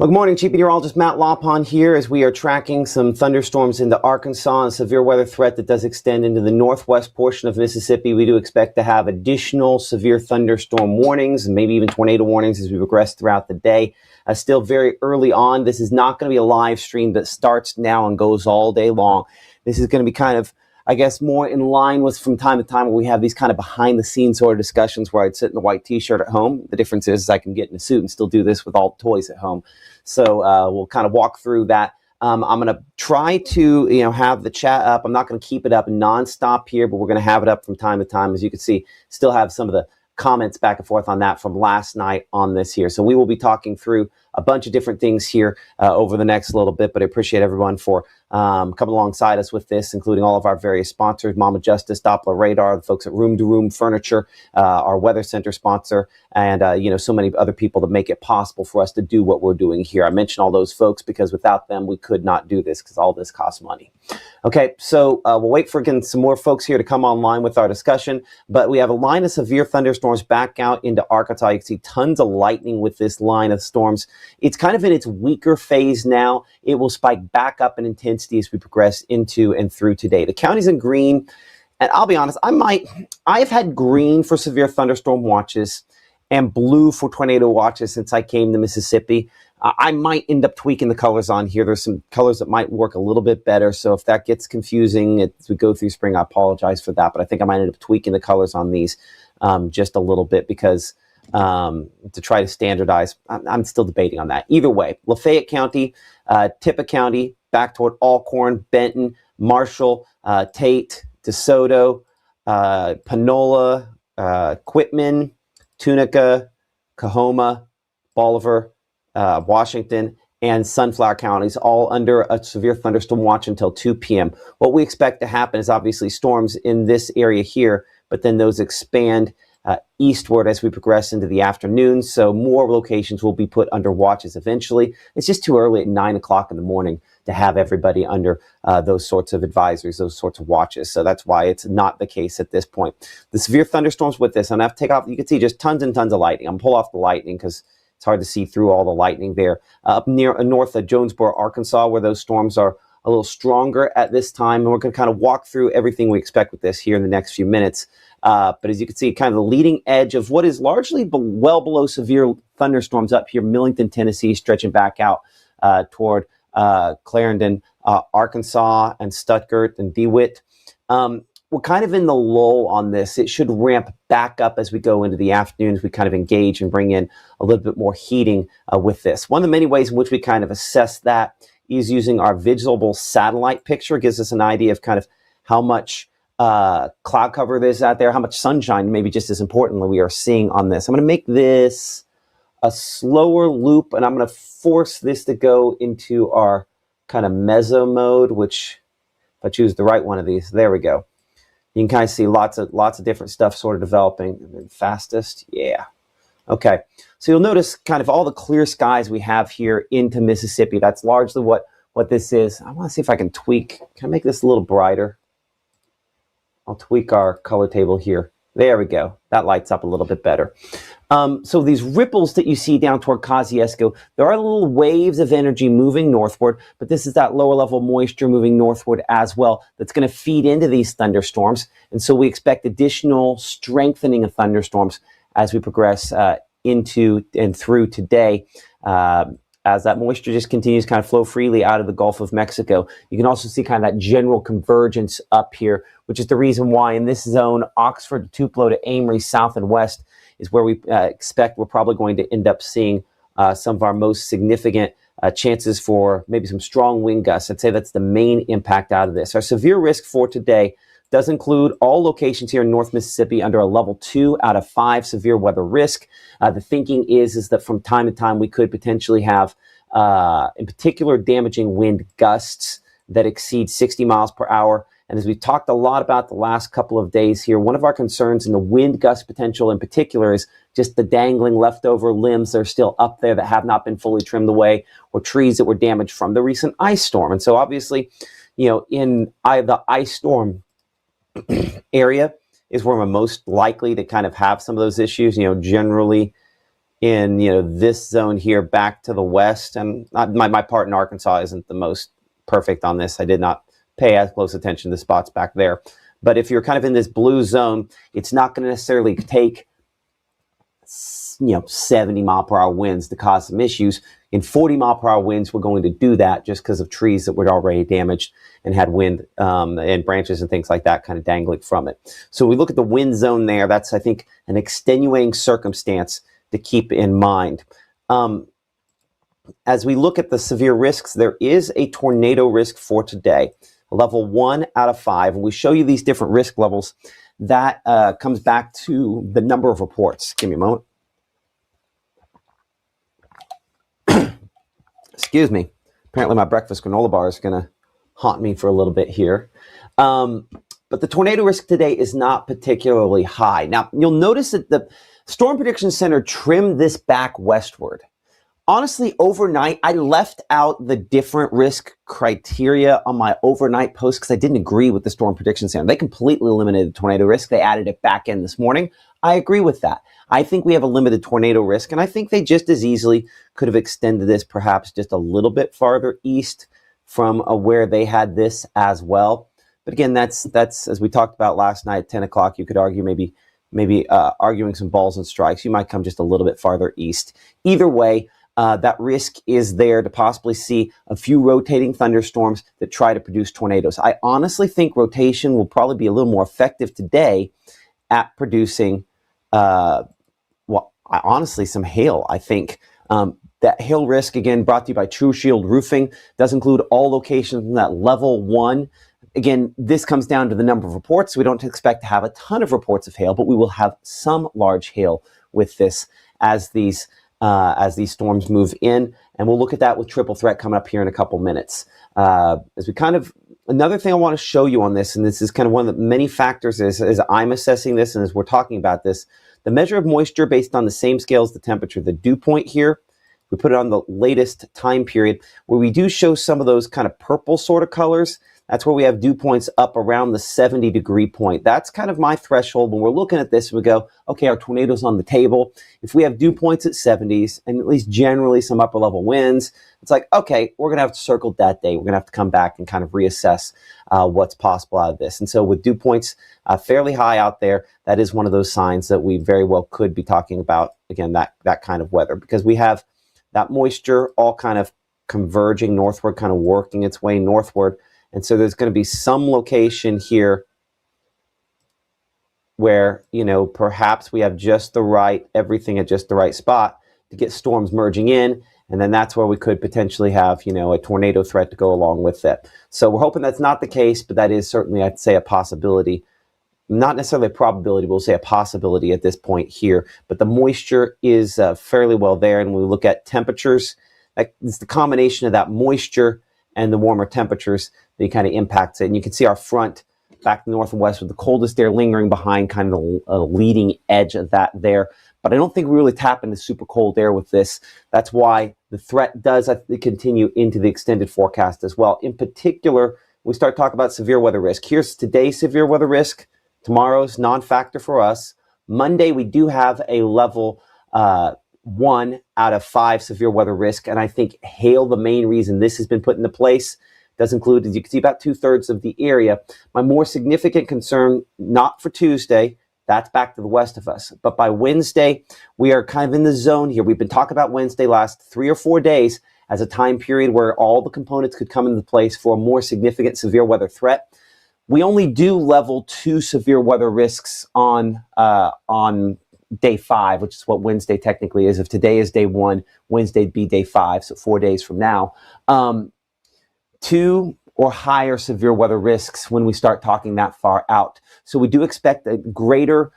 Well, good morning, Chief Meteorologist Matt Lopon here as we are tracking some thunderstorms into Arkansas and a severe weather threat that does extend into the northwest portion of Mississippi. We do expect to have additional severe thunderstorm warnings and maybe even tornado warnings as we progress throughout the day. Still very early on. This is not going to be a live stream that starts now and goes all day long. This is going to be kind of, I guess, more in line with from time to time where we have these kind of behind the scenes sort of discussions where I'd sit in a white t-shirt at home. The difference is I can get in a suit and still do this with all the toys at home. So we'll kind of walk through that. I'm going to try to, have the chat up. I'm not going to keep it up nonstop here, but we're going to have it up from time to time. As you can see, still have some of the comments back and forth on that from last night on this here. So we will be talking through a bunch of different things here over the next little bit, but I appreciate everyone for coming alongside us with this, including all of our various sponsors, Mama Justice, Doppler Radar, the folks at Room to Room Furniture, our Weather Center sponsor, and, so many other people that make it possible for us to do what we're doing here. I mention all those folks because without them, we could not do this because all this costs money. Okay, so we'll wait for again some more folks here to come online with our discussion, but we have a line of severe thunderstorms back out into Arkansas. You can see tons of lightning with this line of storms. It's kind of in its weaker phase now. It will spike back up in intensity as we progress into and through today. The county's in green, and I'll be honest, I've had green for severe thunderstorm watches and blue for tornado watches since I came to Mississippi. I might end up tweaking the colors on here. There's some colors that might work a little bit better. So if that gets confusing as we go through spring, I apologize for that. But I think I might end up tweaking the colors on these just a little bit because to try to standardize. I'm still debating on that. Either way, Lafayette County, Tippah County, back toward Alcorn, Benton, Marshall, Tate, DeSoto, Panola, Quitman, Tunica, Coahoma, Bolivar, Washington, and Sunflower counties, all under a severe thunderstorm watch until 2 p.m. What we expect to happen is obviously storms in this area here, but then those expand eastward as we progress into the afternoon. So more locations will be put under watches eventually. It's just too early at 9 o'clock in the morning to have everybody under those sorts of advisories, those sorts of watches. So that's why it's not the case at this point. The severe thunderstorms with this, I'm going to have to take off. You can see just tons and tons of lightning. I'm going to pull off the lightning because it's hard to see through all the lightning there. Up near north of Jonesboro, Arkansas, where those storms are a little stronger at this time. And we're going to kind of walk through everything we expect with this here in the next few minutes. But as you can see, kind of the leading edge of what is largely well below severe thunderstorms up here, Millington, Tennessee, stretching back out toward Clarendon, Arkansas, and Stuttgart and DeWitt. We're kind of in the lull on this. It should ramp back up as we go into the afternoons. We kind of engage and bring in a little bit more heating with this. One of the many ways in which we kind of assess that is using our visible satellite picture. It gives us an idea of kind of how much cloud cover there's out there, how much sunshine, maybe just as importantly, we are seeing on this. I'm going to make this a slower loop, and I'm going to force this to go into our kind of meso mode, which if I choose the right one of these, there we go. You can kind of see lots of different stuff sort of developing. And then fastest, yeah. Okay, so you'll notice kind of all the clear skies we have here into Mississippi. That's largely what this is. I want to see if I can tweak. Can I make this a little brighter? I'll tweak our color table here. There we go. That lights up a little bit better. So these ripples that you see down toward Kosciuszko, there are little waves of energy moving northward, but this is that lower level moisture moving northward as well that's going to feed into these thunderstorms. And so we expect additional strengthening of thunderstorms as we progress into and through today. As that moisture just continues to kind of flow freely out of the Gulf of Mexico. You can also see kind of that general convergence up here, which is the reason why in this zone, Oxford to Tupelo to Amory, south and west, is where we expect we're probably going to end up seeing some of our most significant chances for maybe some strong wind gusts. I'd say that's the main impact out of this. Our severe risk for today does include all locations here in North Mississippi under a level 2 out of 5 severe weather risk. The thinking is that from time to time we could potentially have, in particular, damaging wind gusts that exceed 60 miles per hour. And as we've talked a lot about the last couple of days here, one of our concerns in the wind gust potential in particular is just the dangling leftover limbs that are still up there that have not been fully trimmed away, or trees that were damaged from the recent ice storm. And so obviously, in the ice storm area is where we're most likely to kind of have some of those issues. Generally in, this zone here back to the west. And my part in Arkansas isn't the most perfect on this. I did not pay as close attention to the spots back there. But if you're kind of in this blue zone, it's not going to necessarily take 70 mile per hour winds to cause some issues. In 40 mile per hour winds, we're going to do that just because of trees that were already damaged and had wind and branches and things like that kind of dangling from it. So we look at the wind zone there. That's, I think, an extenuating circumstance to keep in mind. As we look at the severe risks, there is a tornado risk for today, level 1 out of 5. And we show you these different risk levels. That comes back to the number of reports. Give me a moment. Excuse me. Apparently my breakfast granola bar is going to haunt me for a little bit here. But the tornado risk today is not particularly high. Now, you'll notice that the Storm Prediction Center trimmed this back westward. Honestly, overnight, I left out the different risk criteria on my overnight post because I didn't agree with the Storm Prediction Center. They completely eliminated the tornado risk. They added it back in this morning. I agree with that. I think we have a limited tornado risk, and I think they just as easily could have extended this perhaps just a little bit farther east from where they had this as well. But again, that's as we talked about last night at 10 o'clock, you could argue maybe arguing some balls and strikes. You might come just a little bit farther east. Either way, that risk is there to possibly see a few rotating thunderstorms that try to produce tornadoes. I honestly think rotation will probably be a little more effective today at producing, honestly, some hail. I think that hail risk, again, brought to you by True Shield Roofing, does include all locations in that level 1. Again, this comes down to the number of reports. We don't expect to have a ton of reports of hail, but we will have some large hail with this as these storms move in. And we'll look at that with triple threat coming up here in a couple minutes. Another thing I want to show you on this, and this is kind of one of the many factors as I'm assessing this and as we're talking about this, the measure of moisture based on the same scale as the temperature, the dew point here, we put it on the latest time period where we do show some of those kind of purple sort of colors. That's where we have dew points up around the 70-degree point. That's kind of my threshold when we're looking at this. We go, okay, our tornado's on the table. If we have dew points at 70s and at least generally some upper level winds, it's like, okay, we're going to have to circle that day. We're going to have to come back and kind of reassess what's possible out of this. And so with dew points fairly high out there, that is one of those signs that we very well could be talking about, again, that kind of weather, because we have that moisture all kind of converging northward, kind of working its way northward. And so there's going to be some location here where, perhaps we have just everything at just the right spot to get storms merging in. And then that's where we could potentially have, a tornado threat to go along with it. So we're hoping that's not the case, but that is certainly, I'd say, a possibility. Not necessarily a probability, we'll say a possibility at this point here. But the moisture is fairly well there. And when we look at temperatures, it's the combination of that moisture and the warmer temperatures that kind of impacts it. And you can see our front back north and west with the coldest air lingering behind kind of the leading edge of that there. But I don't think we really tap into super cold air with this. That's why the threat does continue into the extended forecast as well. In particular, we start talking about severe weather risk. Here's today's severe weather risk. Tomorrow's non-factor for us. Monday, we do have a level 1 out of 5 severe weather risk. And I think hail, the main reason this has been put into place, does include, as you can see, about 2/3 of the area. My more significant concern, not for Tuesday, that's back to the west of us. But by Wednesday, we are kind of in the zone here. We've been talking about Wednesday last 3 or 4 days as a time period where all the components could come into place for a more significant severe weather threat. We only do level 2 severe weather risks on day 5, which is what Wednesday technically is. If today is day 1, Wednesday'd be day 5, so 4 days from now. 2 or higher severe weather risks when we start talking that far out. So we do expect a greater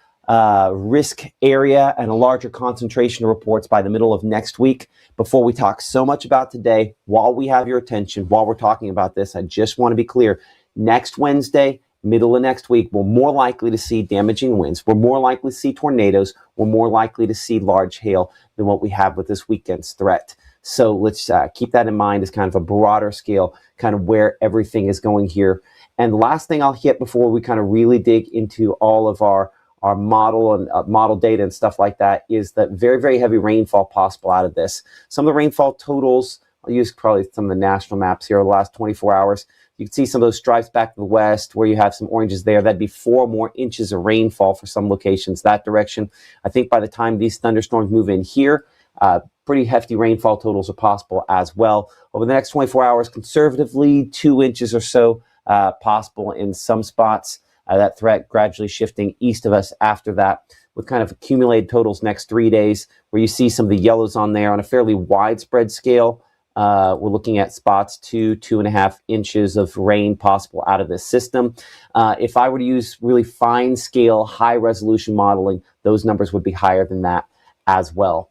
risk area and a larger concentration of reports by the middle of next week. Before we talk so much about today, while we have your attention, while we're talking about this, I just want to be clear. Next Wednesday, middle of next week, we're more likely to see damaging winds. We're more likely to see tornadoes. We're more likely to see large hail than what we have with this weekend's threat. So let's keep that in mind as kind of a broader scale, kind of where everything is going here. And the last thing I'll hit before we kind of really dig into all of our our model and model data and stuff like that, is that very, very heavy rainfall possible out of this. Some of the rainfall totals, I'll use probably some of the national maps here, the last 24 hours. You can see some of those stripes back to the west where you have some oranges there. That'd be 4 more inches of rainfall for some locations that direction. I think by the time these thunderstorms move in here, pretty hefty rainfall totals are possible as well. Over the next 24 hours, conservatively, 2 inches or so possible in some spots. That threat gradually shifting east of us after that, with kind of accumulated totals next 3 days, where you see some of the yellows on there on a fairly widespread scale. We're looking at spots 2.5 inches of rain possible out of this system. If I were to use really fine scale, high resolution modeling, those numbers would be higher than that as well.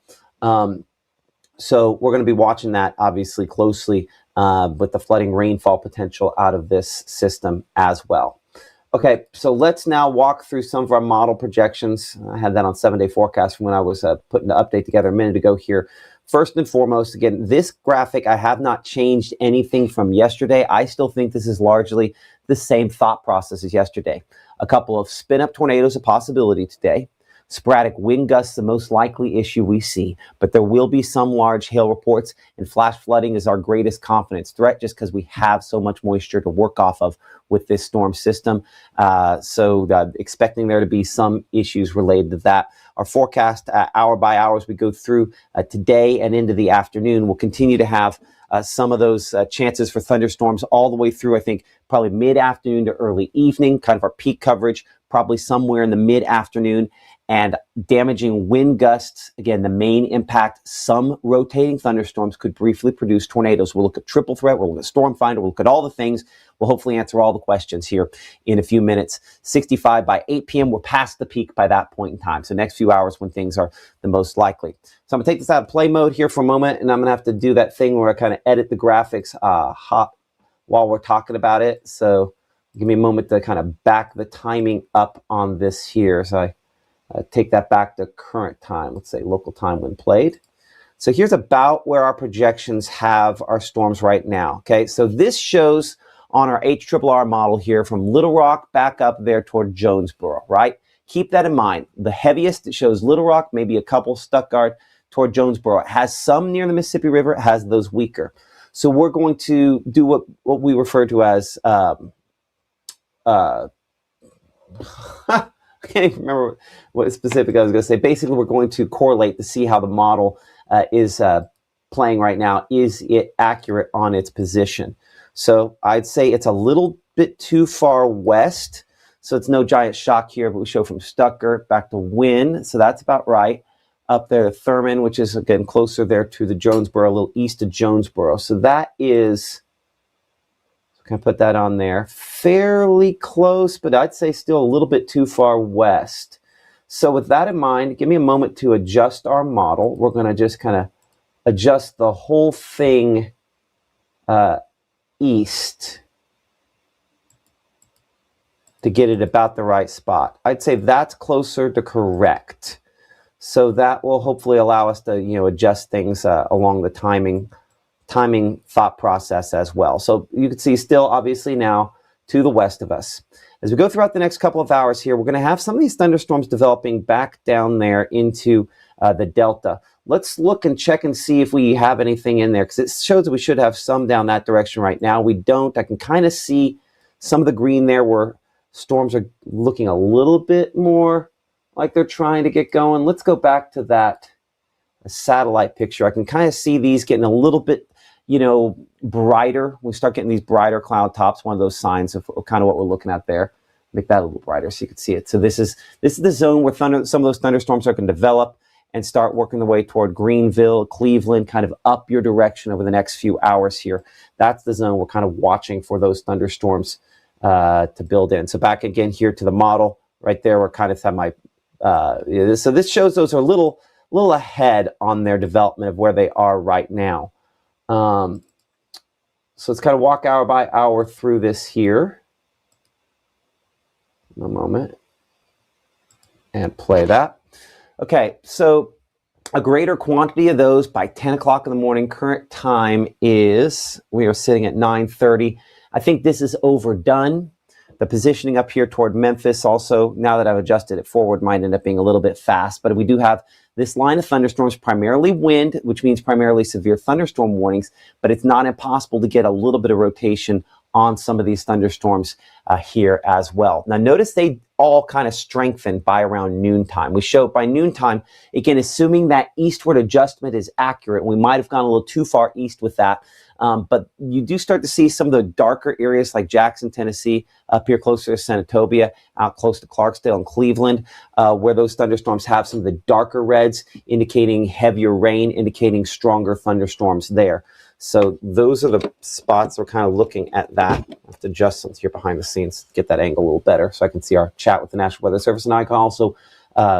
So we're going to be watching that obviously closely with the flooding rainfall potential out of this system as well. Okay, so let's now walk through some of our model projections. I had that on 7-day forecast from when I was putting the update together a minute ago here. First and foremost, again, this graphic, I have not changed anything from yesterday. I still think this is largely the same thought process as yesterday. A couple of spin-up tornadoes, a possibility today. Sporadic wind gusts, the most likely issue we see, but there will be some large hail reports, and flash flooding is our greatest confidence threat just because we have so much moisture to work off of with this storm system. So expecting there to be some issues related to that. Our forecast hour by hour as we go through today and into the afternoon will continue to have some of those chances for thunderstorms all the way through, I think, probably mid-afternoon to early evening, kind of our peak coverage, probably somewhere in the mid-afternoon. And damaging wind gusts, again, the main impact, some rotating thunderstorms could briefly produce tornadoes. We'll look at triple threat, we'll look at storm finder, we'll look at all the things. We'll hopefully answer all the questions here in a few minutes. 65 by 8 p.m., we're past the peak by that point in time. So next few hours when things are the most likely. So I'm gonna take this out of play mode here for a moment, and I'm gonna have to do that thing where I kind of edit the graphics while we're talking about it. So give me a moment to kind of back the timing up on this here. So I take that back to current time, let's say local time when played. So here's about where our projections have our storms right now. Okay, so this shows on our HRRR model here from Little Rock back up there toward Jonesboro, right? Keep that in mind. The heaviest, it shows Little Rock, maybe a couple Stuttgart toward Jonesboro. It has some near the Mississippi River, it has those weaker. So we're going to do what we refer to as I can't even remember what specific I was going to say. Basically, we're going to correlate to see how the model is playing right now. Is it accurate on its position? So I'd say it's a little bit too far west. So it's no giant shock here, but we show from Stuttgart back to Wynne. So that's about right. Up there to Thurman, which is, again, closer there to the Jonesboro, a little east of Jonesboro. So that is... Can I put that on there? Fairly close, but I'd say still a little bit too far west. So with that in mind, give me a moment to adjust our model. We're going to just kind of adjust the whole thing east to get it about the right spot. I'd say that's closer to correct. So that will hopefully allow us to, adjust things along the timing thought process as well. So you can see still obviously now to the west of us. As we go throughout the next couple of hours here, we're going to have some of these thunderstorms developing back down there into the delta. Let's look and check and see if we have anything in there, because it shows that we should have some down that direction right now. We don't. I can kind of see some of the green there where storms are looking a little bit more like they're trying to get going. Let's go back to that satellite picture. I can kind of see these getting a little bit brighter. We start getting these brighter cloud tops, one of those signs of kind of what we're looking at there. Make that a little brighter so you can see it. So this is the zone where some of those thunderstorms are going to develop and start working their way toward Greenville, Cleveland, kind of up your direction over the next few hours here. That's the zone we're kind of watching for those thunderstorms to build in. So back again here to the model right there, we're kind of have my so this shows those are a little ahead on their development of where they are right now. So let's kind of walk hour by hour through this here. A moment. And play that. Okay, so a greater quantity of those by 10 o'clock in the morning. Current time is, we are sitting at 9:30. I think this is overdone. The positioning up here toward Memphis also, now that I've adjusted it forward, might end up being a little bit fast, but we do have this line of thunderstorms, primarily wind, which means primarily severe thunderstorm warnings, but it's not impossible to get a little bit of rotation on some of these thunderstorms here as well. Now notice they all kind of strengthen by around noontime. We show by noontime, again, assuming that eastward adjustment is accurate. We might have gone a little too far east with that, but you do start to see some of the darker areas like Jackson, Tennessee, up here closer to Senatobia, out close to Clarksdale and Cleveland, where those thunderstorms have some of the darker reds indicating heavier rain, indicating stronger thunderstorms there. So those are the spots we're kind of looking at that. I have to adjust some here behind the scenes, get that angle a little better so I can see our chat with the National Weather Service, and I can also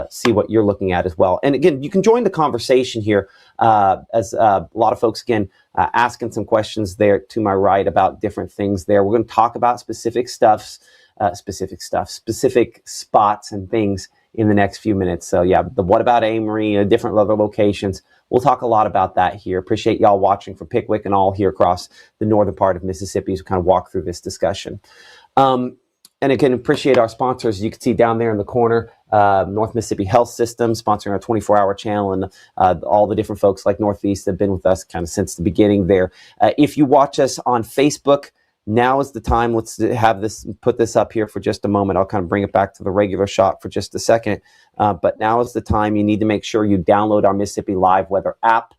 see what you're looking at as well. And again, you can join the conversation here as a lot of folks, again, asking some questions there to my right about different things there. We're going to talk about specific spots and things in the next few minutes. So yeah, the what about Amory, different other locations. We'll talk a lot about that here. Appreciate y'all watching from Pickwick and all here across the northern part of Mississippi as we kind of walk through this discussion. And again, appreciate our sponsors. You can see down there in the corner, North Mississippi Health System sponsoring our 24-hour channel, and all the different folks like Northeast that have been with us kind of since the beginning there. If you watch us on Facebook, now is the time. Let's have this, put this up here for just a moment. I'll kind of bring it back to the regular shot for just a second. But now is the time. You need to make sure you download our Mississippi Live Weather app.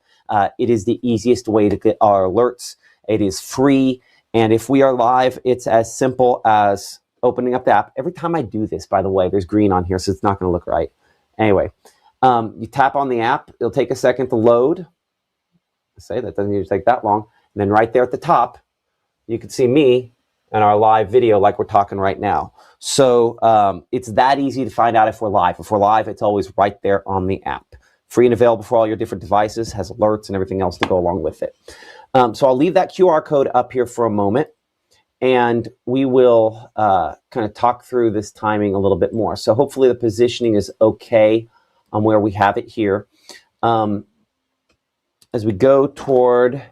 It is the easiest way to get our alerts. It is free. And if we are live, it's as simple as opening up the app. Every time I do this, by the way, there's green on here, so it's not going to look right. Anyway, you tap on the app. It'll take a second to load. That doesn't usually take that long. And then right there at the top, you can see me and our live video like we're talking right now. So it's that easy to find out if we're live. If we're live, it's always right there on the app. Free and available for all your different devices, has alerts and everything else to go along with it. So I'll leave that QR code up here for a moment, and we will kind of talk through this timing a little bit more. So hopefully the positioning is okay on where we have it here. As we go toward,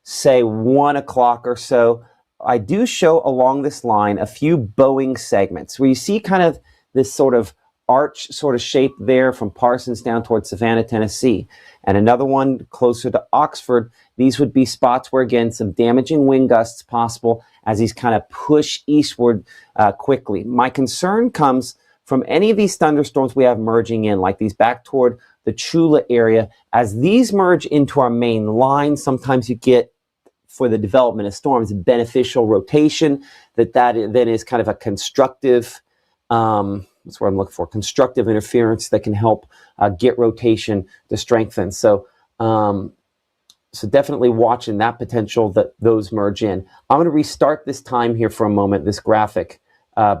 say, 1 o'clock or so, I do show along this line a few bowing segments where you see kind of this sort of arch sort of shape there from Parsons down towards Savannah, Tennessee. And another one closer to Oxford. These would be spots where, again, some damaging wind gusts possible as these kind of push eastward quickly. My concern comes from any of these thunderstorms we have merging in, like these back toward the Chula area. As these merge into our main line, sometimes you get, for the development of storms, beneficial rotation, that then is kind of a constructive, that's what I'm looking for, constructive interference that can help get rotation to strengthen. So, so definitely watching that potential that those merge in. I'm going to restart this time here for a moment, this graphic,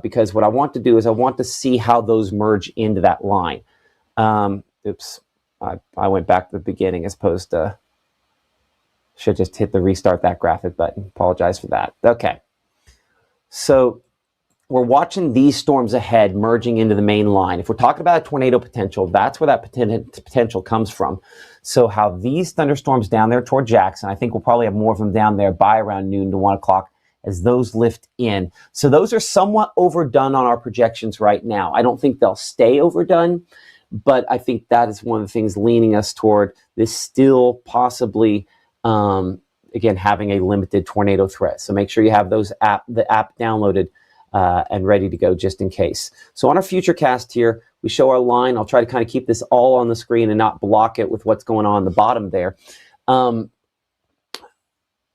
because what I want to do is I want to see how those merge into that line. Oops, I went back to the beginning as opposed to, should just hit the restart that graphic button. Apologize for that. Okay. So we're watching these storms ahead merging into the main line. If we're talking about a tornado potential, that's where that potential comes from. So how these thunderstorms down there toward Jackson, I think we'll probably have more of them down there by around noon to 1 o'clock as those lift in. So those are somewhat overdone on our projections right now. I don't think they'll stay overdone, but I think that is one of the things leaning us toward this still possibly again, having a limited tornado threat. So make sure you have the app downloaded and ready to go just in case. So on our Futurecast here, we show our line. I'll try to kind of keep this all on the screen and not block it with what's going on the bottom there.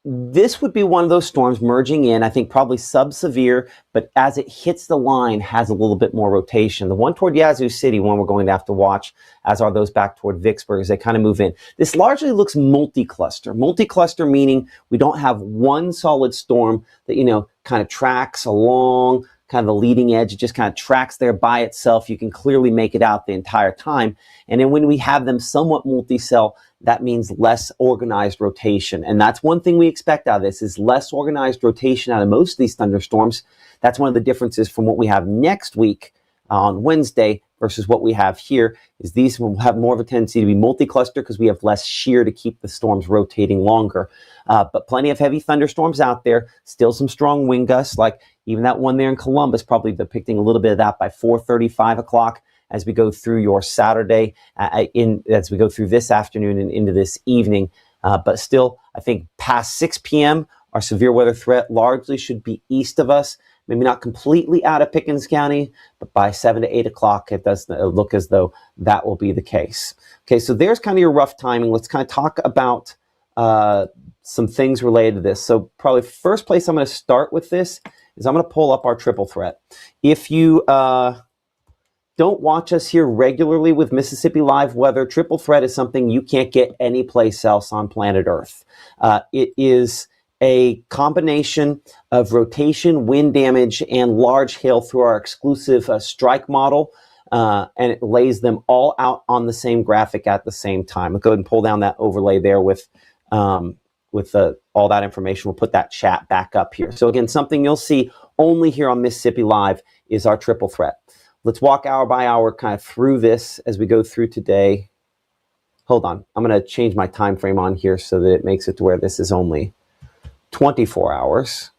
This would be one of those storms merging in, I think probably sub-severe, but as it hits the line, has a little bit more rotation. The one toward Yazoo City, one we're going to have to watch, as are those back toward Vicksburg as they kind of move in. This largely looks multi-cluster. Multi-cluster meaning we don't have one solid storm that, you know, kind of tracks along kind of the leading edge. It just kind of tracks there by itself. You can clearly make it out the entire time. And then when we have them somewhat multi-cell, that means less organized rotation. And that's one thing we expect out of this, is less organized rotation out of most of these thunderstorms. That's one of the differences from what we have next week on Wednesday versus what we have here, is these will have more of a tendency to be multi-cluster because we have less shear to keep the storms rotating longer. But plenty of heavy thunderstorms out there, still some strong wind gusts, like Even that one there in Columbus, probably depicting a little bit of that by 4:30, 5 o'clock as we go through your Saturday, as we go through this afternoon and into this evening. But still, I think past 6 p.m., our severe weather threat largely should be east of us. Maybe not completely out of Pickens County, but by 7 to 8 o'clock, it does look as though that will be the case. Okay, so there's kind of your rough timing. Let's kind of talk about some things related to this. So probably first place I'm going to start with this is I'm going to pull up our triple threat. If you don't watch us here regularly with Mississippi Live Weather, triple threat is something you can't get anyplace else on planet Earth. It is a combination of rotation, wind damage, and large hail through our exclusive strike model, and it lays them all out on the same graphic at the same time. I'll go ahead and pull down that overlay there with all that information. We'll put that chat back up here. So again, something you'll see only here on Mississippi Live is our triple threat. Let's walk hour by hour kind of through this as we go through today. Hold on, I'm going to change my time frame on here so that it makes it to where this is only 24 hours.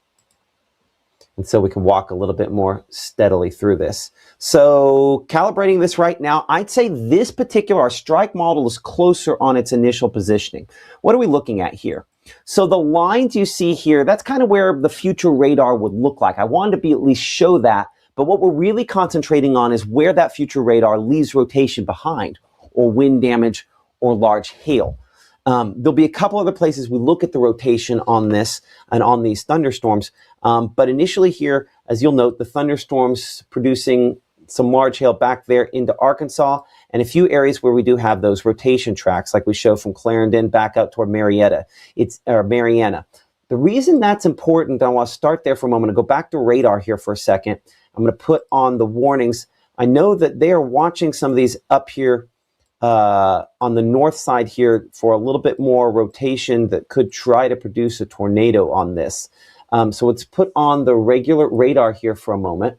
And so we can walk a little bit more steadily through this. So calibrating this right now, I'd say this particular, our strike model is closer on its initial positioning. What are we looking at here? So the lines you see here, that's kind of where the future radar would look like. I wanted to be at least show that, but what we're really concentrating on is where that future radar leaves rotation behind, or wind damage or large hail. There'll be a couple other places we look at the rotation on this and on these thunderstorms. But initially here, as you'll note, the thunderstorms producing some large hail back there into Arkansas, and a few areas where we do have those rotation tracks, like we show from Clarendon back out toward Marietta. Mariana. The reason that's important, I want to start there for a moment and go back to radar here for a second. I'm going to put on the warnings. I know that they are watching some of these up here on the north side here for a little bit more rotation that could try to produce a tornado on this. So let's put on the regular radar here for a moment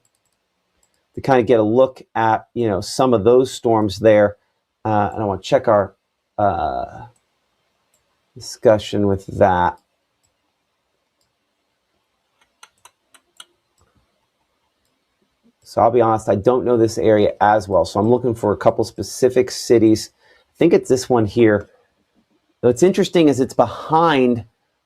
to kind of get a look at, some of those storms there. And I want to check our discussion with that. So I'll be honest, I don't know this area as well. So I'm looking for a couple specific cities. I think it's this one here. What's interesting is it's behind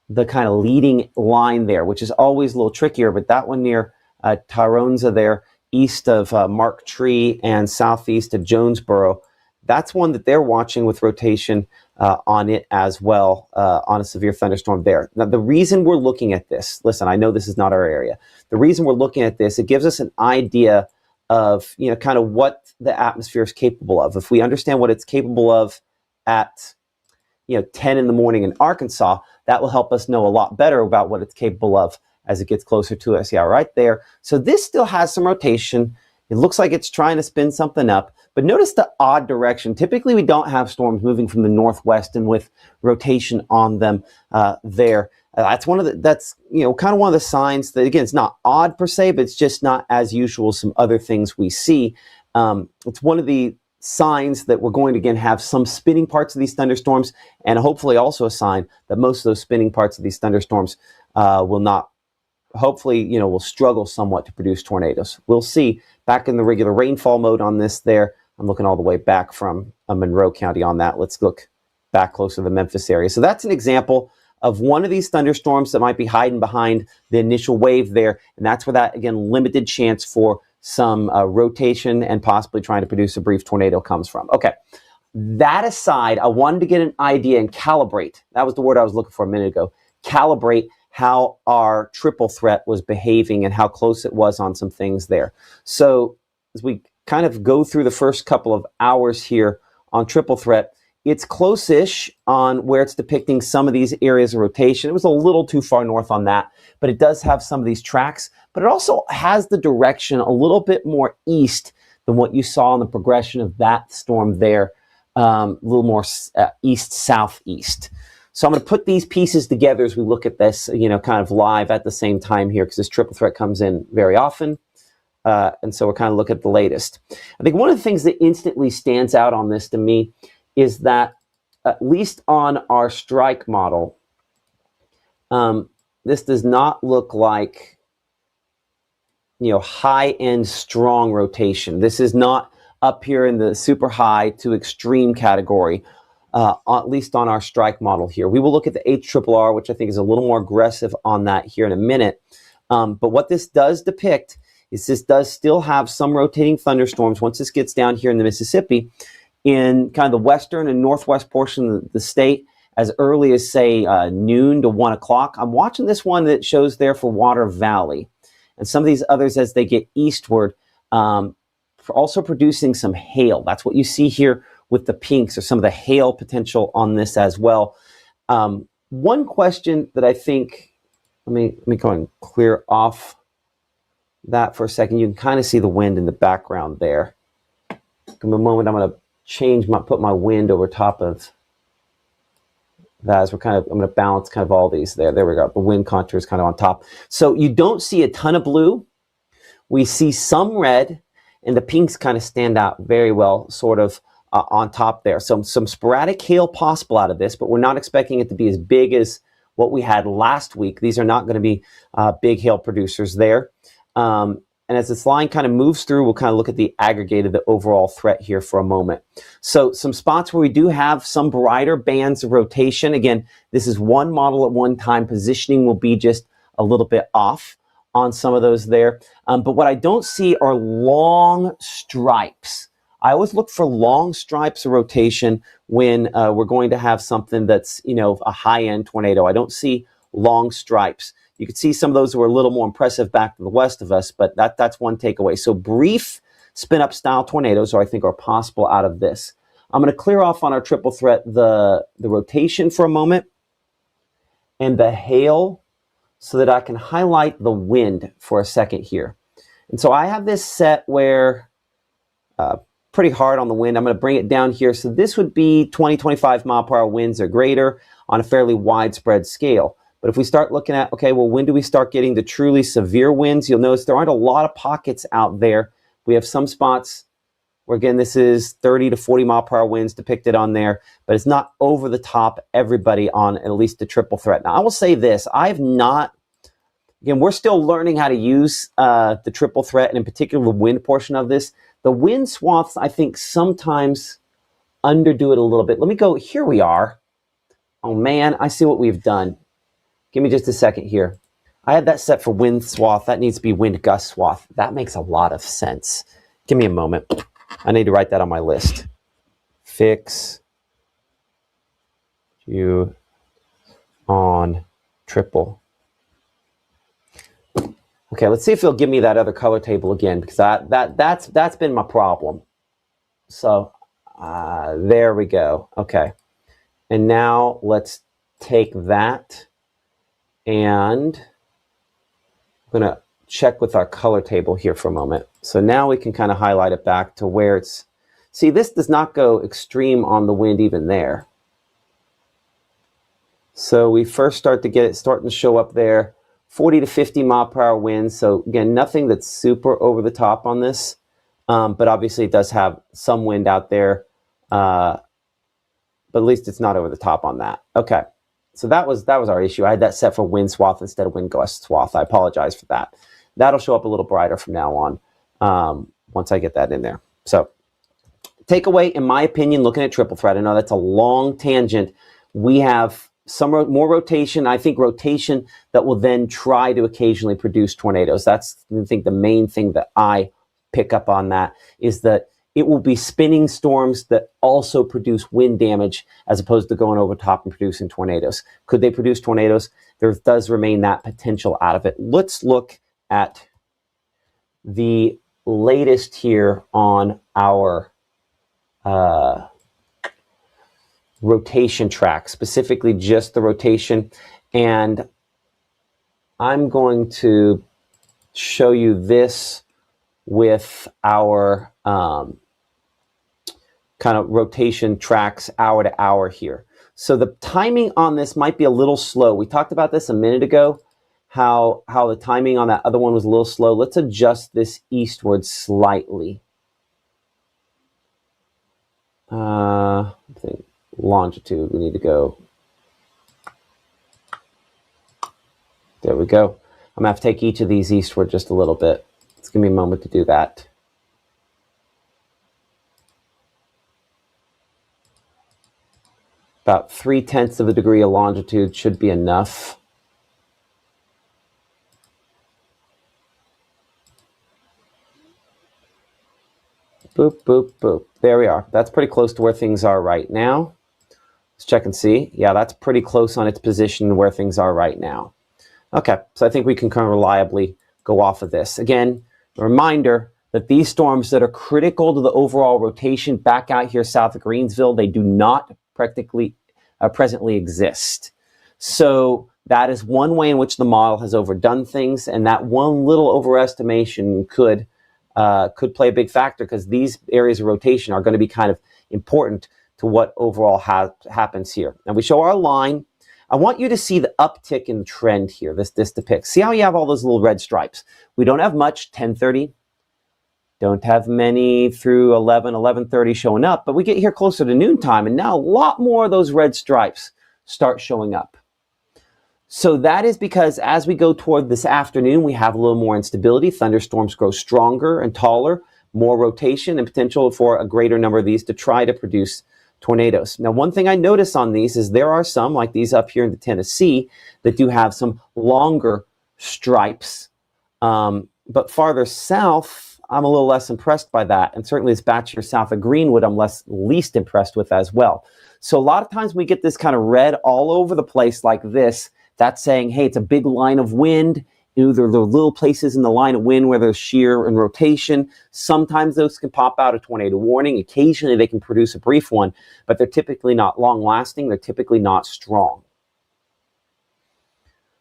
the kind of leading line there, which is always a little trickier. But that one near Tyronza there, east of Mark Tree and southeast of Jonesboro, that's one that they're watching with rotation on it as well, on a severe thunderstorm there. Now, the reason we're looking at this, listen, I know this is not our area. The reason we're looking at this, it gives us an idea of, kind of what the atmosphere is capable of. If we understand what it's capable of at, 10 in the morning in Arkansas, that will help us know a lot better about what it's capable of as it gets closer to us. Yeah, right there. So this still has some rotation. It looks like it's trying to spin something up, but notice the odd direction. Typically, we don't have storms moving from the northwest and with rotation on them there. That's kind of one of the signs that, again, it's not odd per se, but it's just not as usual as some other things we see. It's one of the signs that we're going to, again, have some spinning parts of these thunderstorms, and hopefully also a sign that most of those spinning parts of these thunderstorms will not, hopefully, will struggle somewhat to produce tornadoes. We'll see. Back in the regular rainfall mode on this there, I'm looking all the way back from Monroe County on that. Let's look back closer to the Memphis area. So that's an example of one of these thunderstorms that might be hiding behind the initial wave there. And that's where that, again, limited chance for some rotation and possibly trying to produce a brief tornado comes from. Okay. That aside, I wanted to get an idea and calibrate. That was the word I was looking for a minute ago. Calibrate how our triple threat was behaving and how close it was on some things there. So as we kind of go through the first couple of hours here on triple threat, it's close-ish on where it's depicting some of these areas of rotation. It was a little too far north on that, but it does have some of these tracks, but it also has the direction a little bit more east than what you saw in the progression of that storm there, a little more east-southeast. So I'm going to put these pieces together as we look at this, kind of live at the same time here, because this triple threat comes in very often. And so we're kind of looking at the latest. I think one of the things that instantly stands out on this to me is that, at least on our strike model, this does not look like high-end strong rotation. This is not up here in the super high to extreme category, at least on our strike model here. We will look at the HRRR, which I think is a little more aggressive on that here in a minute. But what this does depict is this does still have some rotating thunderstorms once this gets down here in the Mississippi in kind of the western and northwest portion of the state as early as, say, noon to 1 o'clock. I'm watching this one that shows there for Water Valley. And some of these others as they get eastward, for also producing some hail. That's what you see here with the pinks, or some of the hail potential on this as well. One question that I think, let me go and clear off that for a second. You can kind of see the wind in the background there. In a moment, I'm going to put my wind over top of that as I'm going to balance kind of all these there. There we go. The wind contour is kind of on top. So you don't see a ton of blue. We see some red, and the pinks kind of stand out very well, sort of on top there. So some sporadic hail possible out of this, but we're not expecting it to be as big as what we had last week. These are not going to be big hail producers there. And as this line kind of moves through, we'll kind of look at the aggregate of the overall threat here for a moment. So some spots where we do have some brighter bands of rotation. Again, this is one model at one time. Positioning will be just a little bit off on some of those there. But what I don't see are long stripes. I always look for long stripes of rotation when we're going to have something that's, a high-end tornado. I don't see long stripes. You can see some of those who are a little more impressive back to the west of us, but that's one takeaway. So brief spin-up style tornadoes, I think, are possible out of this. I'm going to clear off on our triple threat the rotation for a moment and the hail so that I can highlight the wind for a second here. And so I have this set where pretty hard on the wind. I'm going to bring it down here. So this would be 20, 25 mile per hour winds or greater on a fairly widespread scale. But if we start looking at, okay, well, when do we start getting the truly severe winds? You'll notice there aren't a lot of pockets out there. We have some spots where, again, this is 30 to 40 mile per hour winds depicted on there, but it's not over the top everybody on at least the triple threat. Now, I will say this. Again, we're still learning how to use the triple threat, and in particular the wind portion of this. The wind swaths, I think, sometimes underdo it a little bit. Let me go. Here we are. Oh, man, I see what we've done. Give me just a second here. I had that set for wind swath. That needs to be wind gust swath. That makes a lot of sense. Give me a moment. I need to write that on my list. Fix you on triple. Okay, let's see if it'll give me that other color table again, because that's been my problem. So there we go. Okay, and now let's take that, and I'm going to check with our color table here for a moment. So now we can kind of highlight it back to where it's, see, this does not go extreme on the wind even there. So we first start to get it starting to show up there, 40 to 50 mile per hour winds. So again, nothing that's super over the top on this, but obviously it does have some wind out there, but at least it's not over the top on that. Okay. So that was our issue. I had that set for wind swath instead of wind gust swath. I apologize for that. That'll show up a little brighter from now on once I get that in there. So takeaway, in my opinion, looking at triple threat, I know that's a long tangent. We have some more rotation. I think rotation that will then try to occasionally produce tornadoes. That's, I think, the main thing that I pick up on that is that it will be spinning storms that also produce wind damage as opposed to going over top and producing tornadoes. Could they produce tornadoes? There does remain that potential out of it. Let's look at the latest here on our rotation track, specifically just the rotation. And I'm going to show you this with our kind of rotation tracks hour to hour here. So the timing on this might be a little slow. We talked about this a minute ago, how the timing on that other one was a little slow. Let's adjust this eastward slightly. I think longitude, we need to go. There we go. I'm gonna have to take each of these eastward just a little bit. Let's give me a moment to do that. About 3/10 of a degree of longitude should be enough. Boop, boop, boop. There we are. That's pretty close to where things are right now. Let's check and see. Yeah, that's pretty close on its position where things are right now. Okay, so I think we can kind of reliably go off of this. Again, a reminder that these storms that are critical to the overall rotation back out here south of Greensville, they do not practically presently exist. So that is one way in which the model has overdone things, and that one little overestimation could play a big factor, because these areas of rotation are going to be kind of important to what overall happens here. Now we show our line. I want you to see the uptick in the trend here. This depicts. See how you have all those little red stripes? We don't have much 10:30. Don't have many through 11:30 showing up, but we get here closer to noontime, and now a lot more of those red stripes start showing up. So that is because as we go toward this afternoon, we have a little more instability. Thunderstorms grow stronger and taller, more rotation, and potential for a greater number of these to try to produce tornadoes. Now, one thing I notice on these is there are some, like these up here in the Tennessee, that do have some longer stripes. But farther south, I'm a little less impressed by that. And certainly this batch here south of Greenwood, I'm least impressed with as well. So a lot of times we get this kind of red all over the place like this. That's saying, hey, it's a big line of wind. There are little places in the line of wind where there's shear and rotation. Sometimes those can pop out a tornado warning. Occasionally they can produce a brief one, but they're typically not long lasting. They're typically not strong.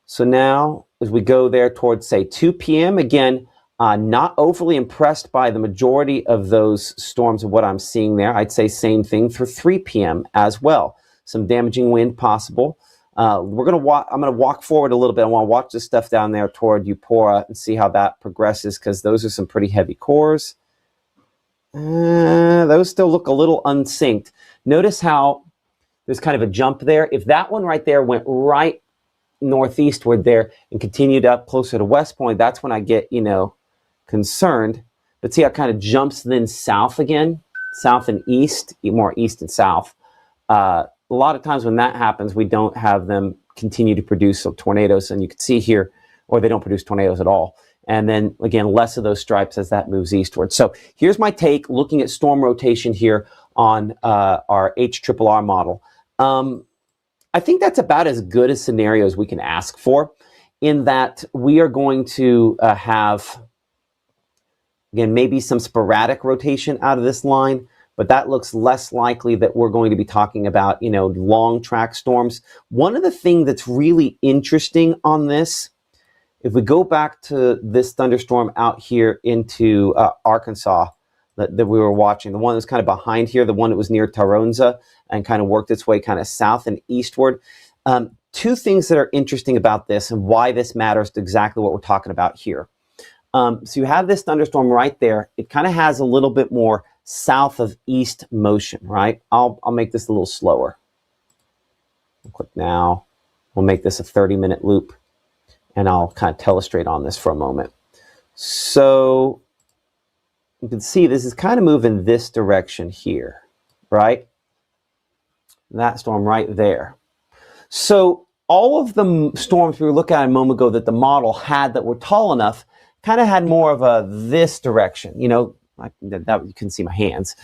So now as we go there towards, say, 2 p.m., again, not overly impressed by the majority of those storms of what I'm seeing there. I'd say same thing for 3 p.m. as well. Some damaging wind possible. I'm going to walk forward a little bit. I want to watch this stuff down there toward Eupora and see how that progresses, because those are some pretty heavy cores. Those still look a little unsynced. Notice how there's kind of a jump there. If that one right there went right northeastward there and continued up closer to West Point, that's when I get, concerned. But see how it kind of jumps then south again, south and east, more east and south. A lot of times when that happens, we don't have them continue to produce tornadoes, and you can see here, or they don't produce tornadoes at all. And then again, less of those stripes as that moves eastward. So here's my take looking at storm rotation here on our HRRR model. I think that's about as good a scenario as we can ask for, in that we are going to have, again, maybe some sporadic rotation out of this line, but that looks less likely that we're going to be talking about, long track storms. One of the things that's really interesting on this, if we go back to this thunderstorm out here into Arkansas that we were watching, the one that's kind of behind here, the one that was near Taronza and kind of worked its way kind of south and eastward. Two things that are interesting about this and why this matters to exactly what we're talking about here. So you have this thunderstorm right there. It kind of has a little bit more south of east motion, right? I'll make this a little slower. I'll click now. We'll make this a 30-minute loop, and I'll kind of telestrate on this for a moment. So you can see this is kind of moving this direction here, right? That storm right there. So all of the storms we were looking at a moment ago that the model had that were tall enough kind of had more of a this direction, that you can see my hands,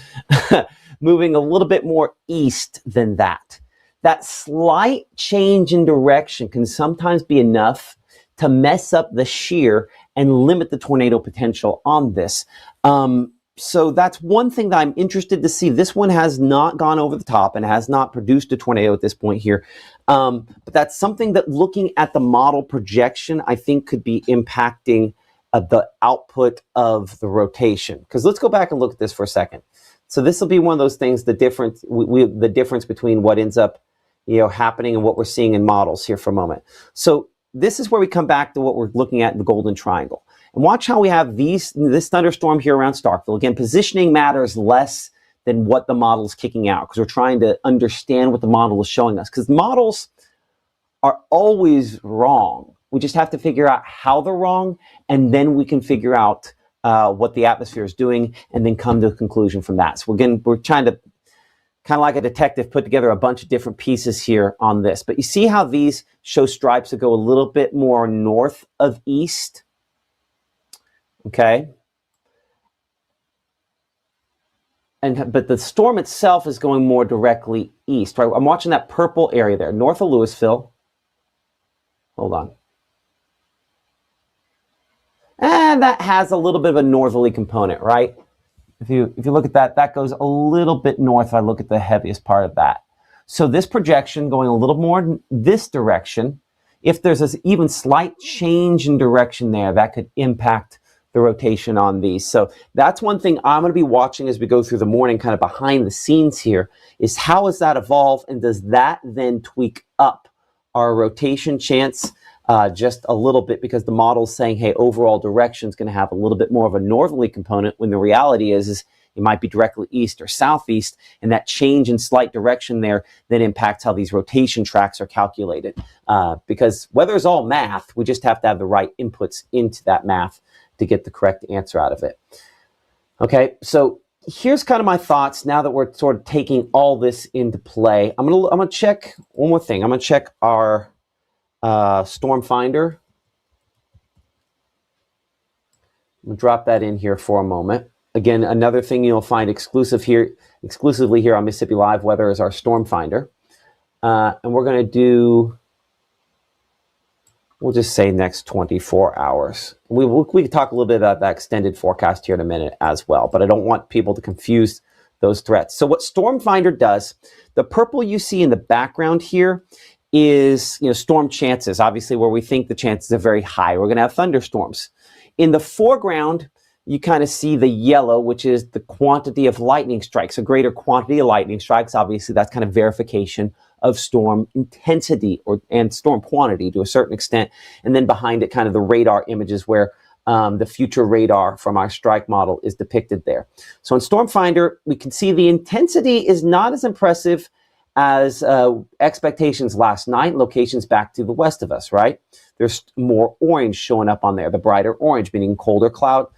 moving a little bit more east than that. That slight change in direction can sometimes be enough to mess up the shear and limit the tornado potential on this. So that's one thing that I'm interested to see. This one has not gone over the top and has not produced a tornado at this point here. But that's something that, looking at the model projection, I think could be impacting the output of the rotation. Because let's go back and look at this for a second. So this will be one of those things, the difference between what ends up happening and what we're seeing in models here for a moment. So this is where we come back to what we're looking at in the Golden Triangle. And watch how we have this thunderstorm here around Starkville. Again, positioning matters less than what the model is kicking out, because we're trying to understand what the model is showing us. Because models are always wrong. We just have to figure out how they're wrong, and then we can figure out what the atmosphere is doing, and then come to a conclusion from that. So we're trying to, kind of like a detective, put together a bunch of different pieces here on this. But you see how these show stripes that go a little bit more north of east? Okay. But the storm itself is going more directly east, right? I'm watching that purple area there, north of Louisville. Hold on. And that has a little bit of a northerly component, right? If you look at that, that goes a little bit north if I look at the heaviest part of that. So this projection going a little more this direction, if there's an even slight change in direction there, that could impact the rotation on these. So that's one thing I'm going to be watching as we go through the morning, kind of behind the scenes here, is how does that evolve, and does that then tweak up our rotation chance just a little bit, because the model's saying, hey, overall direction is going to have a little bit more of a northerly component, when the reality is it might be directly east or southeast, and that change in slight direction there then impacts how these rotation tracks are calculated. Because weather is all math, we just have to have the right inputs into that math to get the correct answer out of it. Okay, so here's kind of my thoughts now that we're sort of taking all this into play. I'm gonna check one more thing. I'm gonna check our Storm Finder. I'm gonna drop that in here for a moment. Again, another thing you'll find exclusively here on Mississippi Live Weather is our Storm Finder. And we're gonna do, we'll just say next 24 hours. We can talk a little bit about that extended forecast here in a minute as well, but I don't want people to confuse those threats. So what Storm Finder does, the purple you see in the background here is, storm chances, obviously where we think the chances are very high. We're going to have thunderstorms. In the foreground, you kind of see the yellow, which is the quantity of lightning strikes, a greater quantity of lightning strikes. Obviously, that's kind of verification of storm intensity and storm quantity to a certain extent. And then behind it, kind of the radar images where the future radar from our strike model is depicted there. So in Storm Finder, we can see the intensity is not as impressive as expectations last night, locations back to the west of us, right? There's more orange showing up on there, the brighter orange, meaning not colder cloud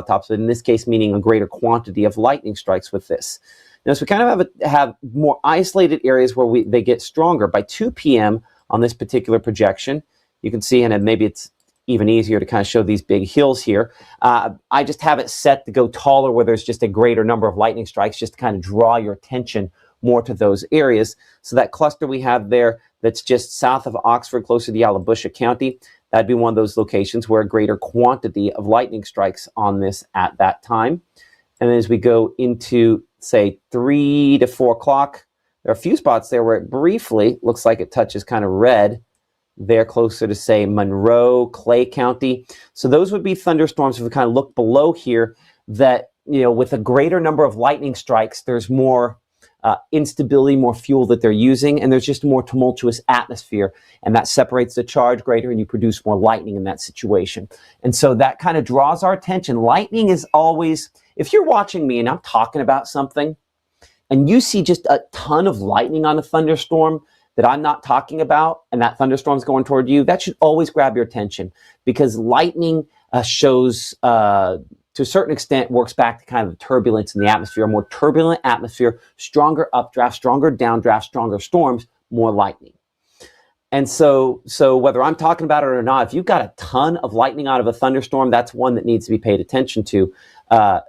tops, but in this case, meaning a greater quantity of lightning strikes with this. Now, so we kind of have more isolated areas where they get stronger. By 2 p.m. on this particular projection, you can see, and maybe it's even easier to kind of show these big hills here. I just have it set to go taller where there's just a greater number of lightning strikes, just to kind of draw your attention more to those areas. So that cluster we have there that's just south of Oxford, closer to Yalobusha County, that'd be one of those locations where a greater quantity of lightning strikes on this at that time. And then as we go into, say, 3 to 4 o'clock, there are a few spots there where it briefly looks like it touches kind of red there, closer to, say, Monroe, Clay County. So those would be thunderstorms. If we kind of look below here, that, with a greater number of lightning strikes, there's more instability, more fuel that they're using, and there's just a more tumultuous atmosphere, and that separates the charge greater, and you produce more lightning in that situation. And so that kind of draws our attention. Lightning is always, if you're watching me and I'm talking about something, and you see just a ton of lightning on a thunderstorm that I'm not talking about, and that thunderstorm's going toward you, that should always grab your attention, because lightning shows to a certain extent, works back to kind of the turbulence in the atmosphere. A more turbulent atmosphere, stronger updraft, stronger downdraft, stronger storms, more lightning. And so whether I'm talking about it or not, if you've got a ton of lightning out of a thunderstorm, that's one that needs to be paid attention to.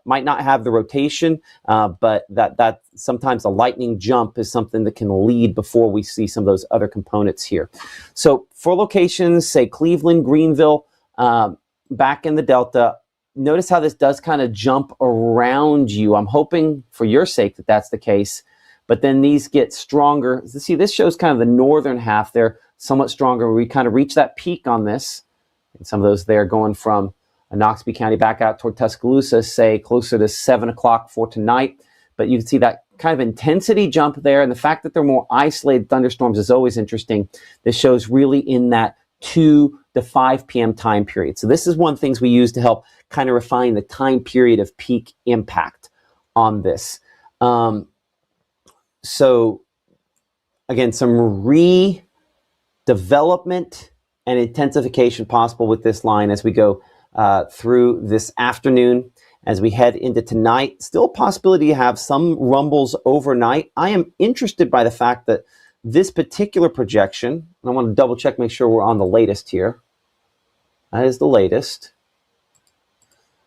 Might not have the rotation, but that sometimes a lightning jump is something that can lead before we see some of those other components here. So for locations, say Cleveland, Greenville, back in the Delta, notice how this does kind of jump around you. I'm hoping for your sake that that's the case, but then these get stronger. See, this shows kind of the northern half there, somewhat stronger. We kind of reach that peak on this, and some of those there going from Noxubee County back out toward Tuscaloosa, say closer to 7 o'clock for tonight. But you can see that kind of intensity jump there, and the fact that they're more isolated thunderstorms is always interesting. This shows really in that 2 to 5 p.m. time period. So this is one of the things we use to help kind of refine the time period of peak impact on this. So again, some redevelopment and intensification possible with this line as we go through this afternoon. As we head into tonight, still a possibility to have some rumbles overnight. I am interested by the fact that this particular projection, and I want to double check, make sure we're on the latest here. That is the latest.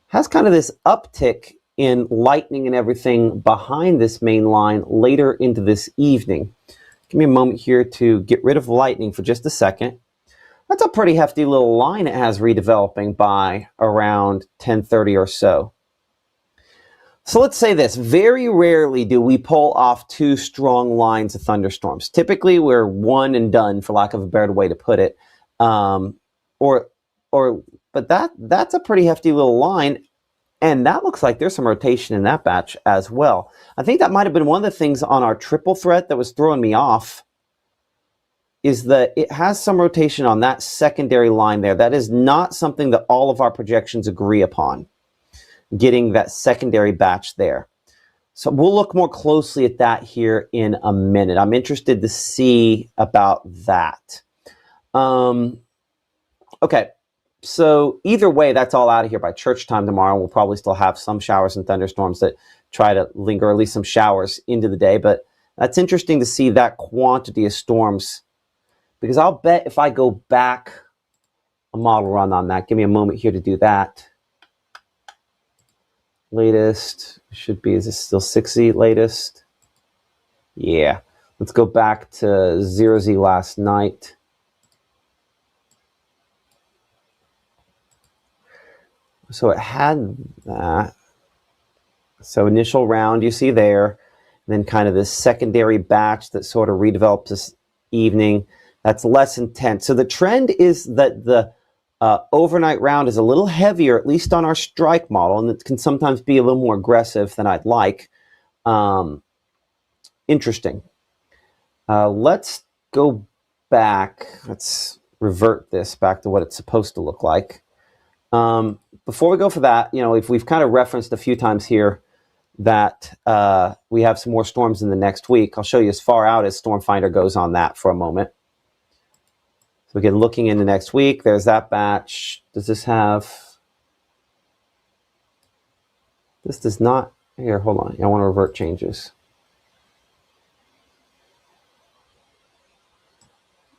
Has kind of this uptick in lightning and everything behind this main line later into this evening. Give me a moment here to get rid of lightning for just a second. That's a pretty hefty little line it has redeveloping by around 10:30 or so. So let's say this, very rarely do we pull off two strong lines of thunderstorms. Typically we're one and done, for lack of a better way to put it. But that's a pretty hefty little line, and that looks like there's some rotation in that batch as well. I think that might have been one of the things on our triple threat that was throwing me off, is that it has some rotation on that secondary line there. That is not something that all of our projections agree upon, getting that secondary batch there. So we'll look more closely at that here in a minute. I'm interested to see about that. Okay, so either way, that's all out of here by church time tomorrow. We'll probably still have some showers and thunderstorms that try to linger, at least some showers into the day. But that's interesting to see that quantity of storms, because I'll bet if I go back a model run on that, give me a moment here to do that. Latest should be, is this still 6Z latest? Yeah, let's go back to 0Z last night. So it had that. So initial round you see there, then kind of this secondary batch that sort of redevelops this evening. That's less intense. So the trend is that the overnight round is a little heavier, at least on our strike model, and it can sometimes be a little more aggressive than I'd like. Interesting. Let's go back. Let's revert this back to what it's supposed to look like. Before we go for that, if we've kind of referenced a few times here that we have some more storms in the next week, I'll show you as far out as Storm Finder goes on that for a moment. So again, looking into next week, there's that batch. Does this have... This does not... Here, hold on. I want to revert changes.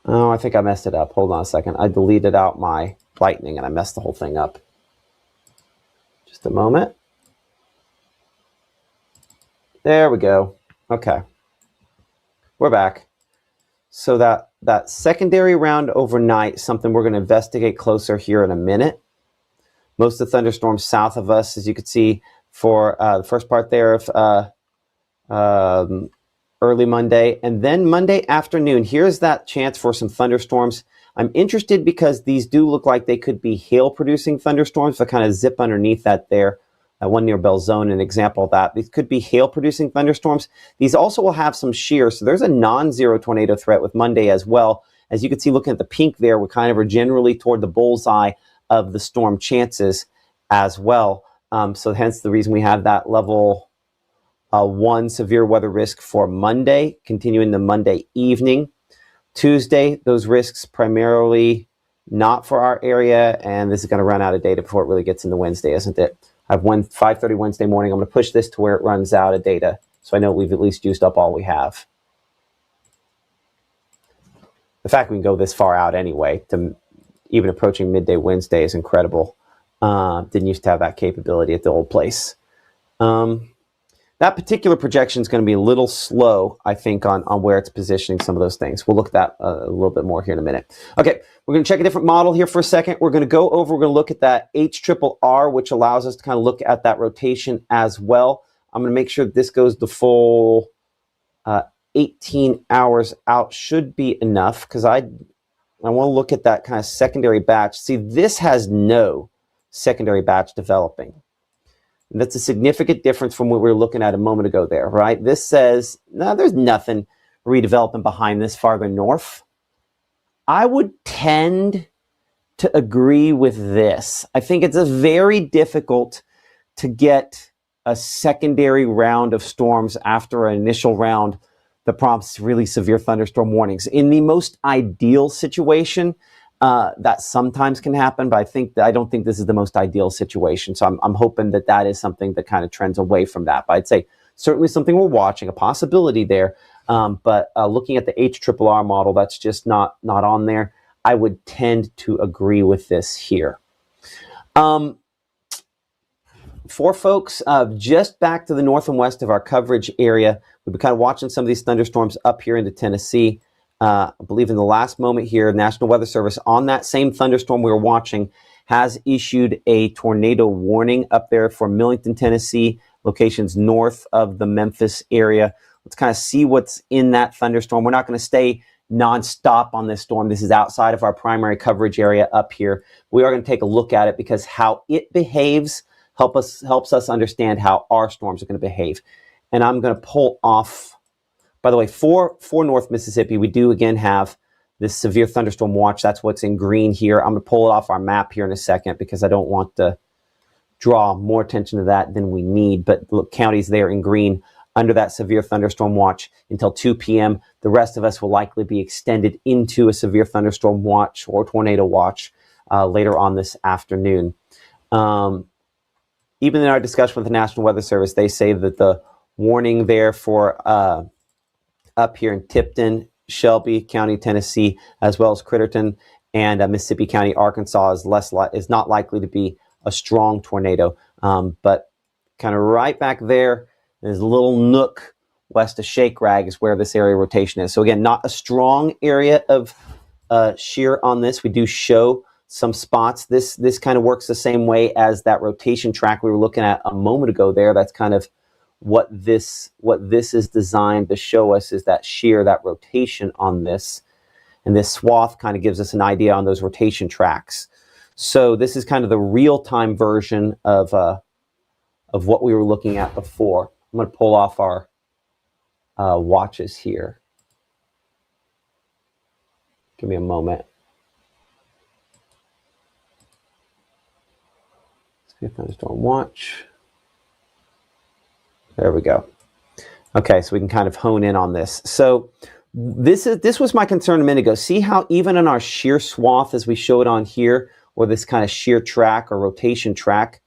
Oh, I think I messed it up. Hold on a second. I deleted out my lightning and I messed the whole thing up. Just a moment. There we go. Okay. We're back. So that secondary round overnight, something we're going to investigate closer here in a minute. Most of the thunderstorms south of us, as you can see, for the first part there of early Monday. And then Monday afternoon, here's that chance for some thunderstorms. I'm interested because these do look like they could be hail-producing thunderstorms, but kind of zip underneath that there. One near Belzone, an example of that. These could be hail-producing thunderstorms. These also will have some shear, so there's a non-zero tornado threat with Monday as well. As you can see, looking at the pink there, we kind of are generally toward the bullseye of the storm chances as well. So hence the reason we have that level 1 severe weather risk for Monday, continuing the Monday evening. Tuesday, those risks primarily not for our area, and this is going to run out of data before it really gets into Wednesday, isn't it? I have 5:30 Wednesday morning. I'm going to push this to where it runs out of data, so I know we've at least used up all we have. The fact we can go this far out anyway, to even approaching midday Wednesday, is incredible. Didn't used to have that capability at the old place. That particular projection is going to be a little slow, I think, on where it's positioning some of those things. We'll look at that a little bit more here in a minute. Okay, we're going to check a different model here for a second. We're going to we're going to look at that HRRR, which allows us to kind of look at that rotation as well. I'm going to make sure that this goes the full 18 hours out. Should be enough, because I want to look at that kind of secondary batch. See, this has no secondary batch developing. That's a significant difference from what we were looking at a moment ago there, right? This says, no, there's nothing redeveloping behind this farther north. I would tend to agree with this. I think it's very difficult to get a secondary round of storms after an initial round that prompts really severe thunderstorm warnings. In the most ideal situation, That sometimes can happen, but I don't think this is the most ideal situation. So I'm hoping that is something that kind of trends away from that. But I'd say certainly something we're watching, a possibility there. But looking at the HRRR model, that's just not on there. I would tend to agree with this here. For folks just back to the north and west of our coverage area, we've been kind of watching some of these thunderstorms up here into Tennessee. I believe in the last moment here, National Weather Service on that same thunderstorm we were watching has issued a tornado warning up there for Millington, Tennessee, locations north of the Memphis area. Let's kind of see what's in that thunderstorm. We're not going to stay nonstop on this storm. This is outside of our primary coverage area up here. We are going to take a look at it because how it behaves helps us understand how our storms are going to behave. And I'm going to pull off, by the way, for North Mississippi, we do again have this severe thunderstorm watch. That's what's in green here. I'm going to pull it off our map here in a second because I don't want to draw more attention to that than we need. But look, counties there in green under that severe thunderstorm watch until 2 p.m. The rest of us will likely be extended into a severe thunderstorm watch or tornado watch later on this afternoon. Even in our discussion with the National Weather Service, they say that the warning there for up here in Tipton, Shelby County, Tennessee, as well as Critterton and Mississippi County, Arkansas, is not likely to be a strong tornado. But kind of right back there, there's a little nook west of Shake Rag is where this area rotation is. So again, not a strong area of shear on this. We do show some spots. This kind of works the same way as that rotation track we were looking at a moment ago there. That's kind of what this is designed to show us, is that shear, that rotation on this. And this swath kind of gives us an idea on those rotation tracks. So this is kind of the real-time version of what we were looking at before. I'm going to pull off our watches here. Give me a moment. Thunderstorm watch. There we go. Okay, so we can kind of hone in on this. So this was my concern a minute ago. See how even in our shear swath, as we showed on here, or this kind of shear track or rotation track,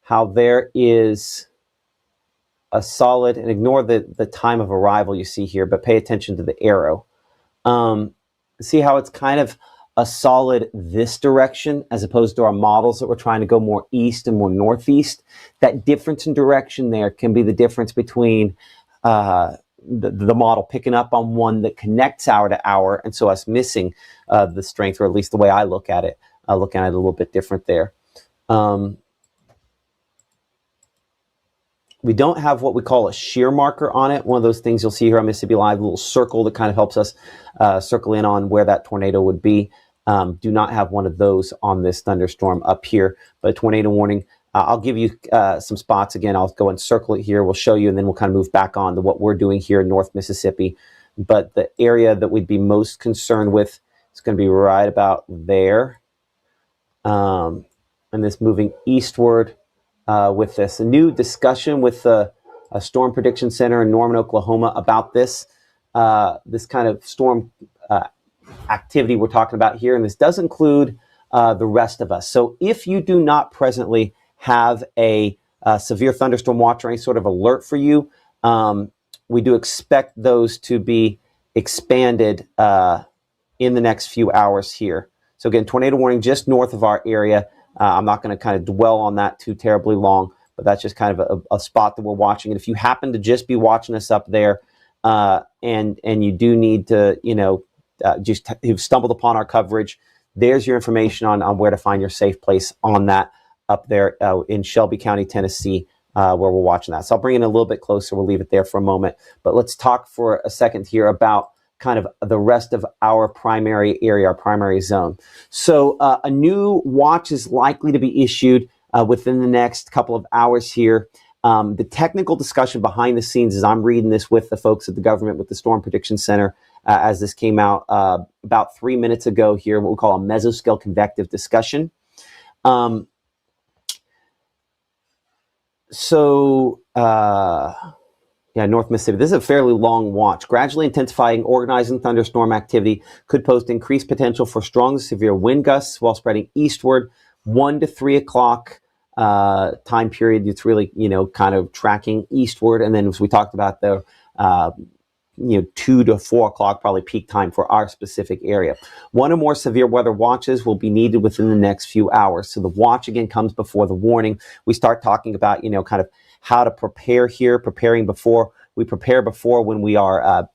how there is a solid, and ignore the time of arrival you see here, but pay attention to the arrow. See how it's kind of a solid this direction as opposed to our models that we're trying to go more east and more northeast. That difference in direction there can be the difference between the model picking up on one that connects hour to hour, and so us missing the strength, or at least the way I look at it, looking at it a little bit different there. We don't have what we call a shear marker on it. One of those things you'll see here on Mississippi Live, a little circle that kind of helps us circle in on where that tornado would be. Do not have one of those on this thunderstorm up here, but a tornado warning. I'll give you some spots again. I'll go and circle it here. We'll show you, and then we'll kind of move back on to what we're doing here in North Mississippi. But the area that we'd be most concerned with is going to be right about there. And this moving eastward with this. A new discussion with the Storm Prediction Center in Norman, Oklahoma about this kind of storm activity we're talking about here. And this does include the rest of us. So if you do not presently have a severe thunderstorm watch or any sort of alert for you, we do expect those to be expanded in the next few hours here. So again, tornado warning just north of our area. I'm not going to kind of dwell on that too terribly long, but that's just kind of a spot that we're watching. And if you happen to just be watching us up there, and you do need to, you've stumbled upon our coverage, there's your information on where to find your safe place on that up there in Shelby County, Tennessee, where we're watching that. So I'll bring it a little bit closer. We'll leave it there for a moment. But let's talk for a second here about kind of the rest of our primary area, our primary zone. So a new watch is likely to be issued within the next couple of hours here. The technical discussion behind the scenes, as I'm reading this with the folks at the government, with the Storm Prediction Center, as this came out about 3 minutes ago here, what we call a mesoscale convective discussion. Yeah, North Mississippi. This is a fairly long watch. Gradually intensifying organizing thunderstorm activity could pose increased potential for strong to severe wind gusts while spreading eastward. 1 to 3 o'clock time period. It's really, kind of tracking eastward. And then as we talked about the 2 to 4 o'clock, probably peak time for our specific area. 1 or more severe weather watches will be needed within the next few hours. So the watch again comes before the warning. We start talking about, kind of how to prepare here, preparing before. We prepare before when we are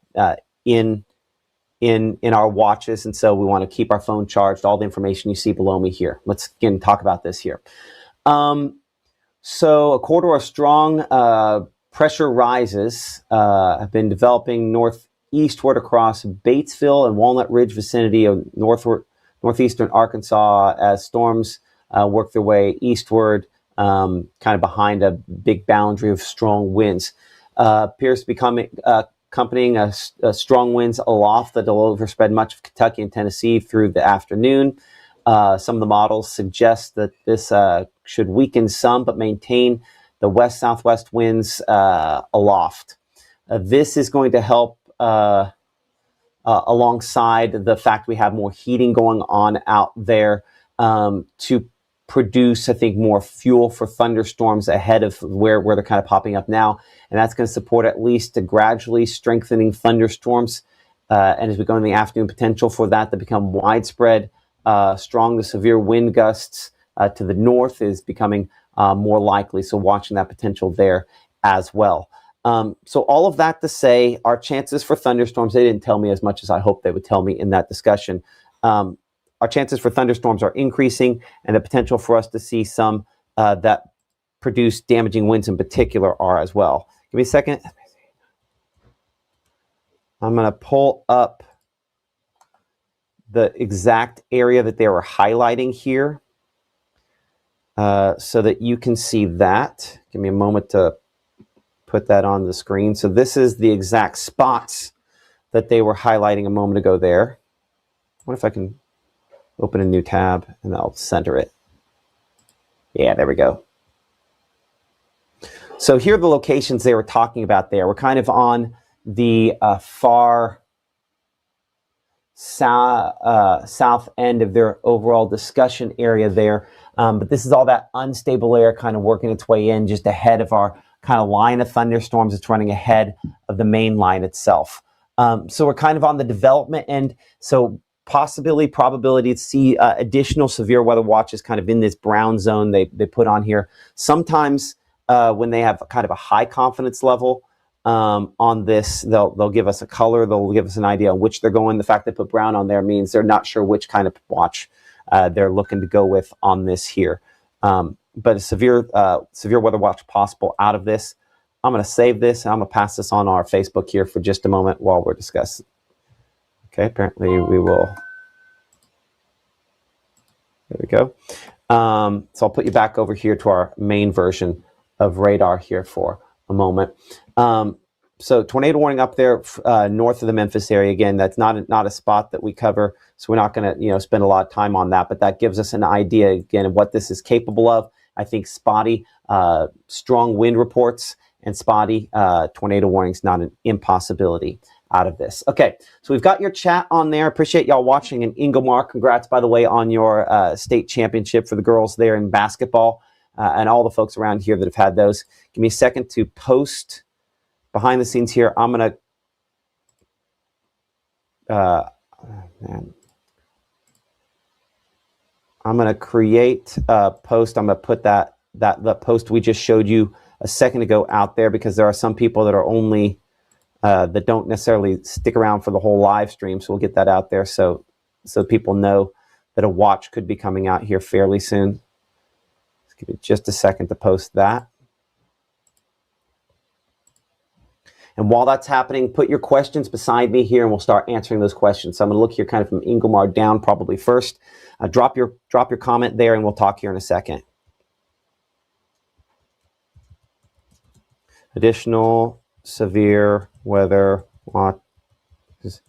in our watches, and so we want to keep our phone charged. All the information you see below me here. Let's again talk about this here. So a quarter of strong pressure rises have been developing northeastward across Batesville and Walnut Ridge vicinity of northeastern Arkansas as storms work their way eastward, kind of behind a big boundary of strong winds. Appears to be accompanying a strong winds aloft that will overspread much of Kentucky and Tennessee through the afternoon. Some of the models suggest that this should weaken some, but maintain the west-southwest winds aloft. This is going to help alongside the fact we have more heating going on out there to produce, I think, more fuel for thunderstorms ahead of where they're kind of popping up now. And that's going to support at least a gradually strengthening thunderstorms. And as we go in the afternoon, potential for that to become widespread. Strong to severe wind gusts to the north is becoming more likely. So watching that potential there as well. So all of that to say, our chances for thunderstorms, they didn't tell me as much as I hoped they would tell me in that discussion. Our chances for thunderstorms are increasing, and the potential for us to see some that produce damaging winds in particular are as well. Give me a second. I'm going to pull up the exact area that they were highlighting here so that you can see that. Give me a moment to put that on the screen. So this is the exact spots that they were highlighting a moment ago there. What if I can open a new tab and I'll center it? Yeah, there we go. So here are the locations they were talking about there. We're kind of on the far south end of their overall discussion area there. But this is all that unstable air kind of working its way in just ahead of our kind of line of thunderstorms. It's running ahead of the main line itself. So we're kind of on the development end. So probability to see additional severe weather watches kind of in this brown zone they put on here. Sometimes when they have kind of a high confidence level on this, they'll give us a color, they'll give us an idea on which they're going. The fact they put brown on there means they're not sure which kind of watch they're looking to go with on this here. But a severe weather watch possible out of this. I'm going to save this and I'm going to pass this on our Facebook here for just a moment while we're discussing. Okay, apparently we will. There we go. So I'll put you back over here to our main version of radar here for a moment. So tornado warning up there north of the Memphis area. Again, that's not a spot that we cover, so we're not going to spend a lot of time on that. But that gives us an idea again of what this is capable of. I think spotty, strong wind reports and spotty tornado warnings not an impossibility out of this. Okay, so we've got your chat on there. Appreciate y'all watching. And Ingomar, congrats, by the way, on your state championship for the girls there in basketball, and all the folks around here that have had those. Give me a second to post behind the scenes here. I'm going to I'm going to create a post. I'm going to put the post we just showed you a second ago out there, because there are some people that are only that don't necessarily stick around for the whole live stream. So we'll get that out there so people know that a watch could be coming out here fairly soon. Let's give it just a second to post that. And while that's happening, put your questions beside me here and we'll start answering those questions. So I'm going to look here kind of from Ingomar down probably first. Drop your comment there and we'll talk here in a second. Additional severe weather watches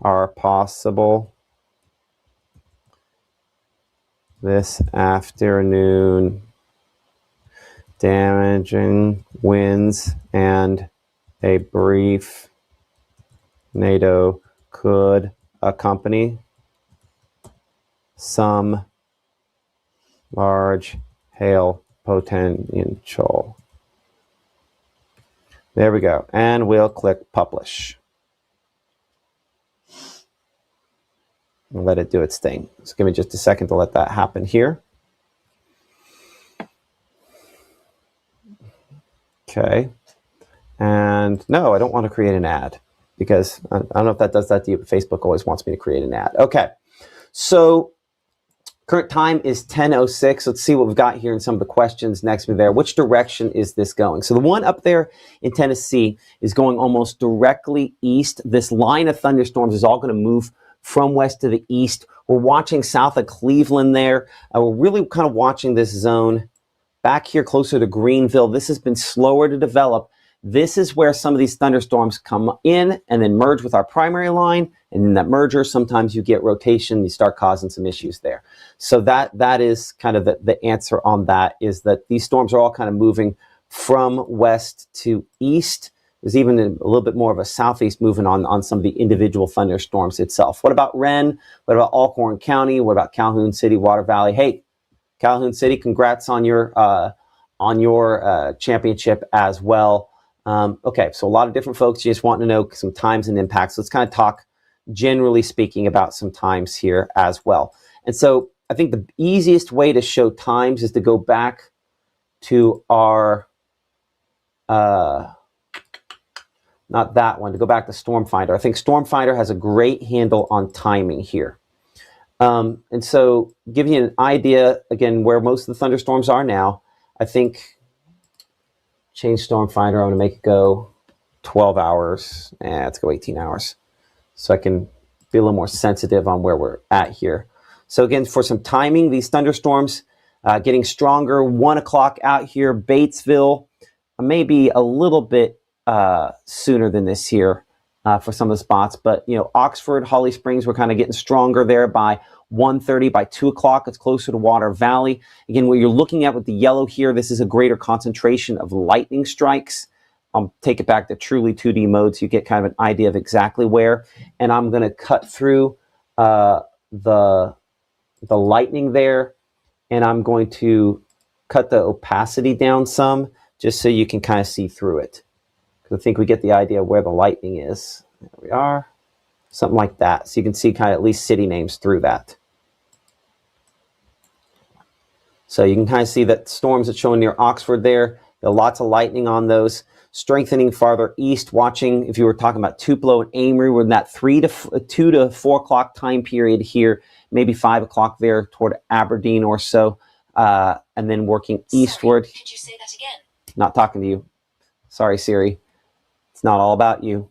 are possible this afternoon damaging winds and a brief tornado could accompany some large hail potential. There we go. And we'll click publish. And let it do its thing. So give me just a second to let that happen here. Okay. And no, I don't want to create an ad because I don't know if that does that to you, but Facebook always wants me to create an ad. Okay. So current time is 10:06. Let's see what we've got here in some of the questions next to me there. Which direction is this going? So the one up there in Tennessee is going almost directly east. This line of thunderstorms is all going to move from west to the east. We're watching south of Cleveland there. We're really kind of watching this zone back here closer to Greenville. This has been slower to develop. This is where some of these thunderstorms come in and then merge with our primary line. And in that merger, sometimes you get rotation. You start causing some issues there. So that is kind of the answer on that, is that these storms are all kind of moving from west to east. There's even a little bit more of a southeast movement on some of the individual thunderstorms itself. What about Wren? What about Alcorn County? What about Calhoun City, Water Valley? Hey, Calhoun City, congrats on your championship as well. Okay, so a lot of different folks just want to know some times and impacts. Let's kind of talk, generally speaking, about some times here as well. And so I think the easiest way to show times is to go back to our, not that one, to go back to StormFinder. I think StormFinder has a great handle on timing here. And so give you an idea, again, where most of the thunderstorms are now. I think change StormFinder. I'm going to make it go 12 hours. Let's go 18 hours. So I can be a little more sensitive on where we're at here. So again, for some timing, these thunderstorms getting stronger. 1 o'clock out here, Batesville, maybe a little bit sooner than this here for some of the spots. But, you know, Oxford, Holly Springs, we're kind of getting stronger there by 1:30. By 2 o'clock, it's closer to Water Valley. Again, what you're looking at with the yellow here, this is a greater concentration of lightning strikes. I'll take it back to truly 2D mode so you get kind of an idea of exactly where. And I'm going to cut through the lightning there, and I'm going to cut the opacity down some just so you can kind of see through it. Because I think we get the idea of where the lightning is. There we are. Something like that. So you can see kind of at least city names through that. So you can kind of see that storms that's showing near Oxford there. There are lots of lightning on those. Strengthening farther east, watching, if you were talking about Tupelo and Amory, we're in that 2 to 4 o'clock time period here, maybe 5 o'clock there toward Aberdeen or so, and then working eastward. Sorry, could you say that again? Not talking to you. Sorry, Siri. It's not all about you.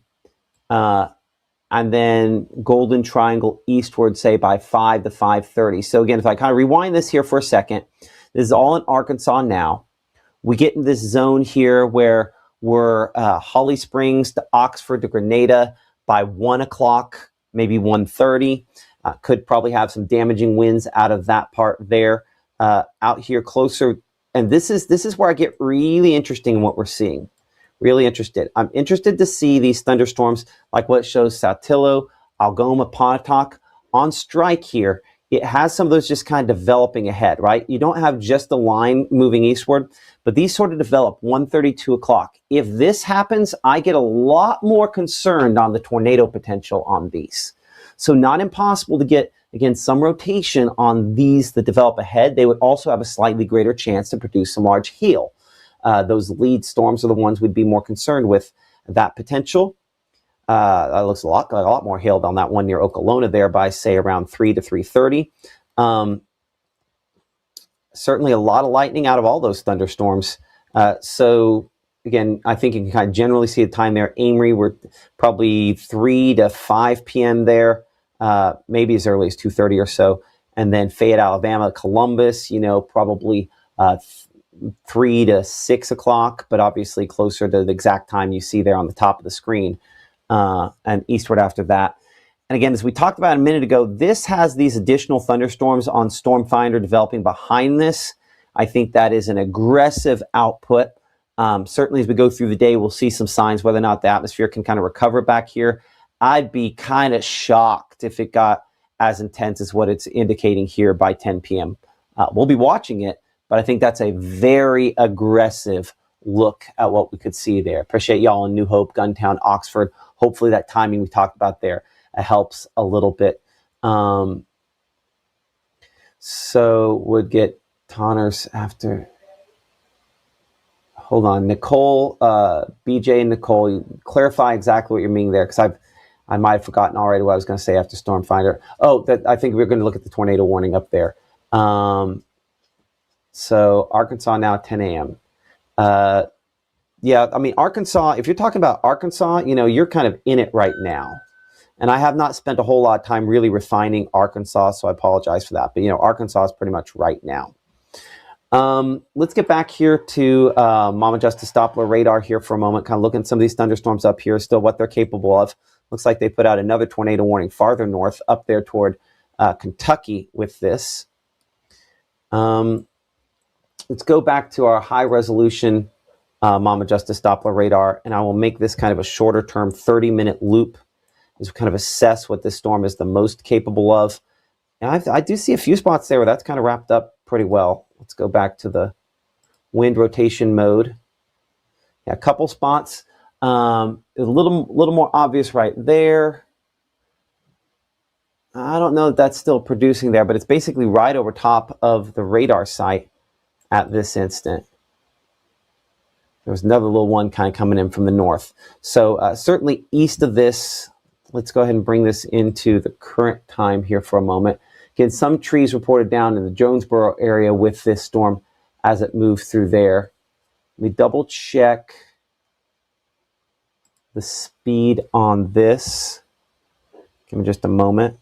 And then Golden Triangle eastward, say by 5 to 5:30. So again, if I kind of rewind this here for a second, this is all in Arkansas now. We get in this zone here where we're Holly Springs to Oxford to Grenada by 1 o'clock, maybe 1:30. Could probably have some damaging winds out of that part there. Out here closer, and this is where I get really interesting in what we're seeing. Really interested. I'm interested to see these thunderstorms like what shows Saltillo, Algoma, Pontotoc on strike here. It has some of those just kind of developing ahead, right? You don't have just the line moving eastward, but these sort of develop 1:30, 2 o'clock. If this happens, I get a lot more concerned on the tornado potential on these. So not impossible to get, again, some rotation on these that develop ahead. They would also have a slightly greater chance to produce some large hail. Those lead storms are the ones we'd be more concerned with that potential. That looks a lot more hail on that one near Okolona there by, say, around 3 to 3:30. Certainly a lot of lightning out of all those thunderstorms. So, again, I think you can kind of generally see the time there. Amory, we're probably 3 to 5 p.m. there, maybe as early as 2:30 or so. And then Fayette, Alabama, Columbus, you know, probably 3 to 6 o'clock, but obviously closer to the exact time you see there on the top of the screen, and eastward after that. And again, as we talked about a minute ago, this has these additional thunderstorms on StormFinder developing behind this. I think that is an aggressive output. Certainly as we go through the day, we'll see some signs whether or not the atmosphere can kind of recover back here. I'd be kind of shocked if it got as intense as what it's indicating here by 10 p.m. We'll be watching it, but I think that's a very aggressive look at what we could see there. Appreciate y'all in New Hope, Guntown, Oxford. Hopefully that timing we talked about there helps a little bit. So would get Tonners after. Hold on, Nicole, BJ and Nicole, clarify exactly what you're meaning there, because I might have forgotten already what I was going to say after Storm Finder. Oh, that I think we're going to look at the tornado warning up there. So Arkansas now at 10 a.m. Yeah, I mean, Arkansas, if you're talking about Arkansas, you know, you're kind of in it right now. And I have not spent a whole lot of time really refining Arkansas, so I apologize for that. But, you know, Arkansas is pretty much right now. Let's get back here to Mama Justice Doppler radar here for a moment, kind of looking at some of these thunderstorms up here, still what they're capable of. Looks like they put out another tornado warning farther north up there toward Kentucky with this. Let's go back to our high resolution Mama Justice Doppler radar, and I will make this kind of a shorter term 30-minute loop as we kind of assess what this storm is the most capable of. And I do see a few spots there where that's kind of wrapped up pretty well. Let's go back to the wind rotation mode. Yeah, a couple spots. A little more obvious right there. I don't know if that's still producing there, but it's basically right over top of the radar site at this instant. There was another little one kind of coming in from the north. So certainly east of this, let's go ahead and bring this into the current time here for a moment. Again, some trees reported down in the Jonesboro area with this storm as it moved through there. Let me double check the speed on this. Give me just a moment.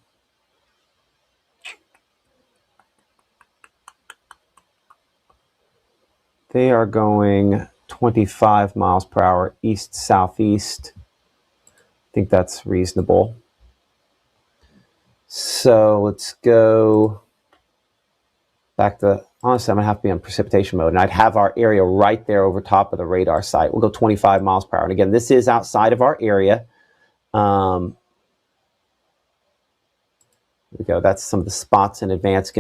They are going 25 miles per hour east-southeast. I think that's reasonable. So let's go back to, honestly, I'm going to have to be on precipitation mode. And I'd have our area right there over top of the radar site. We'll go 25 miles per hour. And again, this is outside of our area. Here we go. That's some of the spots in advance.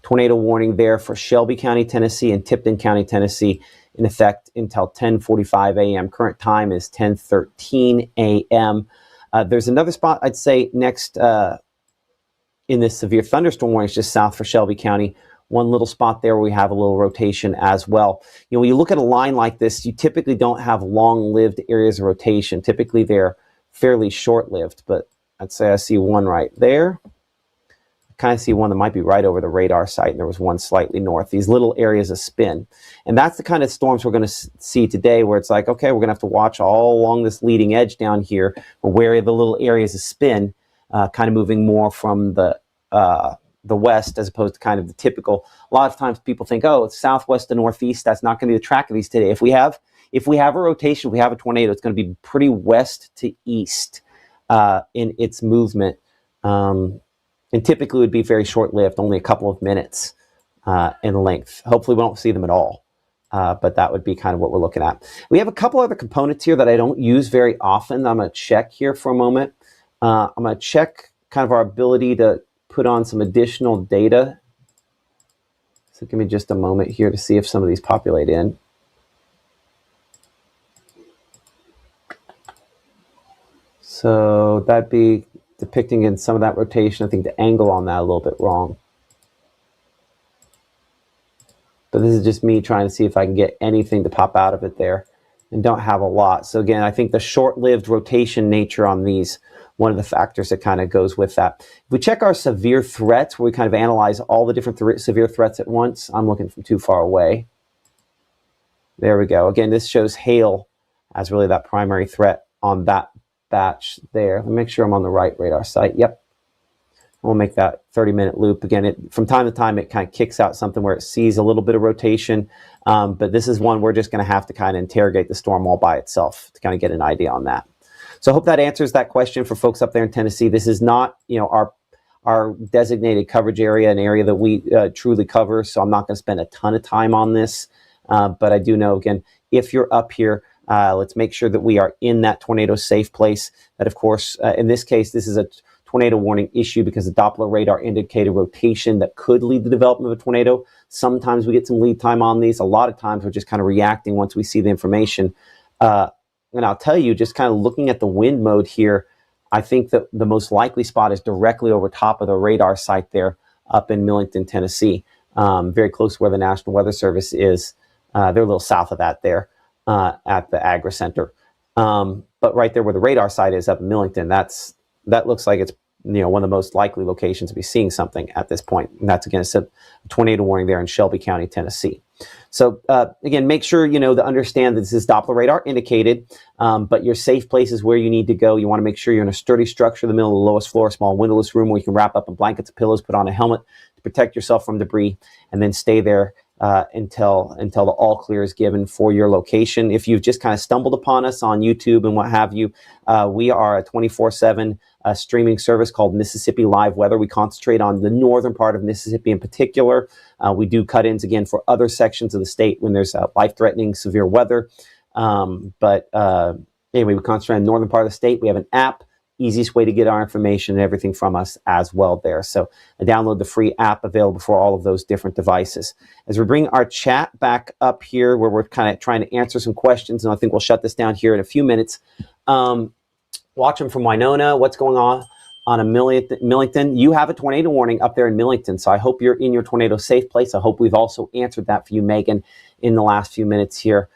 Tornado warning there for Shelby County, Tennessee and Tipton County, Tennessee in effect until 10:45 a.m. Current time is 10:13 a.m. There's another spot I'd say next in this severe thunderstorm warning is just south for Shelby County. One little spot there where we have a little rotation as well. You know, when you look at a line like this, you typically don't have long-lived areas of rotation. Typically, they're fairly short-lived, but I'd say I see one right there. I kind of see one that might be right over the radar site, and there was one slightly north. These little areas of spin. And that's the kind of storms we're going to see today where it's like, okay, we're going to have to watch all along this leading edge down here where the little areas of spin kind of moving more from the west as opposed to kind of the typical. A lot of times people think, oh, it's southwest to northeast. That's not going to be the track of these today. If we have a rotation, if we have a tornado, it's going to be pretty west to east in its movement. And typically would be very short-lived, only a couple of minutes in length. Hopefully we don't see them at all, but that would be kind of what we're looking at. We have a couple other components here that I don't use very often. I'm going to check here for a moment. I'm going to check kind of our ability to put on some additional data. So give me just a moment here to see if some of these populate in. So that'd be depicting in some of that rotation. I think the angle on that a little bit wrong. But this is just me trying to see if I can get anything to pop out of it there, and don't have a lot. So again, I think the short-lived rotation nature on these, one of the factors that kind of goes with that. If we check our severe threats, where we kind of analyze all the different severe threats at once, I'm looking from too far away. There we go. Again, this shows hail as really that primary threat on that batch there. Let me make sure I'm on the right radar site. Yep. We'll make that 30-minute loop. Again, from time to time, it kind of kicks out something where it sees a little bit of rotation. But this is one we're just going to have to kind of interrogate the storm all by itself to kind of get an idea on that. So I hope that answers that question for folks up there in Tennessee. This is not, you know, our designated coverage area, an area that we truly cover. So I'm not going to spend a ton of time on this. But I do know, again, if you're up here, let's make sure that we are in that tornado safe place. That, of course, in this case, this is a tornado warning issue because the Doppler radar indicated rotation that could lead to the development of a tornado. Sometimes we get some lead time on these. A lot of times we're just kind of reacting once we see the information. And I'll tell you, just kind of looking at the wind mode here, I think that the most likely spot is directly over top of the radar site there up in Millington, Tennessee, very close to where the National Weather Service is. They're a little south of that there at the Agra Center. But right there where the radar site is up in Millington, that looks like it's one of the most likely locations to be seeing something at this point. And that's, again, a tornado warning there in Shelby County, Tennessee. So again, make sure to understand that this is Doppler radar indicated, but your safe place is where you need to go. You want to make sure you're in a sturdy structure in the middle of the lowest floor, a small windowless room where you can wrap up in blankets, pillows, put on a helmet to protect yourself from debris, and then stay there until the all clear is given for your location. If you've just kind of stumbled upon us on YouTube and what have you, we are a 24/7 streaming service called Mississippi Live Weather. We concentrate on the northern part of Mississippi in particular. We do cut-ins again for other sections of the state when there's life-threatening severe weather. But anyway, we concentrate on the northern part of the state. We have an app. Easiest way to get our information and everything from us as well there. So download the free app available for all of those different devices. As we bring our chat back up here where we're kind of trying to answer some questions, and I think we'll shut this down here in a few minutes. Watching from Winona, what's going on a Millington? You have a tornado warning up there in Millington, so I hope you're in your tornado safe place. I hope we've also answered that for you, Megan, in the last few minutes here.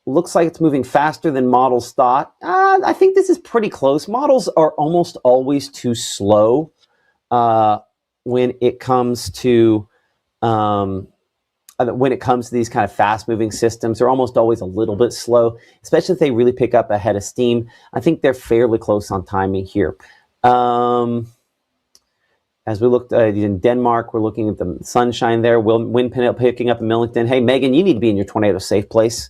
Looks like it's moving faster than models thought. I think this is pretty close. Models are almost always too slow when it comes to these kind of fast-moving systems. They're almost always a little bit slow, especially if they really pick up a head of steam. I think they're fairly close on timing here. As we looked in Denmark, we're looking at the sunshine there. Wind picking up in Millington. Hey, Megan, you need to be in your tornado safe place.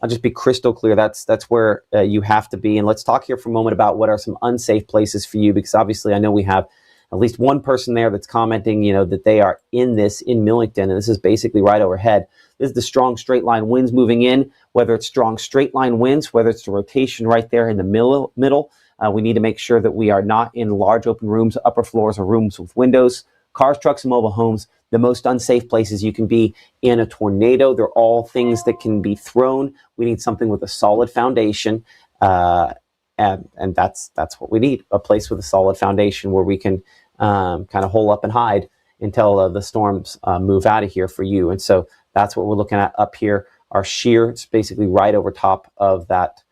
I'll just be crystal clear. That's where you have to be. And let's talk here for a moment about what are some unsafe places for you, because obviously I know we have at least one person there that's commenting, that they are in Millington, and this is basically right overhead. This is the strong straight line winds moving in, whether it's strong straight line winds, whether it's the rotation right there in the middle. We need to make sure that we are not in large open rooms, upper floors, or rooms with windows. Cars, trucks, and mobile homes, the most unsafe places you can be in a tornado. They're all things that can be thrown. We need something with a solid foundation, and that's what we need, a place with a solid foundation where we can kind of hole up and hide until the storms move out of here for you. And so that's what we're looking at up here. Our shear, it's basically right over top of that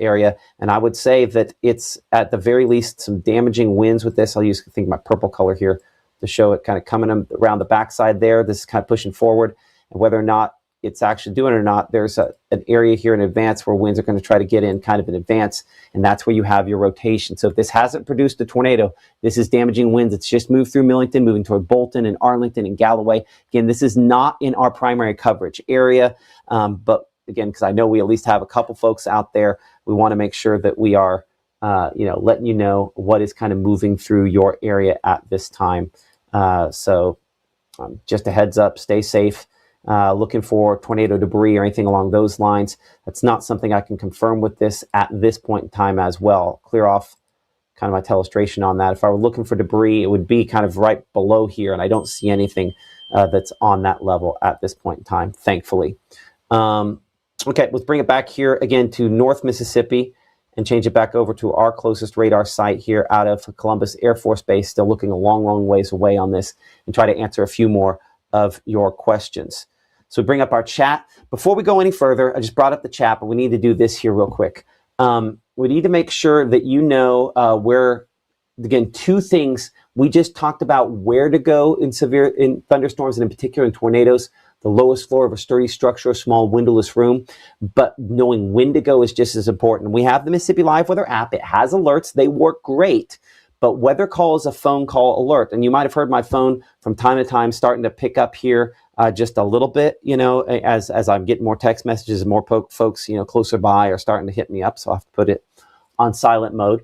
area. And I would say that it's at the very least some damaging winds with this. I'll use, I think, my purple color here to show it kind of coming around the backside there. This is kind of pushing forward, and whether or not it's actually doing it or not, there's an area here in advance where winds are going to try to get in kind of in advance, and that's where you have your rotation. So if this hasn't produced a tornado, this is damaging winds. It's just moved through Millington, moving toward Bolton and Arlington and Galloway. Again, this is not in our primary coverage area, but again, because I know we at least have a couple folks out there, we want to make sure that we are, letting you know what is kind of moving through your area at this time. So just a heads up, stay safe. Looking for tornado debris or anything along those lines. That's not something I can confirm with this at this point in time as well. Clear off kind of my telestration on that. If I were looking for debris, it would be kind of right below here, and I don't see anything that's on that level at this point in time, thankfully. Okay, let's bring it back here again to North Mississippi and change it back over to our closest radar site here out of Columbus Air Force Base, still looking a long, long ways away on this, and try to answer a few more of your questions. So we bring up our chat. Before we go any further, I just brought up the chat, but we need to do this here real quick. We need to make sure that you know where, again, two things. We just talked about where to go in thunderstorms, and in particular in tornadoes. The lowest floor of a sturdy structure, a small windowless room, but knowing when to go is just as important. We have the Mississippi Live Weather app. It has alerts. They work great, but weather call is a phone call alert. And you might have heard my phone from time to time starting to pick up here just a little bit, as I'm getting more text messages and more folks, closer by are starting to hit me up. So I have to put it on silent mode.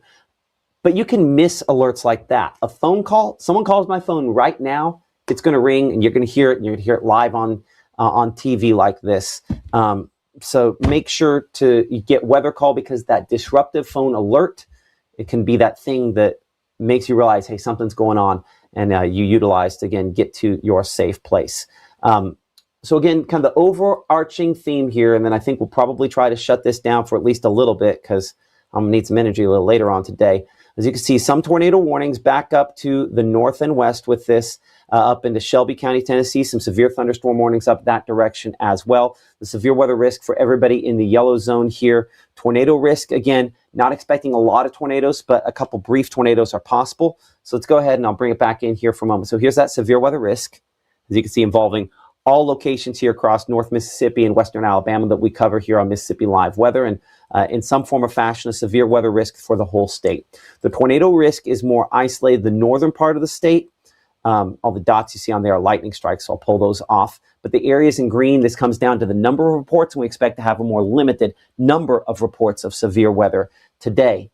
But you can miss alerts like that. A phone call, someone calls my phone right now, it's going to ring and you're going to hear it, and you're going to hear it live on TV like this. So make sure to get weather call, because that disruptive phone alert, it can be that thing that makes you realize, hey, something's going on, and you utilize to, again, get to your safe place. So again, kind of the overarching theme here, and then I think we'll probably try to shut this down for at least a little bit, because I'm going to need some energy a little later on today. As you can see, some tornado warnings back up to the north and west with this, up into Shelby County, Tennessee. Some severe thunderstorm warnings up that direction as well. The severe weather risk for everybody in the yellow zone here. Tornado risk, again, not expecting a lot of tornadoes, but a couple brief tornadoes are possible. So let's go ahead and I'll bring it back in here for a moment. So here's that severe weather risk, as you can see, involving all locations here across North Mississippi and Western Alabama that we cover here on Mississippi Live Weather, and in some form or fashion, a severe weather risk for the whole state. The tornado risk is more isolated, the northern part of the state. All the dots you see on there are lightning strikes, so I'll pull those off. But the areas in green, this comes down to the number of reports, and we expect to have a more limited number of reports of severe weather today.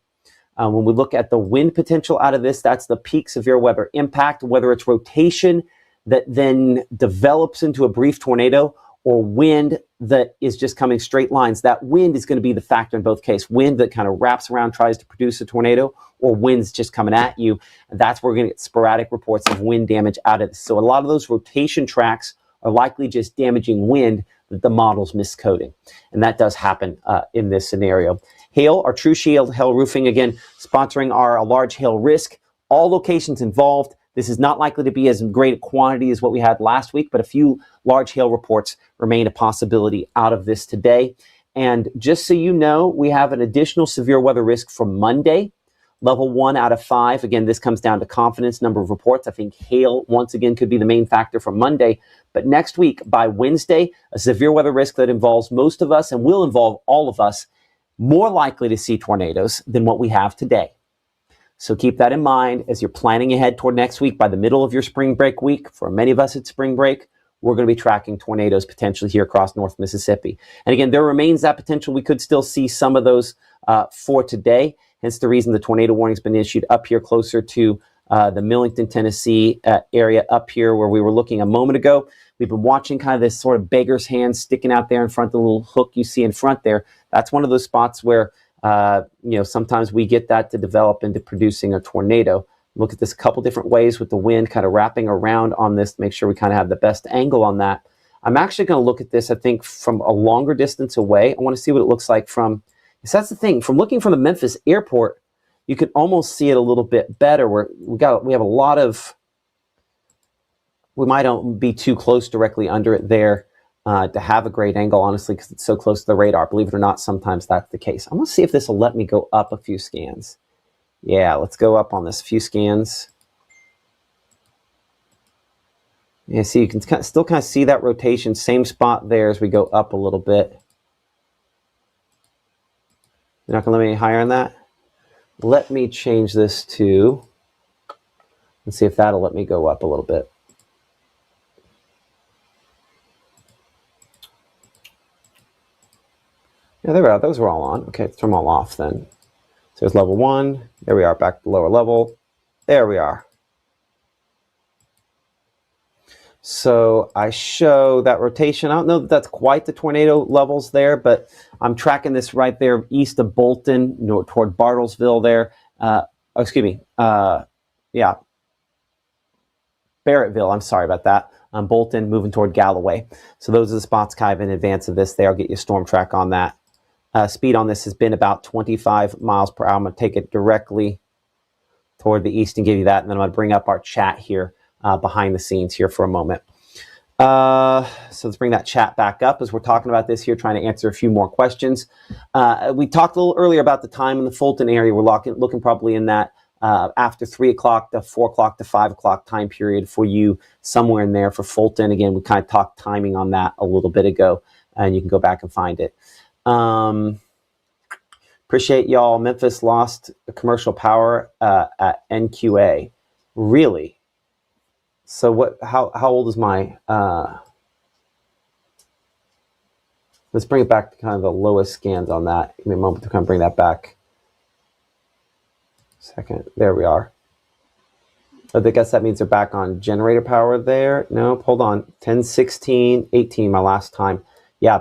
When we look at the wind potential out of this, that's the peak severe weather impact, whether it's rotation that then develops into a brief tornado, or wind that is just coming straight lines. That wind is going to be the factor in both cases. Wind that kind of wraps around, tries to produce a tornado, or wind's just coming at you. And that's where we're going to get sporadic reports of wind damage out of this. So a lot of those rotation tracks are likely just damaging wind that the model's miscoding. And that does happen in this scenario. Hail, our True Shield Hail Roofing, again, sponsoring our large hail risk. All locations involved. This is not likely to be as great a quantity as what we had last week, but a few large hail reports remain a possibility out of this today. And just so you know, we have an additional severe weather risk for Monday, level 1 out of 5. Again, this comes down to confidence, number of reports. I think hail, once again, could be the main factor for Monday. But next week, by Wednesday, a severe weather risk that involves most of us and will involve all of us, more likely to see tornadoes than what we have today. So keep that in mind as you're planning ahead toward next week. By the middle of your spring break week, for many of us it's spring break, we're going to be tracking tornadoes potentially here across North Mississippi. And again, there remains that potential. We could still see some of those for today. Hence the reason the tornado warning has been issued up here closer to the Millington, Tennessee area up here where we were looking a moment ago. We've been watching kind of this sort of beggar's hand sticking out there in front, the little hook you see in front there. That's one of those spots where sometimes we get that to develop into producing a tornado. Look at this a couple different ways with the wind kind of wrapping around on this to make sure we kind of have the best angle on that. I'm actually going to look at this, I think, from a longer distance away. I want to see what it looks like from, because that's the thing, from looking from the Memphis airport, you can almost see it a little bit better. We have a lot of, we might not be too close directly under it there. To have a great angle, honestly, because it's so close to the radar. Believe it or not, sometimes that's the case. I'm going to see if this will let me go up a few scans. Yeah, let's go up on this few scans. Yeah, see, you can still kind of see that rotation, same spot there as we go up a little bit. You're not going to let me any higher on that? Let me change this to, let's see if that'll let me go up a little bit. Yeah, there we are. Those were all on. Okay, let's turn them all off then. So there's level 1. There we are, back to lower level. There we are. So I show that rotation. I don't know that that's quite the tornado levels there, but I'm tracking this right there east of Bolton, toward Bartlesville there. Yeah. Barrettville, I'm sorry about that. Bolton, moving toward Galloway. So those are the spots kind of in advance of this there. I'll get you a storm track on that. Speed on this has been about 25 miles per hour. I'm going to take it directly toward the east and give you that. And then I'm going to bring up our chat here behind the scenes here for a moment. So let's bring that chat back up as we're talking about this here, trying to answer a few more questions. We talked a little earlier about the time in the Fulton area. We're looking probably in that after 3 o'clock to 4 o'clock to 5 o'clock time period for you, somewhere in there for Fulton. Again, we kind of talked timing on that a little bit ago, and you can go back and find it. Appreciate y'all. Memphis lost commercial power at NQA. Really? So what? How old is my? Let's bring it back to kind of the lowest scans on that. Give me a moment to kind of bring that back. Second, there we are. I guess that means they're back on generator power there. No, hold on. 10, 16, 18, my last time. Yeah,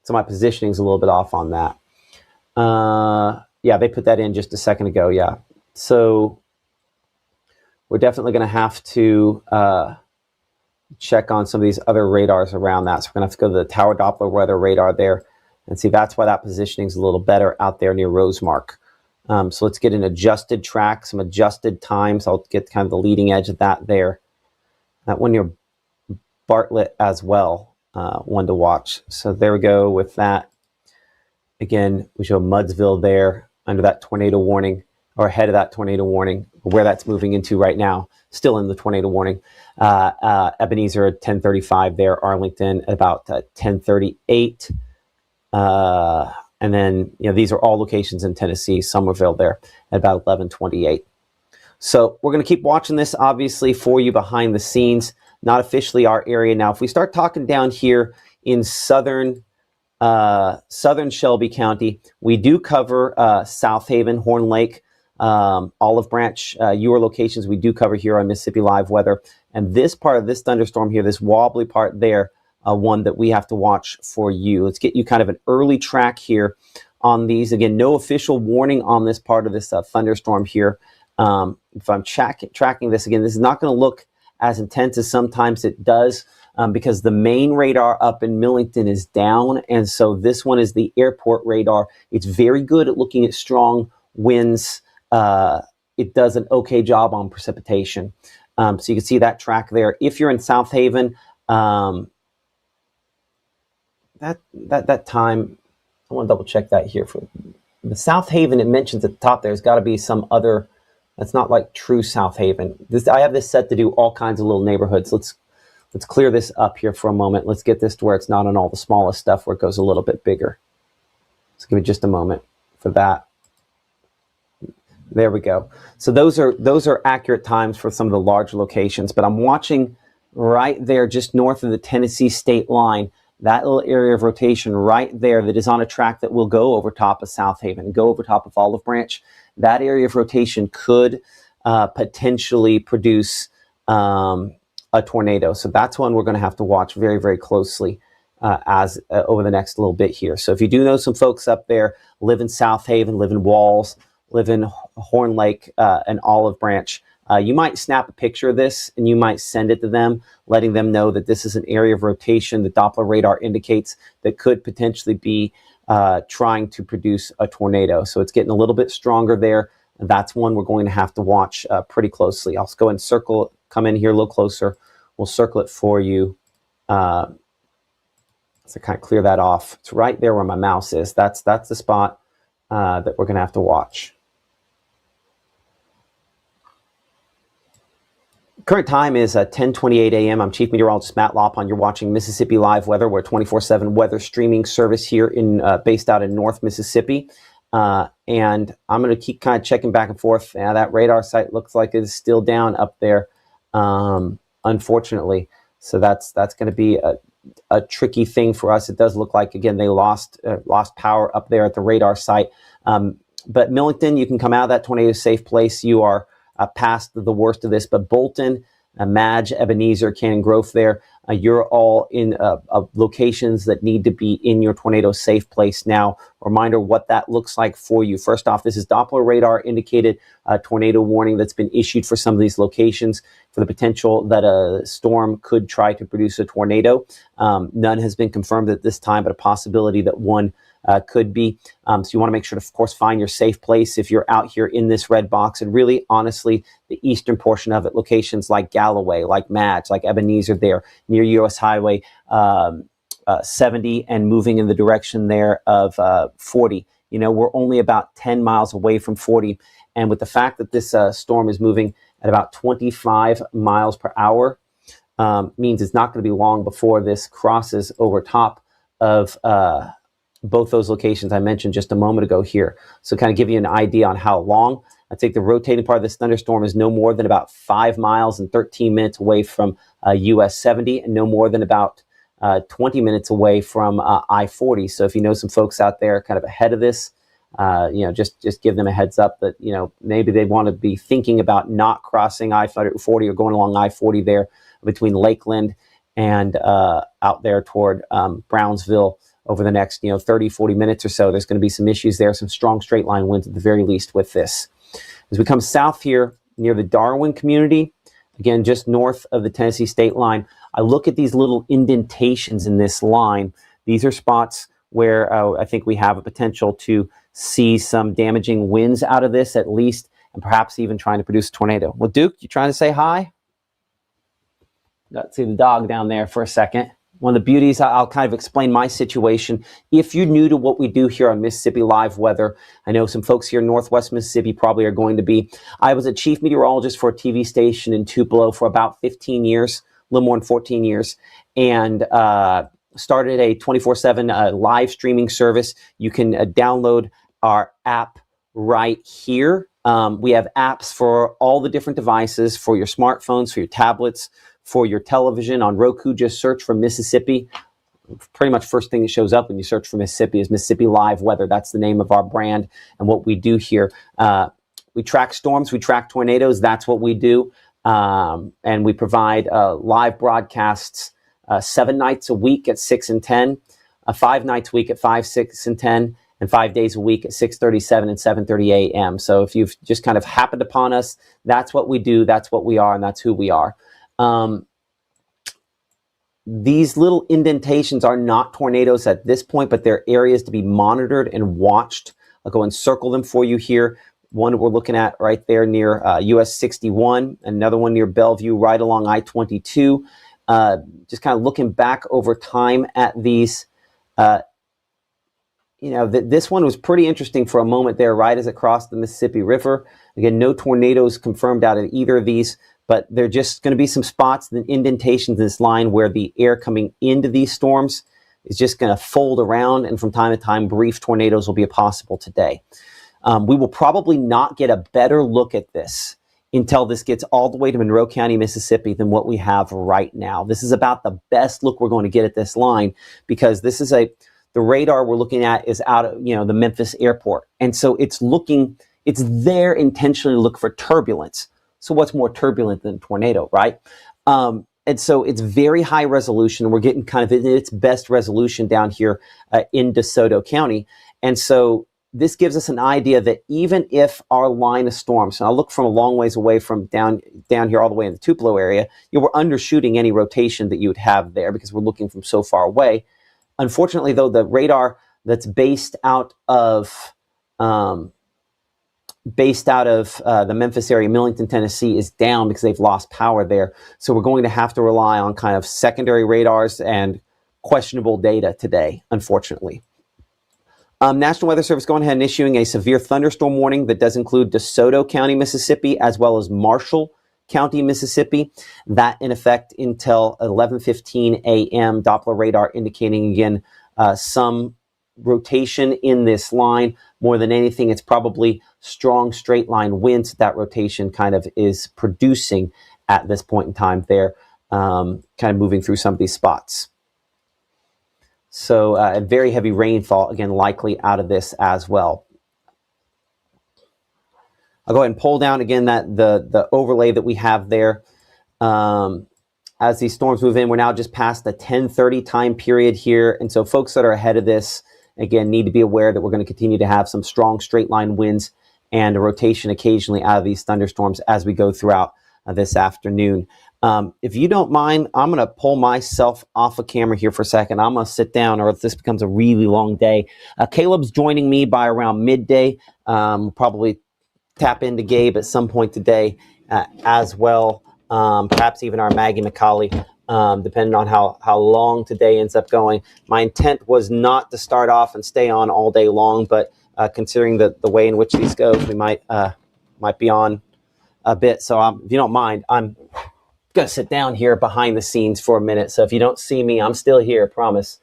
so my positioning is a little bit off on that. Yeah, they put that in just a second ago. Yeah. So we're definitely going to have to check on some of these other radars around that. So we're going to have to go to the Tower Doppler weather radar there and see. That's why that positioning is a little better out there near Rosemark. So let's get an adjusted track, some adjusted times. I'll get kind of the leading edge of that there. That one near Bartlett as well, one to watch. So there we go with that. Again, we show Mudsville there under that tornado warning, or ahead of that tornado warning, where that's moving into right now, still in the tornado warning. Ebenezer at 10:35 there, Arlington at about 10:38. And then, these are all locations in Tennessee, Somerville there at about 11:28. So we're going to keep watching this, obviously, for you behind the scenes. Not officially our area now. If we start talking down here in southern Shelby County, we do cover South Haven, Horn Lake, Olive Branch, your locations we do cover here on Mississippi Live Weather. And this part of this thunderstorm here, this wobbly part there, one that we have to watch for you. Let's get you kind of an early track here on these. Again, no official warning on this part of this thunderstorm here. If I'm tracking this again, this is not going to look as intense as sometimes it does, because the main radar up in Millington is down. And so this one is the airport radar. It's very good at looking at strong winds. It does an okay job on precipitation. So you can see that track there. If you're in South Haven, that time, I want to double check that here. For the South Haven, it mentions at the top there's got to be some other, that's not like true South Haven. I have this set to do all kinds of little neighborhoods. Let's clear this up here for a moment. Let's get this to where it's not on all the smallest stuff, where it goes a little bit bigger. Let's give it just a moment for that. There we go. So those are accurate times for some of the large locations, but I'm watching right there just north of the Tennessee state line, that little area of rotation right there that is on a track that will go over top of South Haven, go over top of Olive Branch. That area of rotation could potentially produce a tornado. So that's one we're going to have to watch very, very closely over the next little bit here. So if you do know some folks up there, live in South Haven, live in Walls, live in Horn Lake and Olive Branch, you might snap a picture of this and you might send it to them, letting them know that this is an area of rotation the Doppler radar indicates that could potentially be trying to produce a tornado. So it's getting a little bit stronger there. And that's one we're going to have to watch pretty closely. I'll go and come in here a little closer. We'll circle it for you. So kind of clear that off. It's right there where my mouse is. That's the spot that we're going to have to watch. Current time is 10:28 a.m. I'm Chief Meteorologist Matt Loppon. You're watching Mississippi Live Weather. We're a 24/7 weather streaming service here based out in North Mississippi. And I'm going to keep kind of checking back and forth. That radar site looks like it is still down up there, unfortunately. So that's going to be a tricky thing for us. It does look like, again, they lost power up there at the radar site. But Millington, you can come out of that tornado safe place. You are past the worst of this, but Bolton, Madge, Ebenezer, Cannon Grove there, you're all in locations that need to be in your tornado safe place now. Reminder what that looks like for you. First off, this is Doppler radar indicated tornado warning that's been issued for some of these locations for the potential that a storm could try to produce a tornado. None has been confirmed at this time, but a possibility that one could be. So you want to make sure to, of course, find your safe place if you're out here in this red box. And really, honestly, the eastern portion of it, locations like Galloway, like Madge, like Ebenezer there, near US Highway 70 and moving in the direction there of 40. We're only about 10 miles away from 40. And with the fact that this storm is moving at about 25 miles per hour, means it's not going to be long before this crosses over top of both those locations I mentioned just a moment ago here. So kind of give you an idea on how long. I think the rotating part of this thunderstorm is no more than about 5 miles and 13 minutes away from US 70 and no more than about 20 minutes away from I-40. So if you know some folks out there kind of ahead of this, just give them a heads up that, maybe they want to be thinking about not crossing I-40 or going along I-40 there between Lakeland and out there toward Brownsville over the next, 30, 40 minutes or so. There's going to be some issues there, some strong straight line winds at the very least with this. As we come south here near the Darwin community, again, just north of the Tennessee state line, I look at these little indentations in this line. These are spots where I think we have a potential to see some damaging winds out of this at least, and perhaps even trying to produce a tornado. Well, Duke, you trying to say hi? Got to see the dog down there for a second. One of the beauties, I'll kind of explain my situation. If you're new to what we do here on Mississippi Live Weather, I know some folks here in Northwest Mississippi probably are going to be. I was a chief meteorologist for a TV station in Tupelo for about 15 years, a little more than 14 years, and started a 24/7 live streaming service. You can download our app right here. We have apps for all the different devices, for your smartphones, for your tablets, for your television. On Roku, just search for Mississippi. Pretty much first thing that shows up when you search for Mississippi is Mississippi Live Weather. That's the name of our brand and what we do here. We track storms, we track tornadoes. That's what we do. And we provide live broadcasts 7 nights a week at 6 and 10, 5 nights a week at 5, 6, and 10, and 5 days a week at 6:30, 7, and 7:30 a.m. So if you've just kind of happened upon us, that's what we do, that's what we are, and that's who we are. These little indentations are not tornadoes at this point, but they're areas to be monitored and watched. I'll go and circle them for you here. One we're looking at right there near US 61, another one near Bellevue, right along I-22. Just kind of looking back over time at these, this one was pretty interesting for a moment there, right as it crossed the Mississippi River. Again, no tornadoes confirmed out of either of these, but there are just going to be some spots and indentations in this line where the air coming into these storms is just going to fold around, and from time to time, brief tornadoes will be possible today. We will probably not get a better look at this until this gets all the way to Monroe County, Mississippi than what we have right now. This is about the best look we're going to get at this line, because this is the radar we're looking at is out of, the Memphis airport. And so it's there intentionally to look for turbulence. So what's more turbulent than a tornado, right? And so it's very high resolution. We're getting kind of in its best resolution down here in DeSoto County. And so this gives us an idea that even if our line of storms, and I'll look from a long ways away from down here all the way in the Tupelo area, we're undershooting any rotation that you would have there because we're looking from so far away. Unfortunately, though, the radar that's based out of the Memphis area, Millington, Tennessee, is down because they've lost power there. So we're going to have to rely on kind of secondary radars and questionable data today, unfortunately. National Weather Service going ahead and issuing a severe thunderstorm warning that does include DeSoto County, Mississippi, as well as Marshall County, Mississippi. That in effect until 11:15 a.m. Doppler radar indicating again some rotation in this line. More than anything, it's probably strong straight line winds that rotation kind of is producing at this point in time there, kind of moving through some of these spots. So a very heavy rainfall, again, likely out of this as well. I'll go ahead and pull down again that the overlay that we have there. As these storms move in, we're now just past the 10:30 time period here. And so folks that are ahead of this, again, need to be aware that we're going to continue to have some strong straight line winds and a rotation occasionally out of these thunderstorms as we go throughout this afternoon. If you don't mind, I'm going to pull myself off of camera here for a second. I'm going to sit down, or if this becomes a really long day. Caleb's joining me by around midday. Probably tap into Gabe at some point today as well. Perhaps even our Maggie McCauley, depending on how long today ends up going. My intent was not to start off and stay on all day long, but considering the way in which these go, we might be on a bit. So if you don't mind, I'm going to sit down here behind the scenes for a minute. So if you don't see me, I'm still here, promise.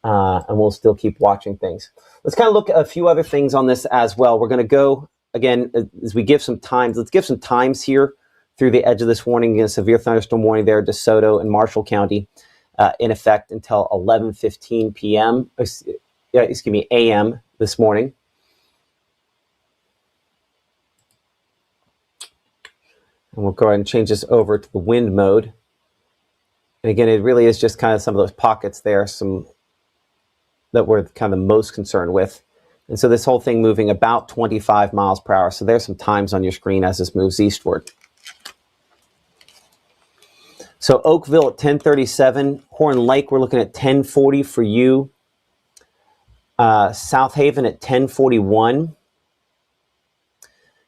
And we'll still keep watching things. Let's kind of look at a few other things on this as well. We're going to go, again, as we give some times, let's give some times here through the edge of this warning. Again, severe thunderstorm warning there, DeSoto and Marshall County, in effect until 11:15 p.m. A.m. this morning. And we'll go ahead and change this over to the wind mode. And again, it really is just kind of some of those pockets there, some that we're kind of most concerned with. And so this whole thing moving about 25 miles per hour. So there's some times on your screen as this moves eastward. So Oakville at 1037, Horn Lake, we're looking at 1040 for you. South Haven at 1041.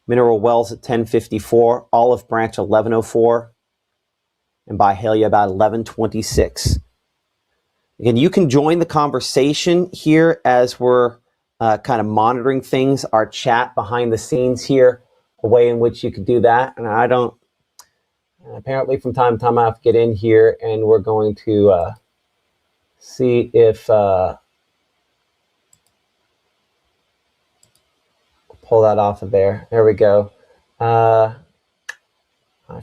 Mineral Wells at 1054. Olive Branch 1104. And Byhalia about 1126. Again, you can join the conversation here as we're kind of monitoring things, our chat behind the scenes here, a way in which you could do that. And I don't, apparently from time to time I have to get in here and we're going to see if, pull that off of there. There we go. I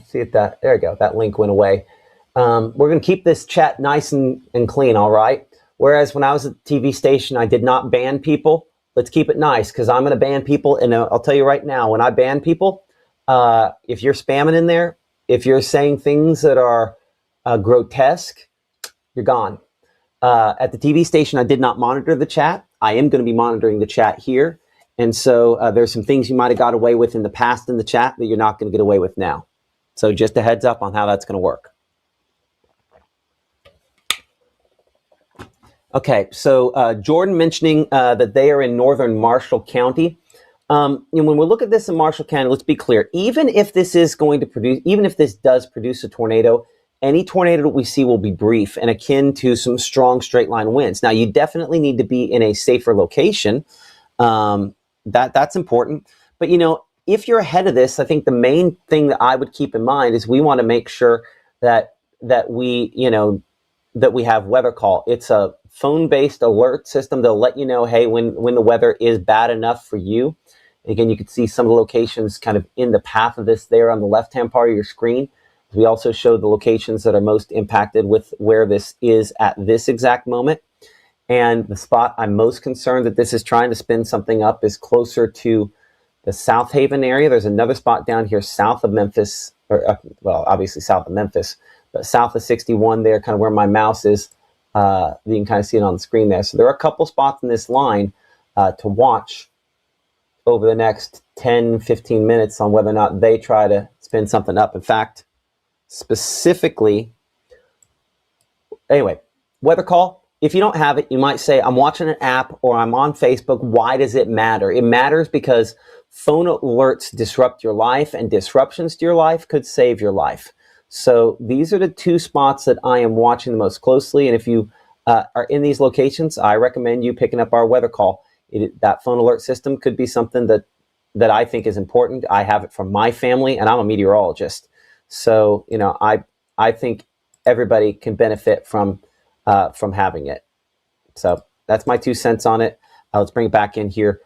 see it that, there we go, that link went away. We're going to keep this chat nice and clean, all right? Whereas when I was at the TV station, I did not ban people. Let's keep it nice because I'm going to ban people. And I'll tell you right now, when I ban people, if you're spamming in there, if you're saying things that are grotesque, you're gone. At the TV station, I did not monitor the chat. I am going to be monitoring the chat here. And so there's some things you might have got away with in the past in the chat that you're not going to get away with now. So just a heads up on how that's going to work. Okay, so Jordan mentioning that they are in northern Marshall County. When we look at this in Marshall County, let's be clear. Even if this is going to produce, even if this does produce a tornado, any tornado that we see will be brief and akin to some strong straight line winds. Now, you definitely need to be in a safer location. That's important. But, you know, if you're ahead of this, I think the main thing that I would keep in mind is we want to make sure that we, you know, that we have weather call. It's a phone-based alert system that'll let you know, hey, when the weather is bad enough for you. Again, you can see some of the locations kind of in the path of this there on the left-hand part of your screen. We also show the locations that are most impacted with where this is at this exact moment. And the spot I'm most concerned that this is trying to spin something up is closer to the South Haven area. There's another spot down here south of Memphis, or well, obviously south of Memphis, but south of 61 there, kind of where my mouse is. You can kind of see it on the screen there. So there are a couple spots in this line to watch over the next 10, 15 minutes on whether or not they try to spin something up. In fact, specifically, anyway, weather call. If you don't have it, you might say, I'm watching an app or I'm on Facebook. Why does it matter? It matters because phone alerts disrupt your life, and disruptions to your life could save your life. So these are the two spots that I am watching the most closely. And if you are in these locations, I recommend you picking up our weather call. That phone alert system could be something that I think is important. I have it from my family, and I'm a meteorologist. So, you know, I think everybody can benefit from having it. So that's my 2 cents on it. Let's bring it back in here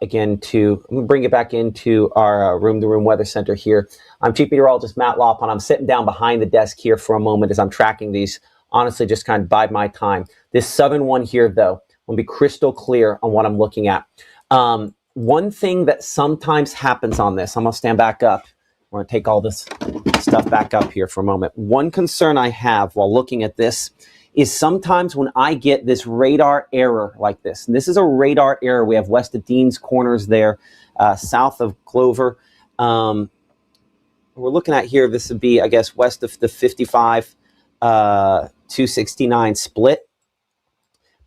again I'm gonna bring it back into our room-to-room weather center here. I'm Chief Meteorologist Matt Loppon. I'm sitting down behind the desk here for a moment as I'm tracking these. Honestly, just kind of bide my time. This southern one here, though, will be crystal clear on what I'm looking at. One thing that sometimes happens on this, I'm gonna stand back up. We're gonna take all this stuff back up here for a moment. One concern I have while looking at this is sometimes when I get this radar error like this, and this is a radar error we have west of Dean's Corners there, south of Clover. We're looking at here, this would be, I guess, west of the 55 269 split.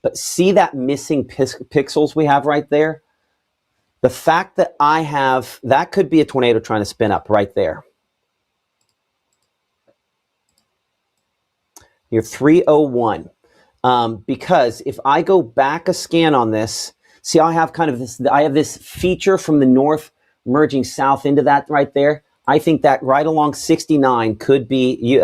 But see that missing pixels we have right there? The fact that I have, that could be a tornado trying to spin up right there. You're 301. Because if I go back a scan on this, see I have kind of this, I have this feature from the north merging south into that right there. I think that right along 69 could be,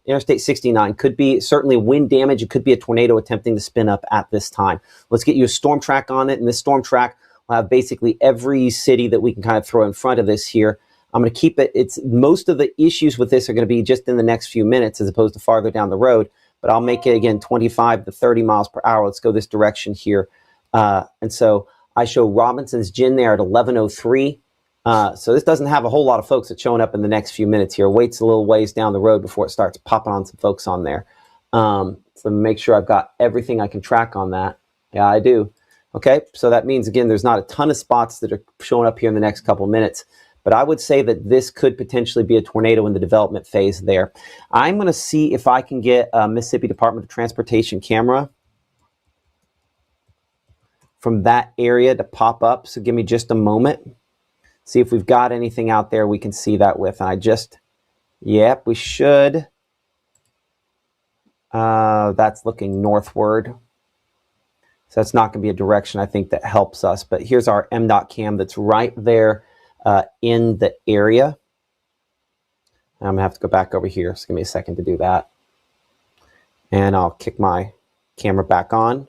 Interstate 69 could be certainly wind damage. It could be a tornado attempting to spin up at this time. Let's get you a storm track on it. And this storm track will have basically every city that we can kind of throw in front of this here. I'm going to keep it, most of the issues with this are going to be just in the next few minutes as opposed to farther down the road. But I'll make it, again, 25 to 30 miles per hour. Let's go this direction here. And so I show Robinson's Gin there at 1103. So this doesn't have a whole lot of folks that's showing up in the next few minutes here. Waits a little ways down the road before it starts popping on some folks on there. So make sure I've got everything I can track on that. Yeah, I do. Okay, so that means, again, there's not a ton of spots that are showing up here in the next couple of minutes. But I would say that this could potentially be a tornado in the development phase there. I'm going to see if I can get a Mississippi Department of Transportation camera from that area to pop up. So give me just a moment. See if we've got anything out there we can see that with. And yep, we should. That's looking northward. So that's not going to be a direction I think that helps us. But here's our MDOT cam that's right there in the area. I'm going to have to go back over here. So give me a second to do that. And I'll kick my camera back on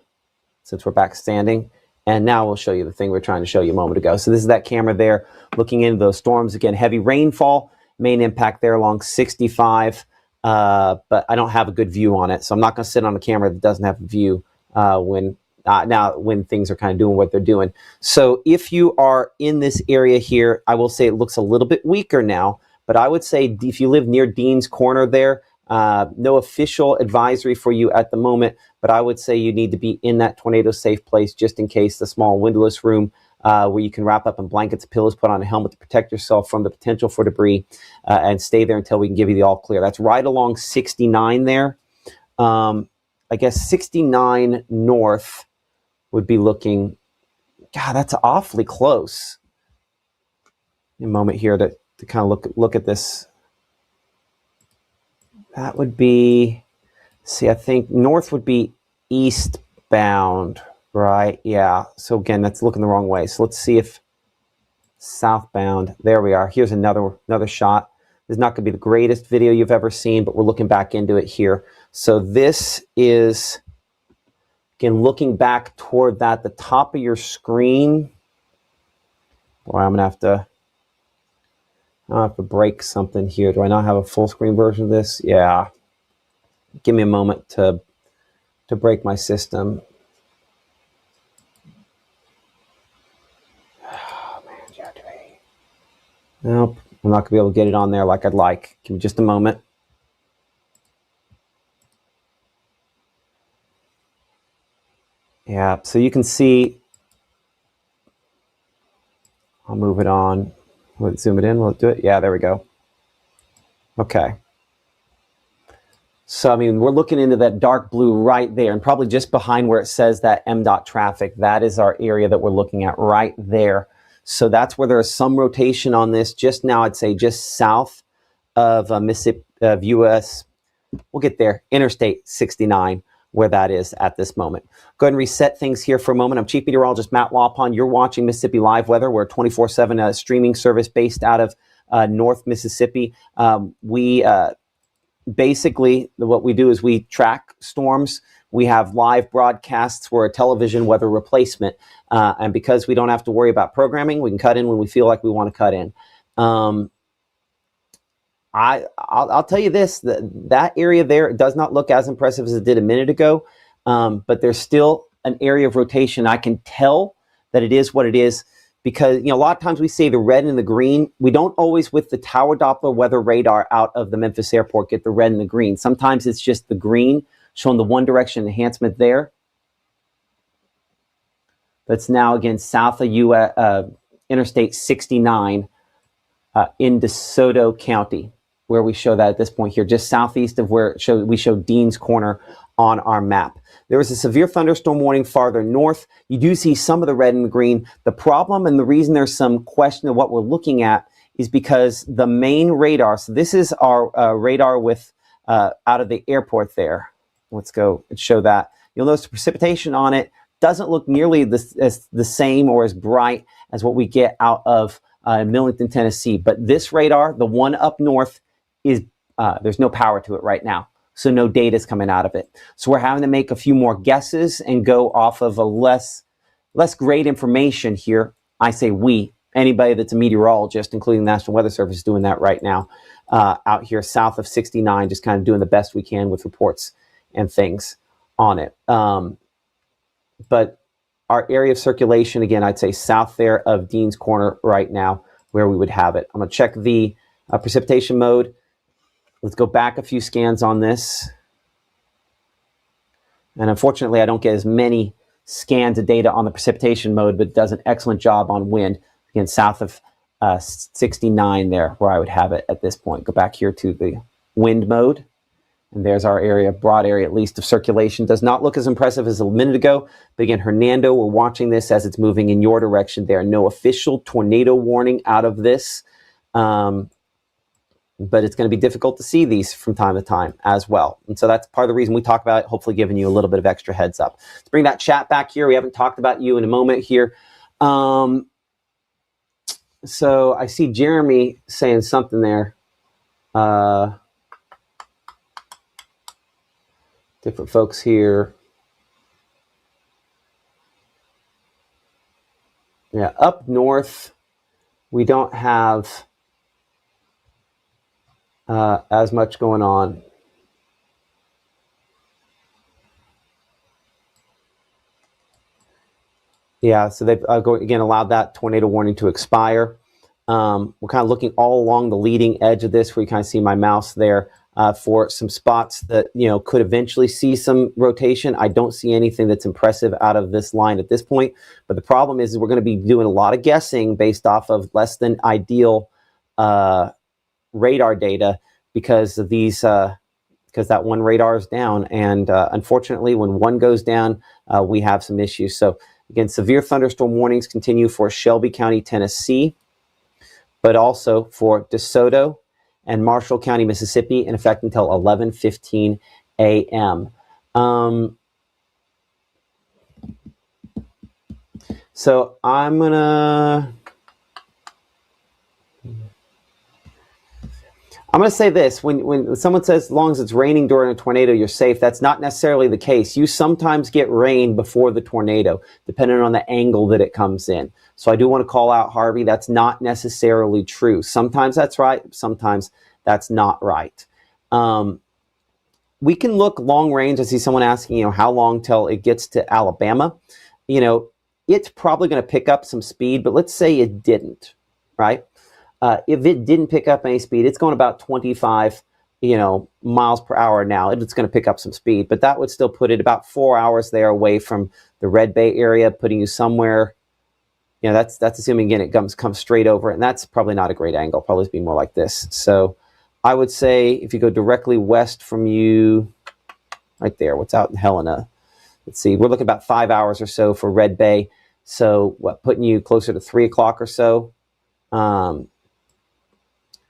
since we're back standing. And now we'll show you the thing we were trying to show you a moment ago. So this is that camera there looking into those storms. Again, heavy rainfall, main impact there along 65. But I don't have a good view on it. So I'm not going to sit on a camera that doesn't have a view when things are kind of doing what they're doing. So if you are in this area here, I will say it looks a little bit weaker now. But I would say if you live near Dean's Corner there, no official advisory for you at the moment, but I would say you need to be in that tornado safe place just in case, the small windowless room where you can wrap up in blankets, pillows, put on a helmet to protect yourself from the potential for debris, and stay there until we can give you the all clear. That's right along 69 there. I guess 69 north would be looking, God, that's awfully close. A moment here to kind of look at this. That would be, see, I think north would be eastbound, right? Yeah. So again, that's looking the wrong way. So let's see if southbound. There we are. Here's another shot. This is not going to be the greatest video you've ever seen, but we're looking back into it here. So this is, again, looking back toward the top of your screen. Boy, I'm gonna have to break something here. Do I not have a full screen version of this? Yeah. Give me a moment to break my system. Oh, man, nope, I'm not going to be able to get it on there like I'd like. Give me just a moment. Yeah, so you can see, I'll move it on. Will it zoom it in? Will it do it? Yeah, there we go. Okay. So, I mean, we're looking into that dark blue right there, and probably just behind where it says that MDOT traffic, that is our area that we're looking at right there. So that's where there is some rotation on this. Just now, I'd say just south of Mississippi, of US, we'll get there, Interstate 69, where that is at this moment. Go ahead and reset things here for a moment. I'm Chief Meteorologist Matt Lawpon. You're watching Mississippi Live Weather. We're a 24/7 streaming service based out of North Mississippi. Basically, what we do is we track storms. We have live broadcasts. We're a television weather replacement. And because we don't have to worry about programming, we can cut in when we feel like we want to cut in. I'll tell you this, that area there does not look as impressive as it did a minute ago, but there's still an area of rotation. I can tell that it is what it is because, you know, a lot of times we say the red and the green. We don't always, with the Tower Doppler weather radar out of the Memphis airport, get the red and the green. Sometimes it's just the green showing the one direction enhancement there. That's now, again, south of Interstate 69 in DeSoto County, where we show that at this point here, just southeast of where we show Dean's Corner on our map. There was a severe thunderstorm warning farther north. You do see some of the red and the green. The problem and the reason there's some question of what we're looking at is because the main radar, so this is our radar with out of the airport there. Let's go and show that. You'll notice the precipitation on it doesn't look nearly as the same or as bright as what we get out of Millington, Tennessee. But this radar, the one up north, is there's no power to it right now. So no data is coming out of it. So we're having to make a few more guesses and go off of a less great information here. I say we, anybody that's a meteorologist, including the National Weather Service, is doing that right now out here south of 69, just kind of doing the best we can with reports and things on it. But our area of circulation, again, I'd say south there of Dean's Corner right now, where we would have it. I'm going to check the precipitation mode. Let's go back a few scans on this. And unfortunately, I don't get as many scans of data on the precipitation mode, but it does an excellent job on wind. Again, south of 69 there, where I would have it at this point. Go back here to the wind mode. And there's our area, broad area at least, of circulation. Does not look as impressive as a minute ago. But again, Hernando, we're watching this as it's moving in your direction there. No official tornado warning out of this. But it's going to be difficult to see these from time to time as well. And so that's part of the reason we talk about it, hopefully giving you a little bit of extra heads up. Let's bring that chat back here. We haven't talked about you in a moment here. So I see Jeremy saying something there. Different folks here. Yeah, up north, we don't have as much going on. Yeah, so they've again allowed that tornado warning to expire. We're kind of looking all along the leading edge of this, where you kind of see my mouse there. For some spots that, you know, could eventually see some rotation. I don't see anything that's impressive out of this line at this point. But the problem is we're going to be doing a lot of guessing based off of less than ideal radar data because of these, because that one radar is down. And unfortunately, when one goes down, we have some issues. So again, severe thunderstorm warnings continue for Shelby County, Tennessee, but also for DeSoto and Marshall County, Mississippi, in effect until 11:15 a.m. So I'm gonna say this: when someone says, as long as it's raining during a tornado, you're safe. That's not necessarily the case. You sometimes get rain before the tornado, depending on the angle that it comes in. So I do want to call out Harvey. That's not necessarily true. Sometimes that's right. Sometimes that's not right. We can look long range. I see someone asking, you know, how long till it gets to Alabama? You know, it's probably going to pick up some speed, but let's say it didn't, right? If it didn't pick up any speed, it's going about 25, you know, miles per hour now. It's going to pick up some speed, but that would still put it about 4 hours there away from the Red Bay area, putting you somewhere. You know, that's assuming, again, it comes straight over, and that's probably not a great angle. Probably be more like this. So I would say if you go directly west from you, right there, what's out in Helena? Let's see, we're looking about 5 hours or so for Red Bay. So what, putting you closer to 3 o'clock or so.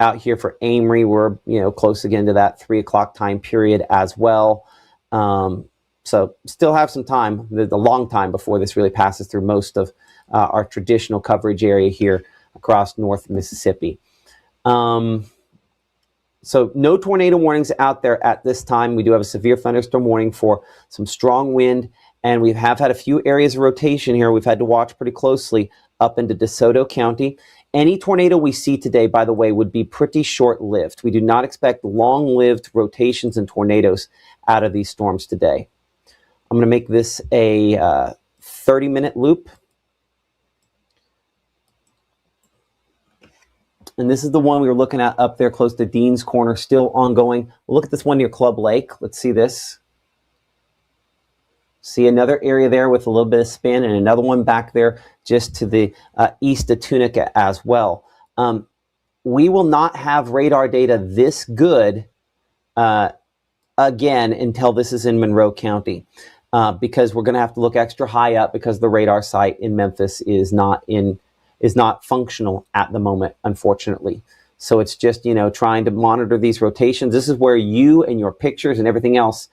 Out here for Amory, we're, you know, close again to that 3 o'clock time period as well. So still have some time, the long time before this really passes through most of our traditional coverage area here across North Mississippi. So no tornado warnings out there at this time. We do have a severe thunderstorm warning for some strong wind, and we have had a few areas of rotation here we've had to watch pretty closely up into DeSoto County. Any tornado we see today, by the way, would be pretty short-lived. We do not expect long-lived rotations and tornadoes out of these storms today. I'm going to make this a 30-minute loop. And this is the one we were looking at up there close to Dean's Corner, still ongoing. We'll look at this one near Club Lake. Let's see this. See another area there with a little bit of spin, and another one back there just to the east of Tunica as well. We will not have radar data this good again until this is in Monroe County, because we're going to have to look extra high up because the radar site in Memphis is not functional at the moment, unfortunately. So it's just, you know, trying to monitor these rotations. This is where you and your pictures and everything else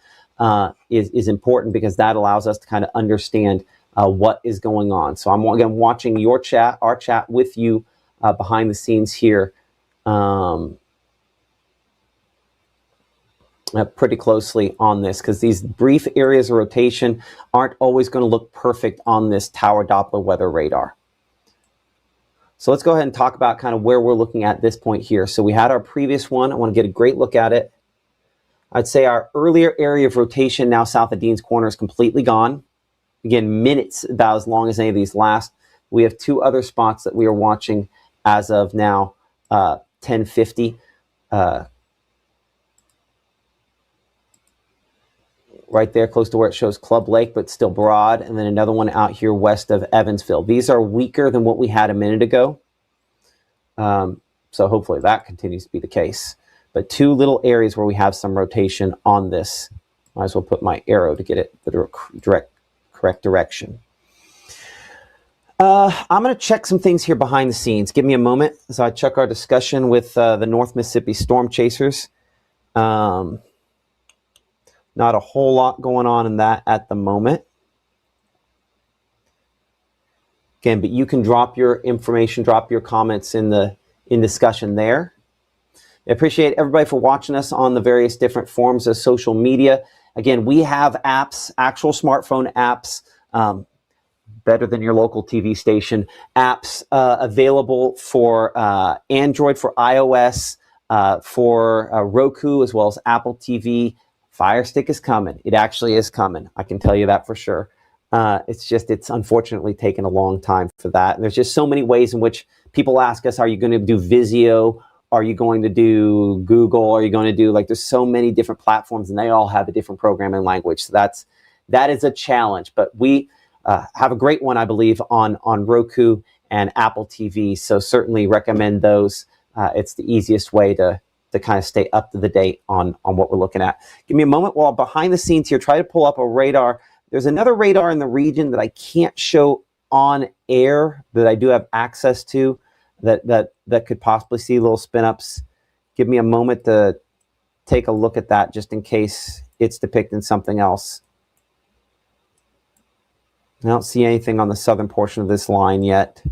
is important, because that allows us to kind of understand what is going on. So I'm again watching your chat, our chat with you behind the scenes here pretty closely on this, because these brief areas of rotation aren't always going to look perfect on this Tower Doppler weather radar. So let's go ahead and talk about kind of where we're looking at this point here. So we had our previous one. I want to get a great look at it. I'd say our earlier area of rotation now south of Dean's Corner is completely gone. Again, minutes about as long as any of these last. We have two other spots that we are watching as of now, 10:50. Right there close to where it shows Club Lake, but still broad. And then another one out here west of Evansville. These are weaker than what we had a minute ago. So hopefully that continues to be the case. But two little areas where we have some rotation on this. Might as well put my arrow to get it the correct direction. I'm going to check some things here behind the scenes. Give me a moment as I check our discussion with the North Mississippi Storm Chasers. Not a whole lot going on in that at the moment. Again, but you can drop your information, drop your comments in discussion there. I appreciate everybody for watching us on the various different forms of social media. Again, we have apps, actual smartphone apps, better than your local TV station, apps available for Android, for iOS, for Roku, as well as Apple TV. Fire Stick is coming. It actually is coming. I can tell you that for sure. It's unfortunately taken a long time for that. And there's just so many ways in which people ask us, are you going to do Vizio? Are you going to do Google? Are you going to do, like, there's so many different platforms and they all have a different programming language. So that is a challenge, but we have a great one, I believe, on Roku and Apple TV. So certainly recommend those. It's the easiest way to kind of stay up to the date on what we're looking at. Give me a moment while behind the scenes here, try to pull up a radar. There's another radar in the region that I can't show on air that I do have access to that could possibly see little spin ups. Give me a moment to take a look at that just in case it's depicting something else. I don't see anything on the southern portion of this line yet.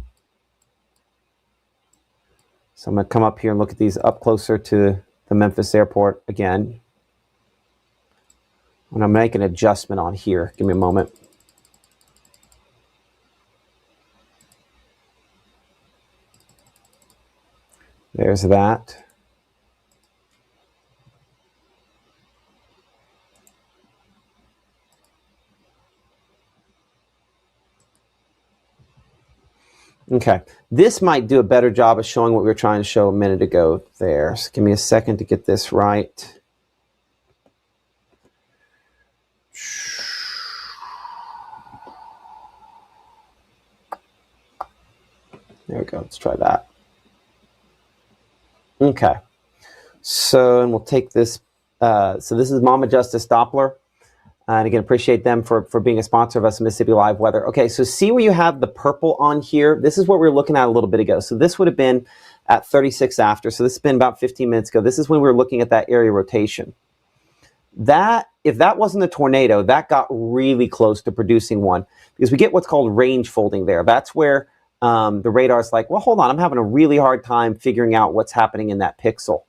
So I'm going to come up here and look at these up closer to the Memphis airport again. I'm going to make an adjustment on here. Give me a moment. There's that. Okay, this might do a better job of showing what we were trying to show a minute ago there. So give me a second to get this right. There we go. Let's try that. Okay. So, and we'll take this. So this is Mama Justice Doppler. And again, appreciate them for being a sponsor of us, Mississippi Live Weather. Okay, so see where you have the purple on here? This is what we were looking at a little bit ago. So this would have been at 36 after. So this has been about 15 minutes ago. This is when we were looking at that area rotation. If that wasn't a tornado, that got really close to producing one because we get what's called range folding there. That's where the radar's like, well, hold on, I'm having a really hard time figuring out what's happening in that pixel.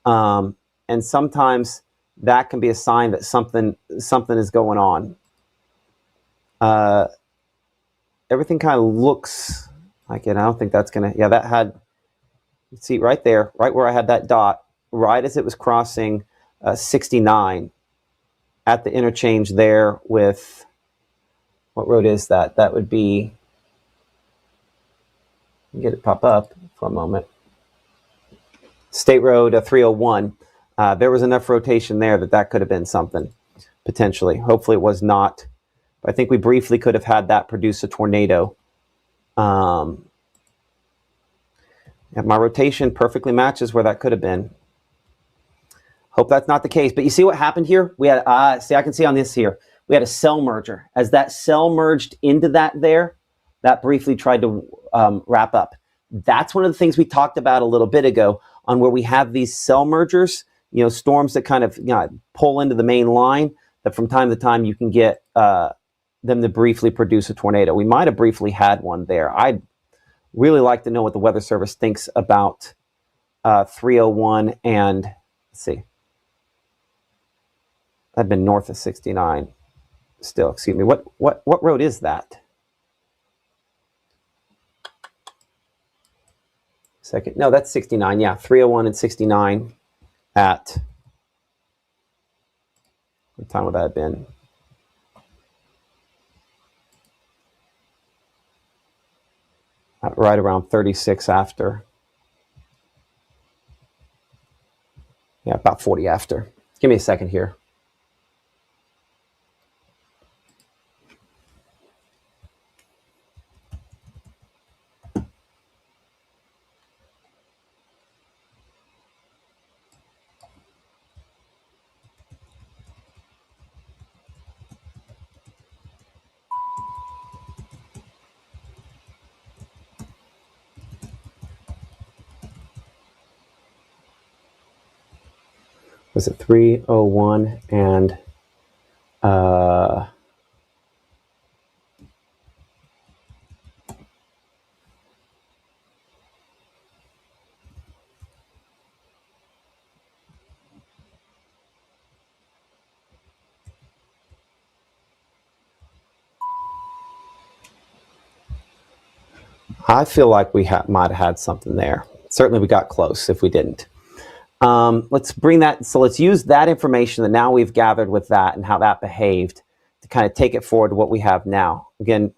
And sometimes that can be a sign that something is going on. Everything kind of looks like it. I don't think that's going to, yeah, that had, see right there, right where I had that dot, right as it was crossing 69 at the interchange there with, what road is that? That would be, get it pop up for a moment. State Road 301. There was enough rotation there that could have been something, potentially. Hopefully it was not. But I think we briefly could have had that produce a tornado. My rotation perfectly matches where that could have been. Hope that's not the case. But you see what happened here? We had, see, I can see on this here, we had a cell merger. As that cell merged into that there, that briefly tried to wrap up. That's one of the things we talked about a little bit ago on where we have these cell mergers, you know, storms that kind of pull into the main line, that from time to time you can get them to briefly produce a tornado. We might have briefly had one there. I'd really like to know what the Weather Service thinks about 301 and, let's see, that'd been north of 69 still, excuse me. What road is that? Second, no, that's 69. Yeah, 301 and 69 at, what time would that have been? right around 36 after. Yeah, about 40 after. Give me a second here. Was it 3:01 and I feel like we might have had something there. Certainly we got close if we didn't. Let's bring that, so let's use that information that now we've gathered with that and how that behaved to kind of take it forward to what we have now. Again,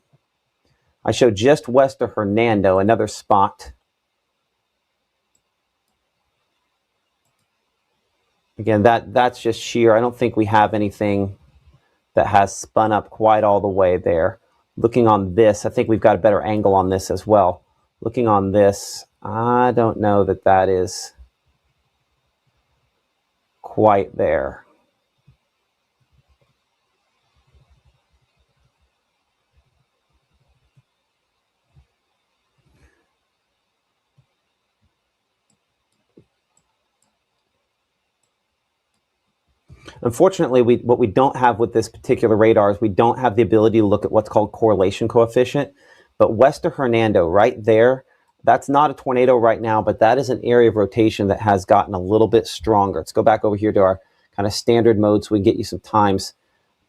I showed just west of Hernando, another spot. Again, that's just sheer. I don't think we have anything that has spun up quite all the way there. Looking on this, I think we've got a better angle on this as well. Looking on this, I don't know that that is quite there. Unfortunately, what we don't have with this particular radar is we don't have the ability to look at what's called correlation coefficient. But west of Hernando, right there, that's not a tornado right now, but that is an area of rotation that has gotten a little bit stronger. Let's go back over here to our kind of standard mode so we can get you some times.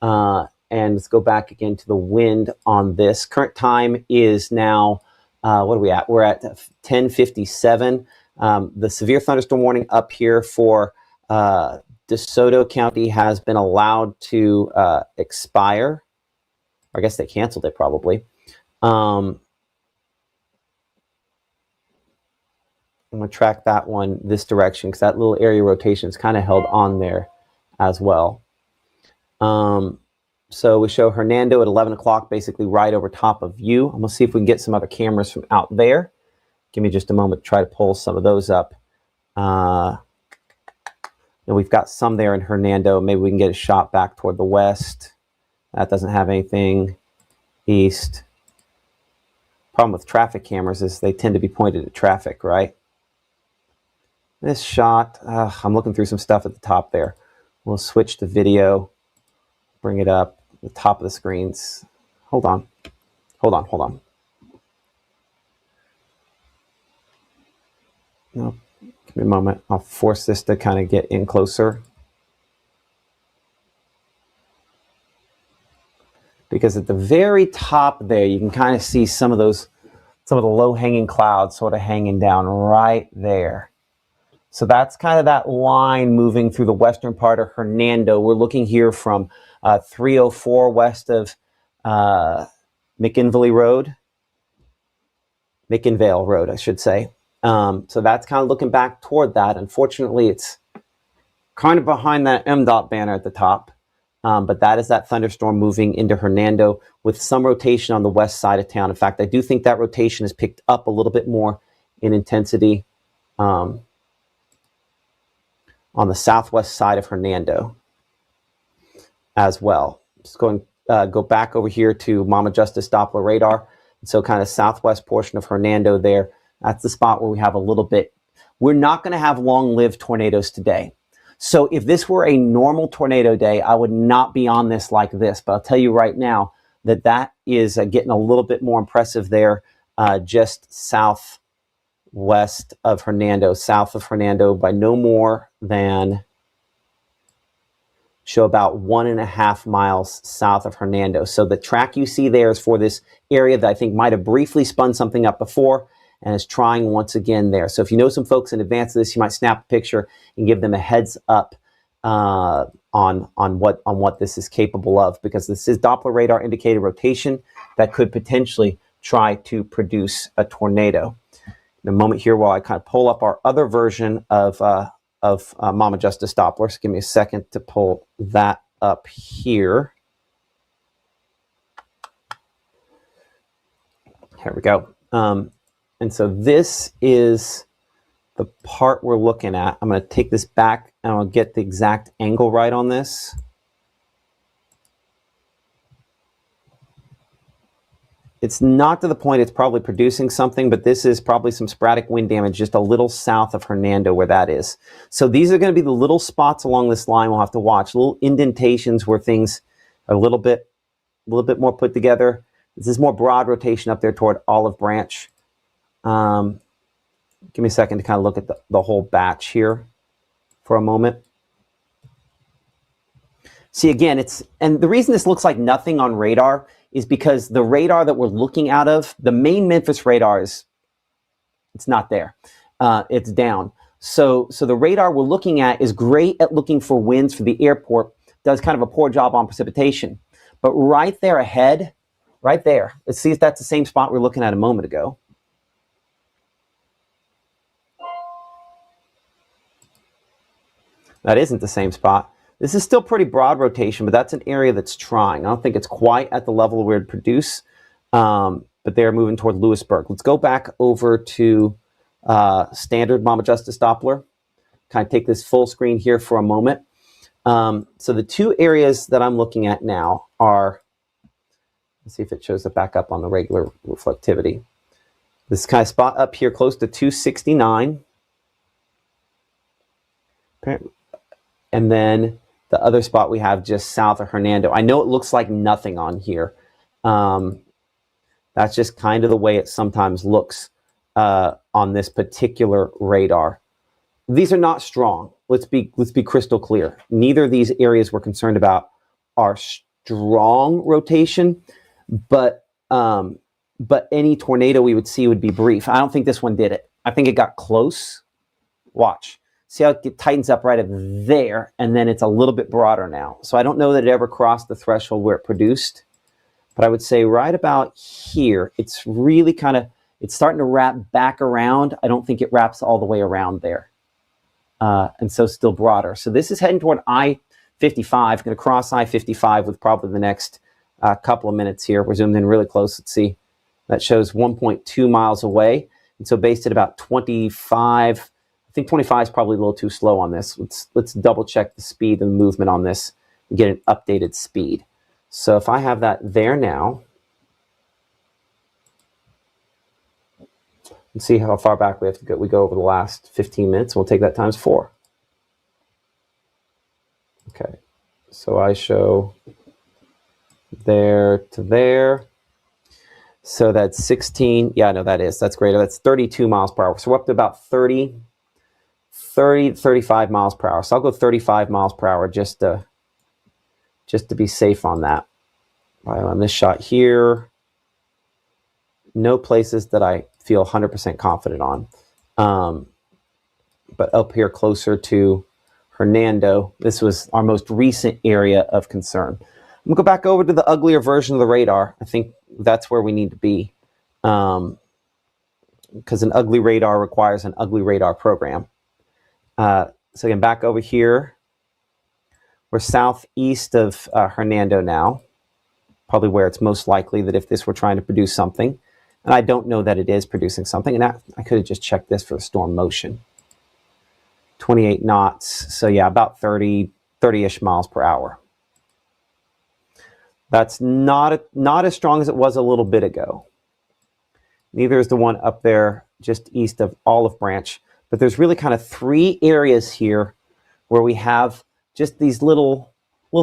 And let's go back again to the wind on this. Current time is now, what are we at? We're at 10:57. The severe thunderstorm warning up here for DeSoto County has been allowed to expire. I guess they canceled it probably. I'm going to track that one this direction because that little area rotation is kind of held on there as well. So we show Hernando at 11 o'clock, basically right over top of you. I'm going to see if we can get some other cameras from out there. Give me just a moment to try to pull some of those up. And we've got some there in Hernando. Maybe we can get a shot back toward the west. That doesn't have anything. East. Problem with traffic cameras is they tend to be pointed at traffic, right? This shot, I'm looking through some stuff at the top there. We'll switch to video, bring it up, the top of the screens. Hold on. No, give me a moment. I'll force this to kind of get in closer. Because at the very top there, you can kind of see some of the low-hanging clouds sort of hanging down right there. So that's kind of that line moving through the western part of Hernando. We're looking here from 304 west of McInvale Road, I should say. So that's kind of looking back toward that. Unfortunately, it's kind of behind that MDOT banner at the top. But that is that thunderstorm moving into Hernando with some rotation on the west side of town. In fact, I do think that rotation has picked up a little bit more in intensity on the southwest side of Hernando as well. Just go back over here to Mama Justice Doppler radar. So kind of southwest portion of Hernando there. That's the spot where we have a little bit. We're not going to have long-lived tornadoes today. So if this were a normal tornado day, I would not be on this like this. But I'll tell you right now that that is getting a little bit more impressive there, just southwest of Hernando, south of Hernando by no more than, show about 1.5 miles south of Hernando. So the track you see there is for this area that I think might have briefly spun something up before and is trying once again there. So if you know some folks in advance of this, you might snap a picture and give them a heads up on what this is capable of, because this is Doppler radar indicated rotation that could potentially try to produce a tornado. In a moment here while I kind of pull up our other version of Mama Justice Doppler. So give me a second to pull that up here. Here we go. And so this is the part we're looking at. I'm going to take this back and I'll get the exact angle right on this. It's not to the point it's probably producing something, but this is probably some sporadic wind damage just a little south of Hernando where that is. So these are going to be the little spots along this line we'll have to watch, little indentations where things are a little bit more put together. This is more broad rotation up there toward Olive Branch. Give me a second to kind of look at the whole batch here for a moment. See, again, and the reason this looks like nothing on radar is because the radar that we're looking out of, the main Memphis radar it's not there. It's down. So the radar we're looking at is great at looking for winds for the airport, does kind of a poor job on precipitation. But right there ahead, right there, let's see if that's the same spot we were looking at a moment ago. That isn't the same spot. This is still pretty broad rotation, but that's an area that's trying. I don't think it's quite at the level where it'd produce, but they're moving toward Lewisburg. Let's go back over to standard Mama Justice Doppler. Kind of take this full screen here for a moment. So the two areas that I'm looking at now are, let's see if it shows it back up on the regular reflectivity. This kind of spot up here close to 269. And then the other spot we have just south of Hernando. I know it looks like nothing on here. That's just kind of the way it sometimes looks on this particular radar. These are not strong. Let's be crystal clear. Neither of these areas we're concerned about are strong rotation, but any tornado we would see would be brief. I don't think this one did it. I think it got close. Watch. See how it tightens up right up there, and then it's a little bit broader now. So I don't know that it ever crossed the threshold where it produced, but I would say right about here, it's really kind of, it's starting to wrap back around. I don't think it wraps all the way around there. And so still broader. So this is heading toward I-55, going to cross I-55 with probably the next couple of minutes here. We're zoomed in really close. Let's see. That shows 1.2 miles away. And so based at about 25, I think 25 is probably a little too slow on this. Let's double check the speed and movement on this and get an updated speed. So if I have that there now, and see how far back we have to go. We go over the last 15 minutes. We'll take that times 4. Okay, so I show there to there. So that's 16. Yeah, no, that's greater. That's 32 miles per hour. So we're up to about 35 miles per hour. So I'll go 35 miles per hour just to be safe on that. Right, on this shot here, no places that I feel 100% confident on. But up here closer to Hernando, this was our most recent area of concern. I'm gonna go back over to the uglier version of the radar. I think that's where we need to be, because an ugly radar requires an ugly radar program. So again, back over here, we're southeast of Hernando now, probably where it's most likely that if this were trying to produce something, and I don't know that it is producing something, and I could have just checked this for the storm motion. 28 knots, so yeah, about 30-ish miles per hour. That's not as strong as it was a little bit ago. Neither is the one up there just east of Olive Branch, but there's really kind of 3 areas here where we have just these little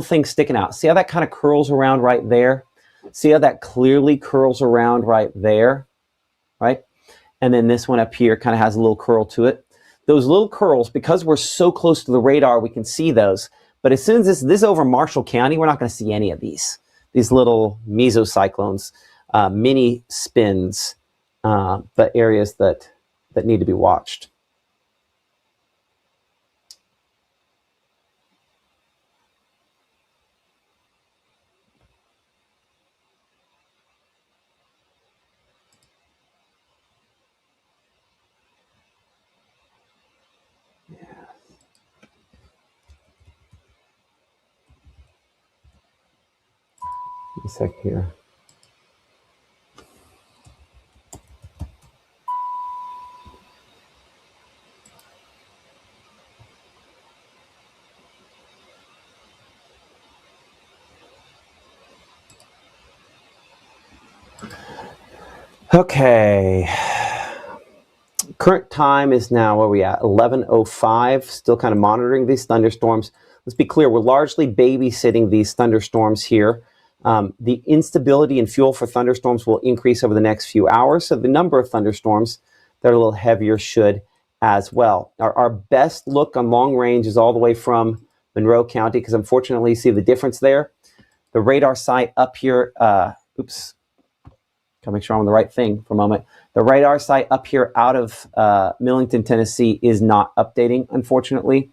things sticking out. See how that kind of curls around right there? See how that clearly curls around right there, right? And then this one up here kind of has a little curl to it. Those little curls, because we're so close to the radar, we can see those. But as soon as this is over Marshall County, we're not going to see any of these little mesocyclones, mini spins, but areas that need to be watched. a sec here. Okay. Current time is now, where are we at? 11:05. Still kind of monitoring these thunderstorms. Let's be clear, we're largely babysitting these thunderstorms here. The instability in fuel for thunderstorms will increase over the next few hours, so the number of thunderstorms that are a little heavier should as well. Our best look on long range is all the way from Monroe County, because unfortunately you see the difference there. The radar site up here, oops, gotta make sure I'm on the right thing for a moment. The radar site up here out of Millington, Tennessee is not updating, unfortunately,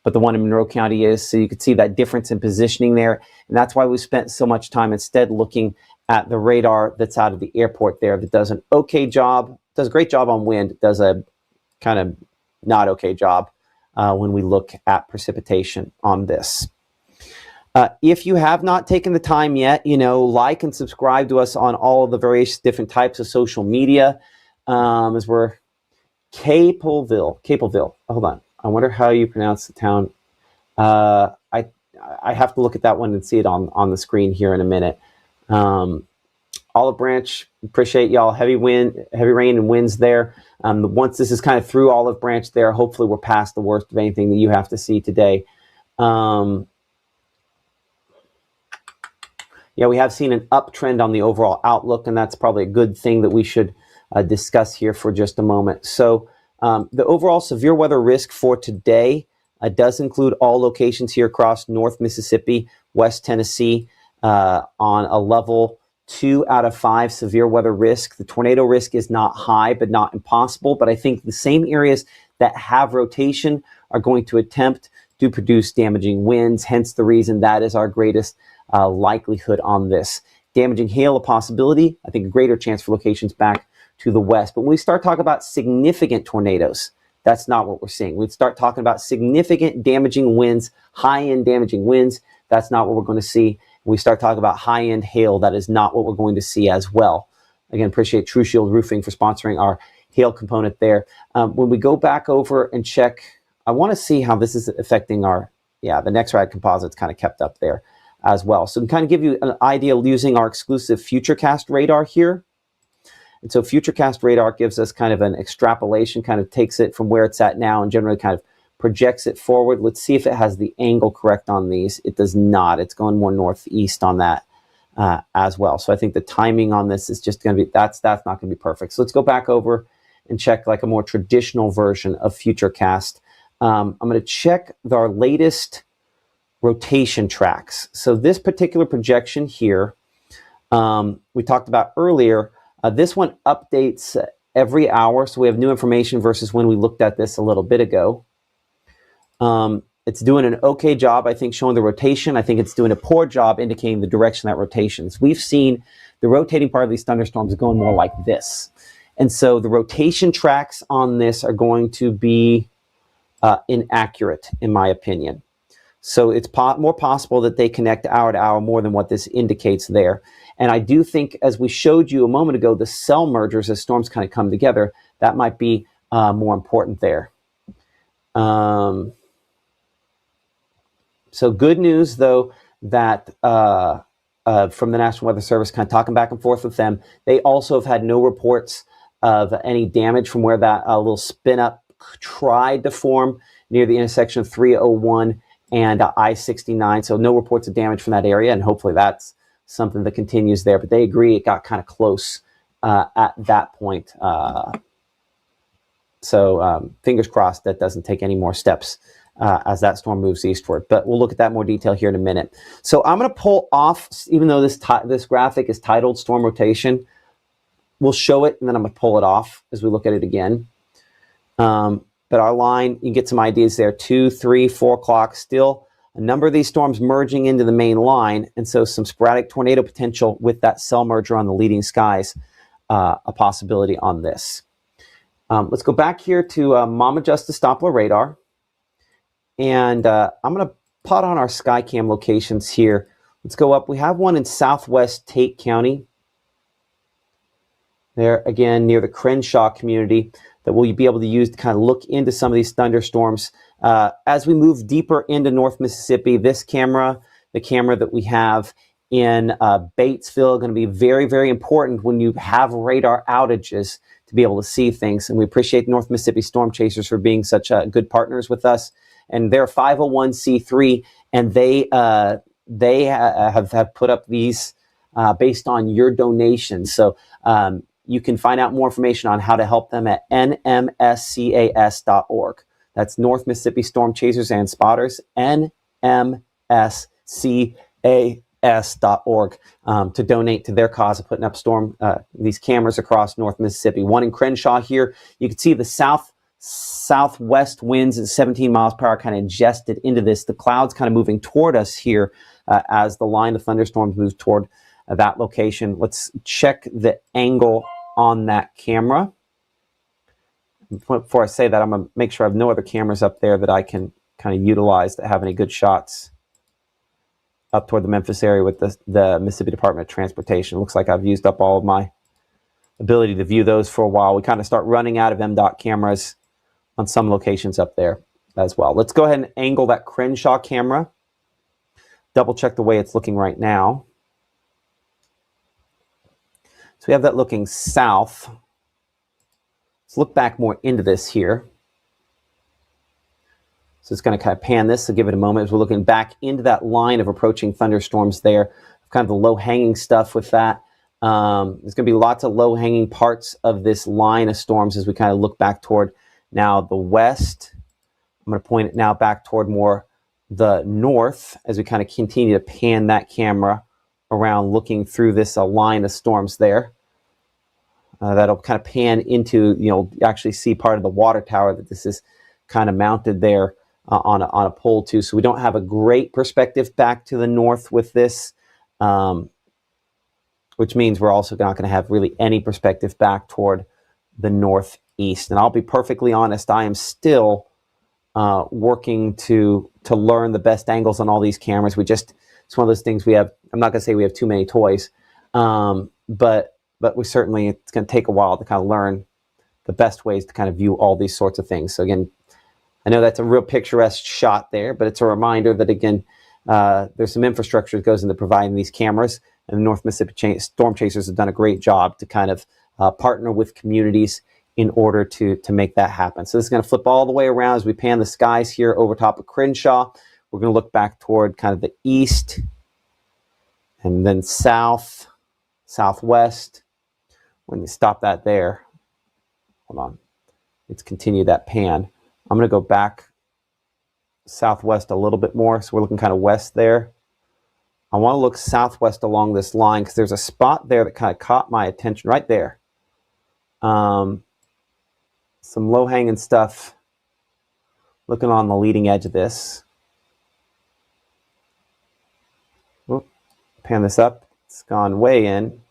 but the one in Monroe County is. So you can see that difference in positioning there. And that's why we spent so much time instead looking at the radar that's out of the airport there that does an okay job, does a great job on wind, does a kind of not okay job when we look at precipitation on this. If you have not taken the time yet, like and subscribe to us on all of the various different types of social media. As we're Capelville. Hold on. I wonder how you pronounce the town. I have to look at that one and see it on the screen here in a minute. Olive Branch, appreciate y'all. Heavy rain and winds there. Once this is kind of through Olive Branch there, hopefully we're past the worst of anything that you have to see today. Yeah, we have seen an uptrend on the overall outlook, and that's probably a good thing that we should discuss here for just a moment. So the overall severe weather risk for today does include all locations here across North Mississippi, West Tennessee, on a level 2 out of 5 severe weather risk. The tornado risk is not high, but not impossible. But I think the same areas that have rotation are going to attempt to produce damaging winds, hence the reason that is our greatest likelihood on this. Damaging hail, a possibility. I think a greater chance for locations back to the west. But when we start talking about significant tornadoes, that's not what we're seeing. We start talking about significant damaging winds, high-end damaging winds, that's not what we're going to see. When we start talking about high-end hail, that is not what we're going to see as well. Again, appreciate True Shield Roofing for sponsoring our hail component there. When we go back over and check, I want to see how this is affecting our, the NexRad composites kind of kept up there as well. So to kind of give you an idea using our exclusive Futurecast radar here. And so Futurecast radar gives us kind of an extrapolation, kind of takes it from where it's at now and generally kind of projects it forward. Let's see if it has the angle correct on these. It does not. It's going more northeast on that as well. So I think the timing on this is just going to be, that's not going to be perfect. So let's go back over and check like a more traditional version of Futurecast. I'm going to check our latest rotation tracks. So this particular projection here, we talked about earlier, this one updates every hour. So we have new information versus when we looked at this a little bit ago. It's doing an okay job, I think, showing the rotation. I think it's doing a poor job indicating the direction that rotations. We've seen the rotating part of these thunderstorms going more like this. And so the rotation tracks on this are going to be inaccurate, in my opinion. So it's more possible that they connect hour to hour more than what this indicates there. And I do think, as we showed you a moment ago, the cell mergers as storms kind of come together, that might be more important there. So good news, though, that from the National Weather Service, kind of talking back and forth with them, they also have had no reports of any damage from where that little spin up tried to form near the intersection of 301 and I-69. So no reports of damage from that area, and hopefully that's something that continues there. But they agree it got kind of close at that point. So fingers crossed that doesn't take any more steps as that storm moves eastward. But we'll look at that in more detail here in a minute. So I'm going to pull off, even though this graphic is titled Storm Rotation, we'll show it, and then I'm going to pull it off as we look at it again. But our line, you can get some ideas there, 2, 3, 4 o'clock, still a number of these storms merging into the main line, and so some sporadic tornado potential with that cell merger on the leading skies, a possibility on this. Let's go back here to Mama Justice Doppler radar, and I'm going to plot on our SkyCam locations here Let's go up. We have one in southwest Tate County. There, again, near the Crenshaw community, that we'll be able to use to kind of look into some of these thunderstorms. As we move deeper into North Mississippi, this camera, the camera that we have in Batesville, going to be very, very important when you have radar outages to be able to see things. And we appreciate North Mississippi Storm Chasers for being such good partners with us. And they're 501c3, and they have put up these based on your donations. So you can find out more information on how to help them at nmscas.org. That's North Mississippi Storm Chasers and Spotters, nmscas.org, to donate to their cause of putting up these cameras across North Mississippi. One in Crenshaw here. You can see the southwest winds at 17 miles per hour kind of ingested into this. The clouds kind of moving toward us here as the line of thunderstorms moves toward that location. Let's check the angle on that camera. Before I say that, I'm going to make sure I have no other cameras up there that I can kind of utilize that have any good shots up toward the Memphis area with the Mississippi Department of Transportation. It looks like I've used up all of my ability to view those for a while. We kind of start running out of MDOT cameras on some locations up there as well. Let's go ahead and angle that Crenshaw camera. Double check the way it's looking right now. So we have that looking south. Let's look back more into this here. So it's going to kind of pan this, so give it a moment as we're looking back into that line of approaching thunderstorms there. Kind of the low-hanging stuff with that. There's going to be lots of low-hanging parts of this line of storms as we kind of look back toward now the west. I'm going to point it now back toward more the north as we kind of continue to pan that camera around looking through this line of storms there. That'll kind of pan into, actually see part of the water tower that this is kind of mounted there on a pole too. So we don't have a great perspective back to the north with this, which means we're also not going to have really any perspective back toward the northeast. And I'll be perfectly honest, I am still working to learn the best angles on all these cameras. It's one of those things we have. I'm not going to say we have too many toys, but we certainly, it's going to take a while to kind of learn the best ways to kind of view all these sorts of things. So again, I know that's a real picturesque shot there, but it's a reminder that, again, there's some infrastructure that goes into providing these cameras, and the North Mississippi Storm Chasers have done a great job to kind of partner with communities in order to make that happen. So this is going to flip all the way around as we pan the skies here over top of Crenshaw. We're going to look back toward kind of the east and then south, southwest. When you stop that there, hold on, let's continue that pan. I'm going to go back southwest a little bit more, so we're looking kind of west there. I want to look southwest along this line because there's a spot there that kind of caught my attention right there. Some low-hanging stuff looking on the leading edge of this. Oop, pan this up. It's gone way in.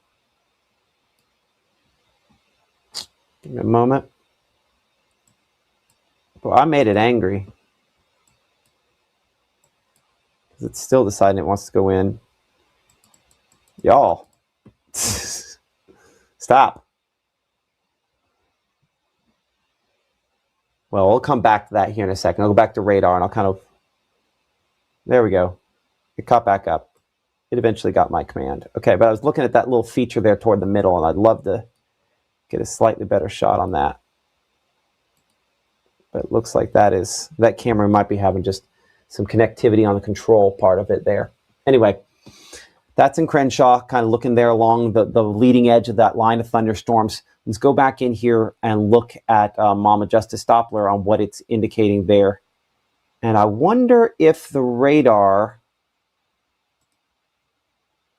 Give me a moment. Well, I made it angry. It's still deciding it wants to go in. Y'all. Stop. Well, we'll come back to that here in a second. I'll go back to radar and I'll kind of... There we go. It caught back up. It eventually got my command. Okay, but I was looking at that little feature there toward the middle, and I'd love to get a slightly better shot on that. But it looks like that camera might be having just some connectivity on the control part of it there. Anyway, that's in Crenshaw, kind of looking there along the leading edge of that line of thunderstorms. Let's go back in here and look at Mama Justice Doppler on what it's indicating there. And I wonder if the radar,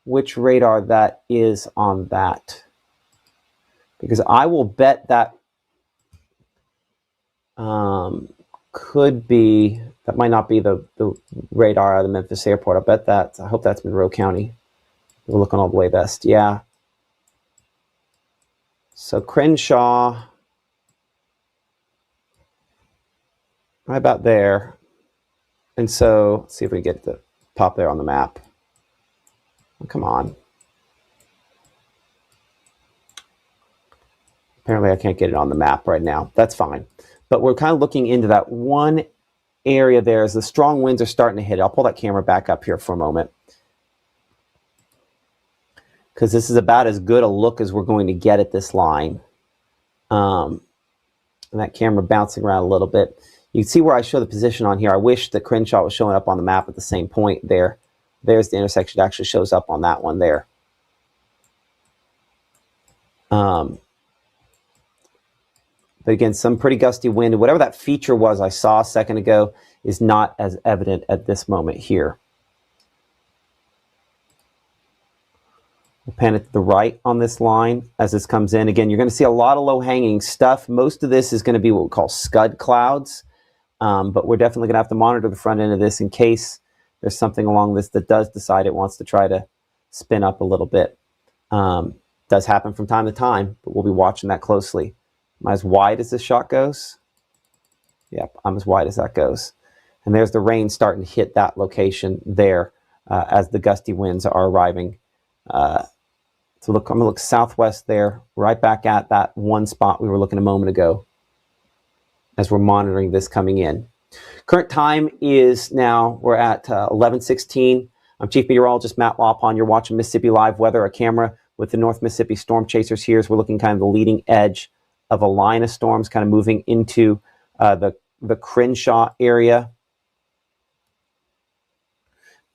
which radar that is on that. Because I will bet that could be, that might not be the radar out of the Memphis airport. I hope that's Monroe County. We're looking all the way west. Yeah. So Crenshaw, right about there. And so let's see if we get the pop there on the map. Oh, come on. Apparently I can't get it on the map right now. That's fine. But we're kind of looking into that one area there as the strong winds are starting to hit it. I'll pull that camera back up here for a moment, because this is about as good a look as we're going to get at this line. And that camera bouncing around a little bit. You can see where I show the position on here. I wish the Crenshaw was showing up on the map at the same point there. There's the intersection. It actually shows up on that one there. But again, some pretty gusty wind. Whatever that feature was I saw a second ago is not as evident at this moment here. We'll pan it to the right on this line as this comes in. Again, you're going to see a lot of low-hanging stuff. Most of this is going to be what we call scud clouds, but we're definitely going to have to monitor the front end of this in case there's something along this that does decide it wants to try to spin up a little bit. Does happen from time to time, but we'll be watching that closely. Am I as wide as this shot goes? Yep, I'm as wide as that goes. And there's the rain starting to hit that location there as the gusty winds are arriving. So look, I'm going to look southwest there, right back at that one spot we were looking a moment ago as we're monitoring this coming in. Current time is now, we're at 11:16. I'm Chief Meteorologist Matt Lawpon. You're watching Mississippi Live Weather, a camera with the North Mississippi Storm Chasers here as we're looking kind of the leading edge of a line of storms kind of moving into the Crenshaw area.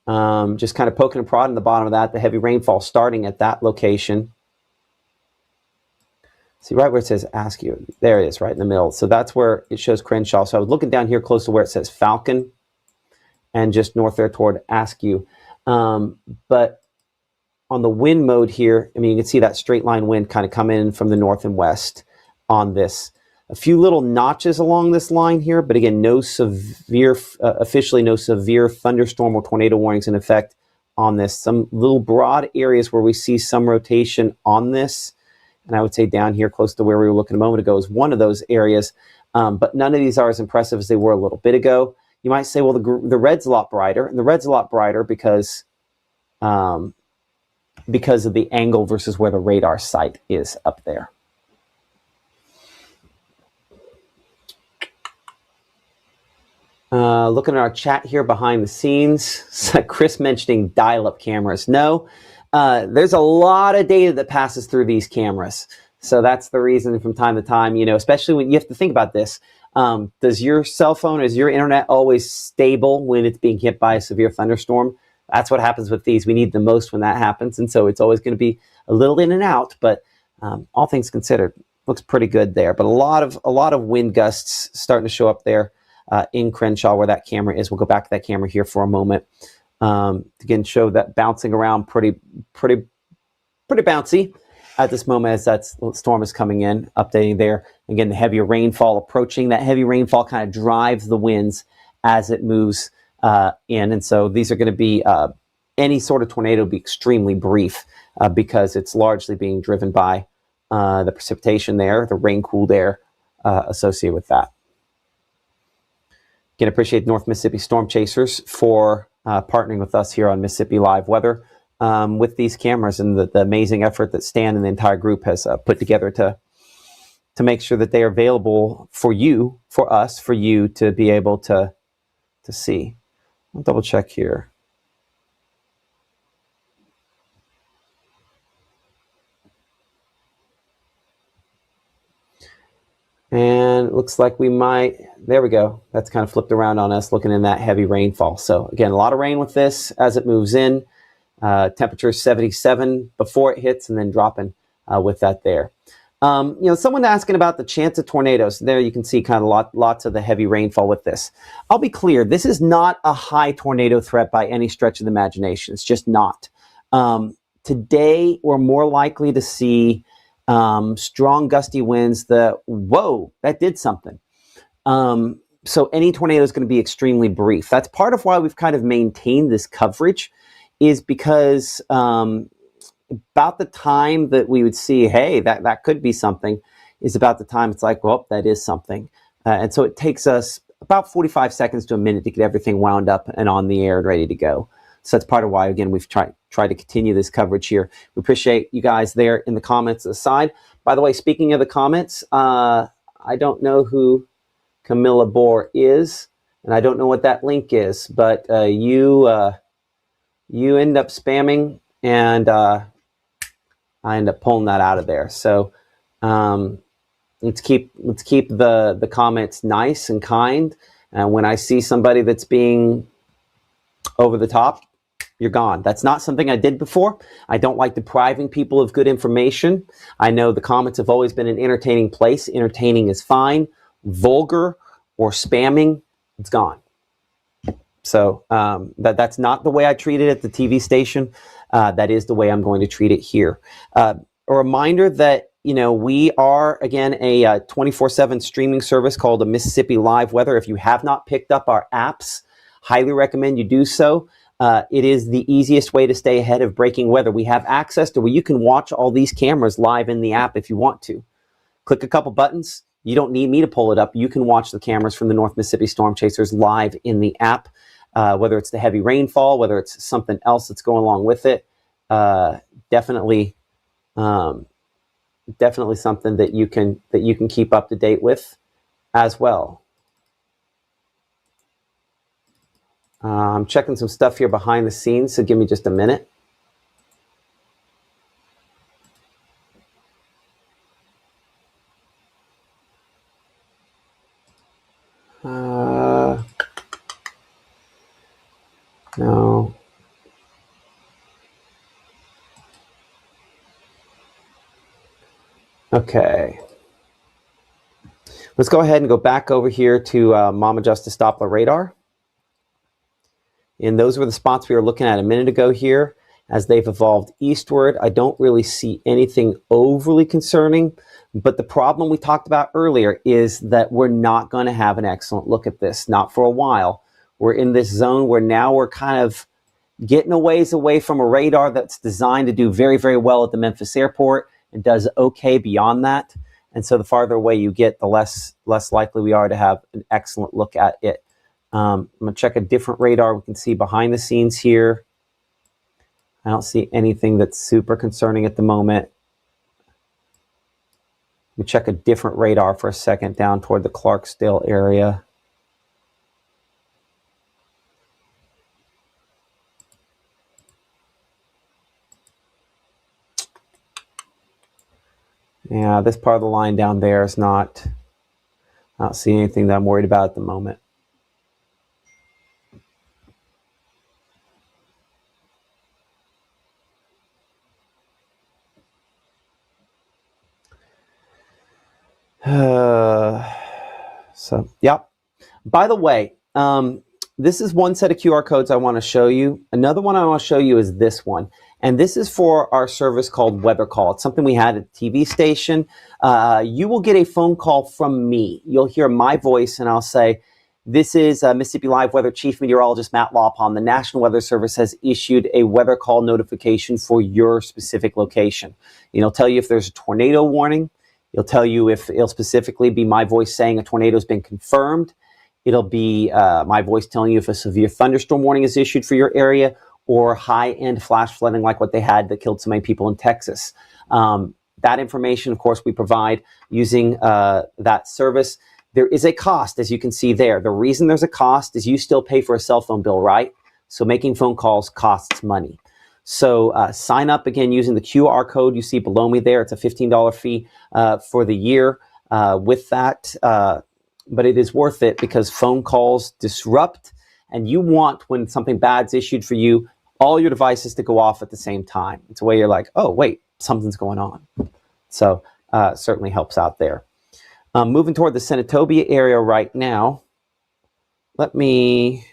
Just kind of poking and prodding the bottom of that, the heavy rainfall starting at that location. See right where it says Askew. There it is, right in the middle. So that's where it shows Crenshaw. So I was looking down here close to where it says Falcon and just north there toward Askew. But on the wind mode here, I mean, you can see that straight line wind kind of coming in from the north and west on this. A few little notches along this line here, but again, no severe, officially no severe thunderstorm or tornado warnings in effect on this. Some little broad areas where we see some rotation on this. And I would say down here close to where we were looking a moment ago is one of those areas. But none of these are as impressive as they were a little bit ago. You might say, well, the red's a lot brighter. And the red's a lot brighter because of the angle versus where the radar site is up there. Looking at our chat here behind the scenes, Chris mentioning dial-up cameras. No, there's a lot of data that passes through these cameras. So that's the reason from time to time, you know, especially when you have to think about this. Does your cell phone, is your internet always stable when it's being hit by a severe thunderstorm? That's what happens with these. We need the most when that happens. And so it's always going to be a little in and out, but all things considered, looks pretty good there. But a lot of wind gusts starting to show up there. In Crenshaw where that camera is. We'll go back to that camera here for a moment. Again, show that bouncing around pretty bouncy at this moment as that storm is coming in, updating there. Again, the heavier rainfall approaching. That heavy rainfall kind of drives the winds as it moves in. And so these are going to be, any sort of tornado will be extremely brief because it's largely being driven by the precipitation there, the rain cooled air associated with that. Again, appreciate North Mississippi Storm Chasers for partnering with us here on Mississippi Live Weather with these cameras and the amazing effort that Stan and the entire group has put together to make sure that they are available for you, for us, for you to be able to see. I'll double check here. And it looks like we might, there we go. That's kind of flipped around on us looking in that heavy rainfall. So again, a lot of rain with this as it moves in. Temperature 77 before it hits and then dropping with that there. You know, someone asking about the chance of tornadoes. There you can see kind of lots of the heavy rainfall with this. I'll be clear, this is not a high tornado threat by any stretch of the imagination. It's just not. Today, we're more likely to see strong gusty winds whoa, that did something. So any tornado is going to be extremely brief. That's part of why we've kind of maintained this coverage, is because about the time that we would see, hey, that could be something, is about the time it's like, well, that is something. And so it takes us about 45 seconds to a minute to get everything wound up and on the air and ready to go. So that's part of why, again, we've tried to continue this coverage here. We appreciate you guys there in the comments aside. By the way, speaking of the comments, I don't know who Camilla Bohr is, and I don't know what that link is, but you end up spamming, and I end up pulling that out of there. So let's keep the comments nice and kind. And when I see somebody that's being over the top, you're gone. That's not something I did before. I don't like depriving people of good information. I know the comments have always been an entertaining place. Entertaining is fine. Vulgar or spamming, it's gone. So that's not the way I treat it at the TV station. That is the way I'm going to treat it here. A reminder that we are, again, a 24/7 streaming service called the Mississippi Live Weather. If you have not picked up our apps, highly recommend you do so. It is the easiest way to stay ahead of breaking weather. We have access to where you can watch all these cameras live in the app if you want to. Click a couple buttons. You don't need me to pull it up. You can watch the cameras from the North Mississippi Storm Chasers live in the app, whether it's the heavy rainfall, whether it's something else that's going along with it. Definitely something that you can keep up to date with as well. I'm checking some stuff here behind the scenes, so give me just a minute. No. Okay. Let's go ahead and go back over here to Mama Justice Doppler radar. And those were the spots we were looking at a minute ago here. As they've evolved eastward, I don't really see anything overly concerning. But the problem we talked about earlier is that we're not going to have an excellent look at this, not for a while. We're in this zone where now we're kind of getting a ways away from a radar that's designed to do very, very well at the Memphis airport and does okay beyond that. And so the farther away you get, the less likely we are to have an excellent look at it. I'm going to check a different radar we can see behind the scenes here. I don't see anything that's super concerning at the moment. Let me check a different radar for a second down toward the Clarksdale area. Yeah, this part of the line down there is not, I don't see anything that I'm worried about at the moment. So, yeah. By the way, this is one set of QR codes I want to show you. Another one I want to show you is this one. And this is for our service called Weather Call. It's something we had at the TV station. You will get a phone call from me. You'll hear my voice and I'll say, this is Mississippi Live Weather Chief Meteorologist Matt Lawpon. The National Weather Service has issued a weather call notification for your specific location. It'll tell you if there's a tornado warning. It'll tell you if it'll specifically be my voice saying a tornado has been confirmed. It'll be my voice telling you if a severe thunderstorm warning is issued for your area or high-end flash flooding like what they had that killed so many people in Texas. That information, of course, we provide using that service. There is a cost, as you can see there. The reason there's a cost is you still pay for a cell phone bill, right? So making phone calls costs money. So sign up again using the QR code you see below me there. It's a $15 fee for the year with that. But it is worth it because phone calls disrupt, and you want, when something bad's issued for you, all your devices to go off at the same time. It's a way you're like, oh, wait, something's going on. So certainly helps out there. Moving toward the Senatobia area right now. Let me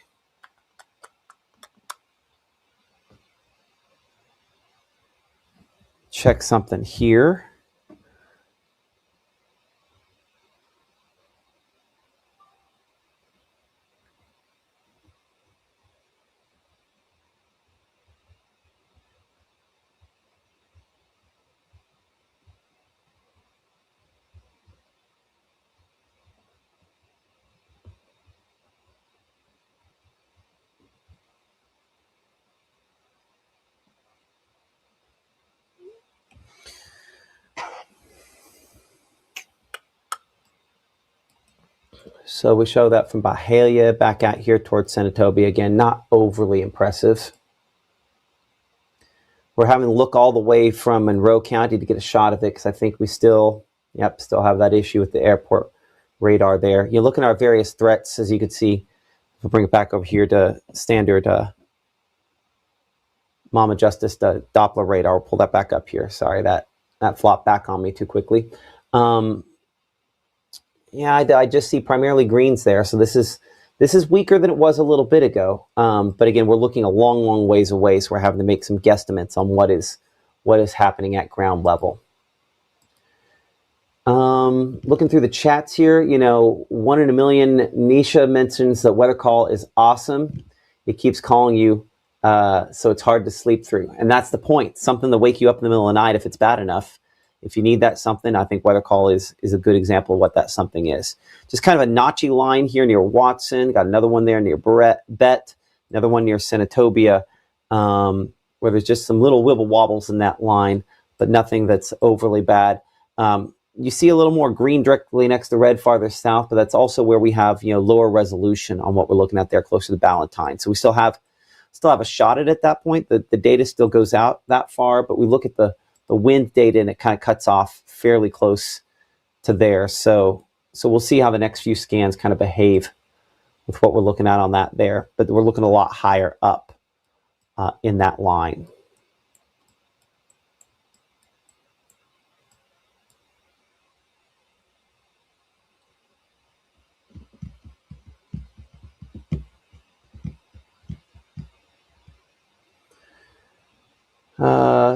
check something here. So we show that from Byhalia back out here towards Senatobia. Again, not overly impressive. We're having to look all the way from Monroe County to get a shot of it because I think we still have that issue with the airport radar there. You're looking at our various threats, as you can see. We'll bring it back over here to standard Mama Justice Doppler radar. We'll pull that back up here. Sorry, that flopped back on me too quickly. Yeah, I just see primarily greens there. So this is weaker than it was a little bit ago. But again, we're looking a long, long ways away, so we're having to make some guesstimates on what is happening at ground level. Looking through the chats here, 1 in a million. Nisha mentions that weather call is awesome. It keeps calling you, so it's hard to sleep through. And that's the point. Something to wake you up in the middle of the night if it's bad enough. If you need that something, I think weather call is a good example of what that something is. Just kind of a notchy line here near Watson. Got another one there near Bet. Another one near Senatobia, where there's just some little wibble wobbles in that line, but nothing that's overly bad. You see a little more green directly next to red farther south, but that's also where we have lower resolution on what we're looking at there closer to Ballantyne. So we still have a shot at that point. The data still goes out that far, but we look at the wind data and it kind of cuts off fairly close to there. So we'll see how the next few scans kind of behave with what we're looking at on that there. But we're looking a lot higher up in that line.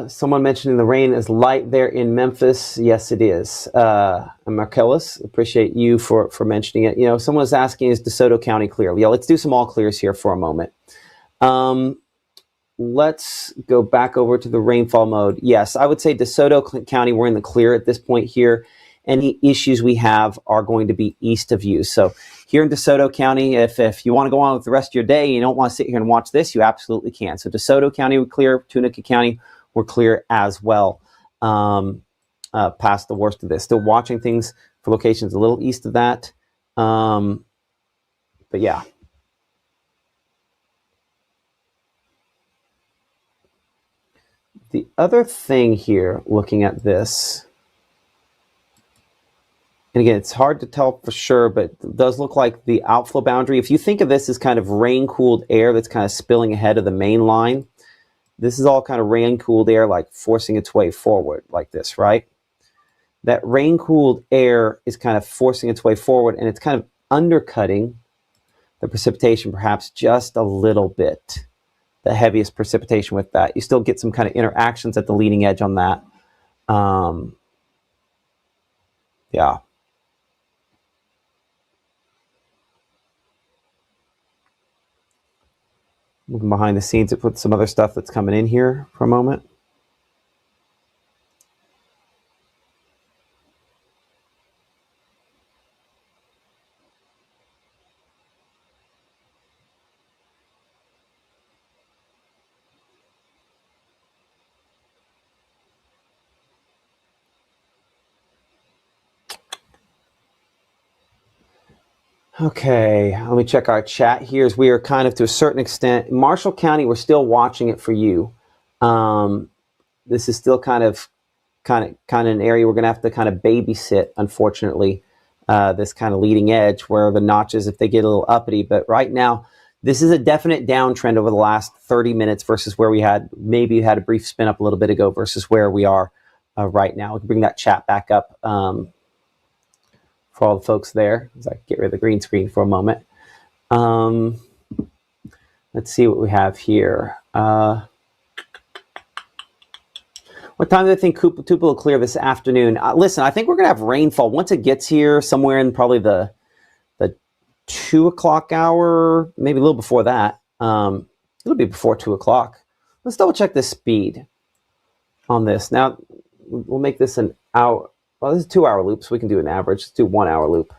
Someone mentioning the rain is light there in Memphis. Yes, it is. Marcellus, appreciate you for mentioning it. Someone was asking, is DeSoto County clear? Yeah, let's do some all clears here for a moment. Let's go back over to the rainfall mode. Yes, I would say DeSoto County, we're in the clear at this point here. Any issues we have are going to be east of you. So here in DeSoto County, if you want to go on with the rest of your day and you don't want to sit here and watch this, you absolutely can. So DeSoto County, we're clear. Tunica County, we're clear as well, past the worst of this. Still watching things for locations a little east of that. But yeah. The other thing here, looking at this, and again, it's hard to tell for sure, but it does look like the outflow boundary. If you think of this as kind of rain-cooled air that's kind of spilling ahead of the main line, this is all kind of rain-cooled air, like forcing its way forward like this, right? That rain-cooled air is kind of forcing its way forward, and it's kind of undercutting the precipitation perhaps just a little bit. The heaviest precipitation with that. You still get some kind of interactions at the leading edge on that. Yeah. Moving behind the scenes to put some other stuff that's coming in here for a moment. Okay, let me check our chat here as we are kind of to a certain extent. Marshall County, we're still watching it for you. This is still kind of an area we're going to have to kind of babysit, unfortunately, this kind of leading edge where the notches, if they get a little uppity. But right now, this is a definite downtrend over the last 30 minutes versus where we had a brief spin up a little bit ago versus where we are right now. We can bring that chat back up. For all the folks there, as I get rid of the green screen for a moment. Let's see what we have here. What time do I think Tupelo will clear this afternoon? Listen, I think we're going to have rainfall once it gets here somewhere in probably the 2 o'clock hour, maybe a little before that. It'll be before 2 o'clock. Let's double check the speed on this. Now, we'll make this an hour. Well, this is a 2-hour loop, so we can do an average. Let's do 1 hour loop.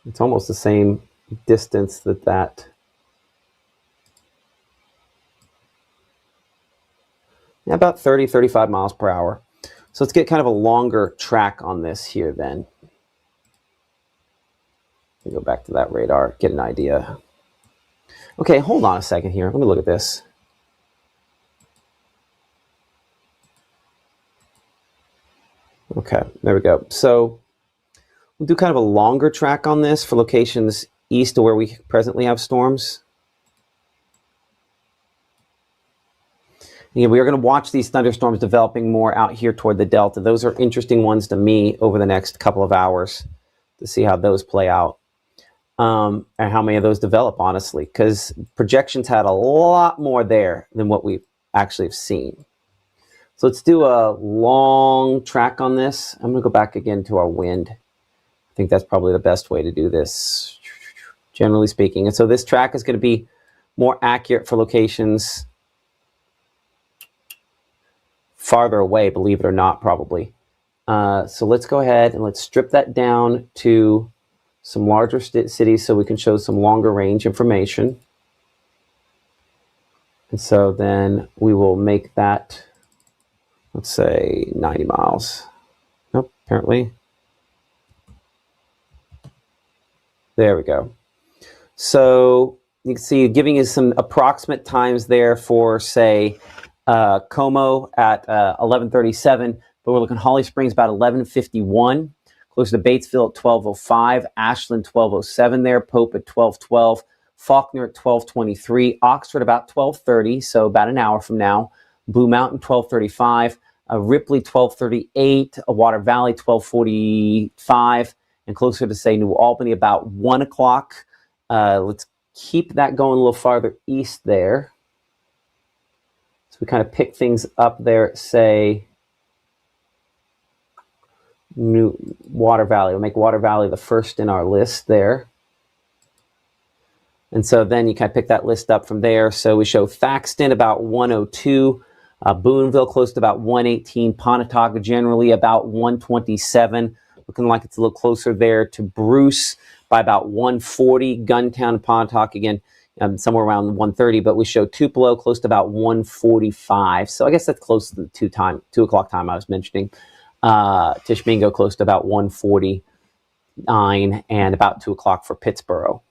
It's almost the same distance that. Yeah, about 30, 35 miles per hour. So let's get kind of a longer track on this here then. Let me go back to that radar, get an idea. Okay, hold on a second here. Let me look at this. Okay, there we go. So we'll do kind of a longer track on this for locations east of where we presently have storms. Again, we are going to watch these thunderstorms developing more out here toward the delta. Those are interesting ones to me over the next couple of hours to see how those play out. And how many of those develop, honestly, because projections had a lot more there than what we actually have seen. So let's do a long track on this. I'm going to go back again to our wind. I think that's probably the best way to do this, generally speaking. And so this track is going to be more accurate for locations farther away, believe it or not, probably. So let's go ahead and let's strip that down to some larger cities so we can show some longer range information. And so then we will make that, let's say 90 miles. Nope, apparently. There we go. So you can see giving us some approximate times there for, say, Como at 11:37, but we're looking Holly Springs about 11:51. Closer to Batesville at 12:05, Ashland 12:07 there, Pope at 12:12, Faulkner at 12:23, Oxford about 12:30, so about an hour from now, Blue Mountain 12:35, Ripley 12:38, Water Valley 12:45, and closer to, say, New Albany about 1 o'clock. Let's keep that going a little farther east there. So we kind of pick things up there at, say, New Water Valley. We'll make Water Valley the first in our list there. And so then you kind of pick that list up from there. So we show Thaxton about 102, Boonville close to about 118, Pontotoc generally about 127, looking like it's a little closer there to Bruce by about 140, Guntown and Pontotoc again somewhere around 130, but we show Tupelo close to about 145. So I guess that's close to the 2 o'clock time I was mentioning. Tishmingo close to about 149, and about 2 o'clock for Pittsboro.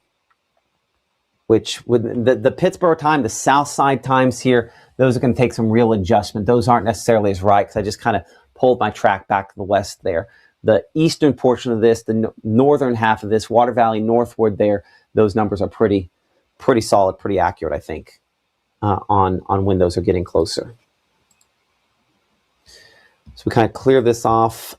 Which with the Pittsboro time, the south side times here, those are going to take some real adjustment. Those aren't necessarily as right because I just kind of pulled my track back to the west there. The eastern portion of this, the northern half of this, Water Valley northward there, those numbers are pretty solid, pretty accurate, I think, on when those are getting closer. So we kind of clear this off.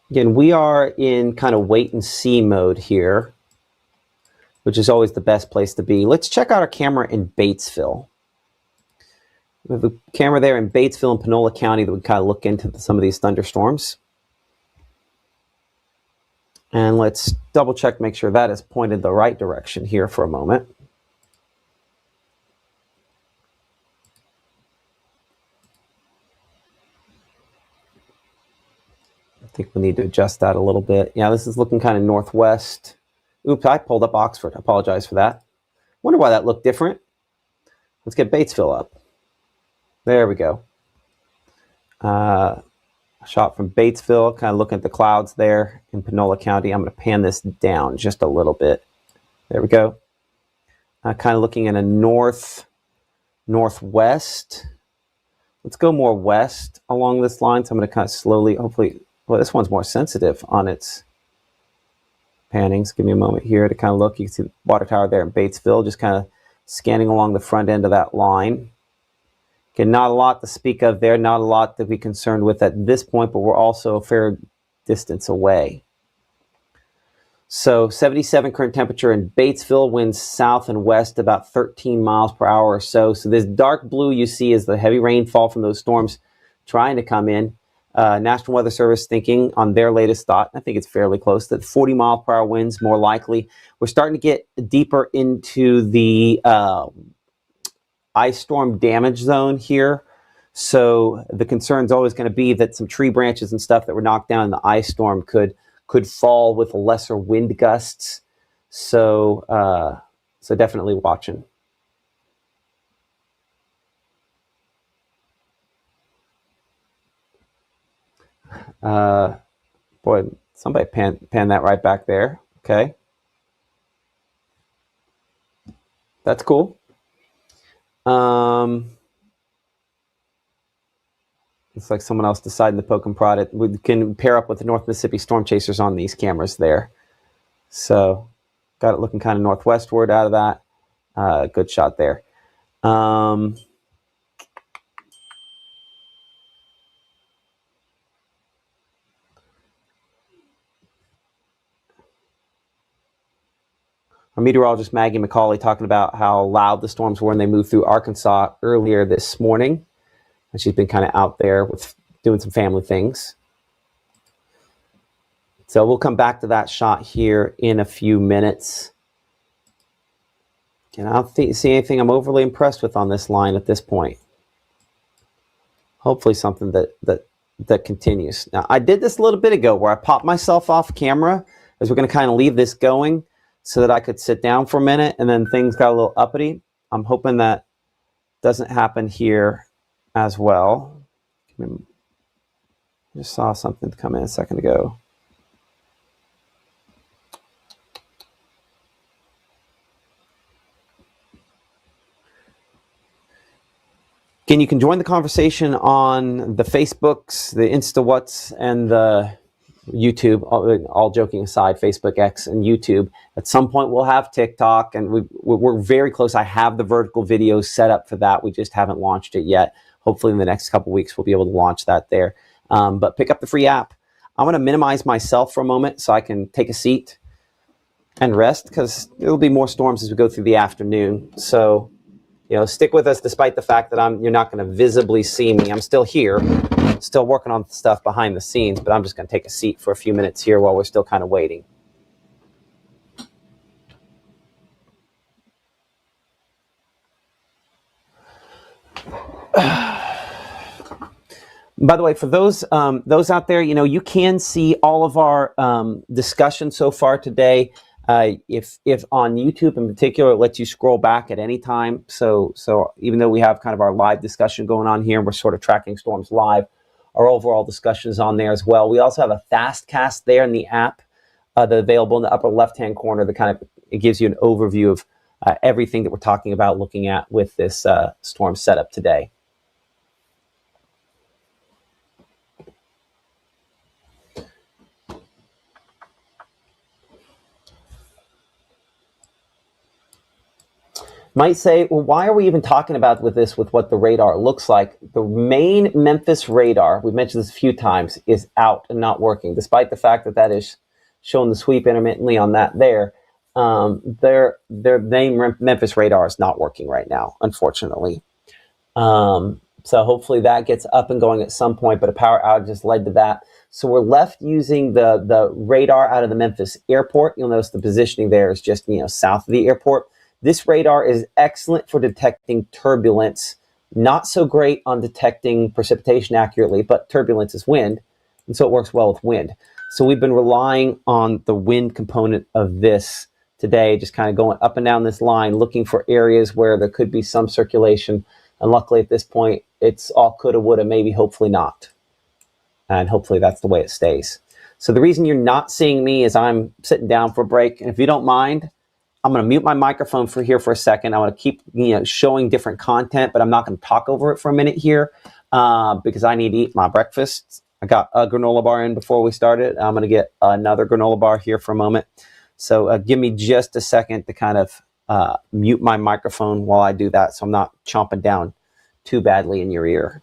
Again, we are in kind of wait and see mode here, which is always the best place to be. Let's check out our camera in Batesville. We have a camera there in Batesville and Panola County that would kind of look into some of these thunderstorms. And let's double check, make sure that is pointed the right direction here for a moment. I think we need to adjust that a little bit. Yeah, this is looking kind of northwest. Oops, I pulled up Oxford. I apologize for that. Wonder why that looked different. Let's get Batesville up. There we go. Shot from Batesville, kind of looking at the clouds there in Panola County. I'm going to pan this down just a little bit. There we go. Kind of looking in a northwest. Let's go more west along this line. So I'm going to kind of slowly, hopefully, well, this one's more sensitive on its pannings. Give me a moment here to kind of look. You can see the water tower there in Batesville, just kind of scanning along the front end of that line. Again, not a lot to speak of there, not a lot to be concerned with at this point, but we're also a fair distance away. So 77 current temperature in Batesville, winds south and west about 13 miles per hour or so. So this dark blue you see is the heavy rainfall from those storms trying to come in. National Weather Service thinking on their latest thought, I think it's fairly close, that 40 mile per hour winds more likely. We're starting to get deeper into the ice storm damage zone here. So the concern is always going to be that some tree branches and stuff that were knocked down in the ice storm could fall with lesser wind gusts. So so definitely watching. Boy, somebody pan that right back there. Okay, that's cool. It's like someone else deciding to poke and prod it. We can pair up with the North Mississippi Storm Chasers on these cameras there. So got it looking kind of northwestward out of that. Good shot there. Our meteorologist Maggie McCauley talking about how loud the storms were when they moved through Arkansas earlier this morning. And she's been kind of out there with doing some family things. So we'll come back to that shot here in a few minutes. And I don't see anything I'm overly impressed with on this line at this point. Hopefully something that continues. Now, I did this a little bit ago where I popped myself off camera as we're going to kind of leave this going so that I could sit down for a minute, and then things got a little uppity. I'm hoping that doesn't happen here as well. I just saw something come in a second ago. Again, you can join the conversation on the Facebooks, the InstaWhats, and the YouTube. All joking aside, Facebook, X, and YouTube. At some point, we'll have TikTok, and we're very close. I have the vertical videos set up for that. We just haven't launched it yet. Hopefully, in the next couple weeks, we'll be able to launch that there. But pick up the free app. I'm going to minimize myself for a moment so I can take a seat and rest, because there'll be more storms as we go through the afternoon. So, stick with us despite the fact that you're not going to visibly see me. I'm still here, still working on stuff behind the scenes, but I'm just going to take a seat for a few minutes here while we're still kind of waiting. By the way, for those out there, you can see all of our discussion so far today. If on YouTube in particular, it lets you scroll back at any time. So even though we have kind of our live discussion going on here, and we're sort of tracking storms live, our overall discussion is on there as well. We also have a fast cast there in the app that's available in the upper left-hand corner that it gives you an overview of everything that we're talking about, looking at with this storm setup today. Might say, well, why are we even talking about with what the radar looks like? The main Memphis radar, we've mentioned this a few times, is out and not working, despite the fact that is showing the sweep intermittently on that there. Their main Memphis radar is not working right now, unfortunately. So hopefully that gets up and going at some point, but a power outage has led to that. So we're left using the radar out of the Memphis airport. You'll notice the positioning there is just south of the airport. This radar is excellent for detecting turbulence, not so great on detecting precipitation accurately, but turbulence is wind, and so it works well with wind. So we've been relying on the wind component of this today, just kind of going up and down this line, looking for areas where there could be some circulation. And luckily at this point, it's all coulda, woulda, maybe, hopefully not. And hopefully that's the way it stays. So the reason you're not seeing me is I'm sitting down for a break. And if you don't mind, I'm going to mute my microphone for a second. I want to keep showing different content, but I'm not going to talk over it for a minute here because I need to eat my breakfast. I got a granola bar in before we started. I'm going to get another granola bar here for a moment. So give me just a second to kind of mute my microphone while I do that, so I'm not chomping down too badly in your ear.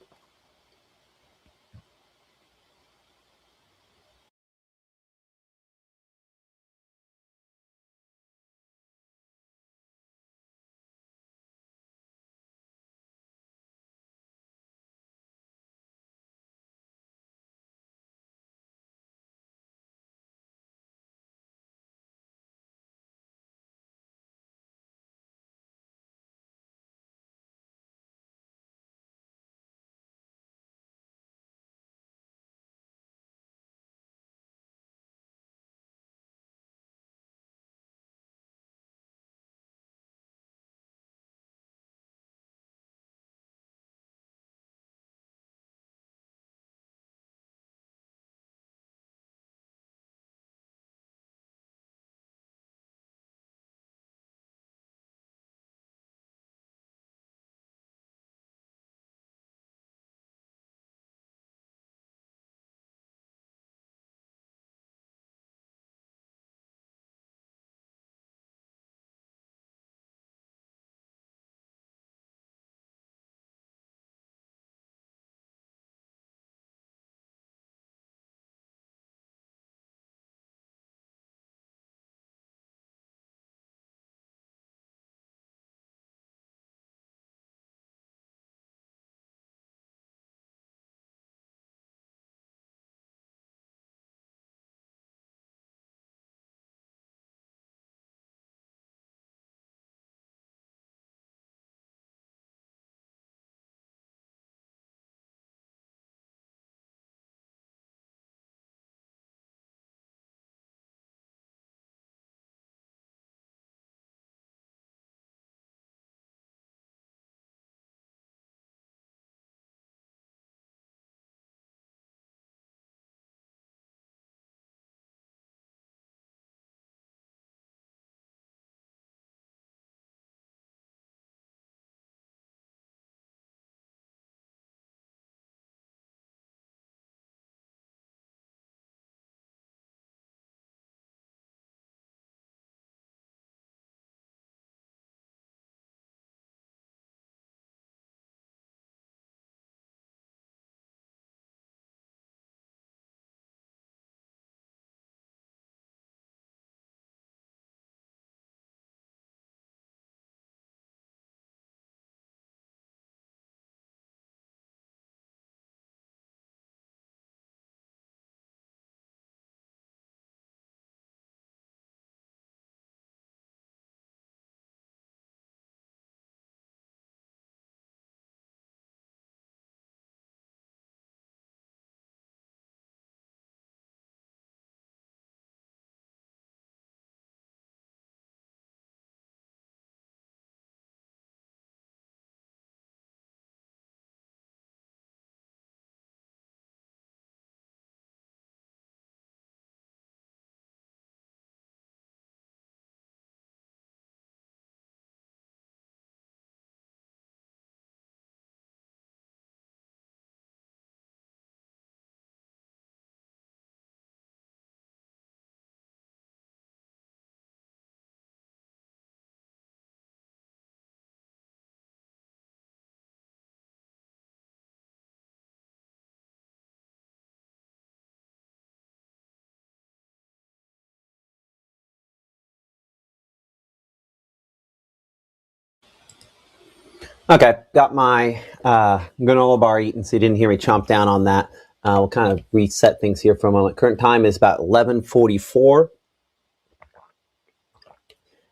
Okay, got my granola bar eaten, so you didn't hear me chomp down on that. We'll kind of reset things here for a moment. Current time is about 11:44.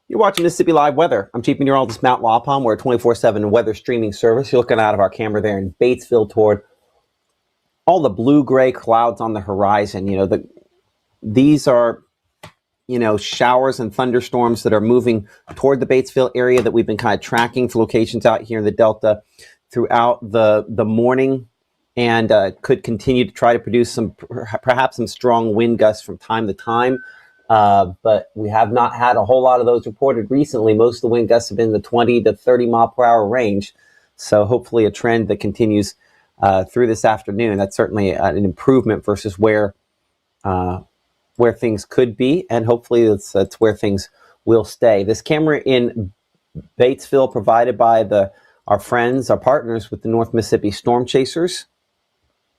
You're watching Mississippi Live Weather. I'm Chief Meteorologist Matt Waupun. We're a 24/7 weather streaming service. You're looking out of our camera there in Batesville toward all the blue-gray clouds on the horizon. These are showers and thunderstorms that are moving toward the Batesville area that we've been kind of tracking for locations out here in the Delta throughout the morning, and could continue to try to produce perhaps some strong wind gusts from time to time. But we have not had a whole lot of those reported recently. Most of the wind gusts have been in the 20 to 30 mile per hour range. So hopefully a trend that continues through this afternoon. That's certainly an improvement versus where things could be, and hopefully that's where things will stay. This camera in Batesville, provided by our friends, our partners with the North Mississippi Storm Chasers.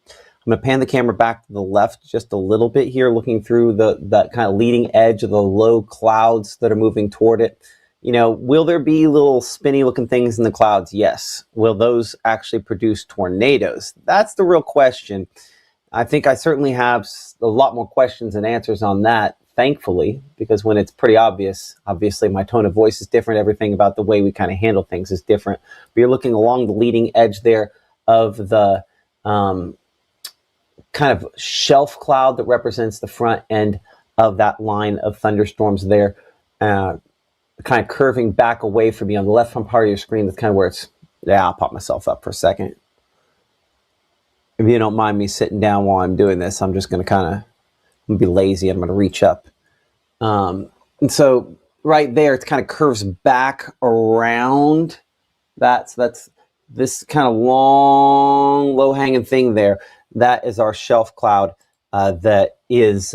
I'm going to pan the camera back to the left just a little bit here, looking through that kind of leading edge of the low clouds that are moving toward it. Will there be little spinny looking things in the clouds? Yes. Will those actually produce tornadoes? That's the real question. I think I certainly have a lot more questions and answers on that, thankfully, because when it's pretty obvious, obviously my tone of voice is different. Everything about the way we kind of handle things is different. But you're looking along the leading edge there of the kind of shelf cloud that represents the front end of that line of thunderstorms there, kind of curving back away from me on the left front part of your screen. That's kind of where I'll pop myself up for a second. If you don't mind me sitting down while I'm doing this, I'm just going to kind of be lazy. I'm going to reach up. And so right there, it kind of curves back around that. So that's this kind of long, low-hanging thing there. That is our shelf cloud that is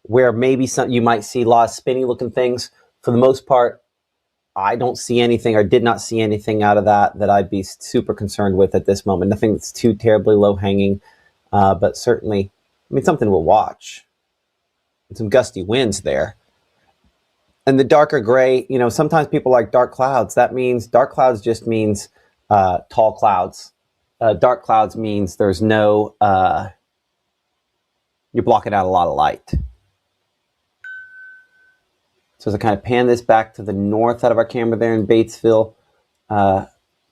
where maybe you might see a lot of spinny-looking things. For the most part, I don't see anything, or did not see anything out of that I'd be super concerned with at this moment. Nothing that's too terribly low-hanging, but certainly, something we'll watch. Some gusty winds there. And the darker gray, sometimes people like dark clouds. Dark clouds just means tall clouds. Dark clouds means there's no, you're blocking out a lot of light. So as I kind of pan this back to the north out of our camera there in Batesville,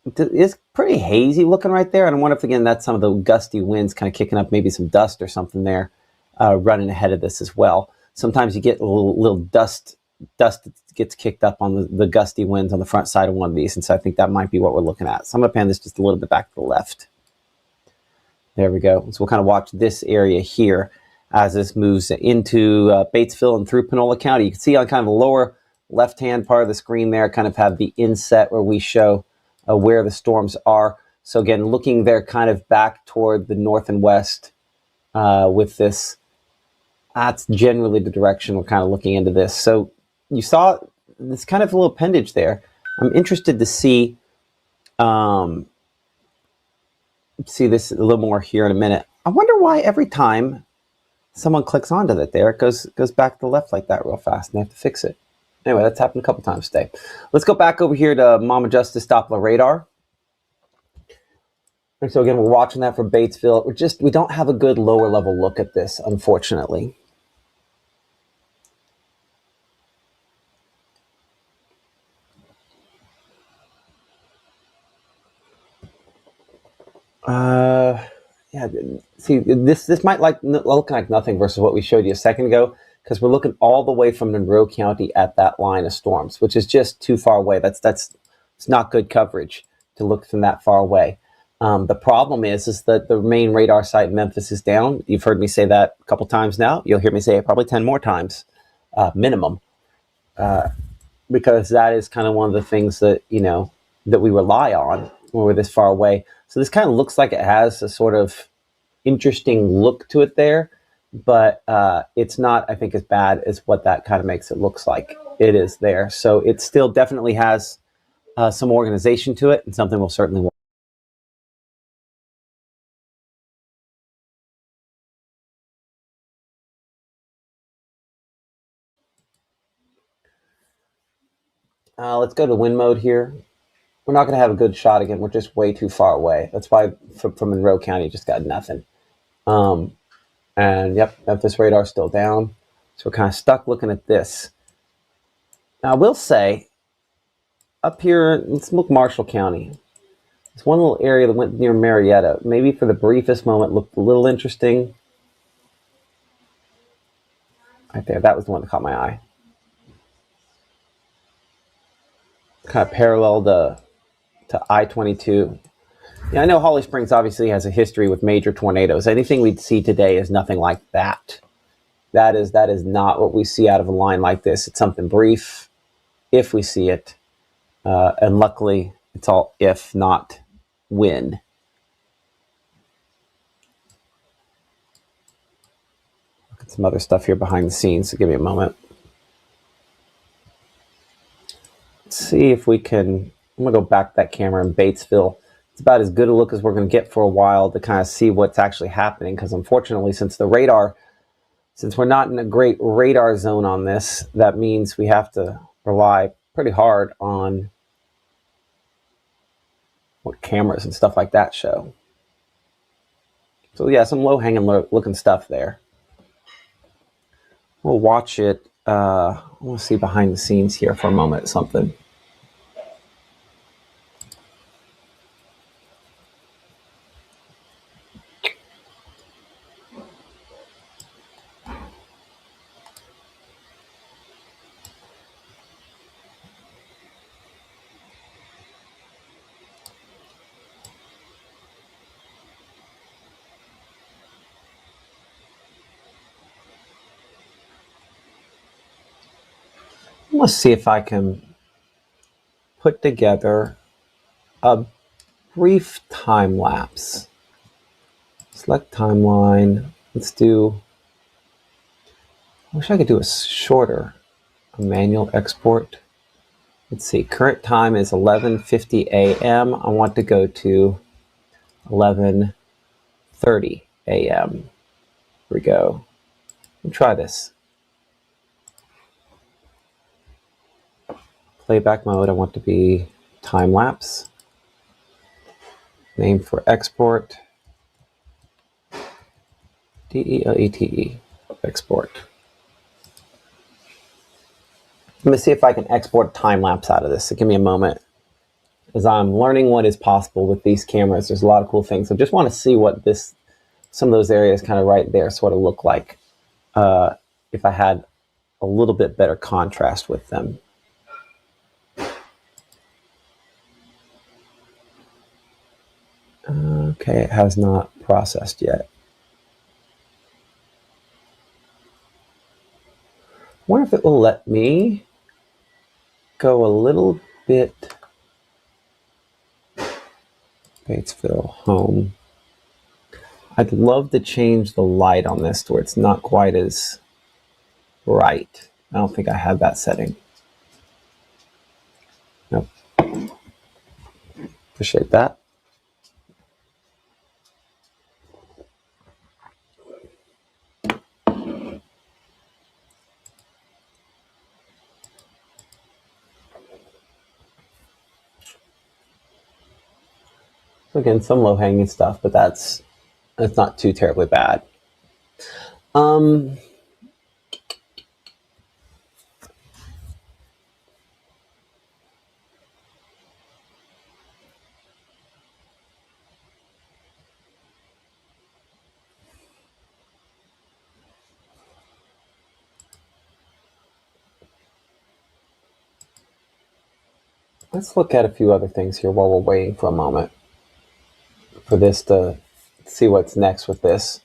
it's pretty hazy looking right there. And I wonder if, again, that's some of the gusty winds kind of kicking up maybe some dust or something there, running ahead of this as well. Sometimes you get a little dust that gets kicked up on the gusty winds on the front side of one of these. And so I think that might be what we're looking at. So I'm going to pan this just a little bit back to the left. There we go. So we'll kind of watch this area here as this moves into Batesville and through Panola County. You can see on kind of the lower left-hand part of the screen there, kind of have the inset where we show where the storms are. So again, looking there kind of back toward the north and west with this. That's generally the direction we're kind of looking into this. So you saw this kind of little appendage there. I'm interested to see this a little more here in a minute. I wonder why every time someone clicks onto that there, it goes back to the left like that real fast, and they have to fix it. Anyway, that's happened a couple times today. Let's go back over here to Mama Justice Doppler radar. And so again, we're watching that from Batesville. We don't have a good lower level look at this, unfortunately. Yeah. See, this might look like nothing versus what we showed you a second ago, because we're looking all the way from Monroe County at that line of storms, which is just too far away. It's not good coverage to look from that far away. The problem is that the main radar site in Memphis is down. You've heard me say that a couple times now. You'll hear me say it probably 10 more times, minimum, because that is kind of one of the things that we rely on when we're this far away. So this kind of looks like it has a sort of interesting look to it there, but it's not, I think, as bad as what that kind of makes it looks like it is there. So it still definitely has some organization to it, and something we'll certainly watch. Let's go to wind mode here. we're not going to have a good shot again. We're just way too far away. That's why from Monroe County, just got nothing. And yep, Memphis radar's still down. So we're kind of stuck looking at this. Now, I will say, up here, let's look Marshall County. It's one little area that went near Marietta. Maybe for the briefest moment looked a little interesting. Right there, that was the one that caught my eye. Kind of parallel to I-22. Yeah, I know Holly Springs obviously has a history with major tornadoes. Anything we'd see today is nothing like that. That is not what we see out of a line like this. It's something brief, if we see it. And luckily, it's all if, not when. Look at some other stuff here behind the scenes, so give me a moment. Let's see if we can, I'm going to go back to that camera in Batesville. It's about as good a look as we're going to get for a while to kind of see what's actually happening, because unfortunately, since we're not in a great radar zone on this, that means we have to rely pretty hard on what cameras and stuff like that show. So yeah, some low-hanging looking stuff there. We'll watch it. I want to see behind the scenes here for a moment, something. Let's see if I can put together a brief time lapse. Select timeline. Let's do, I wish I could do a shorter, a manual export. Let's see, current time is 11:50 a.m. I want to go to 11:30 a.m. Here we go. Let's try this. Playback mode, I want to be time lapse. Name for export, DELETE, export. Let me see if I can export time lapse out of this. So give me a moment. As I'm learning what is possible with these cameras, there's a lot of cool things. I just want to see what some of those areas kind of right there sort of look like if I had a little bit better contrast with them. Okay, it has not processed yet. I wonder if it will let me go a little bit. Batesville home. I'd love to change the light on this to where it's not quite as bright. I don't think I have that setting. Nope. Appreciate that. So again, some low-hanging stuff, but that's not too terribly bad. Let's look at a few other things here while we're waiting for a moment for this to see what's next with this.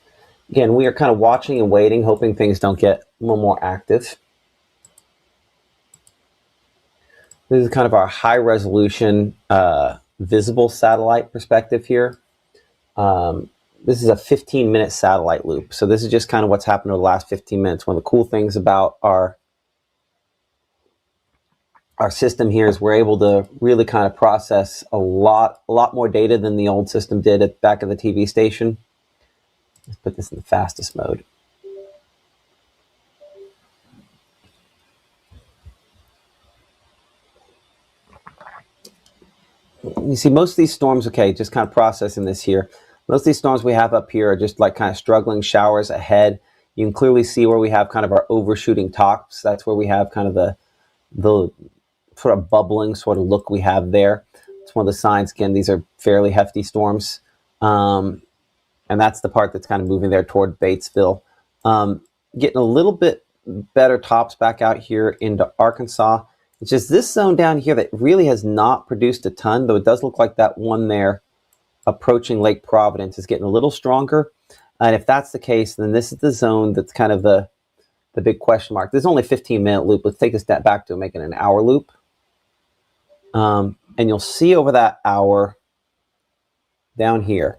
Again, we are kind of watching and waiting, hoping things don't get a little more active. This is kind of our high resolution visible satellite perspective here. This is a 15-minute satellite loop. So this is just kind of what's happened over the last 15 minutes. One of the cool things about our system here is we're able to really kind of process a lot more data than the old system did at the back of the TV station. Let's put this in the fastest mode. You see most of these storms, okay, just kind of processing this here. Most of these storms we have up here are just like kind of struggling showers ahead. You can clearly see where we have kind of our overshooting tops. That's where we have kind of the sort of bubbling sort of look we have there. It's one of the signs. Again, these are fairly hefty storms. And that's the part that's kind of moving there toward Batesville. Getting a little bit better tops back out here into Arkansas. It's just this zone down here that really has not produced a ton, though it does look like that one there approaching Lake Providence is getting a little stronger. And if that's the case, then this is the zone that's kind of the big question mark. This is only a 15-minute loop. Let's take a step back to making an hour loop. And you'll see over that hour down here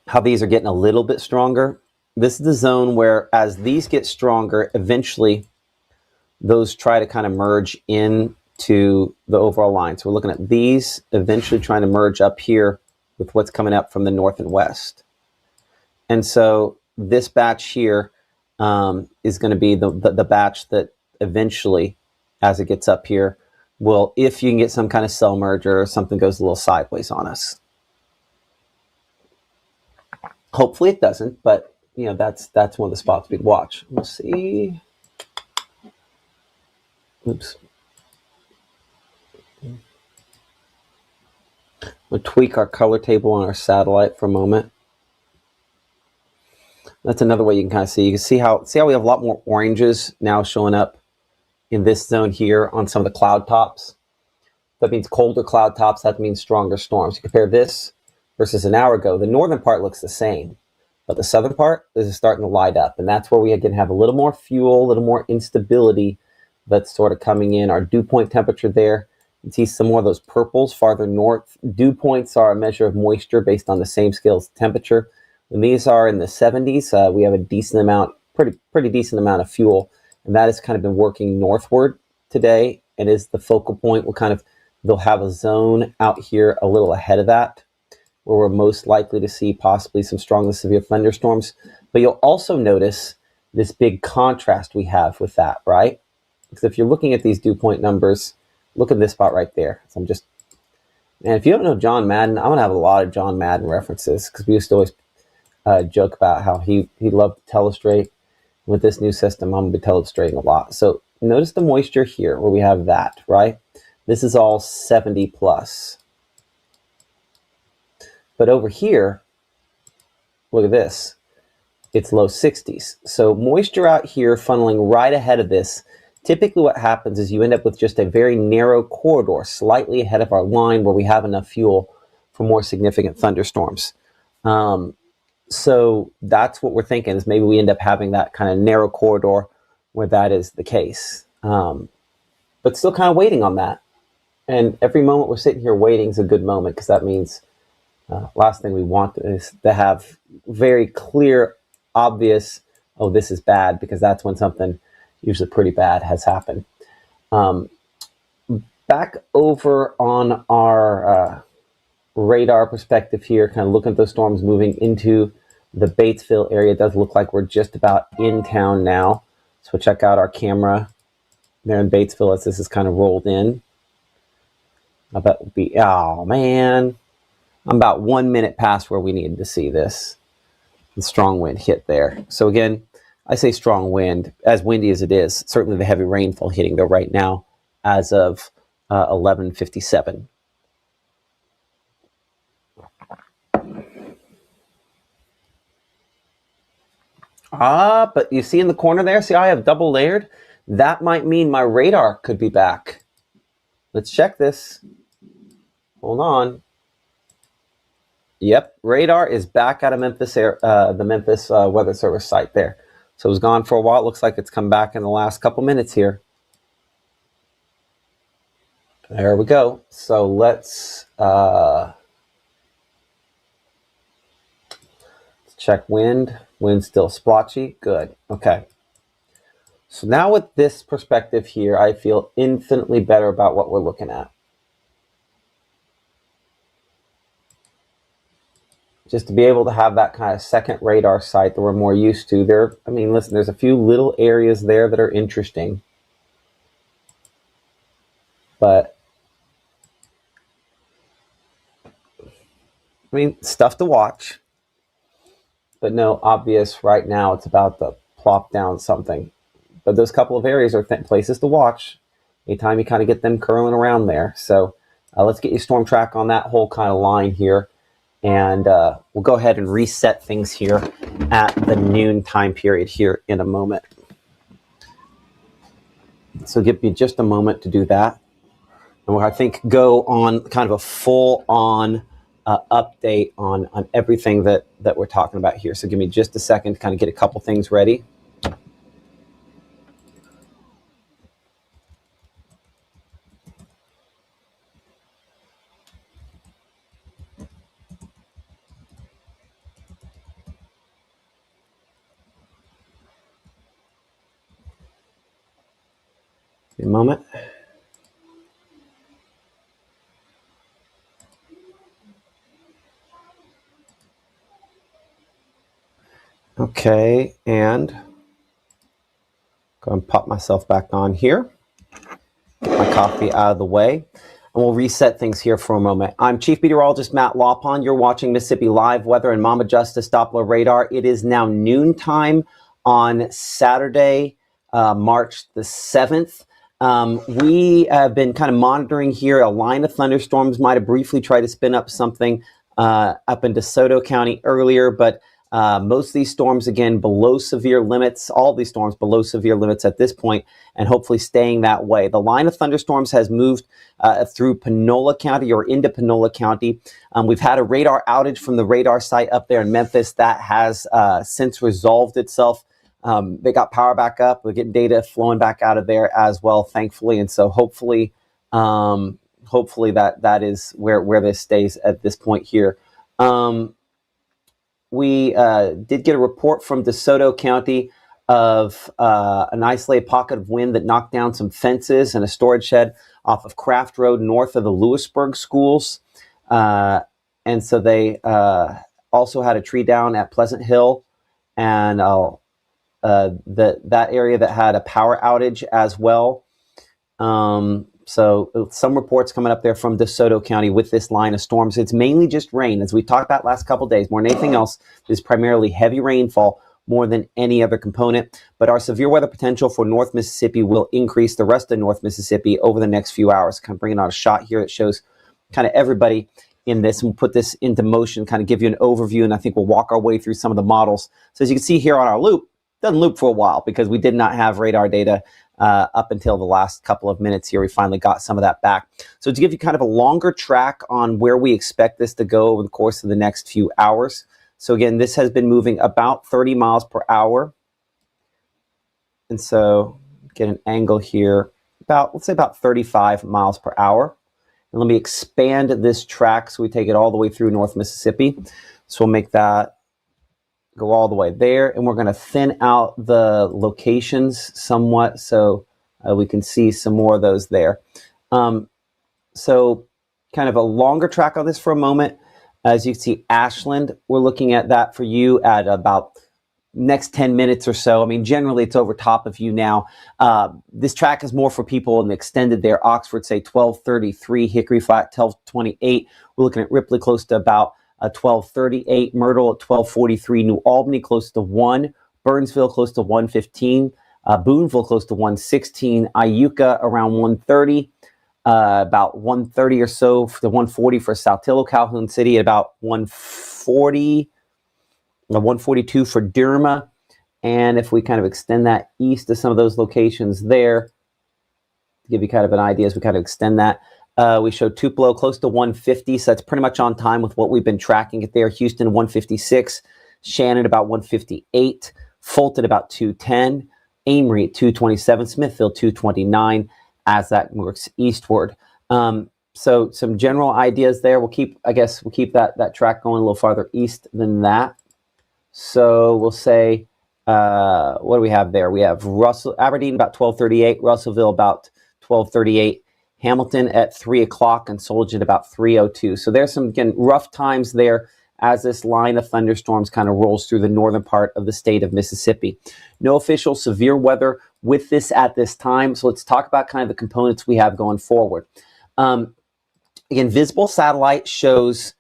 how these are getting a little bit stronger. This is the zone where as these get stronger, eventually those try to kind of merge into the overall line. So we're looking at these eventually trying to merge up here with what's coming up from the north and west. And so this batch here is going to be the batch that eventually, as it gets up here, will, if you can get some kind of cell merger or something goes a little sideways on us. Hopefully it doesn't, but you know, that's one of the spots we'd watch. We'll see. Oops. We'll tweak our color table on our satellite for a moment. That's another way you can kind of see. You can see how we have a lot more oranges now showing up in this zone here on some of the cloud tops. That means colder cloud tops. That means stronger storms. You compare this versus an hour ago. The northern part looks the same, but the southern part is starting to light up, and that's where we again have a little more fuel, a little more instability that's sort of coming in. Our dew point temperature there. You can see some more of those purples farther north. Dew points are a measure of moisture based on the same scale as temperature. When these are in the 70s, we have a decent amount, pretty decent amount of fuel, and that has kind of been working northward today. And is the focal point. They'll have a zone out here a little ahead of that, where we're most likely to see possibly some strong to severe thunderstorms. But you'll also notice this big contrast we have with that, right? Because if you're looking at these dew point numbers, look at this spot right there. So and if you don't know John Madden, I'm gonna have a lot of John Madden references because we used to always joke about how he loved to telestrate. With this new system, I'm gonna be telestrating a lot. So notice the moisture here where we have that, right? This is all 70 plus. But over here, look at this. It's low 60s. So moisture out here funneling right ahead of this. Typically what happens is you end up with just a very narrow corridor slightly ahead of our line where we have enough fuel for more significant thunderstorms. So that's what we're thinking, is maybe we end up having that kind of narrow corridor where that is the case. But still kind of waiting on that. And every moment we're sitting here waiting is a good moment, because that means last thing we want is to have very clear, obvious, oh, this is bad, because that's when something usually pretty bad has happened. Back over on our radar perspective here, kind of looking at those storms moving into the Batesville area. It does look like we're just about in town now. So check out our camera there in Batesville as this is kind of rolled in. I bet we'll be, oh man, I'm about 1 minute past where we needed to see this. The strong wind hit there. So again, I say strong wind, as windy as it is. Certainly the heavy rainfall hitting there right now as of 11:57. But you see in the corner there, see I have double layered? That might mean my radar could be back. Let's check this. Hold on. Yep, radar is back out of Memphis, the Memphis Weather Service site there. So it was gone for a while. It looks like it's come back in the last couple minutes here. There we go. So let's check wind. Wind still splotchy. Good. Okay. So now with this perspective here, I feel infinitely better about what we're looking at. Just to be able to have that kind of second radar site that we're more used to. There, I mean, listen, there's a few little areas there that are interesting. But I mean, stuff to watch, but no obvious right now. It's about to plop down something. But those couple of areas are places to watch anytime you kind of get them curling around there. So let's get you storm track on that whole kind of line here. And we'll go ahead and reset things here at the noon time period here in a moment. So give me just a moment to do that. And we'll, I think, go on kind of a full-on update on everything that we're talking about here. So give me just a second to kind of get a couple things ready. A moment. Okay, and go and pop myself back on here. Get my coffee out of the way, and we'll reset things here for a moment. I'm Chief Meteorologist Matt Lawpon. You're watching Mississippi Live Weather and Mama Justice Doppler Radar. It is now noontime on Saturday, March the 7th. We have been kind of monitoring here. A line of thunderstorms might have briefly tried to spin up something up in DeSoto County earlier, but most of these storms, again, below severe limits, all of these storms below severe limits at this point, and hopefully staying that way. The line of thunderstorms has moved through Panola County or into Panola County. We've had a radar outage from the radar site up there in Memphis that has since resolved itself. They got power back up. We're getting data flowing back out of there as well, thankfully. And so hopefully that is where this stays at this point here. We did get a report from DeSoto County of an isolated pocket of wind that knocked down some fences and a storage shed off of Craft Road north of the Lewisburg schools. And so they also had a tree down at Pleasant Hill and that area that had a power outage as well. So some reports coming up there from DeSoto County with this line of storms. It's mainly just rain, as we talked about last couple of days. More than anything else, is primarily heavy rainfall more than any other component. But our severe weather potential for North Mississippi will increase the rest of North Mississippi over the next few hours. Kind of bringing out a shot here that shows kind of everybody in this, and we'll put this into motion, kind of give you an overview, and I think we'll walk our way through some of the models. So as you can see here on our loop, it doesn't loop for a while because we did not have radar data up until the last couple of minutes here. We finally got some of that back. So to give you kind of a longer track on where we expect this to go over the course of the next few hours. So again, this has been moving about 30 miles per hour. And so get an angle here, let's say about 35 miles per hour. And let me expand this track so we take it all the way through North Mississippi. So we'll make that go all the way there, and we're going to thin out the locations somewhat so we can see some more of those there. So kind of a longer track on this for a moment. As you can see, Ashland, we're looking at that for you at about next 10 minutes or so. I mean, generally it's over top of you now. This track is more for people in the extended there. Oxford, say 1233, Hickory Flat 1228. We're looking at Ripley close to about 1238, Myrtle at 1243, New Albany close to 1, Burnsville close to 115, Boonville close to 116, Iuka around 130, about 130 or so to 140 for Saltillo, Calhoun City at about 140, 142 for Derma. And if we kind of extend that east to some of those locations there, to give you kind of an idea as we kind of extend that, we showed Tupelo close to 150, so that's pretty much on time with what we've been tracking it there. Houston 156, Shannon about 158, Fulton about 210, Amory at 227, Smithfield 229 as that works eastward. So some general ideas there. We'll keep that track going a little farther east than that. So we'll say, what do we have there? We have Aberdeen about 1238, Russellville about 1238, Hamilton at 3 o'clock, and Solage at about 3:02. So there's some, again, rough times there as this line of thunderstorms kind of rolls through the northern part of the state of Mississippi. No official severe weather with this at this time. So let's talk about kind of the components we have going forward. Again, visible satellite shows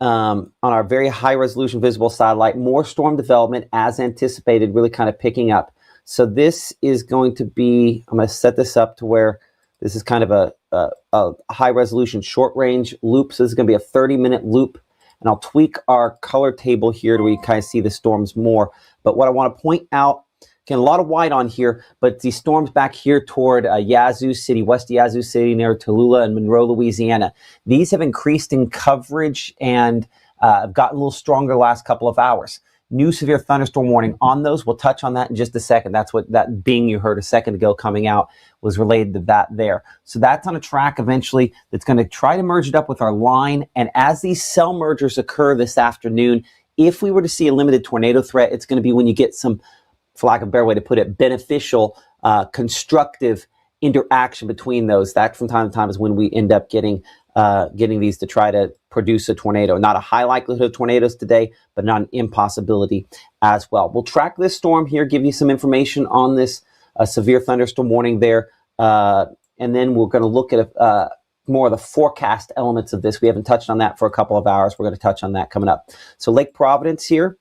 on our very high resolution visible satellite. More storm development as anticipated, really kind of picking up. So this is going to be, I'm going to set this up to where this is kind of a high resolution short range loop. So this is going to be a 30-minute loop. And I'll tweak our color table here to where you kind of see the storms more. But what I want to point out, again, a lot of white on here, but these storms back here toward Yazoo City, West Yazoo City, near Tallulah and Monroe, Louisiana, these have increased in coverage and have gotten a little stronger the last couple of hours. New severe thunderstorm warning on those. We'll touch on that in just a second. That's what that bing you heard a second ago coming out was related to that there. So that's on a track eventually that's going to try to merge it up with our line. And as these cell mergers occur this afternoon, if we were to see a limited tornado threat, it's going to be when you get some, for lack of a better way to put it, beneficial, constructive interaction between those. That from time to time is when we end up getting these to try to produce a tornado. Not a high likelihood of tornadoes today, but not an impossibility as well. We'll track this storm here, give you some information on this severe thunderstorm warning there, and then we're going to look at more of the forecast elements of this. We haven't touched on that for a couple of hours. We're going to touch on that coming up. So Lake Providence here.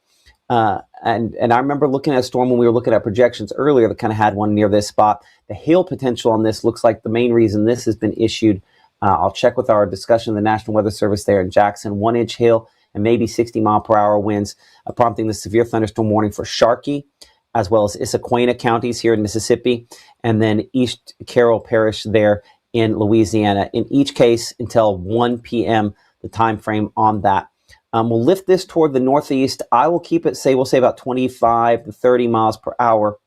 And I remember looking at a storm when we were looking at projections earlier that kind of had one near this spot. The hail potential on this looks like the main reason this has been issued. I'll check with our discussion of the National Weather Service there in Jackson. 1-inch hail and maybe 60-mile-per-hour winds, prompting the severe thunderstorm warning for Sharkey, as well as Issaquena counties here in Mississippi, and then East Carroll Parish there in Louisiana. In each case, until 1 p.m., the time frame on that. We'll lift this toward the northeast. I will keep it, we'll say about 25 to 30 miles per hour.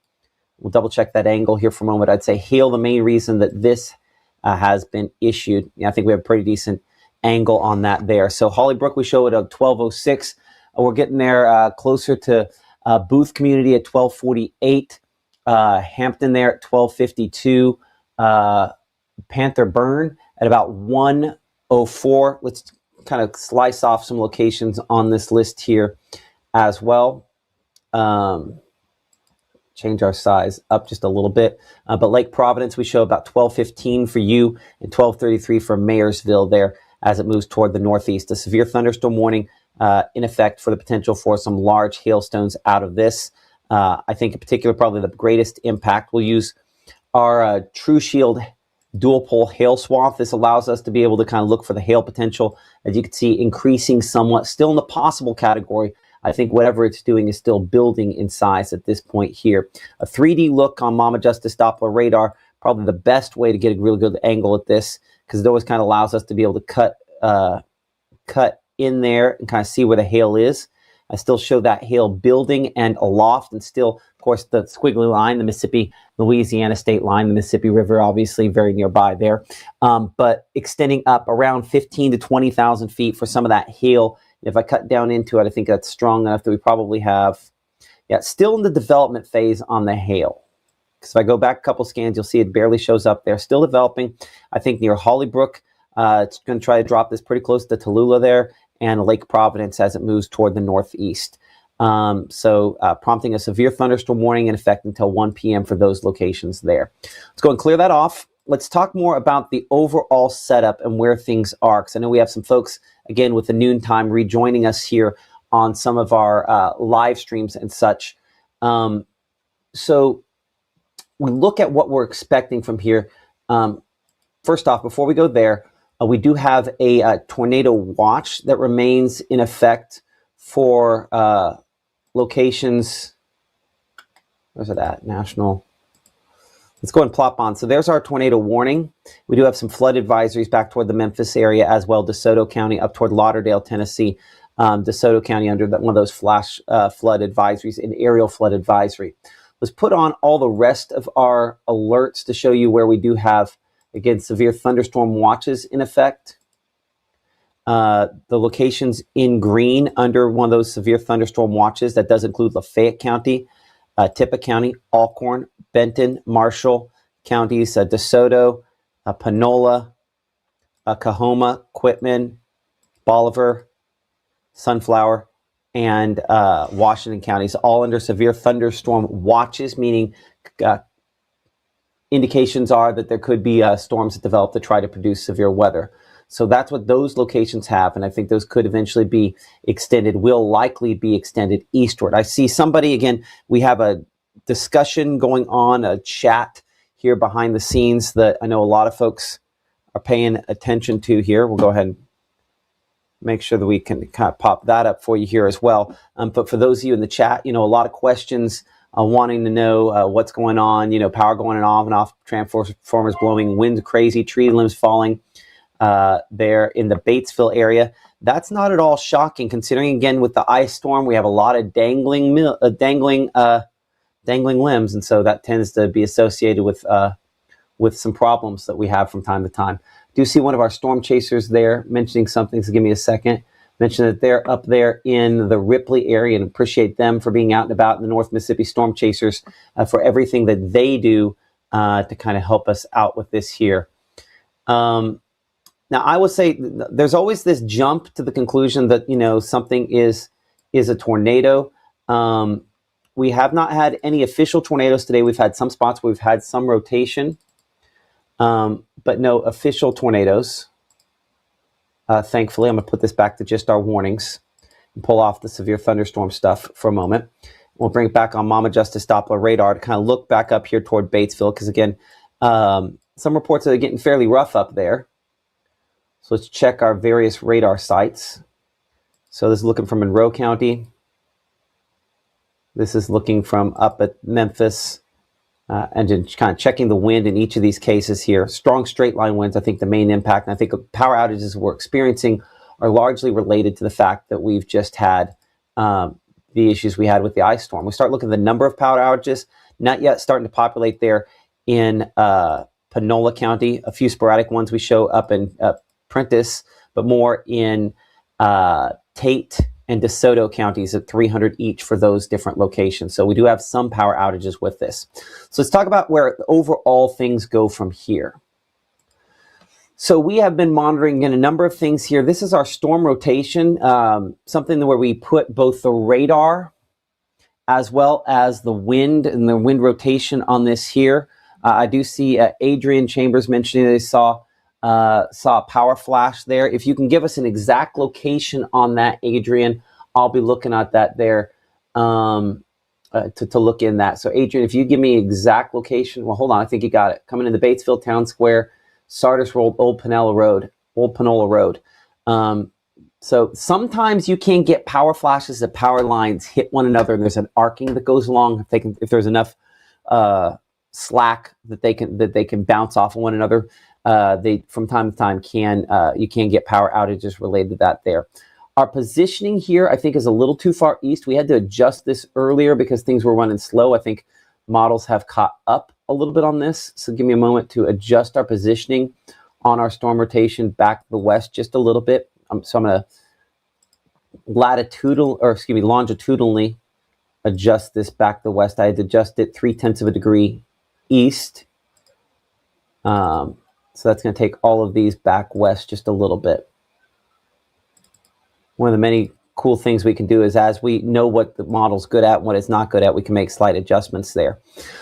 We'll double check that angle here for a moment. I'd say hail, the main reason that this has been issued. I think we have a pretty decent angle on that there. So Hollybrook, we show it at 1206. We're getting there closer to Booth Community at 1248. Hampton there at 1252. Panther Burn at about 104. Let's kind of slice off some locations on this list here as well. Change our size up just a little bit. But Lake Providence, we show about 1215 for you and 1233 for Mayersville there as it moves toward the northeast. A severe thunderstorm warning in effect for the potential for some large hailstones out of this. I think in particular, probably the greatest impact. We'll use our True Shield dual pole hail swath. This allows us to be able to kind of look for the hail potential, as you can see, increasing somewhat, still in the possible category. I think whatever it's doing is still building in size at this point here. A 3D look on Mama Justice Doppler radar, probably the best way to get a really good angle at this, because it always kind of allows us to be able to cut in there and kind of see where the hail is. I still show that hail building and aloft, and still, of course, the squiggly line, the Mississippi-Louisiana state line, the Mississippi River, obviously very nearby there, but extending up around 15 to 20,000 feet for some of that hail. If I cut down into it, I think that's strong enough that we probably have, still in the development phase on the hail. Because if I go back a couple scans, you'll see it barely shows up there. Still developing, I think, near Hollybrook. It's going to try to drop this pretty close to Tallulah there, and Lake Providence as it moves toward the northeast. Prompting a severe thunderstorm warning in effect until 1 p.m. for those locations there. Let's go and clear that off. Let's talk more about the overall setup and where things are, because I know we have some folks, again, with the noontime rejoining us here on some of our live streams and such. So we look at what we're expecting from here. First off, before we go there, we do have a tornado watch that remains in effect for locations. Where's it at? National. Let's go and plop on. So there's our tornado warning. We do have some flood advisories back toward the Memphis area as well. DeSoto County up toward Lauderdale, Tennessee. DeSoto County under one of those flash flood advisories, an aerial flood advisory. Let's put on all the rest of our alerts to show you where we do have, again, severe thunderstorm watches in effect. The locations in green under one of those severe thunderstorm watches, that does include Lafayette County, Tippah County, Alcorn, Benton, Marshall counties, DeSoto, Panola, Coahoma, Quitman, Bolivar, Sunflower, and Washington counties, all under severe thunderstorm watches, meaning indications are that there could be storms that develop to try to produce severe weather. So that's what those locations have, and I think those could eventually be extended, will likely be extended eastward. I see somebody, again, we have a discussion going on, a chat here behind the scenes that I know a lot of folks are paying attention to here. We'll go ahead and make sure that we can kind of pop that up for you here as well. But for those of you in the chat, a lot of questions wanting to know what's going on, power going on and off, transformers blowing, wind crazy, tree limbs falling there in the Batesville area. That's not at all shocking, considering, again, with the ice storm, we have a lot of dangling limbs, and so that tends to be associated with some problems that we have from time to time. Do see one of our storm chasers there mentioning something, so give me a second. Mention that they're up there in the Ripley area, and appreciate them for being out and about in the North Mississippi Storm Chasers for everything that they do to kind of help us out with this here. Now, I will say there's always this jump to the conclusion that, something is a tornado. We have not had any official tornadoes today. We've had some spots where we've had some rotation, but no official tornadoes. Thankfully, I'm going to put this back to just our warnings and pull off the severe thunderstorm stuff for a moment. We'll bring it back on Mama Justice Doppler radar to kind of look back up here toward Batesville, because, again, some reports that are getting fairly rough up there. So let's check our various radar sites. So this is looking from Monroe County. This is looking from up at Memphis. And just kind of checking the wind in each of these cases here. Strong straight line winds, I think, the main impact. And I think the power outages we're experiencing are largely related to the fact that we've just had the issues we had with the ice storm. We start looking at the number of power outages, not yet starting to populate there in Panola County. A few sporadic ones we show up in Prentiss, but more in Tate and DeSoto counties at 300 each for those different locations. So we do have some power outages with this. So let's talk about where overall things go from here. So we have been monitoring in a number of things here. This is our storm rotation, something where we put both the radar as well as the wind and the wind rotation on this here. I do see Adrian Chambers mentioning they saw a power flash there. If you can give us an exact location on that, Adrian, I'll be looking at that there to look in that. So Adrian, if you give me exact location, well, hold on, I think you got it. Coming into Batesville Town Square, Sardis Road, Old Panola Road. So sometimes you can get power flashes that power lines hit one another, and there's an arcing that goes along. If there's enough slack that they can bounce off of one another. They from time to time you can get power outages related to that there. Our positioning here, I think, is a little too far east. We had to adjust this earlier because things were running slow. I think models have caught up a little bit on this. So give me a moment to adjust our positioning on our storm rotation back to the west just a little bit. So I'm going to longitudinally adjust this back to the west. I had to adjust it 0.3 of a degree east. So that's going to take all of these back west just a little bit. One of the many cool things we can do is, as we know what the model's good at and what it's not good at, we can make slight adjustments there.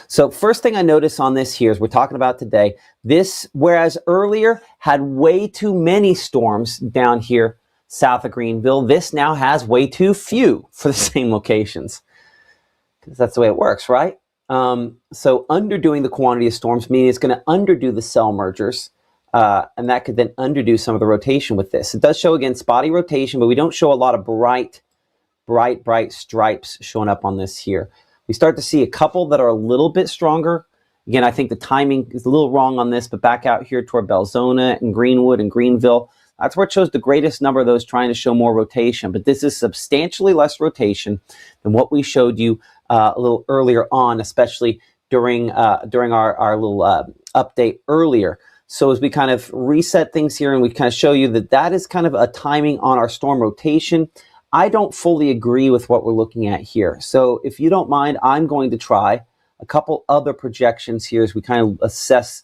So first thing I notice on this here is we're talking about today, this, whereas earlier had way too many storms down here south of Greenville, this now has way too few for the same locations. Because that's the way it works, right? So underdoing the quantity of storms, meaning it's going to underdo the cell mergers, and that could then underdo some of the rotation with this. It does show, again, spotty rotation, but we don't show a lot of bright stripes showing up on this here. We start to see a couple that are a little bit stronger. Again, I think the timing is a little wrong on this, but back out here toward Belzona and Greenwood and Greenville, that's where it shows the greatest number of those trying to show more rotation. But this is substantially less rotation than what we showed you a little earlier on, especially during our little update earlier. So as we kind of reset things here and we kind of show you that is kind of a timing on our storm rotation, I don't fully agree with what we're looking at here. So if you don't mind, I'm going to try a couple other projections here as we kind of assess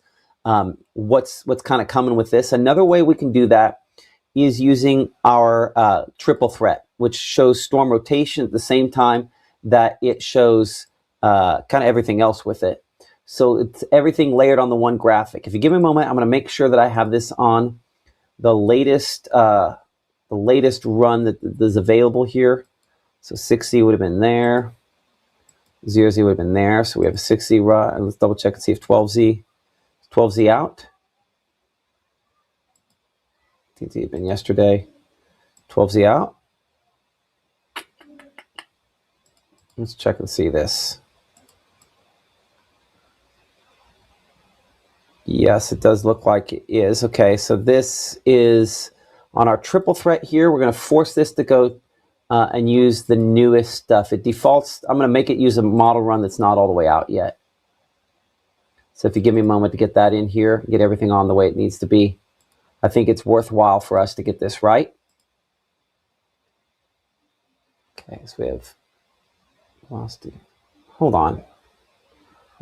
what's kind of coming with this. Another way we can do that is using our triple threat, which shows storm rotation at the same time that it shows kind of everything else with it. So it's everything layered on the one graphic. If you give me a moment, I'm going to make sure that I have this on the latest run that is available here. So 6Z would have been there. 0Z would have been there. So we have a 6Z run. Let's double check and see if 12Z out. 10Z had been yesterday. 12Z out. Let's check and see this. Yes, it does look like it is. Okay, so this is on our triple threat here. We're going to force this to go and use the newest stuff. It defaults. I'm going to make it use a model run that's not all the way out yet. So if you give me a moment to get that in here, get everything on the way it needs to be, I think it's worthwhile for us to get this right. Okay, so we have lost it. Hold on.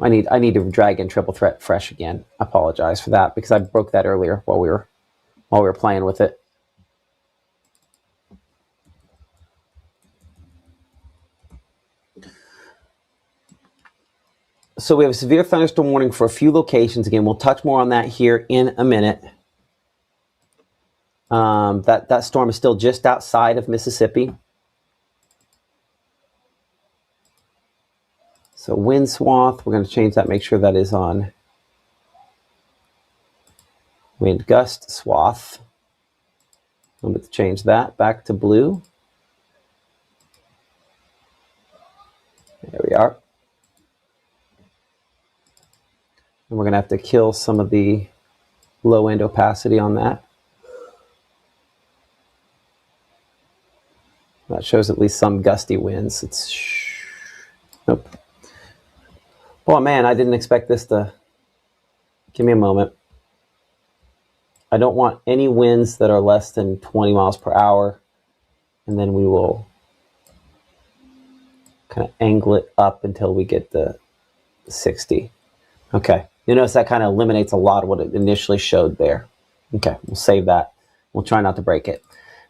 I need to drag in triple threat fresh again. I apologize for that because I broke that earlier while we were playing with it. So we have a severe thunderstorm warning for a few locations. Again, we'll touch more on that here in a minute. That storm is still just outside of Mississippi. So wind swath, we're going to change that, make sure that is on wind gust swath. I'm going to change that back to blue. There we are. And we're going to have to kill some of the low end opacity on that. That shows at least some gusty winds. Nope. Oh man, I didn't expect this to... Give me a moment. I don't want any winds that are less than 20 miles per hour. And then we will kind of angle it up until we get the 60. Okay. You notice that kind of eliminates a lot of what it initially showed there. Okay, we'll save that. We'll try not to break it.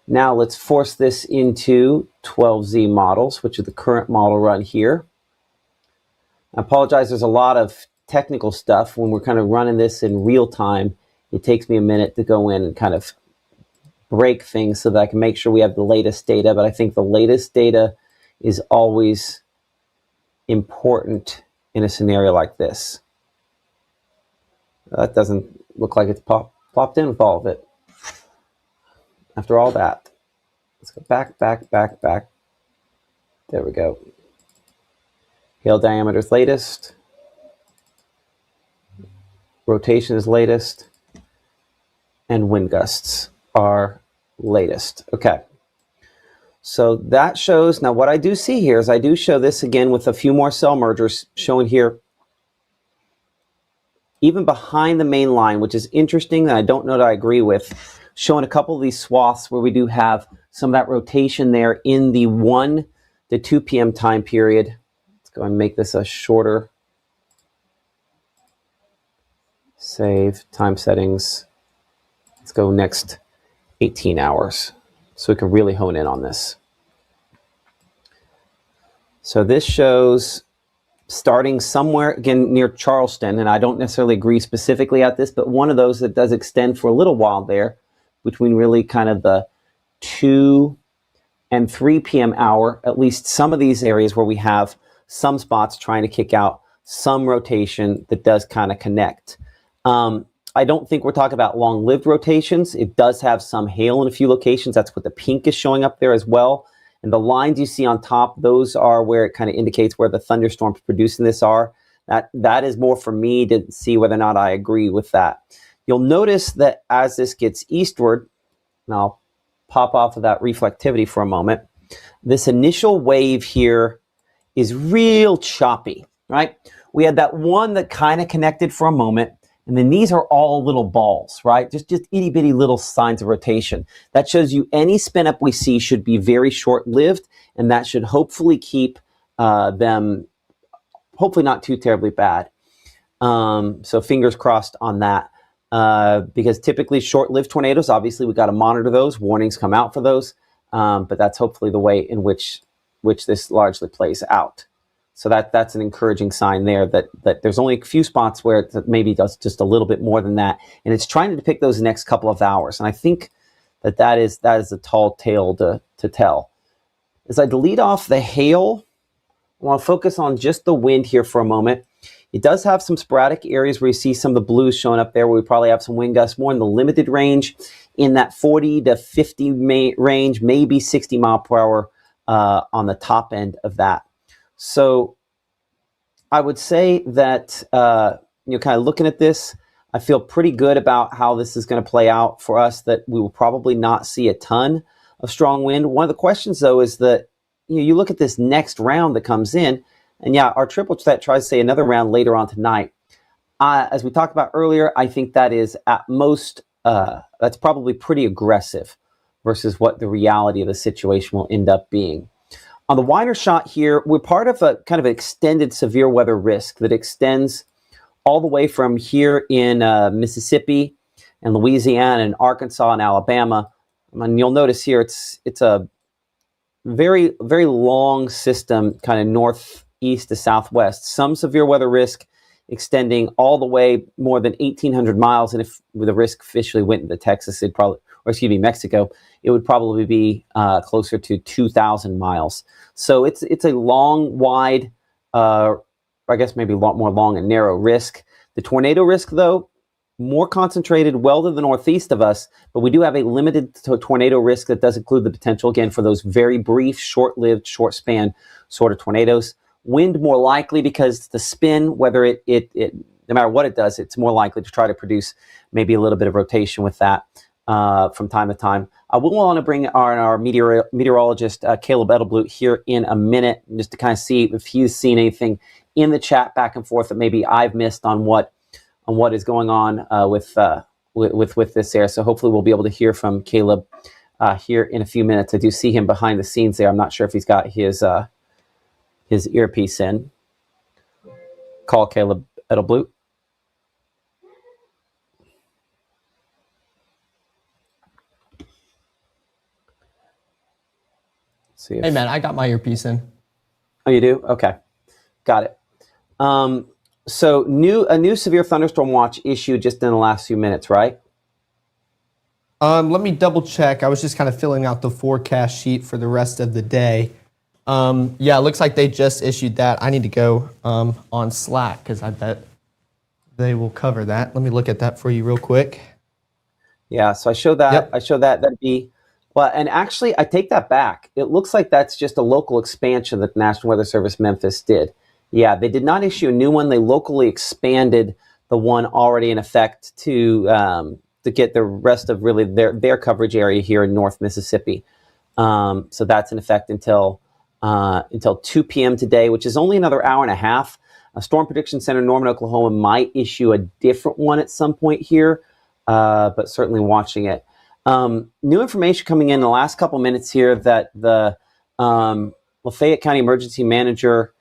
Now let's force this into 12Z models, which is the current model run here. I apologize, there's a lot of technical stuff. When we're kind of running this in real time, it takes me a minute to go in and kind of break things so that I can make sure we have the latest data. But I think the latest data is always important in a scenario like this. That doesn't look like it's popped in with all of it. After all that, let's go back. There we go. Hail diameter is latest. Rotation is latest. And wind gusts are latest. Okay. So that shows, now what I do see here is I do show this again with a few more cell mergers showing here, even behind the main line, which is interesting that I don't know that I agree with, showing a couple of these swaths where we do have some of that rotation there in the 1 to 2 p.m. time period. Let's go and make this a shorter. Save, time settings. Let's go next 18 hours so we can really hone in on this. So this shows starting somewhere, again, near Charleston, and I don't necessarily agree specifically at this, but one of those that does extend for a little while there, between really kind of the 2 and 3 p.m. hour, at least some of these areas where we have some spots trying to kick out some rotation that does kind of connect. I don't think we're talking about long-lived rotations. It does have some hail in a few locations. That's what the pink is showing up there as well. And the lines you see on top, those are where it kind of indicates where the thunderstorms producing this are. That is more for me to see whether or not I agree with that. You'll notice that as this gets eastward, and I'll pop off of that reflectivity for a moment, this initial wave here is real choppy, right? We had that one that kind of connected for a moment, and then these are all little balls, right? Just itty bitty little signs of rotation. That shows you any spin up we see should be very short lived, and that should hopefully keep them hopefully not too terribly bad. So fingers crossed on that. Because typically short-lived tornadoes, obviously we got to monitor those. Warnings come out for those, but that's hopefully the way in which this largely plays out. So that's an encouraging sign there that there's only a few spots where it maybe does just a little bit more than that, and it's trying to depict those next couple of hours. And I think that is a tall tale to tell. As I delete off the hail, I want to focus on just the wind here for a moment. It does have some sporadic areas where you see some of the blues showing up there, where we probably have some wind gusts more in the limited range, in that 40 to 50 range, maybe 60 mile per hour on the top end of that. So I would say that, kind of looking at this, I feel pretty good about how this is going to play out for us, that we will probably not see a ton of strong wind. One of the questions, though, is that you look at this next round that comes in, and yeah, our triple threat tries to say another round later on tonight. As we talked about earlier, I think that is at most, that's probably pretty aggressive versus what the reality of the situation will end up being. On the wider shot here, we're part of a kind of extended severe weather risk that extends all the way from here in Mississippi and Louisiana and Arkansas and Alabama. And you'll notice here it's a very, very long system, kind of northeast to southwest. Some severe weather risk extending all the way more than 1,800 miles. And if the risk officially went into Texas, Mexico, it would probably be closer to 2,000 miles. So it's a long, wide, I guess maybe a lot more long and narrow risk. The tornado risk, though, more concentrated well to the northeast of us, but we do have a limited tornado risk that does include the potential, again, for those very brief, short-lived, short-span sort of tornadoes. Wind more likely because the spin, whether it no matter what it does, it's more likely to try to produce maybe a little bit of rotation with that from time to time. I will want to bring our meteorologist, Caleb Edelblut, here in a minute, just to kind of see if he's seen anything in the chat back and forth that maybe I've missed on what is going on with this there. So hopefully we'll be able to hear from Caleb here in a few minutes. I do see him behind the scenes there. I'm not sure if he's got his earpiece in. Call Caleb Edelblut. Hey man, I got my earpiece in. Oh, you do? Okay, got it. So a new severe thunderstorm watch issued just in the last few minutes, right? Let me double check. I was just kind of filling out the forecast sheet for the rest of the day. Yeah, it looks like they just issued that. I need to go on Slack because I bet they will cover that. Let me look at that for you real quick. Yeah, so I show that. Yep. I show that. That'd be. Well, and actually, I take that back. It looks like that's just a local expansion that the National Weather Service Memphis did. Yeah, they did not issue a new one. They locally expanded the one already in effect to get the rest of really their coverage area here in North Mississippi. So that's in effect until 2 p.m. today, which is only another hour and a half. Storm Prediction Center, Norman, Oklahoma, might issue a different one at some point here, but certainly watching it. New information coming in the last couple minutes here that the Lafayette County Emergency Manager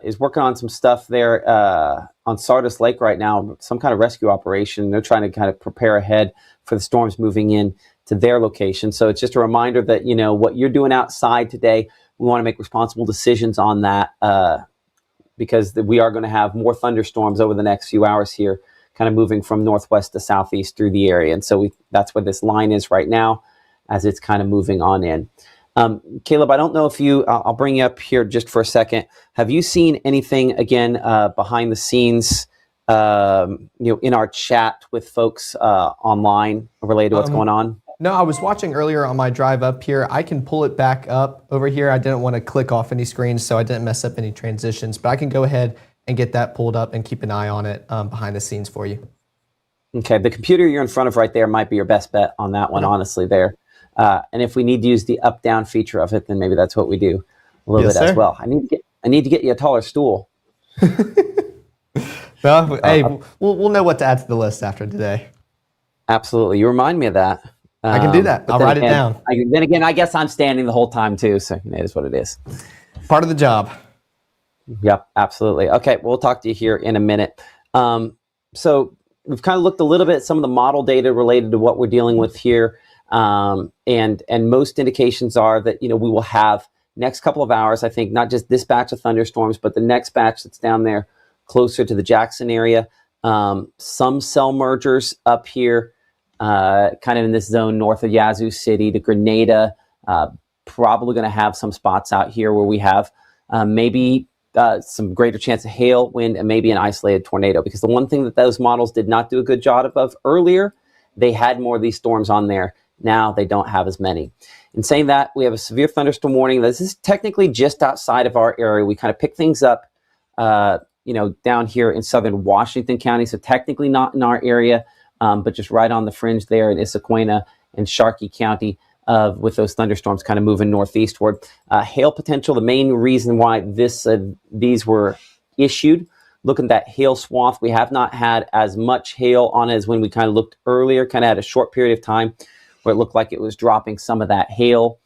is working on some stuff there on Sardis Lake right now, some kind of rescue operation. They're trying to kind of prepare ahead for the storms moving in to their location. So it's just a reminder that, what you're doing outside today, we want to make responsible decisions on that because we are going to have more thunderstorms over the next few hours here, kind of moving from northwest to southeast through the area. And so that's where this line is right now as it's kind of moving on in. Caleb, I don't know if I'll bring you up here just for a second. Have you seen anything, again, behind the scenes, in our chat with folks online related to what's going on? No, I was watching earlier on my drive up here. I can pull it back up over here. I didn't want to click off any screens, so I didn't mess up any transitions. But I can go ahead and get that pulled up and keep an eye on it behind the scenes for you. Okay, the computer you're in front of right there might be your best bet on that one, honestly, there. And if we need to use the up-down feature of it, then maybe that's what we do a little bit as well. I need to get you a taller stool. Well, hey, we'll know what to add to the list after today. Absolutely. You remind me of that. I can do that. I'll write it down. Then again, I guess I'm standing the whole time too, so it is what it is. Part of the job. Yep, absolutely. Okay, we'll talk to you here in a minute. So we've kind of looked a little bit at some of the model data related to what we're dealing with here, and most indications are that we will have next couple of hours, I think not just this batch of thunderstorms, but the next batch that's down there closer to the Jackson area. Some cell mergers up here, kind of in this zone north of Yazoo City to Grenada. Probably going to have some spots out here where we have maybe some greater chance of hail, wind, and maybe an isolated tornado. Because the one thing that those models did not do a good job of earlier, they had more of these storms on there. Now they don't have as many. In saying that, we have a severe thunderstorm warning. This is technically just outside of our area. We kind of pick things up, down here in southern Washington County. So technically not in our area, but just right on the fringe there in Issaquena and Sharkey County. With those thunderstorms kind of moving northeastward. Hail potential, the main reason why these were issued. Look at that hail swath. We have not had as much hail on it as when we kind of looked earlier, kind of had a short period of time where it looked like it was dropping some of that hail.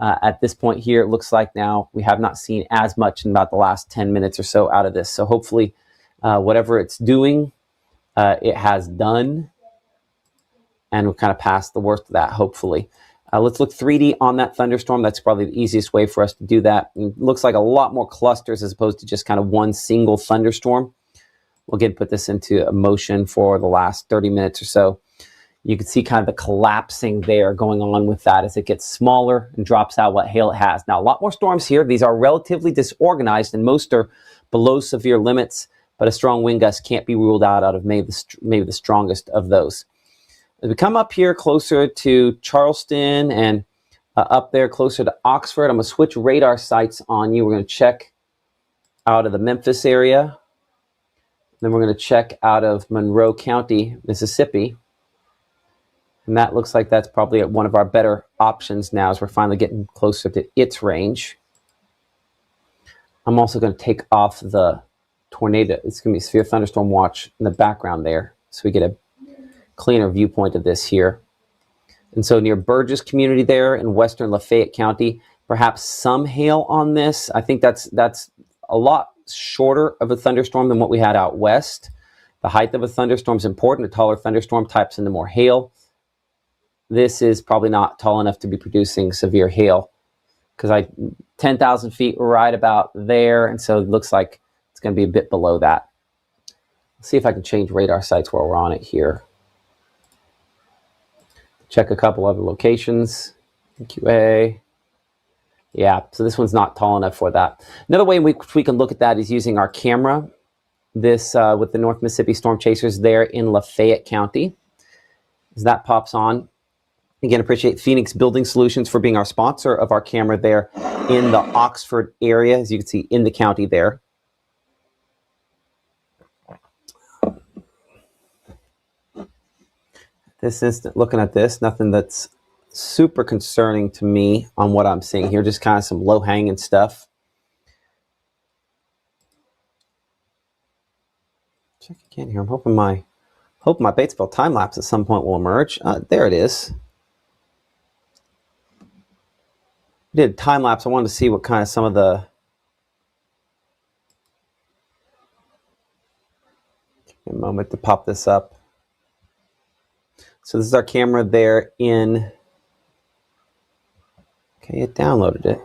At this point here, it looks like now we have not seen as much in about the last 10 minutes or so out of this. So hopefully whatever it's doing, it has done. And we'll kind of pass the worst of that, hopefully. Let's look 3D on that thunderstorm. That's probably the easiest way for us to do that. It looks like a lot more clusters as opposed to just kind of one single thunderstorm. We'll again put this into motion for the last 30 minutes or so. You can see kind of the collapsing there going on with that as it gets smaller and drops out what hail it has. Now, a lot more storms here. These are relatively disorganized and most are below severe limits, but a strong wind gust can't be ruled out of maybe the strongest of those. As we come up here closer to Charleston and up there closer to Oxford, I'm going to switch radar sights on you. We're going to check out of the Memphis area. Then we're going to check out of Monroe County, Mississippi. And that looks like that's probably one of our better options now as we're finally getting closer to its range. I'm also going to take off the tornado. It's going to be severe thunderstorm watch in the background there, so we get a cleaner viewpoint of this here. And so near Burgess community there in western Lafayette County, perhaps some hail on this. I think that's a lot shorter of a thunderstorm than what we had out west. The height of a thunderstorm is important. A taller thunderstorm types into more hail. This is probably not tall enough to be producing severe hail because 10,000 feet right about there. And so it looks like it's going to be a bit below that. Let's see if I can change radar sites while we're on it here. Check a couple other locations. QA. Yeah, so this one's not tall enough for that. Another way we can look at that is using our camera. This with the North Mississippi Storm Chasers there in Lafayette County. As that pops on. Again, appreciate Phoenix Building Solutions for being our sponsor of our camera there in the Oxford area, as you can see in the county there. This instant, looking at this, nothing that's super concerning to me on what I'm seeing here, just kind of some low-hanging stuff. Check again here. I'm hoping my Batesville time lapse at some point will emerge. There it is. I did a time lapse. I wanted to see what kind of some of the a moment to pop this up. So this is our camera there in, okay, it downloaded it.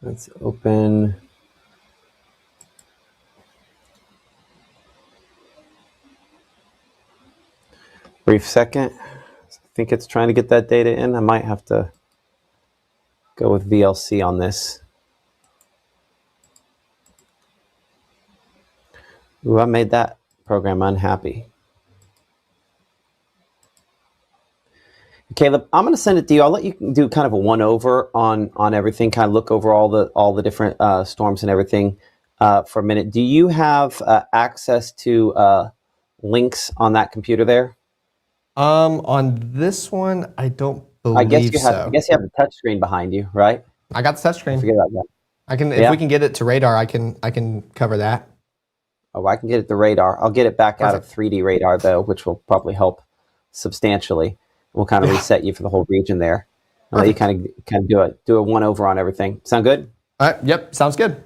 Let's open. Brief second. I think it's trying to get that data in. I might have to go with VLC on this. Ooh, I made that program unhappy. Caleb, I'm going to send it to you. I'll let you do kind of a one-over on everything, kind of look over all the different storms and everything for a minute. Do you have access to links on that computer there? On this one, I don't believe I guess you have. so. I guess you have the touch screen behind you, right? I got the touch screen. Forget about that. I can, if we can get it to radar, I can cover that. Oh, I can get it to radar. I'll get it back out of 3D radar though, which will probably help substantially. We'll kind of reset you for the whole region there. I'll let you kind of do a one over on everything. Sound good? All right. Yep. Sounds good.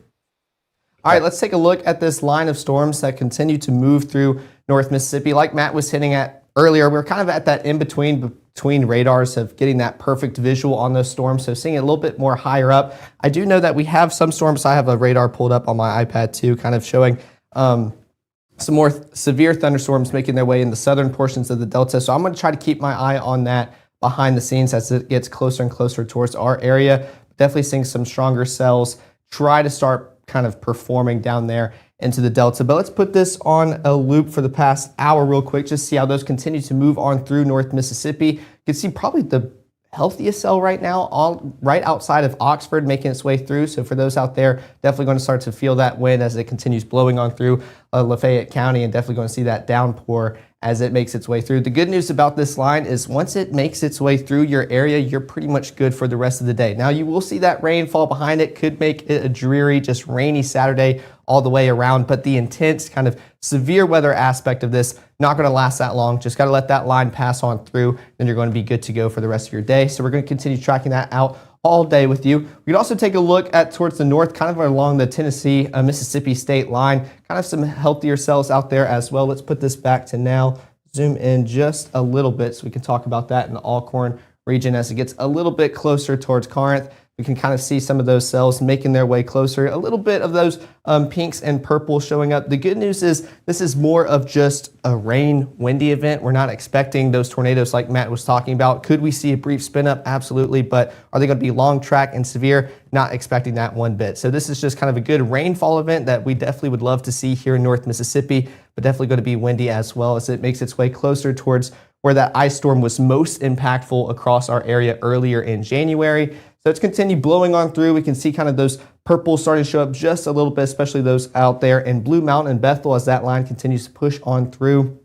All right, let's take a look at this line of storms that continue to move through North Mississippi. Like Matt was hitting at earlier, we're kind of at that in-between between radars of getting that perfect visual on those storms, so seeing it a little bit more higher up. I do know that we have some storms. I have a radar pulled up on my iPad too, kind of showing some more severe thunderstorms making their way in the southern portions of the Delta. So I'm going to try to keep my eye on that behind the scenes as it gets closer and closer towards our area. Definitely seeing some stronger cells try to start kind of performing down there into the Delta. But let's put this on a loop for the past hour real quick, just see how those continue to move on through North Mississippi. You can see probably the healthiest cell right now, right outside of Oxford, making its way through. So for those out there, definitely going to start to feel that wind as it continues blowing on through Lafayette County, and definitely going to see that downpour as it makes its way through. The good news about this line is once it makes its way through your area, you're pretty much good for the rest of the day. Now you will see that rain fall behind it, could make it a dreary, just rainy Saturday all the way around, but the intense kind of severe weather aspect of this, not going to last that long. Just got to let that line pass on through, then you're going to be good to go for the rest of your day. So we're going to continue tracking that out all day with you. We can also take a look at towards the north, kind of along the Tennessee, Mississippi state line, kind of some healthier cells out there as well. Let's put this back to now, zoom in just a little bit so we can talk about that in the Alcorn region as it gets a little bit closer towards Corinth. We can kind of see some of those cells making their way closer, a little bit of those pinks and purple showing up. The good news is this is more of just a rain, windy event. We're not expecting those tornadoes like Matt was talking about. Could we see a brief spin up? Absolutely. But are they going to be long track and severe? Not expecting that one bit. So this is just kind of a good rainfall event that we definitely would love to see here in North Mississippi, but definitely going to be windy as well as it makes its way closer towards where that ice storm was most impactful across our area earlier in January. So it's continued blowing on through. We can see kind of those purples starting to show up just a little bit, especially those out there in Blue Mountain and Bethel as that line continues to push on through,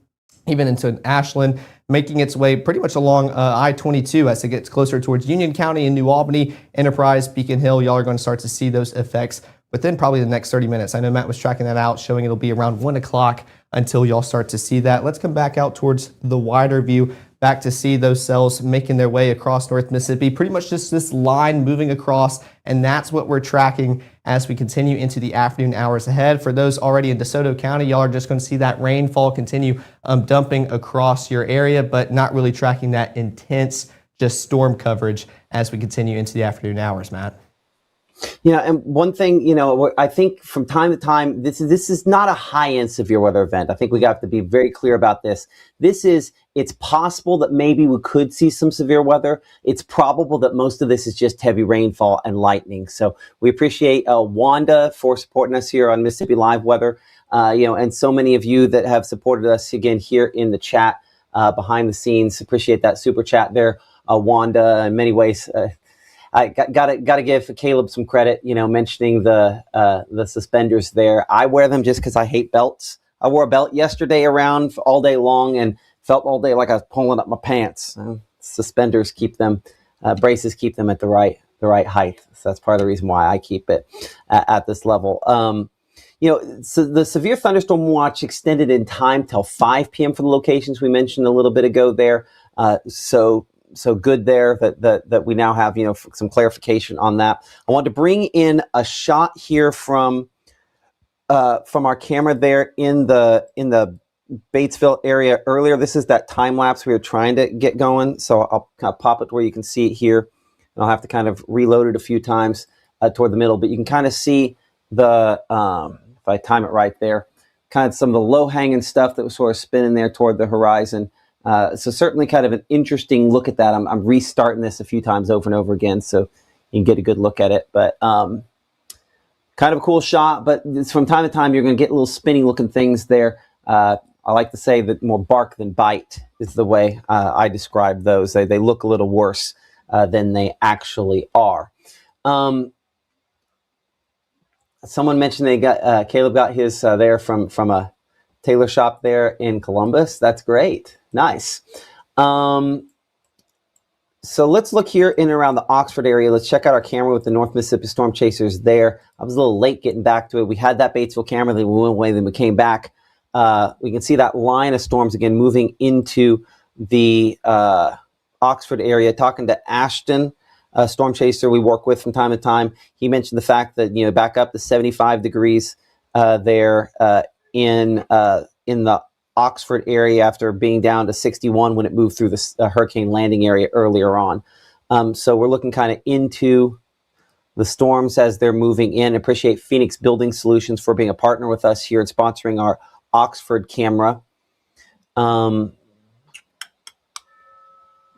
even into Ashland, making its way pretty much along I-22 as it gets closer towards Union County and New Albany, Enterprise, Beacon Hill. Y'all are going to start to see those effects within probably the next 30 minutes. I know Matt was tracking that out, showing it'll be around 1 o'clock until y'all start to see that. Let's come back out towards the wider view, back to see those cells making their way across North Mississippi. Pretty much just this line moving across, and that's what we're tracking as we continue into the afternoon hours ahead. For those already in DeSoto County, y'all are just going to see that rainfall continue dumping across your area, but not really tracking that intense just storm coverage as we continue into the afternoon hours, Matt. Yeah, and one thing, I think from time to time, this is not a high-end severe weather event. I think we have to be very clear about this. It's possible that maybe we could see some severe weather. It's probable that most of this is just heavy rainfall and lightning. So we appreciate Wanda for supporting us here on Mississippi Live Weather, and so many of you that have supported us again here in the chat behind the scenes. Appreciate that super chat there, Wanda. In many ways, I gotta give Caleb some credit, mentioning the suspenders there. I wear them just because I hate belts. I wore a belt yesterday around all day long and felt all day like I was pulling up my pants. Suspenders keep them, braces keep them at the right height. So that's part of the reason why I keep it at this level. So the severe thunderstorm watch extended in time till 5 p.m. for the locations we mentioned a little bit ago there. So good there that we now have, some clarification on that. I want to bring in a shot here from our camera there in the Batesville area earlier. This is that time lapse we were trying to get going. So I'll kind of pop it where you can see it here. And I'll have to kind of reload it a few times toward the middle, but you can kind of see the, if I time it right there, kind of some of the low hanging stuff that was sort of spinning there toward the horizon. So certainly kind of an interesting look at that. I'm restarting this a few times over and over again so you can get a good look at it. But kind of a cool shot, but it's from time to time you're going to get little spinny looking things there. I like to say that more bark than bite is the way I describe those. They look a little worse than they actually are. Someone mentioned they got Caleb got his there from a tailor shop there in Columbus. That's great. Nice. So let's look in and around the Oxford area. Let's check out our camera with the North Mississippi Storm Chasers there. I was a little late getting back to it. We had that Batesville camera, then we went away, then we came back. We can see that line of storms again moving into the Oxford area. Talking to Ashton, a storm chaser we work with from time to time, he mentioned the fact that back up to 75 degrees there in the Oxford area after being down to 61 when it moved through the hurricane landing area earlier on. So we're looking kind of into the storms as they're moving in. Appreciate Phoenix Building Solutions for being a partner with us here and sponsoring our Oxford camera.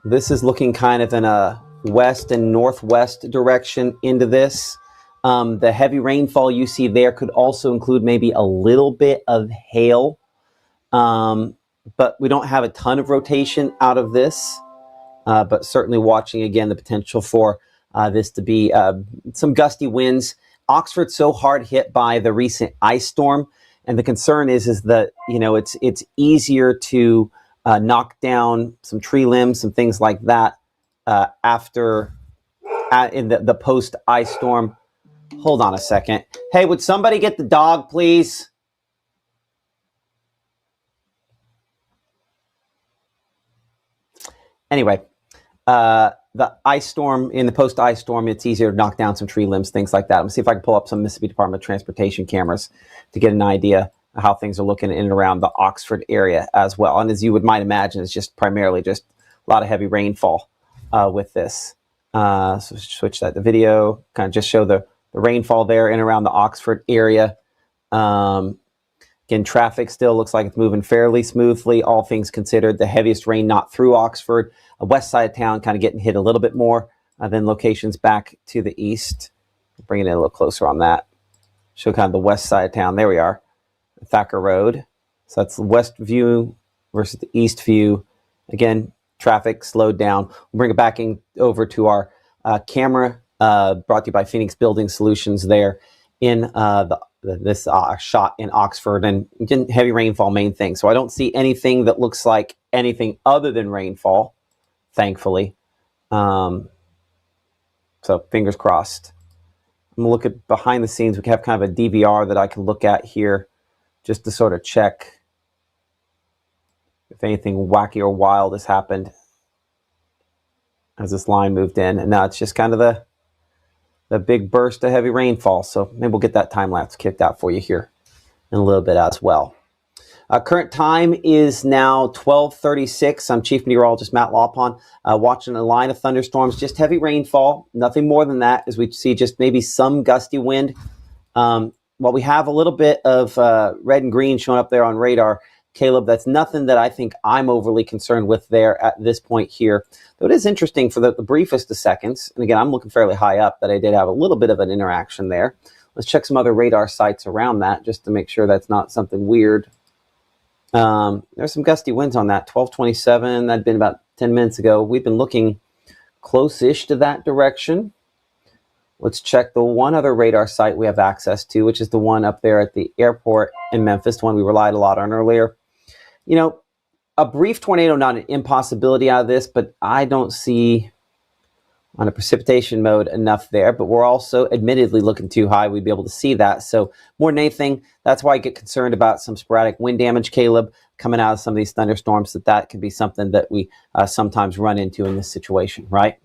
This is looking kind of in a west and northwest direction into this. The heavy rainfall you see there could also include maybe a little bit of hail, but we don't have a ton of rotation out of this, but certainly watching again the potential for this to be some gusty winds. Oxford's so hard hit by the recent ice storm, and the concern is that it's easier to knock down some tree limbs, some things like that in the post ice storm. Hold on a second. Hey, would somebody get the dog, please? Anyway, the ice storm, in the post ice storm, it's easier to knock down some tree limbs, things like that. I'm gonna see if I can pull up some Mississippi Department of Transportation cameras to get an idea of how things are looking in and around the Oxford area as well. And as you might imagine, it's just primarily just a lot of heavy rainfall with this. So switch that to video, kind of just show the rainfall there in and around the Oxford area. Again, traffic still looks like it's moving fairly smoothly, all things considered. The heaviest rain not through Oxford, west side of town kind of getting hit a little bit more than locations back to the east. Bring it in a little closer on that. Show kind of the west side of town. There we are, Thacker Road. So that's the west view versus the east view. Again, traffic slowed down. We'll bring it back over to our camera, brought to you by Phoenix Building Solutions there in this shot in Oxford. And again, heavy rainfall, main thing. So I don't see anything that looks like anything other than rainfall, thankfully. So fingers crossed. I'm going to look at behind the scenes. We have kind of a DVR that I can look at here just to sort of check if anything wacky or wild has happened as this line moved in. And now it's just kind of the big burst of heavy rainfall. So maybe we'll get that time lapse kicked out for you here in a little bit as well. Current time is now 12:36. I'm Chief Meteorologist Matt Lawpon, watching a line of thunderstorms, just heavy rainfall, nothing more than that, as we see just maybe some gusty wind. While we have a little bit of red and green showing up there on radar, Caleb, that's nothing that I think I'm overly concerned with there at this point here. Though it is interesting for the briefest of seconds, and again, I'm looking fairly high up, that I did have a little bit of an interaction there. Let's check some other radar sites around that just to make sure that's not something weird. There's some gusty winds on that, 1227. That'd been about 10 minutes ago. We've been looking close-ish to that direction. Let's check the one other radar site we have access to, which is the one up there at the airport in Memphis, the one we relied a lot on earlier. A brief tornado, not an impossibility out of this, but I don't see on a precipitation mode enough there. But we're also admittedly looking too high. We'd be able to see that. So more than anything, that's why I get concerned about some sporadic wind damage, Caleb, coming out of some of these thunderstorms, that could be something that we sometimes run into in this situation, right?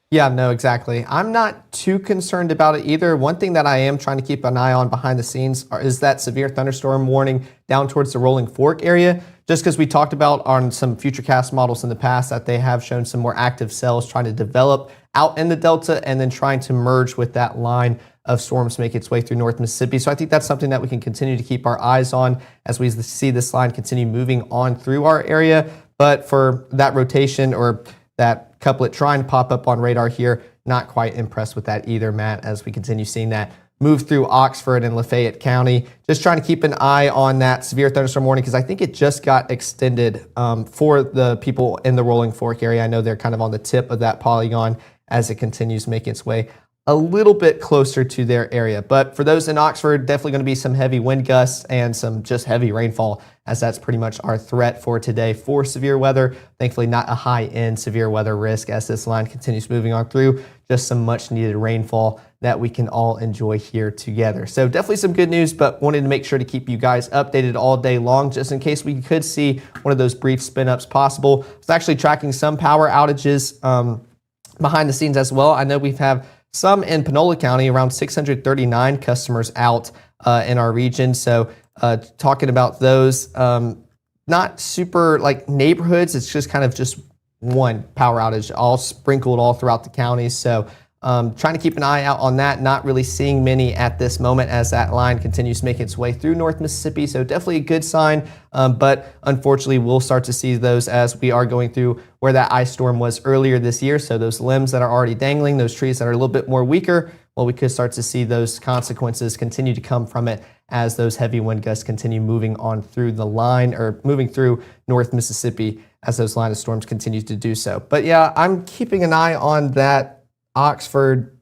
Yeah, no, exactly. I'm not too concerned about it either. One thing that I am trying to keep an eye on behind the scenes is that severe thunderstorm warning down towards the Rolling Fork area, just because we talked about on some Futurecast models in the past that they have shown some more active cells trying to develop out in the Delta and then trying to merge with that line of storms make its way through North Mississippi. So I think that's something that we can continue to keep our eyes on as we see this line continue moving on through our area. But for that rotation or that couplet trying to pop up on radar here, not quite impressed with that either, Matt, as we continue seeing that move through Oxford and Lafayette County. Just trying to keep an eye on that severe thunderstorm warning because I think it just got extended for the people in the Rolling Fork area. I know they're kind of on the tip of that polygon as it continues making its way a little bit closer to their area. But for those in Oxford, definitely going to be some heavy wind gusts and some just heavy rainfall, as that's pretty much our threat for today for severe weather. Thankfully, not a high-end severe weather risk as this line continues moving on through. Just some much-needed rainfall that we can all enjoy here together. So definitely some good news, but wanted to make sure to keep you guys updated all day long, just in case we could see one of those brief spin-ups possible. I was actually tracking some power outages behind the scenes as well. I know we've had some in Panola County, around 639 customers out in our region. So talking about those, not super like neighborhoods. It's just kind of just one power outage, all sprinkled all throughout the county. So trying to keep an eye out on that, not really seeing many at this moment as that line continues to make its way through North Mississippi. So definitely a good sign, but unfortunately we'll start to see those as we are going through where that ice storm was earlier this year. So those limbs that are already dangling, those trees that are a little bit more weaker, well, we could start to see those consequences continue to come from it as those heavy wind gusts continue moving on through the line or moving through North Mississippi as those line of storms continue to do so. But yeah, I'm keeping an eye on that Oxford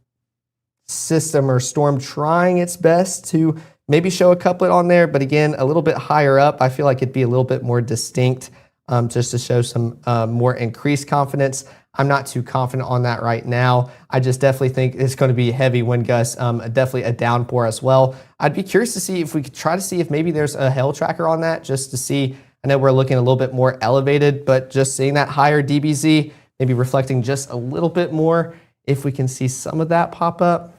system or storm trying its best to maybe show a couplet on there, but again, a little bit higher up. I feel like it'd be a little bit more distinct just to show some more increased confidence. I'm not too confident on that right now. I just definitely think it's going to be heavy wind gusts, definitely a downpour as well. I'd be curious to see if we could try to see if maybe there's a hail tracker on that just to see. I know we're looking a little bit more elevated, but just seeing that higher DBZ, maybe reflecting just a little bit more. If we can see some of that pop up,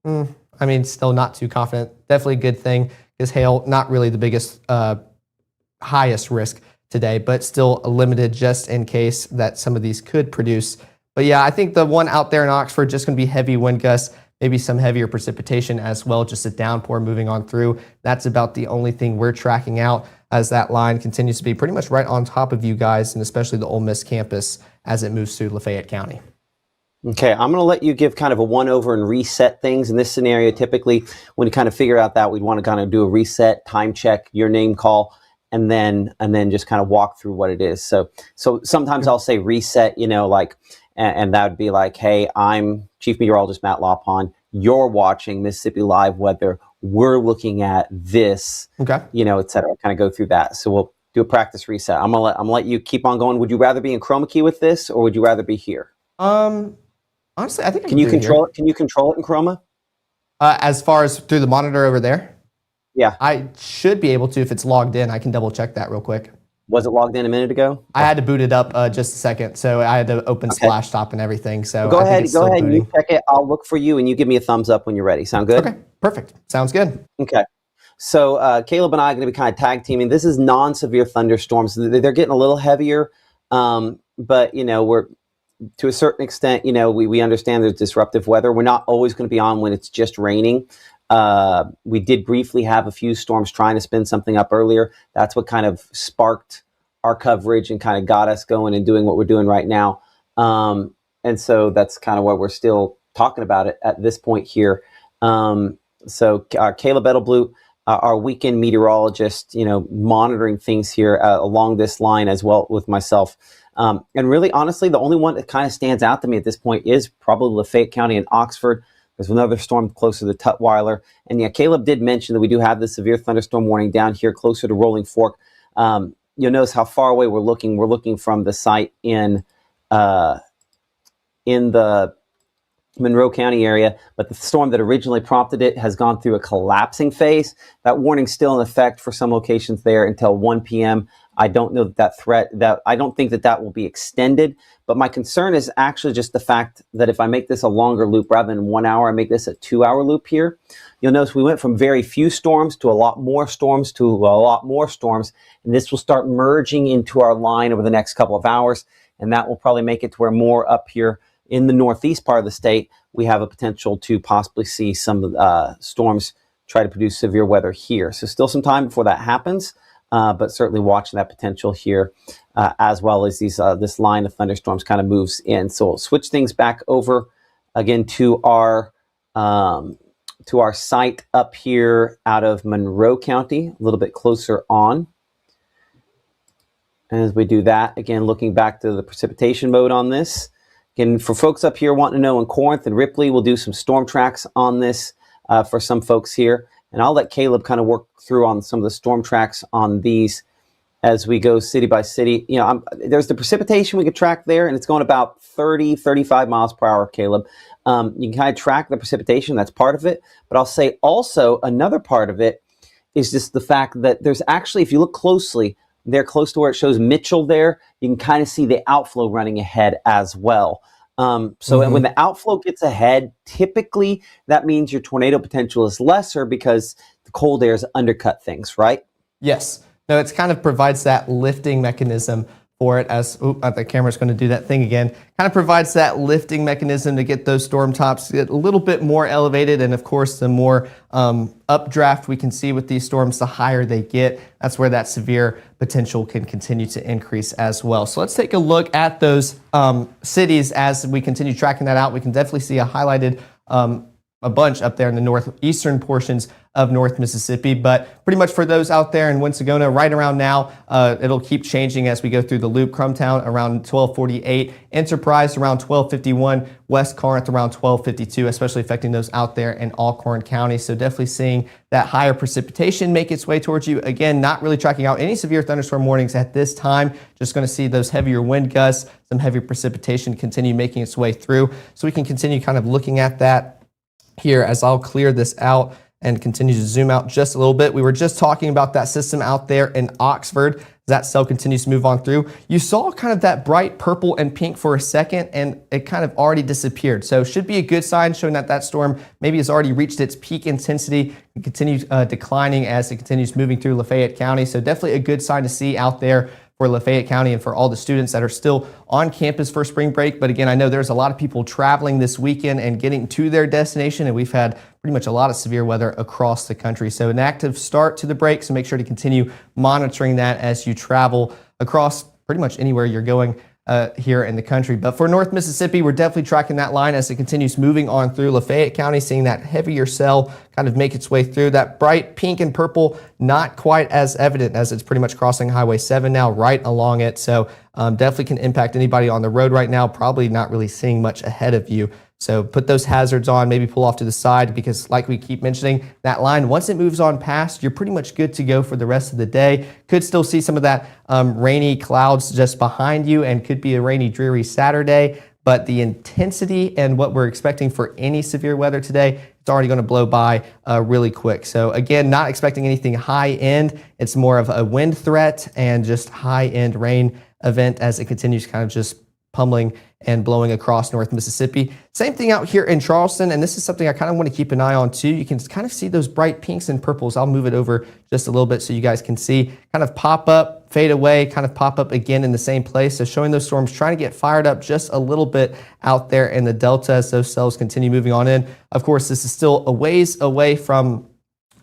I mean, still not too confident. Definitely a good thing because hail, not really the biggest, highest risk today, but still limited just in case that some of these could produce. But yeah, I think the one out there in Oxford, just going to be heavy wind gusts, maybe some heavier precipitation as well, just a downpour moving on through. That's about the only thing we're tracking out as that line continues to be pretty much right on top of you guys, and especially the Ole Miss campus as it moves through Lafayette County. Okay, I'm going to let you give kind of a one-over and reset things. In this scenario, typically, when you kind of figure out that, we'd want to kind of do a reset, time check, your name call, and then just kind of walk through what it is. So sometimes I'll say reset, like, and that would be like, hey, I'm Chief Meteorologist Matt Laupon. You're watching Mississippi Live Weather. We're looking at this, okay, et cetera. Kind of go through that. So we'll do a practice reset. I'm gonna let you keep on going. Would you rather be in chroma key with this, or would you rather be here? Honestly, I think can you control it? Can you control it in chroma? As far as through the monitor over there? Yeah. I should be able to if it's logged in. I can double check that real quick. Was it logged in a minute ago? I had to boot it up just a second, so I had to open Splashtop and everything. So go ahead, you check it. I'll look for you, and you give me a thumbs up when you're ready. Sound good? Okay, perfect. Sounds good. Okay. So Caleb and I are going to be kind of tag teaming. This is non-severe thunderstorms. They're getting a little heavier, but we're to a certain extent. We understand there's disruptive weather. We're not always going to be on when it's just raining. We did briefly have a few storms trying to spin something up earlier. That's what kind of sparked our coverage and kind of got us going and doing what we're doing right now. And so that's kind of what we're still talking about it at this point here. So Caleb Edelblut, our weekend meteorologist, monitoring things here along this line as well with myself. And really, honestly, the only one that kind of stands out to me at this point is probably Lafayette County and Oxford. There's another storm closer to Tutwiler. And yeah, Caleb did mention that we do have the severe thunderstorm warning down here closer to Rolling Fork. You'll notice how far away we're looking. We're looking from the site in the Monroe County area, but the storm that originally prompted it has gone through a collapsing phase. That warning's still in effect for some locations there until 1 p.m. I don't know I don't think that will be extended, but my concern is actually just the fact that if I make this a longer loop rather than 1 hour, I make this a 2-hour loop here. You'll notice we went from very few storms to a lot more storms to a lot more storms, and this will start merging into our line over the next couple of hours, and that will probably make it to where more up here in the northeast part of the state, we have a potential to possibly see some storms try to produce severe weather here. So still some time before that happens, but certainly watching that potential here, as well as this line of thunderstorms kind of moves in. So we'll switch things back over again to our site up here out of Monroe County, a little bit closer on. And as we do that, again, looking back to the precipitation mode on this. Again, for folks up here wanting to know in Corinth and Ripley, we'll do some storm tracks on this for some folks here. And I'll let Caleb kind of work through on some of the storm tracks on these as we go city by city. There's the precipitation we could track there, and it's going about 30, 35 miles per hour, Caleb. You can kind of track the precipitation. That's part of it. But I'll say also another part of it is just the fact that there's actually, if you look closely, there close to where it shows Mitchell there, you can kind of see the outflow running ahead as well. When the outflow gets ahead, typically that means your tornado potential is lesser because cold airs undercut things, right? Yes. No, it kind of provides that lifting mechanism for it as, the camera's going to do that thing again, kind of provides that lifting mechanism to get those storm tops a little bit more elevated. And of course, the more updraft we can see with these storms, the higher they get. That's where that severe potential can continue to increase as well. So let's take a look at those cities as we continue tracking that out. We can definitely see a highlighted a bunch up there in the northeastern portions of North Mississippi, but pretty much for those out there in Winsagona, right around now, it'll keep changing as we go through the loop. Crumptown around 1248, Enterprise around 1251, West Corinth around 1252, especially affecting those out there in Alcorn County. So definitely seeing that higher precipitation make its way towards you. Again, not really tracking out any severe thunderstorm warnings at this time. Just going to see those heavier wind gusts, some heavy precipitation continue making its way through. So we can continue kind of looking at that here as I'll clear this out and continue to zoom out just a little bit. We were just talking about that system out there in Oxford. That cell continues to move on through. You saw kind of that bright purple and pink for a second, and it kind of already disappeared. So should be a good sign showing that that storm maybe has already reached its peak intensity and continues declining as it continues moving through Lafayette County. So definitely a good sign to see out there for Lafayette County and for all the students that are still on campus for spring break. But again, I know there's a lot of people traveling this weekend and getting to their destination, and we've had pretty much a lot of severe weather across the country. So an active start to the break, so make sure to continue monitoring that as you travel across pretty much anywhere you're going here in the country. But for North Mississippi, we're definitely tracking that line as it continues moving on through Lafayette County, seeing that heavier cell kind of make its way through. That bright pink and purple, not quite as evident as it's pretty much crossing Highway 7 now, right along it. So definitely can impact anybody on the road right now, probably not really seeing much ahead of you. So put those hazards on, maybe pull off to the side, because like we keep mentioning, that line, once it moves on past, you're pretty much good to go for the rest of the day. Could still see some of that rainy clouds just behind you, and could be a rainy, dreary Saturday. But the intensity and what we're expecting for any severe weather today, it's already going to blow by really quick. So again, not expecting anything high end. It's more of a wind threat and just high end rain event as it continues kind of just pummeling and blowing across North Mississippi. Same thing out here in Charleston, and this is something I kind of want to keep an eye on too. You can kind of see those bright pinks and purples. I'll move it over just a little bit so you guys can see, kind of pop up, fade away, kind of pop up again in the same place. So showing those storms trying to get fired up just a little bit out there in the Delta as those cells continue moving on in. Of course, this is still a ways away from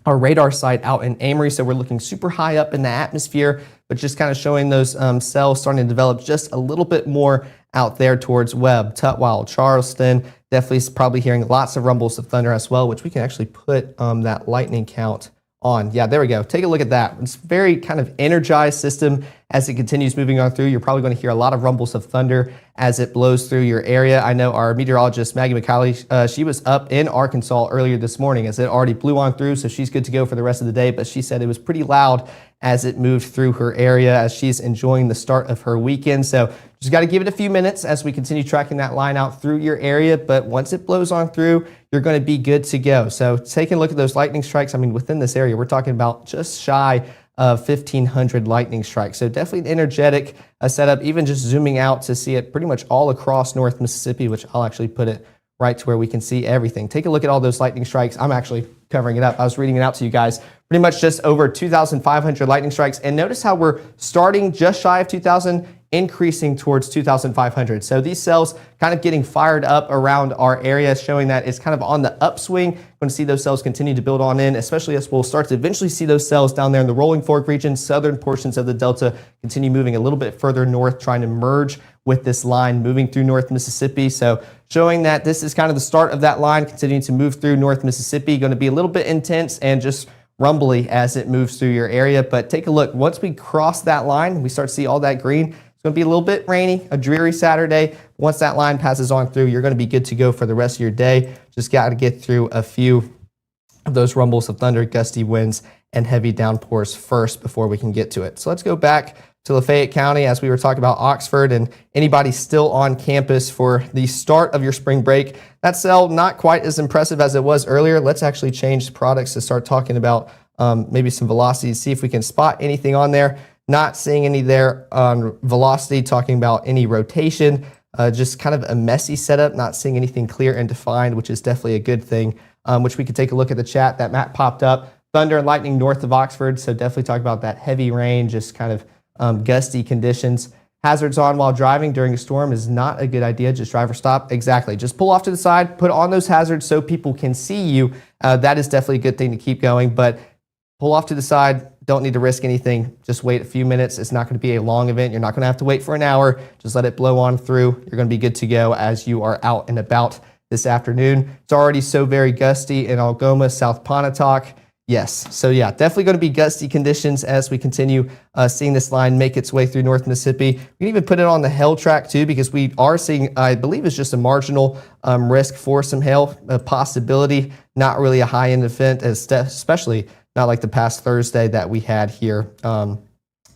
our radar site out in Amory, so we're looking super high up in the atmosphere, but just kind of showing those cells starting to develop just a little bit more out there towards Webb, Tutwiler, Charleston. Definitely probably hearing lots of rumbles of thunder as well, which we can actually put that lightning count on. Yeah, there we go. Take a look at that. It's a very kind of energized system as it continues moving on through. You're probably going to hear a lot of rumbles of thunder as it blows through your area. I know our meteorologist, Maggie McCauley, she was up in Arkansas earlier this morning as it already blew on through, so she's good to go for the rest of the day, but she said it was pretty loud as it moved through her area as she's enjoying the start of her weekend. So just got to give it a few minutes as we continue tracking that line out through your area, but once it blows on through, you're going to be good to go. So taking a look at those lightning strikes, I mean, within this area, we're talking about just shy of 1,500 lightning strikes. So definitely an energetic setup, even just zooming out to see it pretty much all across North Mississippi, which I'll actually put it right to where we can see everything. Take a look at all those lightning strikes. I'm actually covering it up. I was reading it out to you guys. Pretty much just over 2,500 lightning strikes. And notice how we're starting just shy of 2,000, increasing towards 2,500. So these cells kind of getting fired up around our area, showing that it's kind of on the upswing. We're going to see those cells continue to build on in, especially as we'll start to eventually see those cells down there in the Rolling Fork region, southern portions of the Delta, continue moving a little bit further north, trying to merge with this line moving through North Mississippi. So showing that this is kind of the start of that line, continuing to move through North Mississippi, going to be a little bit intense and just rumbly as it moves through your area. But take a look. Once we cross that line, we start to see all that green. It's going to be a little bit rainy, a dreary Saturday. Once that line passes on through, you're going to be good to go for the rest of your day. Just got to get through a few of those rumbles of thunder, gusty winds, and heavy downpours first before we can get to it. So let's go back to Lafayette County as we were talking about Oxford and anybody still on campus for the start of your spring break. That cell not quite as impressive as it was earlier. Let's actually change products to start talking about maybe some velocities, see if we can spot anything on there. Not seeing any there on velocity, talking about any rotation, just kind of a messy setup, not seeing anything clear and defined, which is definitely a good thing, which we could take a look at the chat. That map popped up. thunder and lightning north of Oxford. So definitely talk about that heavy rain, just kind of gusty conditions. Hazards on while driving during a storm is not a good idea. Just drive or stop. Exactly. Just pull off to the side, put on those hazards so people can see you. That is definitely a good thing to keep going, but pull off to the side. Don't need to risk anything. Just wait a few minutes. It's not going to be a long event. You're not going to have to wait for an hour. Just let it blow on through. You're going to be good to go as you are out and about this afternoon. It's already so very gusty in Algoma, South Pontotoc. Yes. So yeah, definitely going to be gusty conditions as we continue seeing this line make its way through North Mississippi. We can even put it on the hail track too, because we are seeing, I believe it's just a marginal risk for some hail, a possibility, not really a high end event, especially not like the past Thursday that we had here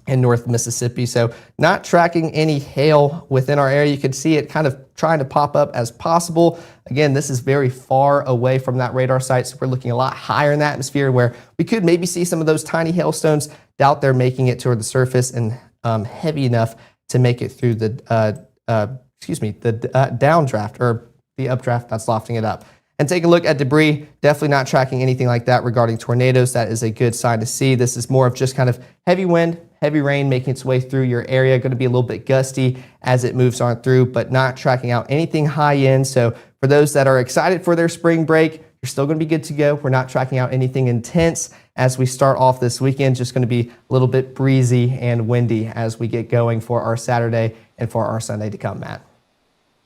in North Mississippi. So not tracking any hail within our area. You can see it kind of trying to pop up as possible. Again, this is very far away from that radar site, so we're looking a lot higher in the atmosphere where we could maybe see some of those tiny hailstones. Doubt they're making it toward the surface and heavy enough to make it through the downdraft or the updraft that's lofting it up. And take a look at debris. Definitely not tracking anything like that regarding tornadoes. That is a good sign to see. This is more of just kind of heavy wind, heavy rain making its way through your area. Going to be a little bit gusty as it moves on through, but not tracking out anything high end. So for those that are excited for their spring break, you're still going to be good to go. We're not tracking out anything intense as we start off this weekend. Just going to be a little bit breezy and windy as we get going for our Saturday and for our Sunday to come, Matt.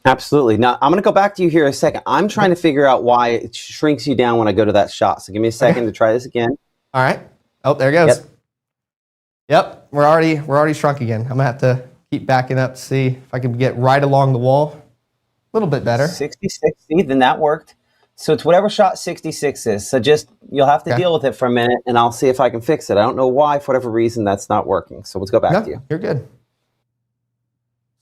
Absolutely. Now, I'm going to go back to you here in a second. I'm trying to figure out why it shrinks you down when I go to that shot. So give me a second to try this again. All right. Oh, there it goes. Yep. We're already shrunk again. I'm going to have to keep backing up to see if I can get right along the wall. A little bit better. 66. See, then that worked. So it's whatever shot 66 is. So just, you'll have to deal with it for a minute, and I'll see if I can fix it. I don't know why, for whatever reason, that's not working. So let's go back to you. You're good.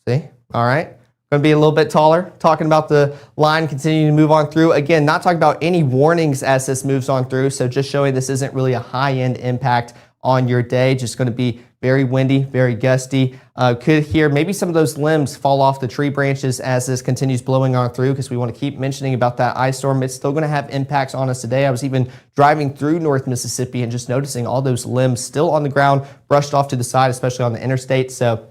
See? All right. Going to be a little bit taller, talking about the line continuing to move on through. Again, not talking about any warnings as this moves on through, so just showing this isn't really a high-end impact on your day. Just going to be very windy, very gusty. Could hear maybe some of those limbs fall off the tree branches as this continues blowing on through, because we want to keep mentioning about that ice storm. It's still going to have impacts on us today. I was even driving through North Mississippi and just noticing all those limbs still on the ground, brushed off to the side, especially on the interstate. So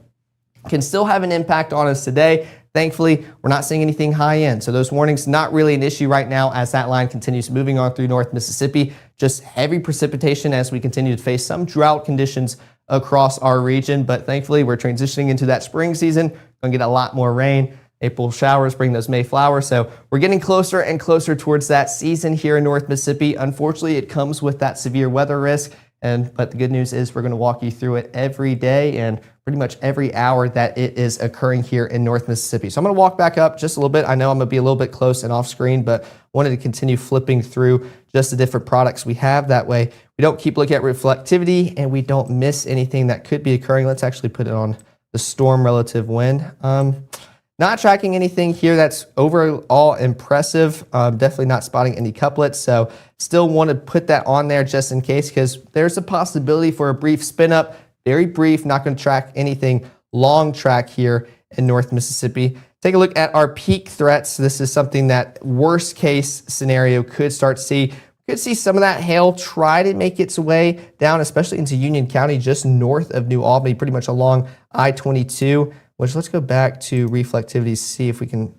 can still have an impact on us today. Thankfully, we're not seeing anything high end. So those warnings, not really an issue right now as that line continues moving on through North Mississippi. Just heavy precipitation as we continue to face some drought conditions across our region. But thankfully, we're transitioning into that spring season. Going to get a lot more rain. April showers bring those May flowers. So we're getting closer and closer towards that season here in North Mississippi. Unfortunately, it comes with that severe weather risk. But the good news is we're going to walk you through it every day and pretty much every hour that it is occurring here in North Mississippi. So I'm going to walk back up just a little bit. I know I'm going to be a little bit close and off screen, but wanted to continue flipping through just the different products we have. That way we don't keep looking at reflectivity and we don't miss anything that could be occurring. Let's actually put it on the storm relative wind. Not tracking anything here that's overall impressive. Definitely not spotting any couplets. So still want to put that on there just in case, because there's a possibility for a brief spin up. Very brief, not going to track anything long track here in North Mississippi. Take a look at our peak threats. This is something that worst case scenario could start to see. Could see some of that hail try to make its way down, especially into Union County, just north of New Albany, pretty much along I-22. Which, let's go back to reflectivity, see if we can,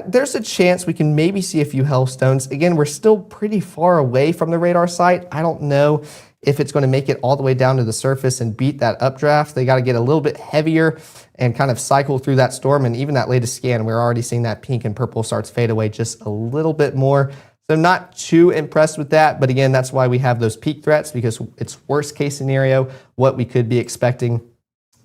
there's a chance we can maybe see a few hailstones. Again, we're still pretty far away from the radar site. I don't know if it's going to make it all the way down to the surface and beat that updraft. They got to get a little bit heavier and kind of cycle through that storm. And even that latest scan, we're already seeing that pink and purple starts fade away just a little bit more. So not too impressed with that. But again, that's why we have those peak threats, because it's worst case scenario, what we could be expecting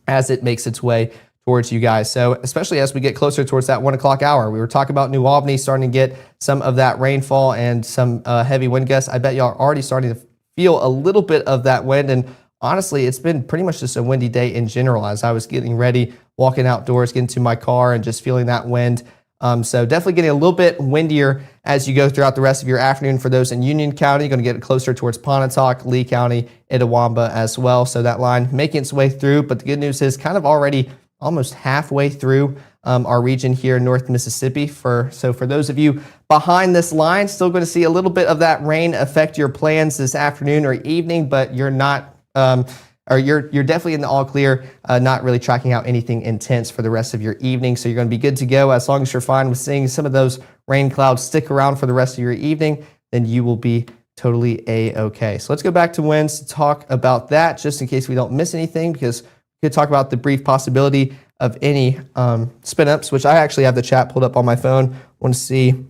as it makes its way towards you guys. So especially as we get closer towards that 1 o'clock hour, we were talking about New Albany starting to get some of that rainfall and some heavy wind gusts. I bet y'all are already starting to feel a little bit of that wind. And honestly, it's been pretty much just a windy day in general as I was getting ready, walking outdoors, getting to my car and just feeling that wind. So definitely getting a little bit windier as you go throughout the rest of your afternoon. For those in Union County, you're going to get closer towards Pontotoc, Lee County, Itawamba as well. So that line making its way through. But the good news is kind of already almost halfway through our region here in North Mississippi. So for those of you behind this line, still going to see a little bit of that rain affect your plans this afternoon or evening, but you're not, you're definitely in the all clear, not really tracking out anything intense for the rest of your evening. So you're going to be good to go as long as you're fine with seeing some of those rain clouds stick around for the rest of your evening, then you will be totally A-okay. So let's go back to winds to talk about that, just in case we don't miss anything, because we could talk about the brief possibility of any spin ups, which I actually have the chat pulled up on my phone. I want to see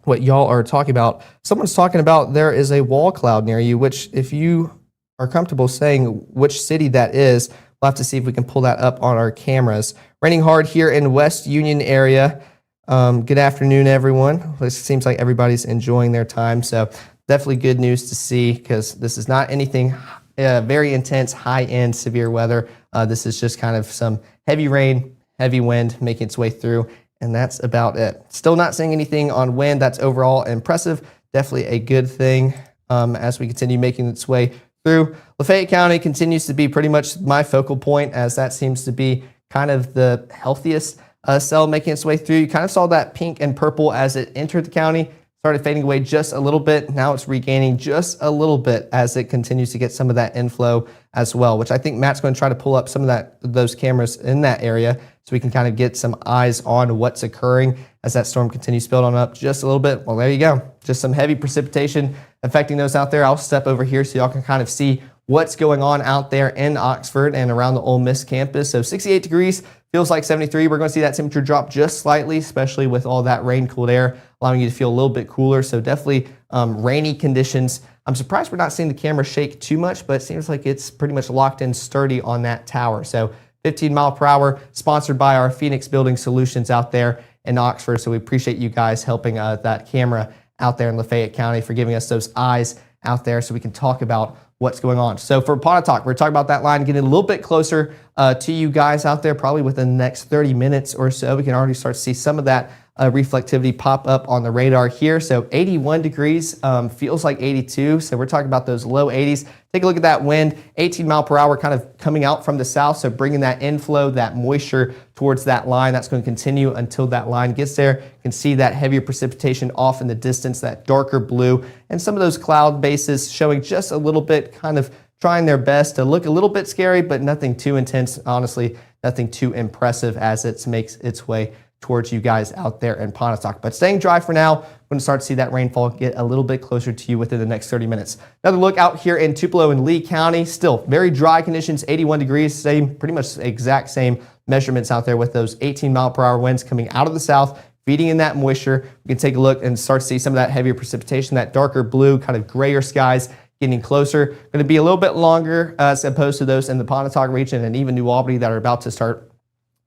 what y'all are talking about. Someone's talking about there is a wall cloud near you, which if you are comfortable saying which city that is, we'll have to see if we can pull that up on our cameras. Raining hard here in West Union area. Good afternoon, everyone. It seems like everybody's enjoying their time. So definitely good news to see, because this is not anything very intense, high-end, severe weather. This is just kind of some heavy rain, heavy wind making its way through, and that's about it. Still not seeing anything on wind. That's overall impressive. Definitely a good thing as we continue making its way through. Lafayette County continues to be pretty much my focal point, as that seems to be kind of the healthiest cell making its way through. You kind of saw that pink and purple as it entered the county, started fading away just a little bit. Now it's regaining just a little bit as it continues to get some of that inflow as well, which I think Matt's going to try to pull up some of those cameras in that area so we can kind of get some eyes on what's occurring as that storm continues to build on up just a little bit. Well, there you go. Just some heavy precipitation affecting those out there. I'll step over here so y'all can kind of see what's going on out there in Oxford and around the Ole Miss campus. So 68 degrees, feels like 73. We're going to see that temperature drop just slightly, especially with all that rain cooled air, allowing you to feel a little bit cooler. So definitely rainy conditions. I'm surprised we're not seeing the camera shake too much, but it seems like it's pretty much locked in sturdy on that tower. So 15 mile per hour, sponsored by our Phoenix Building Solutions out there in Oxford. So we appreciate you guys helping that camera out there in Lafayette County for giving us those eyes out there so we can talk about what's going on. So for Pontotoc, we're talking about that line getting a little bit closer to you guys out there, probably within the next 30 minutes or so. We can already start to see some of that reflectivity pop up on the radar here. So 81 degrees feels like 82. So we're talking about those low 80s. Take a look at that wind, 18 mile per hour kind of coming out from the south. So bringing that inflow, that moisture towards that line. That's going to continue until that line gets there. You can see that heavier precipitation off in the distance, that darker blue, and some of those cloud bases showing just a little bit, kind of trying their best to look a little bit scary, but nothing too intense. Honestly, nothing too impressive as it makes its way towards you guys out there in Pontotoc. But staying dry for now, we're going to start to see that rainfall get a little bit closer to you within the next 30 minutes. Another look out here in Tupelo and Lee County. Still very dry conditions, 81 degrees, same, pretty much exact same measurements out there with those 18 mile per hour winds coming out of the south, feeding in that moisture. We can take a look and start to see some of that heavier precipitation, that darker blue, kind of grayer skies getting closer. Going to be a little bit longer as opposed to those in the Pontotoc region and even New Albany that are about to start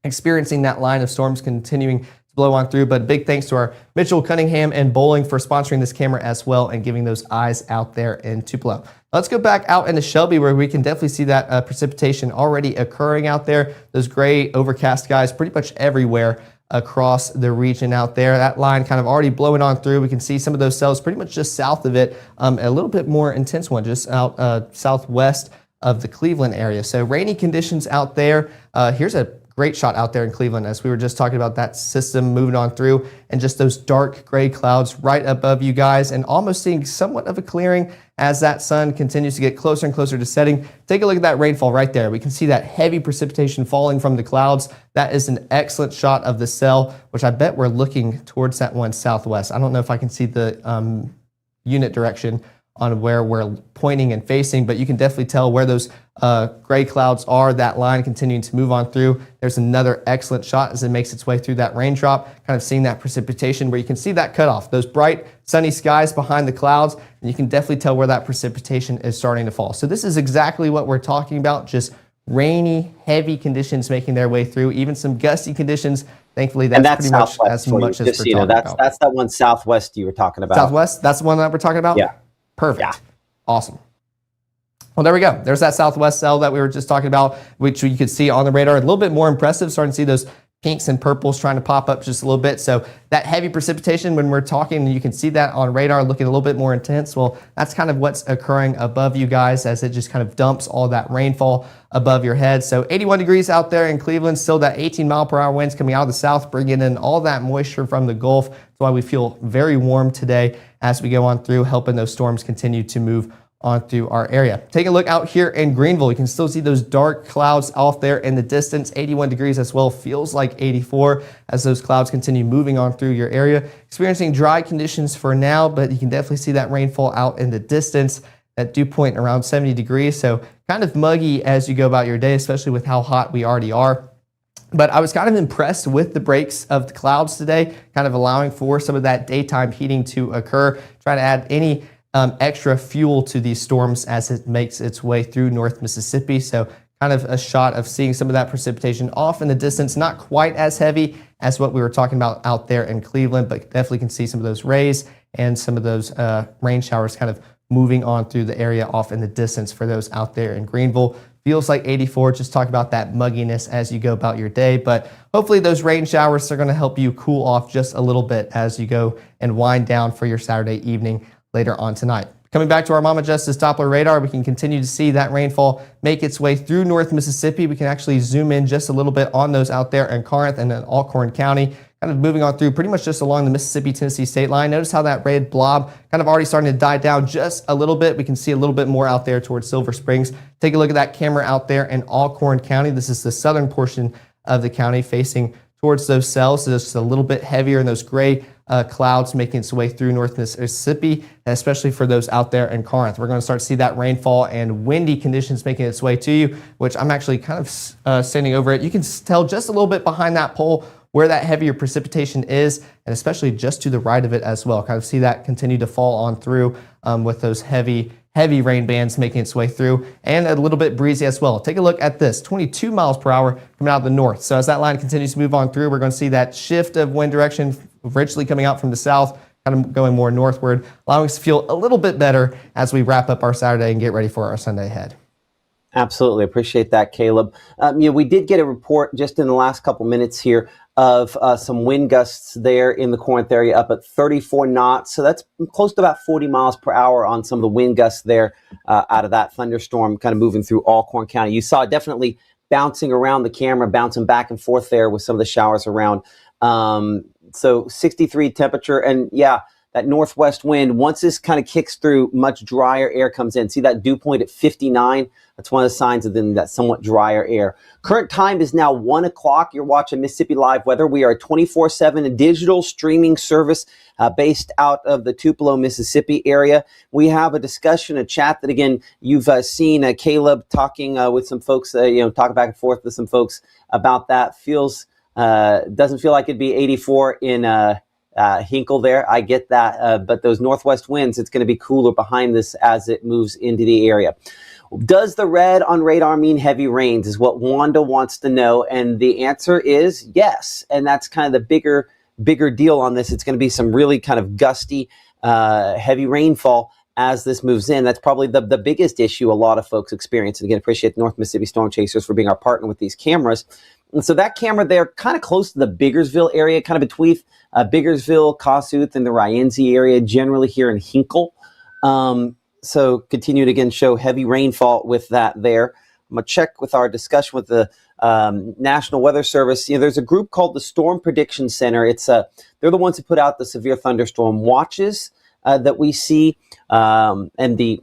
experiencing that line of storms continuing to blow on through. But big thanks to our Mitchell, Cunningham, and Bowling for sponsoring this camera as well and giving those eyes out there in Tupelo. Let's go back out into Shelby, where we can definitely see that precipitation already occurring out there. Those gray overcast skies pretty much everywhere across the region out there. That line kind of already blowing on through. We can see some of those cells pretty much just south of it, a little bit more intense one just out southwest of the Cleveland area. So rainy conditions out there. Here's a great shot out there in Cleveland as we were just talking about that system moving on through and just those dark gray clouds right above you guys and almost seeing somewhat of a clearing as that sun continues to get closer and closer to setting. Take a look at that rainfall right there. We can see that heavy precipitation falling from the clouds. That is an excellent shot of the cell, which I bet we're looking towards that one southwest. I don't know if I can see the unit direction on where we're pointing and facing, but you can definitely tell where those gray clouds are, that line continuing to move on through. There's another excellent shot as it makes its way through that raindrop, kind of seeing that precipitation where you can see that cutoff, those bright sunny skies behind the clouds, and you can definitely tell where that precipitation is starting to fall. So this is exactly what we're talking about, just rainy, heavy conditions making their way through, even some gusty conditions. Thankfully, that's pretty much as much as we're talking about. That's that one southwest you were talking about. Southwest? That's the one that we're talking about? Yeah. Perfect. Yeah. Awesome. Well, there we go. There's that southwest cell that we were just talking about, which you could see on the radar. A little bit more impressive, starting to see those pinks and purples trying to pop up just a little bit. So that heavy precipitation, when we're talking, you can see that on radar looking a little bit more intense. Well, that's kind of what's occurring above you guys as it just kind of dumps all that rainfall above your head. So 81 degrees out there in Cleveland, still that 18-mile-per-hour winds coming out of the south, bringing in all that moisture from the Gulf. That's why we feel very warm today as we go on through, helping those storms continue to move on through our area. Take a look out here in Greenville. You can still see those dark clouds off there in the distance. 81 degrees as well, feels like 84 as those clouds continue moving on through your area. Experiencing dry conditions for now, but you can definitely see that rainfall out in the distance. That dew point around 70 degrees, so kind of muggy as you go about your day, especially with how hot we already are. But I was kind of impressed with the breaks of the clouds today, kind of allowing for some of that daytime heating to occur, trying to add any extra fuel to these storms as it makes its way through North Mississippi. So kind of a shot of seeing some of that precipitation off in the distance, not quite as heavy as what we were talking about out there in Cleveland, but definitely can see some of those rays and some of those rain showers kind of moving on through the area off in the distance for those out there in Greenville. Feels like 84, just talk about that mugginess as you go about your day, but hopefully those rain showers are going to help you cool off just a little bit as you go and wind down for your Saturday evening later on tonight. Coming back to our Mama Justice Doppler radar, we can continue to see that rainfall make its way through North Mississippi. We can actually zoom in just a little bit on those out there in Corinth and in Alcorn County, kind of moving on through pretty much just along the Mississippi-Tennessee state line. Notice how that red blob kind of already starting to die down just a little bit. We can see a little bit more out there towards Silver Springs. Take a look at that camera out there in Alcorn County. This is the southern portion of the county facing towards those cells. So just a little bit heavier in those gray clouds making its way through North Mississippi, especially for those out there in Corinth. We're going to start to see that rainfall and windy conditions making its way to you, which I'm actually kind of standing over it. You can tell just a little bit behind that pole where that heavier precipitation is, and especially just to the right of it as well. Kind of see that continue to fall on through with those heavy rain bands making its way through, and a little bit breezy as well. Take a look at this, 22 miles per hour coming out of the north. So as that line continues to move on through, we're going to see that shift of wind direction originally coming out from the south, kind of going more northward, allowing us to feel a little bit better as we wrap up our Saturday and get ready for our Sunday ahead. Absolutely. Appreciate that, Caleb. We did get a report just in the last couple minutes here of some wind gusts there in the Corinth area up at 34 knots. So that's close to about 40 miles per hour on some of the wind gusts there out of that thunderstorm kind of moving through Alcorn County. You saw it definitely bouncing around the camera, bouncing back and forth there with some of the showers around. So 63 temperature, and yeah, that northwest wind, once this kind of kicks through, much drier air comes in. See that dew point at 59? That's one of the signs of that somewhat drier air. Current time is now 1 o'clock. You're watching Mississippi Live Weather. We are a 24/7 digital streaming service based out of the Tupelo, Mississippi area. We have a discussion, a chat that, again, you've seen Caleb talking with some folks, talking back and forth with some folks about that. Doesn't feel like it'd be 84 in Hinkle there. I get that. But those northwest winds, it's going to be cooler behind this as it moves into the area. Does the red on radar mean heavy rains is what Wanda wants to know. And the answer is yes. And that's kind of the bigger deal on this. It's going to be some really kind of gusty, heavy rainfall as this moves in. That's probably the biggest issue a lot of folks experience. And again, appreciate the North Mississippi Storm Chasers for being our partner with these cameras. And so that camera there, kind of close to the Biggersville area, kind of between Biggersville, Kossuth, and the Rienzi area, generally here in Hinkle. So continue to, again, show heavy rainfall with that there. I'm going to check with our discussion with the National Weather Service. There's a group called the Storm Prediction Center. They're the ones who put out the severe thunderstorm watches that we see, and the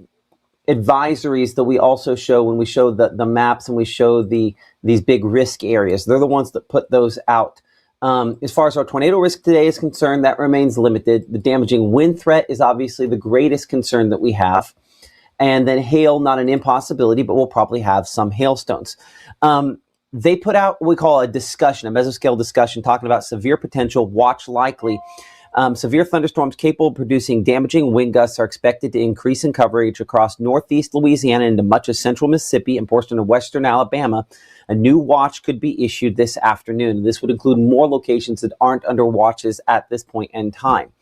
advisories that we also show when we show the maps and we show these big risk areas. They're the ones that put those out. As far as our tornado risk today is concerned, that remains limited. The damaging wind threat is obviously the greatest concern that we have. And then hail, not an impossibility, but we'll probably have some hailstones. They put out what we call a discussion, a mesoscale discussion, talking about severe potential, watch likely. Severe thunderstorms capable of producing damaging wind gusts are expected to increase in coverage across northeast Louisiana into much of central Mississippi and portion of western Alabama. A new watch could be issued this afternoon. This would include more locations that aren't under watches at this point in time.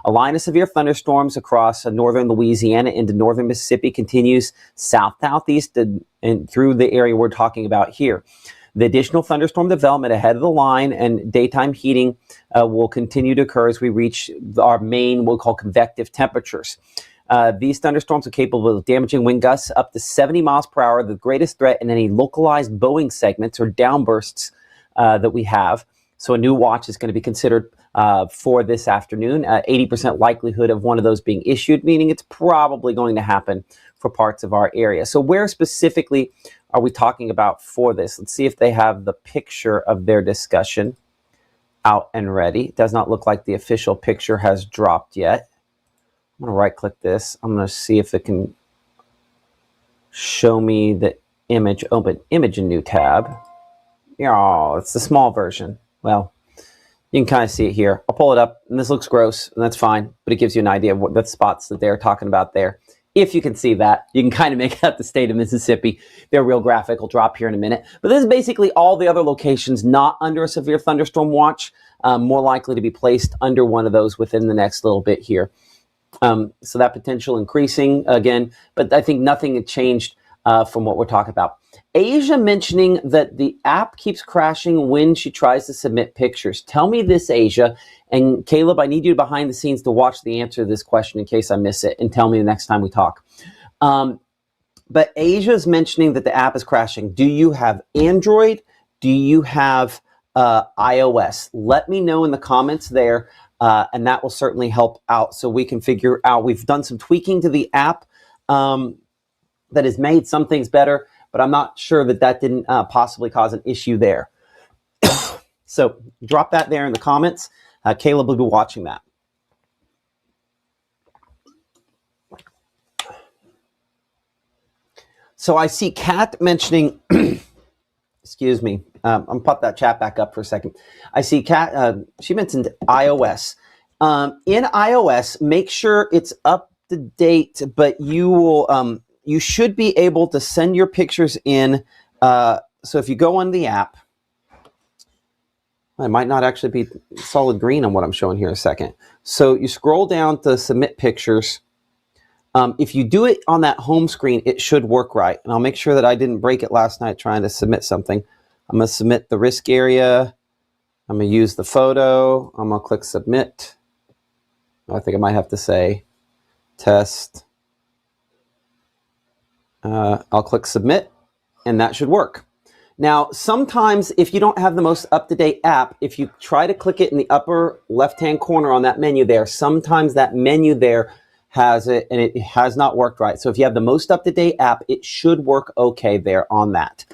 A line of severe thunderstorms across northern Louisiana into northern Mississippi continues south-southeast and through the area we're talking about here. The additional thunderstorm development ahead of the line and daytime heating will continue to occur as we reach our main, we'll call convective temperatures. These thunderstorms are capable of damaging wind gusts up to 70 miles per hour, the greatest threat in any localized Boeing segments or downbursts that we have. So a new watch is going to be considered for this afternoon. 80% likelihood of one of those being issued, meaning it's probably going to happen for parts of our area. So where specifically are we talking about for this? Let's see if they have the picture of their discussion out and ready. It does not look like the official picture has dropped yet. I'm going to right click this. I'm going to see if it can show me the image. Open image in new tab. Oh, it's the small version. Well, you can kind of see it here. I'll pull it up, and this looks gross, and that's fine, but it gives you an idea of what the spots that they're talking about there. If you can see that, you can kind of make out the state of Mississippi. Their real graphic will drop here in a minute. But this is basically all the other locations not under a severe thunderstorm watch, more likely to be placed under one of those within the next little bit here. So that potential increasing again, but I think nothing had changed from what we're talking about. Asia mentioning that the app keeps crashing when she tries to submit pictures. Tell me this, Asia. And Caleb, I need you behind the scenes to watch the answer to this question in case I miss it, and tell me the next time we talk. But Asia's mentioning that the app is crashing. Do you have Android? Do you have iOS? Let me know in the comments there. And that will certainly help out so we can figure out. We've done some tweaking to the app that has made some things better, but I'm not sure that that didn't possibly cause an issue there. So drop that there in the comments. Caleb will be watching that. So I see Kat mentioning, excuse me, I'm going to pop that chat back up for a second. I see Kat, she mentioned iOS. In iOS, make sure it's up to date, but you will, you should be able to send your pictures in. So if you go on the app, it might not actually be solid green on what I'm showing here in a second. So you scroll down to submit pictures. If you do it on that home screen, it should work right. And I'll make sure that I didn't break it last night trying to submit something. I'm going to submit the risk area. I'm going to use the photo. I'm going to click submit. I think I might have to say test. I'll click submit, and that should work. Now, sometimes if you don't have the most up-to-date app, if you try to click it in the upper left-hand corner on that menu there, sometimes that menu there has it, and it has not worked right. So if you have the most up-to-date app, it should work okay there on that.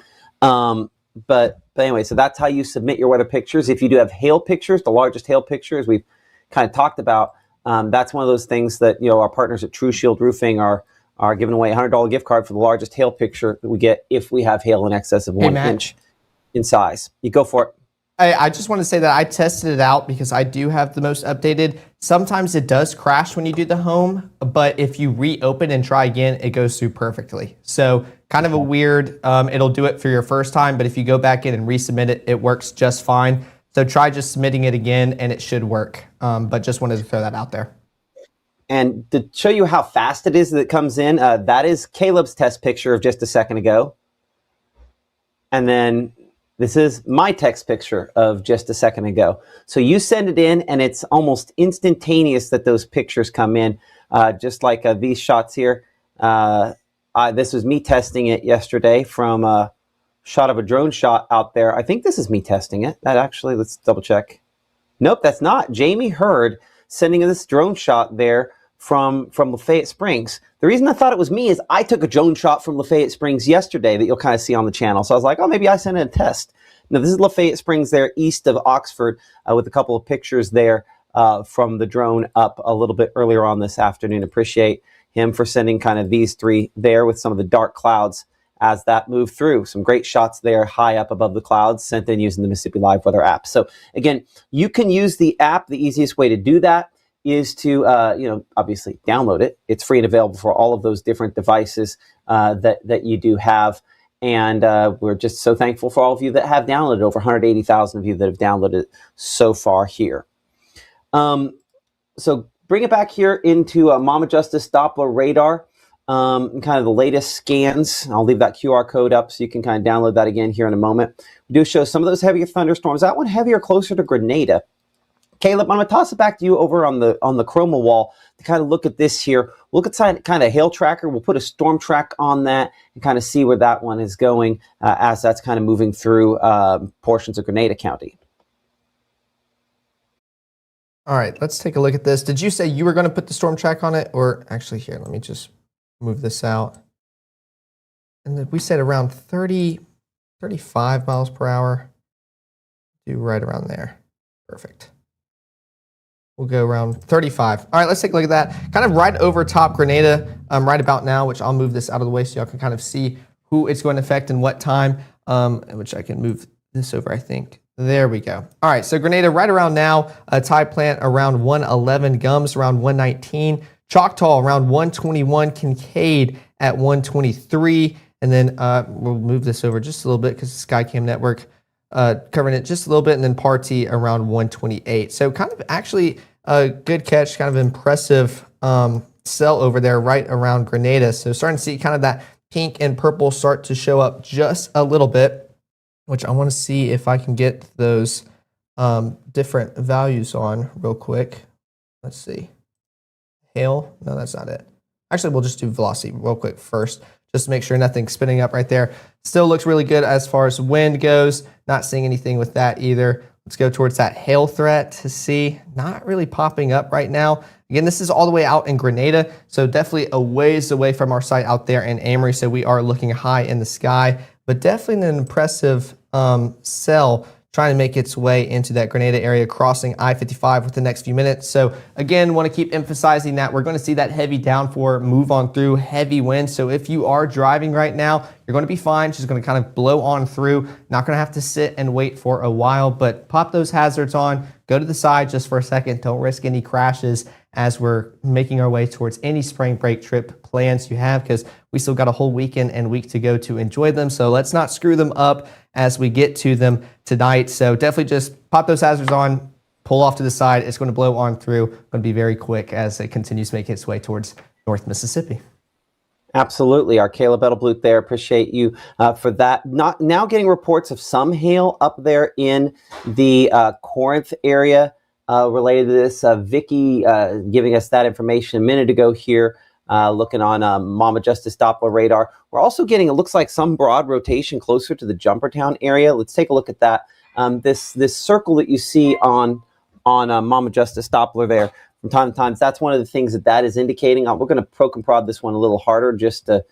But anyway, so that's how you submit your weather pictures. If you do have hail pictures, the largest hail pictures we've kind of talked about, that's one of those things that, you know, our partners at True Shield Roofing are giving away a $100 gift card for the largest hail picture that we get if we have hail in excess of 1 inch in size. You go for it. I just want to say that I tested it out because I do have the most updated. Sometimes it does crash when you do the home, but if you reopen and try again, it goes through perfectly. So kind of a weird, it'll do it for your first time, but if you go back in and resubmit it, it works just fine. So try just submitting it again and it should work. But just wanted to throw that out there. And to show you how fast it is that it comes in, that is Caleb's test picture of just a second ago. And then this is my text picture of just a second ago. So you send it in, and it's almost instantaneous that those pictures come in, just like these shots here. This was me testing it yesterday from a shot of a drone shot out there. I think this is me testing it. That actually, let's double check. Nope, that's not. Jamie Hurd sending this drone shot there from Lafayette Springs. The reason I thought it was me is I took a drone shot from Lafayette Springs yesterday that you'll kind of see on the channel. So I was like, oh, maybe I sent in a test. Now, this is Lafayette Springs there east of Oxford with a couple of pictures there from the drone up a little bit earlier on this afternoon. Appreciate him for sending kind of these three there with some of the dark clouds as that moved through. Some great shots there high up above the clouds sent in using the Mississippi Live Weather app. So again, you can use the app. The easiest way to do that is to, obviously download it. It's free and available for all of those different devices that you do have. And we're just so thankful for all of you that have downloaded, over 180,000 of you that have downloaded so far here. So bring it back here into Mama Justice Doppler radar. and kind of the latest scans. I'll leave that QR code up so you can kind of download that again here in a moment. We do show some of those heavier thunderstorms. That one heavier closer to Grenada. Caleb, I'm going to toss it back to you over on the chroma wall to kind of look at this here. Look at kind of hail tracker. We'll put a storm track on that and kind of see where that one is going as that's kind of moving through portions of Grenada County. All right, let's take a look at this. Did you say you were going to put the storm track on it? Or actually, here, let me just move this out. And then we said around 30, 35 miles per hour. Do right around there. Perfect. We'll go around 35. All right, let's take a look at that. Kind of right over top Grenada right about now, which I'll move this out of the way so y'all can kind of see who it's going to affect and what time, which I can move this over, I think. There we go. All right, so Grenada right around now, Tide Plant around 111, Gums around 119, Choctaw around 121, Kincaid at 123, and then we'll move this over just a little bit because the Skycam network covering it just a little bit, and then Partee around 128. So kind of actually a good catch, kind of impressive cell over there right around Grenada. So starting to see kind of that pink and purple start to show up just a little bit, which I want to see if I can get those different values on real quick. Let's see. Hail? No, that's not it. Actually, we'll just do velocity real quick first, just to make sure nothing's spinning up right there. Still looks really good as far as wind goes. Not seeing anything with that either. Let's go towards that hail threat to see. Not really popping up right now. Again, this is all the way out in Grenada, so definitely a ways away from our site out there in Amory, so we are looking high in the sky, but definitely an impressive cell trying to make its way into that Grenada area, crossing I-55 with the next few minutes. So again, want to keep emphasizing that we're going to see that heavy downpour move on through, heavy wind. So if you are driving right now, you're going to be fine. She's going to kind of blow on through. Not going to have to sit and wait for a while, but pop those hazards on, go to the side just for a second. Don't risk any crashes as we're making our way towards any spring break trip plans you have, because we still got a whole weekend and week to go to enjoy them. So let's not screw them up as we get to them tonight. So definitely just pop those hazards on, pull off to the side. It's going to blow on through. Going to be very quick as it continues making its way towards North Mississippi. Absolutely. Our Caleb Edelblut there. Appreciate you for that. Now getting reports of some hail up there in the Corinth area related to this. Vicky giving us that information a minute ago here. Looking on Mama Justice Doppler radar. We're also getting, it looks like, some broad rotation closer to the Jumpertown area. Let's take a look at that. This circle that you see on Mama Justice Doppler there from time to time, that's one of the things that is indicating. We're going to poke and prod this one a little harder just to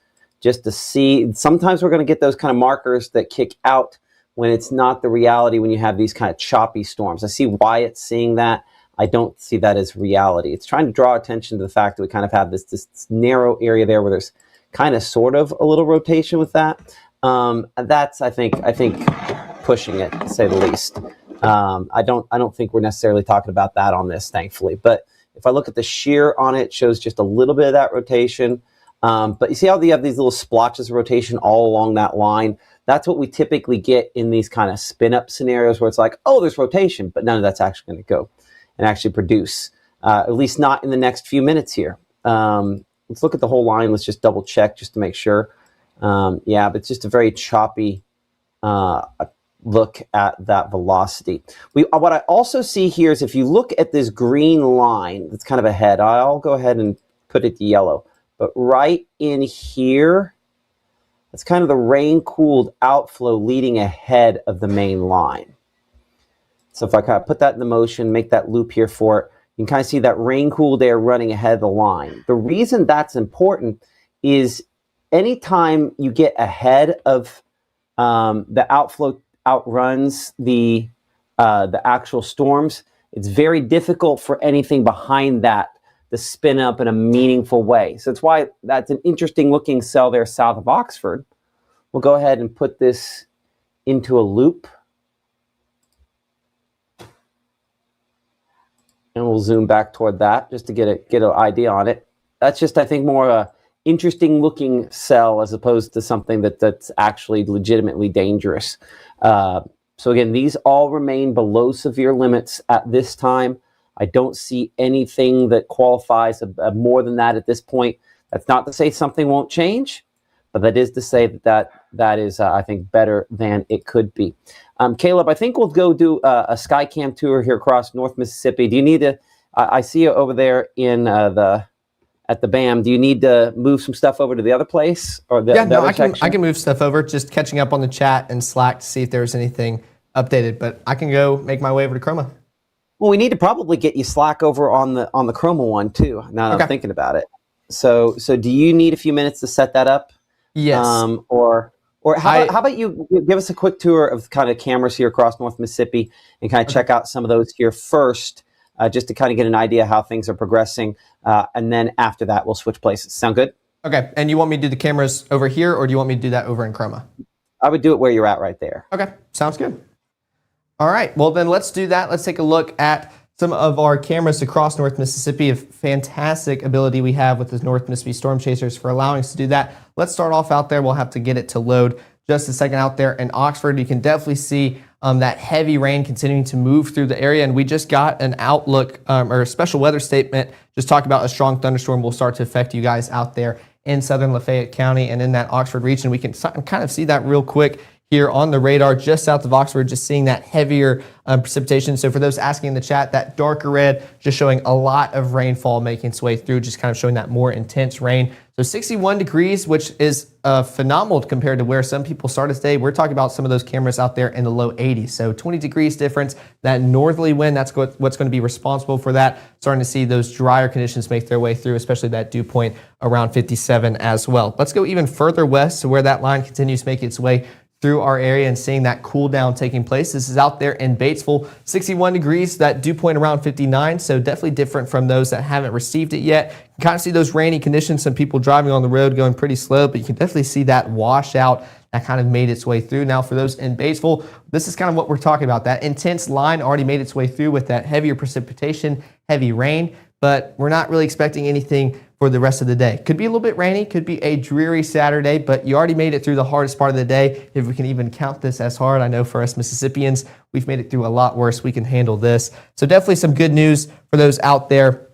see. Sometimes we're going to get those kind of markers that kick out when it's not the reality, when you have these kind of choppy storms. I see why it's seeing that. I don't see that as reality. It's trying to draw attention to the fact that we kind of have this narrow area there where there's kind of sort of a little rotation with that. That's I think pushing it, to say the least. I don't think we're necessarily talking about that on this, thankfully. But if I look at the shear on it, it shows just a little bit of that rotation. But you see how you have these little splotches of rotation all along that line? That's what we typically get in these kind of spin up scenarios where it's like, oh, there's rotation, but none of that's actually going to go and actually produce, at least not in the next few minutes here. Let's look at the whole line. Let's just double check just to make sure. Yeah, but it's just a very choppy look at that velocity. What I also see here is if you look at this green line that's kind of ahead, I'll go ahead and put it to yellow. But right in here, that's kind of the rain-cooled outflow leading ahead of the main line. So if I kind of put that in the motion, make that loop here for it, you can kind of see that rain-cooled air running ahead of the line. The reason that's important is anytime you get ahead of the outflow outruns the actual storms, it's very difficult for anything behind that to spin up in a meaningful way. So that's why that's an interesting looking cell there south of Oxford. We'll go ahead and put this into a loop. And we'll zoom back toward that just to get an idea on it. That's just, I think, more a interesting looking cell as opposed to something that's actually legitimately dangerous. So again, these all remain below severe limits at this time. I don't see anything that qualifies more than that at this point. That's not to say something won't change, but that is to say that is, I think, better than it could be. Caleb, I think we'll go do a Skycam tour here across North Mississippi. Do you need to? I see you over there at the BAM. Do you need to move some stuff over to the other place or the no, other I can move stuff over. Just catching up on the chat and Slack to see if there's anything updated. But I can go make my way over to Chroma. Well, we need to probably get you Slack over on the Chroma one too. Now that I'm thinking about it. So do you need a few minutes to set that up? Yes. Or how about you give us a quick tour of kind of cameras here across North Mississippi and kind of check out some of those here first, just to kind of get an idea how things are progressing. And then after that, we'll switch places. Sound good? Okay. And you want me to do the cameras over here, or do you want me to do that over in Chroma? I would do it where you're at right there. Okay. Sounds good. All right. Well, then let's do that. Let's take a look at some of our cameras across North Mississippi. A fantastic ability we have with the North Mississippi Storm Chasers for allowing us to do that. Let's start off out there. We'll have to get it to load just a second out there in Oxford. You can definitely see that heavy rain continuing to move through the area. And we just got an outlook or a special weather statement just talking about a strong thunderstorm will start to affect you guys out there in southern Lafayette County and in that Oxford region. We can kind of see that real quick here on the radar just south of Oxford, just seeing that heavier precipitation. So for those asking in the chat, that darker red just showing a lot of rainfall making its way through, just kind of showing that more intense rain. So 61 degrees, which is phenomenal compared to where some people started today. We're talking about some of those cameras out there in the low 80s. So 20 degrees difference. That northerly wind, that's what's going to be responsible for that. Starting to see those drier conditions make their way through, especially that dew point around 57 as well. Let's go even further west to where that line continues to make its way through our area and seeing that cool down taking place. This is out there in Batesville, 61 degrees, that dew point around 59, so definitely different from those that haven't received it yet. You can kind of see those rainy conditions, some people driving on the road going pretty slow, but you can definitely see that wash out that kind of made its way through. Now for those in Batesville, this is kind of what we're talking about. That intense line already made its way through with that heavier precipitation, heavy rain, but we're not really expecting anything for the rest of the day. Could be a little bit rainy, could be a dreary Saturday, but you already made it through the hardest part of the day. If we can even count this as hard, I know for us Mississippians, we've made it through a lot worse. We can handle this. So definitely some good news for those out there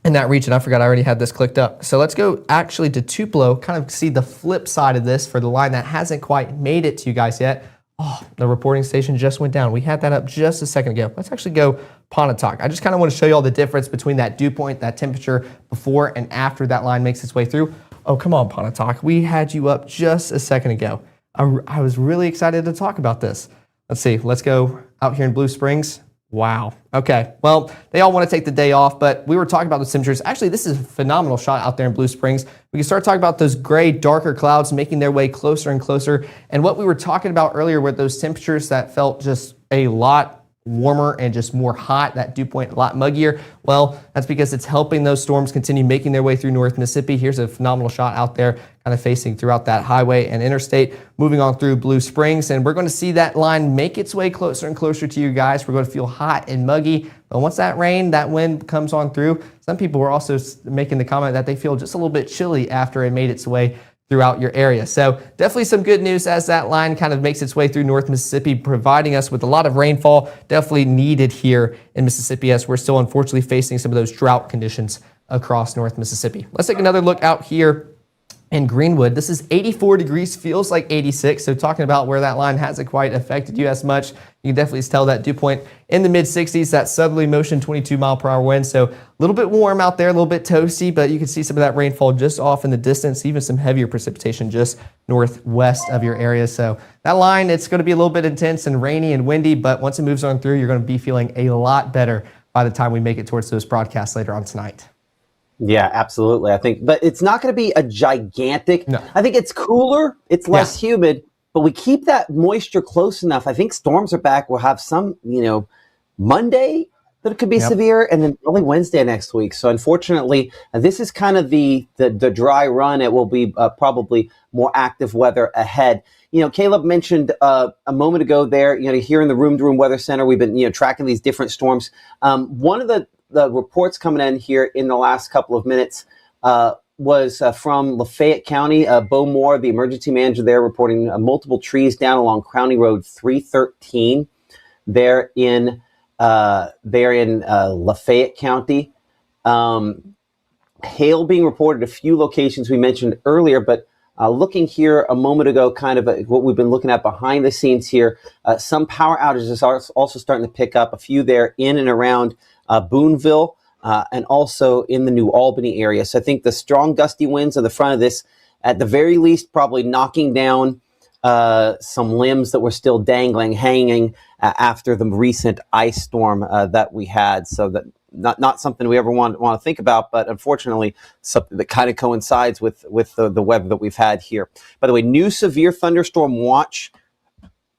in that region. I forgot I already had this clicked up. So let's go actually to Tupelo, kind of see the flip side of this for the line that hasn't quite made it to you guys yet. Oh, the reporting station just went down. We had that up just a second ago. Let's actually go Pontotoc. I just kind of want to show you all the difference between that dew point, that temperature before and after that line makes its way through. Oh, come on, Pontotoc. We had you up just a second ago. I was really excited to talk about this. Let's see. Let's go out here in Blue Springs. Wow. Okay. Well, they all want to take the day off, but we were talking about the temperatures. Actually, this is a phenomenal shot out there in Blue Springs. We can start talking about those gray, darker clouds making their way closer and closer. And what we were talking about earlier with those temperatures that felt just a lot warmer and just more hot, that dew point a lot muggier. Well, that's because it's helping those storms continue making their way through North Mississippi. Here's a phenomenal shot out there, kind of facing throughout that highway and interstate, moving on through Blue Springs. And we're going to see that line make its way closer and closer to you guys. We're going to feel hot and muggy. But once that rain, that wind comes on through, some people were also making the comment that they feel just a little bit chilly after it made its way throughout your area. So definitely some good news as that line kind of makes its way through North Mississippi, providing us with a lot of rainfall definitely needed here in Mississippi as we're still unfortunately facing some of those drought conditions across North Mississippi. Let's take another look out here in Greenwood. This is 84 degrees, feels like 86. So talking about where that line hasn't quite affected you as much, you can definitely tell that dew point in the mid 60s, that southerly motion, 22-mile-per-hour wind. So a little bit warm out there, a little bit toasty, but you can see some of that rainfall just off in the distance, even some heavier precipitation just northwest of your area. So that line, it's going to be a little bit intense and rainy and windy, but once it moves on through, you're going to be feeling a lot better by the time we make it towards those broadcasts later on tonight. Yeah, absolutely. I think, but it's not going to be a gigantic. No. I think it's cooler. It's less humid, but we keep that moisture close enough. I think storms are back. We'll have some, Monday that it could be severe, and then early Wednesday next week. So unfortunately, this is kind of the dry run. It will be probably more active weather ahead. Caleb mentioned a moment ago there, here in the Room to Room Weather Center, we've been, tracking these different storms. One of the reports coming in here in the last couple of minutes was from Lafayette County. Bo Moore, the emergency manager there, reporting multiple trees down along County Road 313 there in Lafayette County. Hail being reported at a few locations we mentioned earlier, but looking here a moment ago, kind of what we've been looking at behind the scenes here, some power outages are also starting to pick up, a few there in and around Boonville, and also in the New Albany area. So I think the strong gusty winds on the front of this, at the very least, probably knocking down some limbs that were still dangling, hanging after the recent ice storm that we had. So that not something we ever want to think about, but unfortunately something that kind of coincides with the weather that we've had here. By the way, new severe thunderstorm watch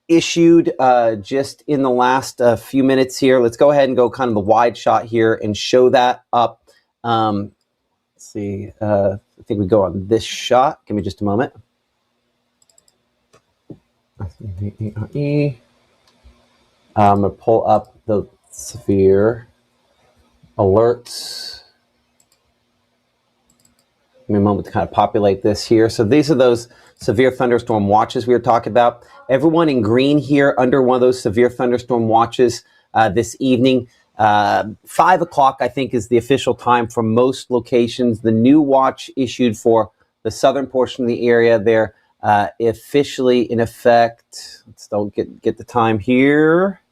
issued just in the last few minutes here. Let's go ahead and go kind of the wide shot here and show that up. Let's see, I think we go on this shot. Give me just a moment. I'm gonna pull up the severe alerts. Give me a moment to kind of populate this here. So these are those severe thunderstorm watches we were talking about. Everyone in green here under one of those severe thunderstorm watches this evening. 5 o'clock, I think, is the official time for most locations. The new watch issued for the southern portion of the area there, officially in effect. Let's don't get the time here,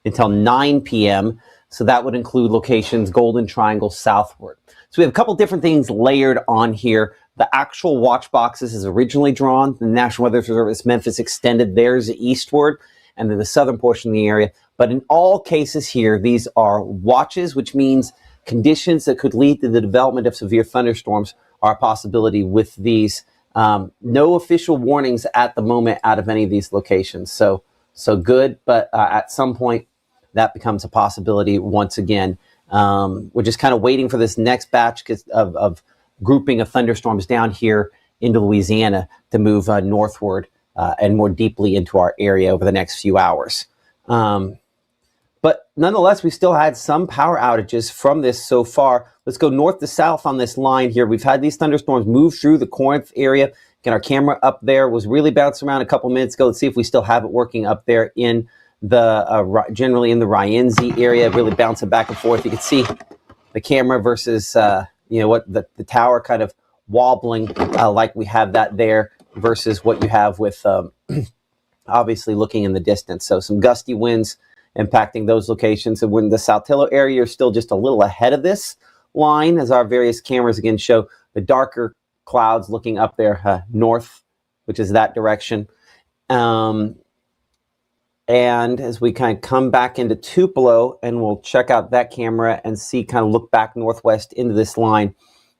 until 9 p.m. So that would include locations Golden Triangle southward. So we have a couple different things layered on here. The actual watch boxes is originally drawn. The National Weather Service Memphis extended theirs eastward, and then the southern portion of the area. But in all cases here, these are watches, which means conditions that could lead to the development of severe thunderstorms are a possibility with these. No official warnings at the moment out of any of these locations. So good, but at some point that becomes a possibility once again. We're just kind of waiting for this next batch of grouping of thunderstorms down here into Louisiana to move northward and more deeply into our area over the next few hours. But nonetheless, we still had some power outages from this so far. Let's go north to south on this line here. We've had these thunderstorms move through the Corinth area. Again, our camera up there was really bouncing around a couple minutes ago. Let's see if we still have it working up there in the generally in the Rienzi area, really bouncing back and forth. You can see the camera versus what the tower kind of wobbling like we have that there versus what you have with obviously looking in the distance. So some gusty winds impacting those locations. And when the Saltillo area is still just a little ahead of this line, as our various cameras again show the darker clouds looking up there north, which is that direction. And as we kind of come back into Tupelo, and we'll check out that camera and see, kind of look back northwest into this line,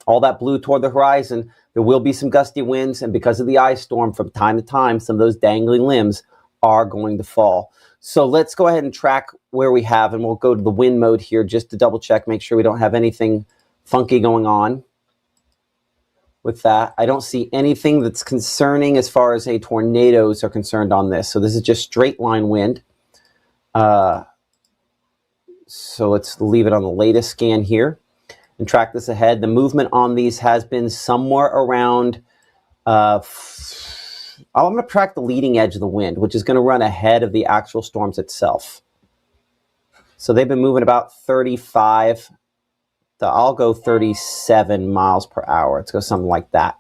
all that blue toward the horizon, there will be some gusty winds. And because of the ice storm, from time to time, some of those dangling limbs are going to fall. So let's go ahead and track where we have, and we'll go to the wind mode here just to double check, make sure we don't have anything funky going on with that. I don't see anything that's concerning as far as tornadoes are concerned on this. So this is just straight line wind. So let's leave it on the latest scan here and track this ahead. The movement on these has been somewhere around, I'm going to track the leading edge of the wind, which is going to run ahead of the actual storms itself. So they've been moving about 35 to, I'll go 37 miles per hour. Let's go something like that.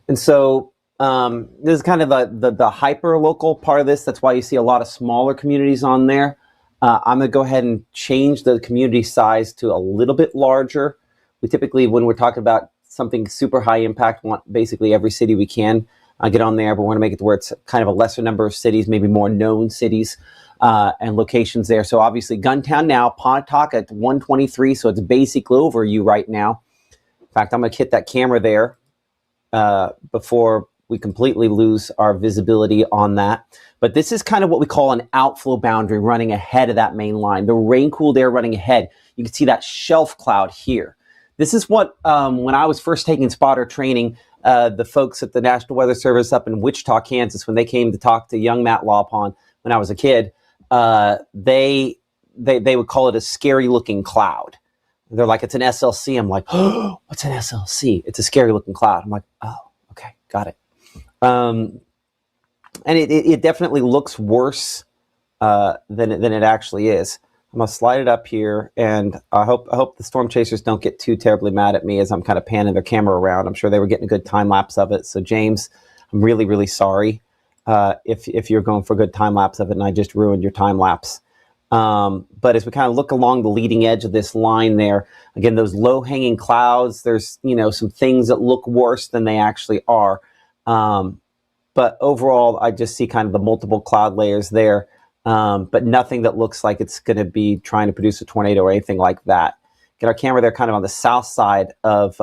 And so this is kind of the hyper local part of this. That's why you see a lot of smaller communities on there. I'm going to go ahead and change the community size to a little bit larger. We typically, when we're talking about something super high impact, want basically every city we can get on there, but we want to make it to where it's kind of a lesser number of cities, maybe more known cities and locations there. So obviously Guntown now, Pontotoc at 123, so it's basically over you right now. In fact, I'm going to hit that camera there before we completely lose our visibility on that. But this is kind of what we call an outflow boundary running ahead of that main line. The rain-cooled air running ahead. You can see that shelf cloud here. This is what, when I was first taking spotter training, the folks at the National Weather Service up in Wichita, Kansas, when they came to talk to young Matt Lawpon when I was a kid, they would call it a scary-looking cloud. They're like, it's an SLC. I'm like, oh, what's an SLC? It's a scary-looking cloud. I'm like, oh, okay, got it. And it definitely looks worse than it actually is. I'm gonna slide it up here, and I hope the storm chasers don't get too terribly mad at me as I'm kind of panning their camera around. I'm sure they were getting a good time lapse of it. So James, I'm really, really sorry if you're going for a good time lapse of it and I just ruined your time lapse. But as we kind of look along the leading edge of this line there, again, those low hanging clouds, there's, some things that look worse than they actually are. But overall, I just see kind of the multiple cloud layers there, but nothing that looks like it's going to be trying to produce a tornado or anything like that. Get our camera there kind of on the south side of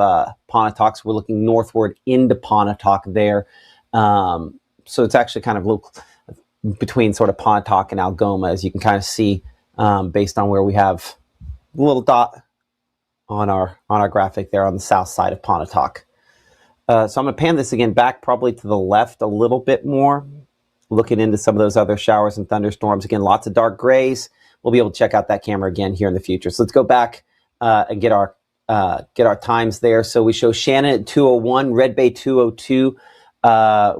Pontotoc. So we're looking northward into Pontotoc there. So it's actually kind of between sort of Pontotoc and Algoma, as you can kind of see based on where we have a little dot on our graphic there on the south side of Pontotoc. So I'm going to pan this again back probably to the left a little bit more, looking into some of those other showers and thunderstorms. Again, lots of dark grays. We'll be able to check out that camera again here in the future. So let's go back and get our times there. So we show Shannon at 2:01, Red Bay 2:02,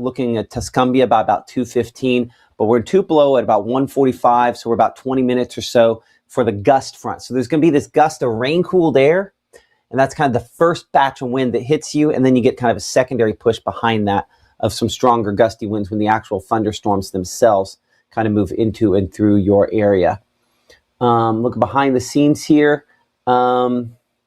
looking at Tuscumbia by about 2:15. But we're in Tupelo at about 1:45, so we're about 20 minutes or so for the gust front. So there's going to be this gust of rain-cooled air, and that's kind of the first batch of wind that hits you, and then you get kind of a secondary push behind that of some stronger gusty winds when the actual thunderstorms themselves kind of move into and through your area. Looking behind the scenes here.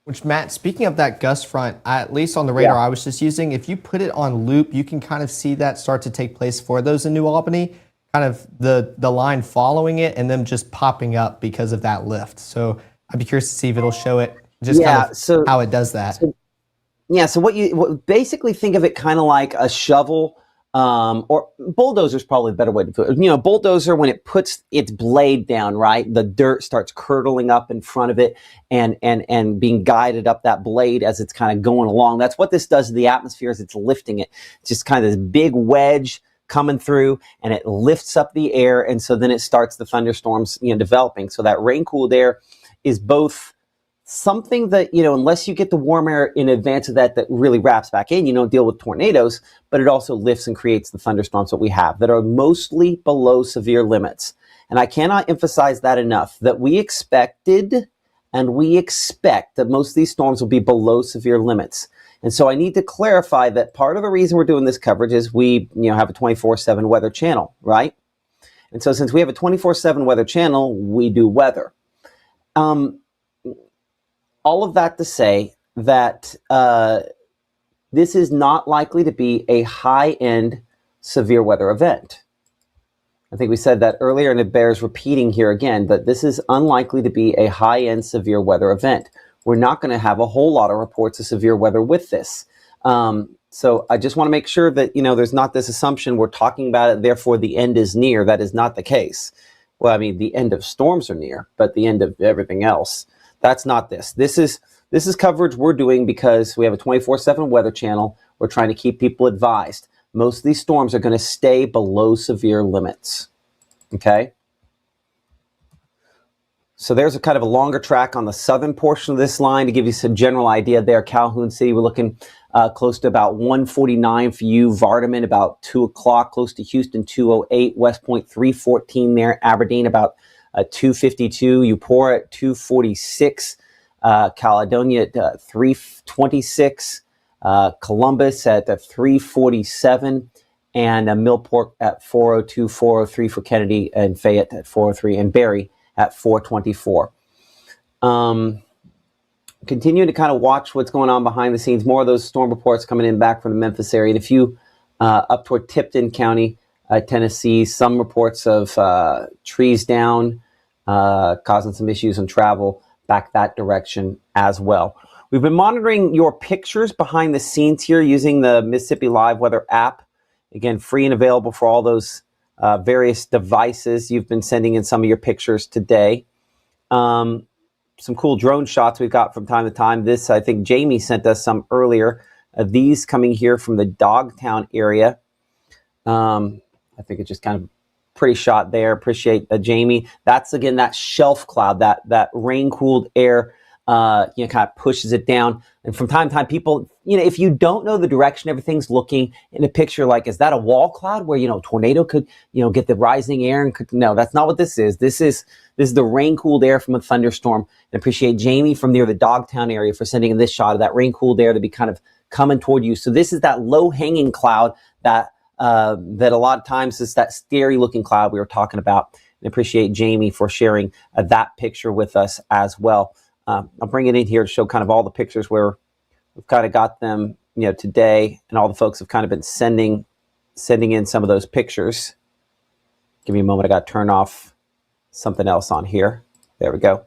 Which, Matt, speaking of that gust front, at least on the radar I was just using, if you put it on loop, you can kind of see that start to take place for those in New Albany, kind of the line following it and them just popping up because of that lift. So I'd be curious to see if it'll show it just how it does that. So what basically think of it kind of like a shovel, or bulldozer is probably the better way to put it. Bulldozer, when it puts its blade down, right, the dirt starts curdling up in front of it and being guided up that blade as it's kind of going along. That's what this does to the atmosphere as it's lifting it. It's just kind of this big wedge coming through, and it lifts up the air, and so then it starts the thunderstorms developing. So that rain-cooled air is both something that, unless you get the warm air in advance of that really wraps back in, you don't deal with tornadoes, but it also lifts and creates the thunderstorms that we have that are mostly below severe limits. And I cannot emphasize that enough, that we expected and we expect that most of these storms will be below severe limits. And so I need to clarify that part of the reason we're doing this coverage is we have a 24/7 weather channel, right? And so since we have a 24/7 weather channel, we do weather. All of that to say that this is not likely to be a high-end severe weather event. I think we said that earlier, and it bears repeating here again, that this is unlikely to be a high-end severe weather event. We're not going to have a whole lot of reports of severe weather with this. So I just want to make sure that, there's not this assumption we're talking about it, therefore the end is near. That is not the case. Well, I mean, the end of storms are near, but the end of everything else, that's not this. This is coverage we're doing because we have a 24/7 weather channel. We're trying to keep people advised. Most of these storms are going to stay below severe limits. Okay? So there's a kind of a longer track on the southern portion of this line to give you some general idea there. Calhoun City, we're looking close to about 1:49 for you. Vardaman, about 2 o'clock. Close to Houston, 2:08. West Point, 3:14 there. Aberdeen, about 2:52. Eupora at 2:46. Caledonia at 3:26. Columbus at 3:47. And Millport at 4:02, 4:03 for Kennedy, and Fayette at 4:03, and Barry at 4:24. Continuing to kind of watch what's going on behind the scenes. More of those storm reports coming in back from the Memphis area. And a few up toward Tipton County, Tennessee. Some reports of trees down, causing some issues on travel back that direction as well. We've been monitoring your pictures behind the scenes here using the Mississippi Live Weather app. Again, free and available for all those various devices. You've been sending in some of your pictures today. Some cool drone shots we've got from time to time. This, I think Jamie sent us some earlier. These coming here from the Dogtown area. I think it's just kind of pretty shot there. Appreciate Jamie. That's, again, that shelf cloud, that rain-cooled air kind of pushes it down. And from time to time, people, if you don't know the direction everything's looking in a picture, like, is that a wall cloud where, tornado could, get the rising air and no, that's not what this is. This is the rain cooled air from a thunderstorm. And appreciate Jamie from near the Dogtown area for sending in this shot of that rain cooled air to be kind of coming toward you. So this is that low hanging cloud that a lot of times is that scary looking cloud we were talking about. And appreciate Jamie for sharing that picture with us as well. I'll bring it in here to show kind of all the pictures where we've kind of got them, today, and all the folks have kind of been sending in some of those pictures. Give me a moment. I got to turn off something else on here. There we go.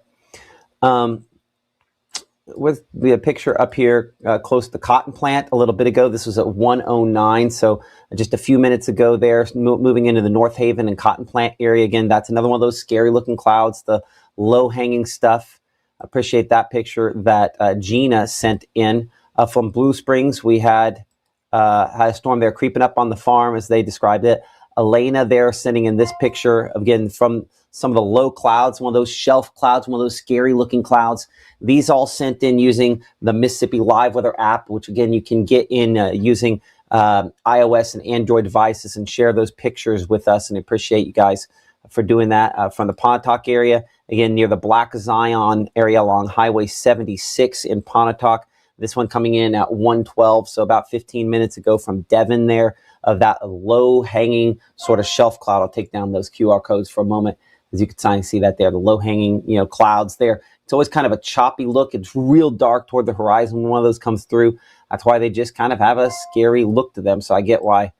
With the picture up here close to the cotton plant a little bit ago, this was at 1:09, so just a few minutes ago there, moving into the North Haven and cotton plant area. Again, that's another one of those scary looking clouds, the low hanging stuff. Appreciate that picture that Gina sent in from Blue Springs. We had a storm there creeping up on the farm, as they described it. Elena there sending in this picture, again, from some of the low clouds, one of those shelf clouds, one of those scary looking clouds. These all sent in using the Mississippi Live Weather app, which again, you can get in using iOS and Android devices and share those pictures with us. And I appreciate you guys for doing that from the Pontotoc area. Again, near the Black Zion area along Highway 76 in Pontotoc. This one coming in at 1:12, so about 15 minutes ago from Devon there, of that low-hanging sort of shelf cloud. I'll take down those QR codes for a moment, as you can see that there, the low-hanging clouds there. It's always kind of a choppy look. It's real dark toward the horizon when one of those comes through. That's why they just kind of have a scary look to them. So I get why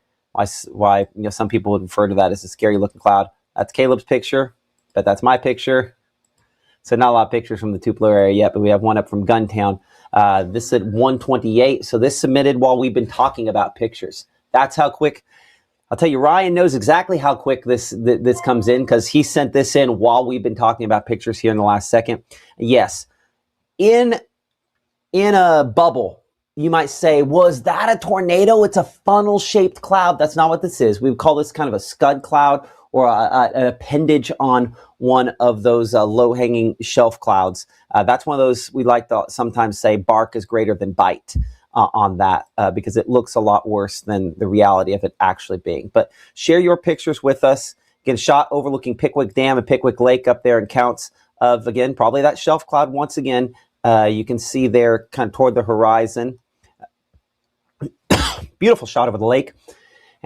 some people would refer to that as a scary-looking cloud. That's Caleb's picture, but that's my picture. So not a lot of pictures from the Tupelo area yet, but we have one up from Guntown. This at 1:28. So this submitted while we've been talking about pictures. That's how quick. I'll tell you, Ryan knows exactly how quick this comes in, because he sent this in while we've been talking about pictures here in the last second. Yes, in a bubble, you might say, was that a tornado? It's a funnel-shaped cloud. That's not what this is. We would call this kind of a scud cloud, or an appendage on one of those low-hanging shelf clouds. That's one of those we like to sometimes say bark is greater than bite on that, because it looks a lot worse than the reality of it actually being. But share your pictures with us. Again, shot overlooking Pickwick Dam and Pickwick Lake up there, and counts of, again, probably that shelf cloud once again. You can see there kind of toward the horizon. Beautiful shot over the lake.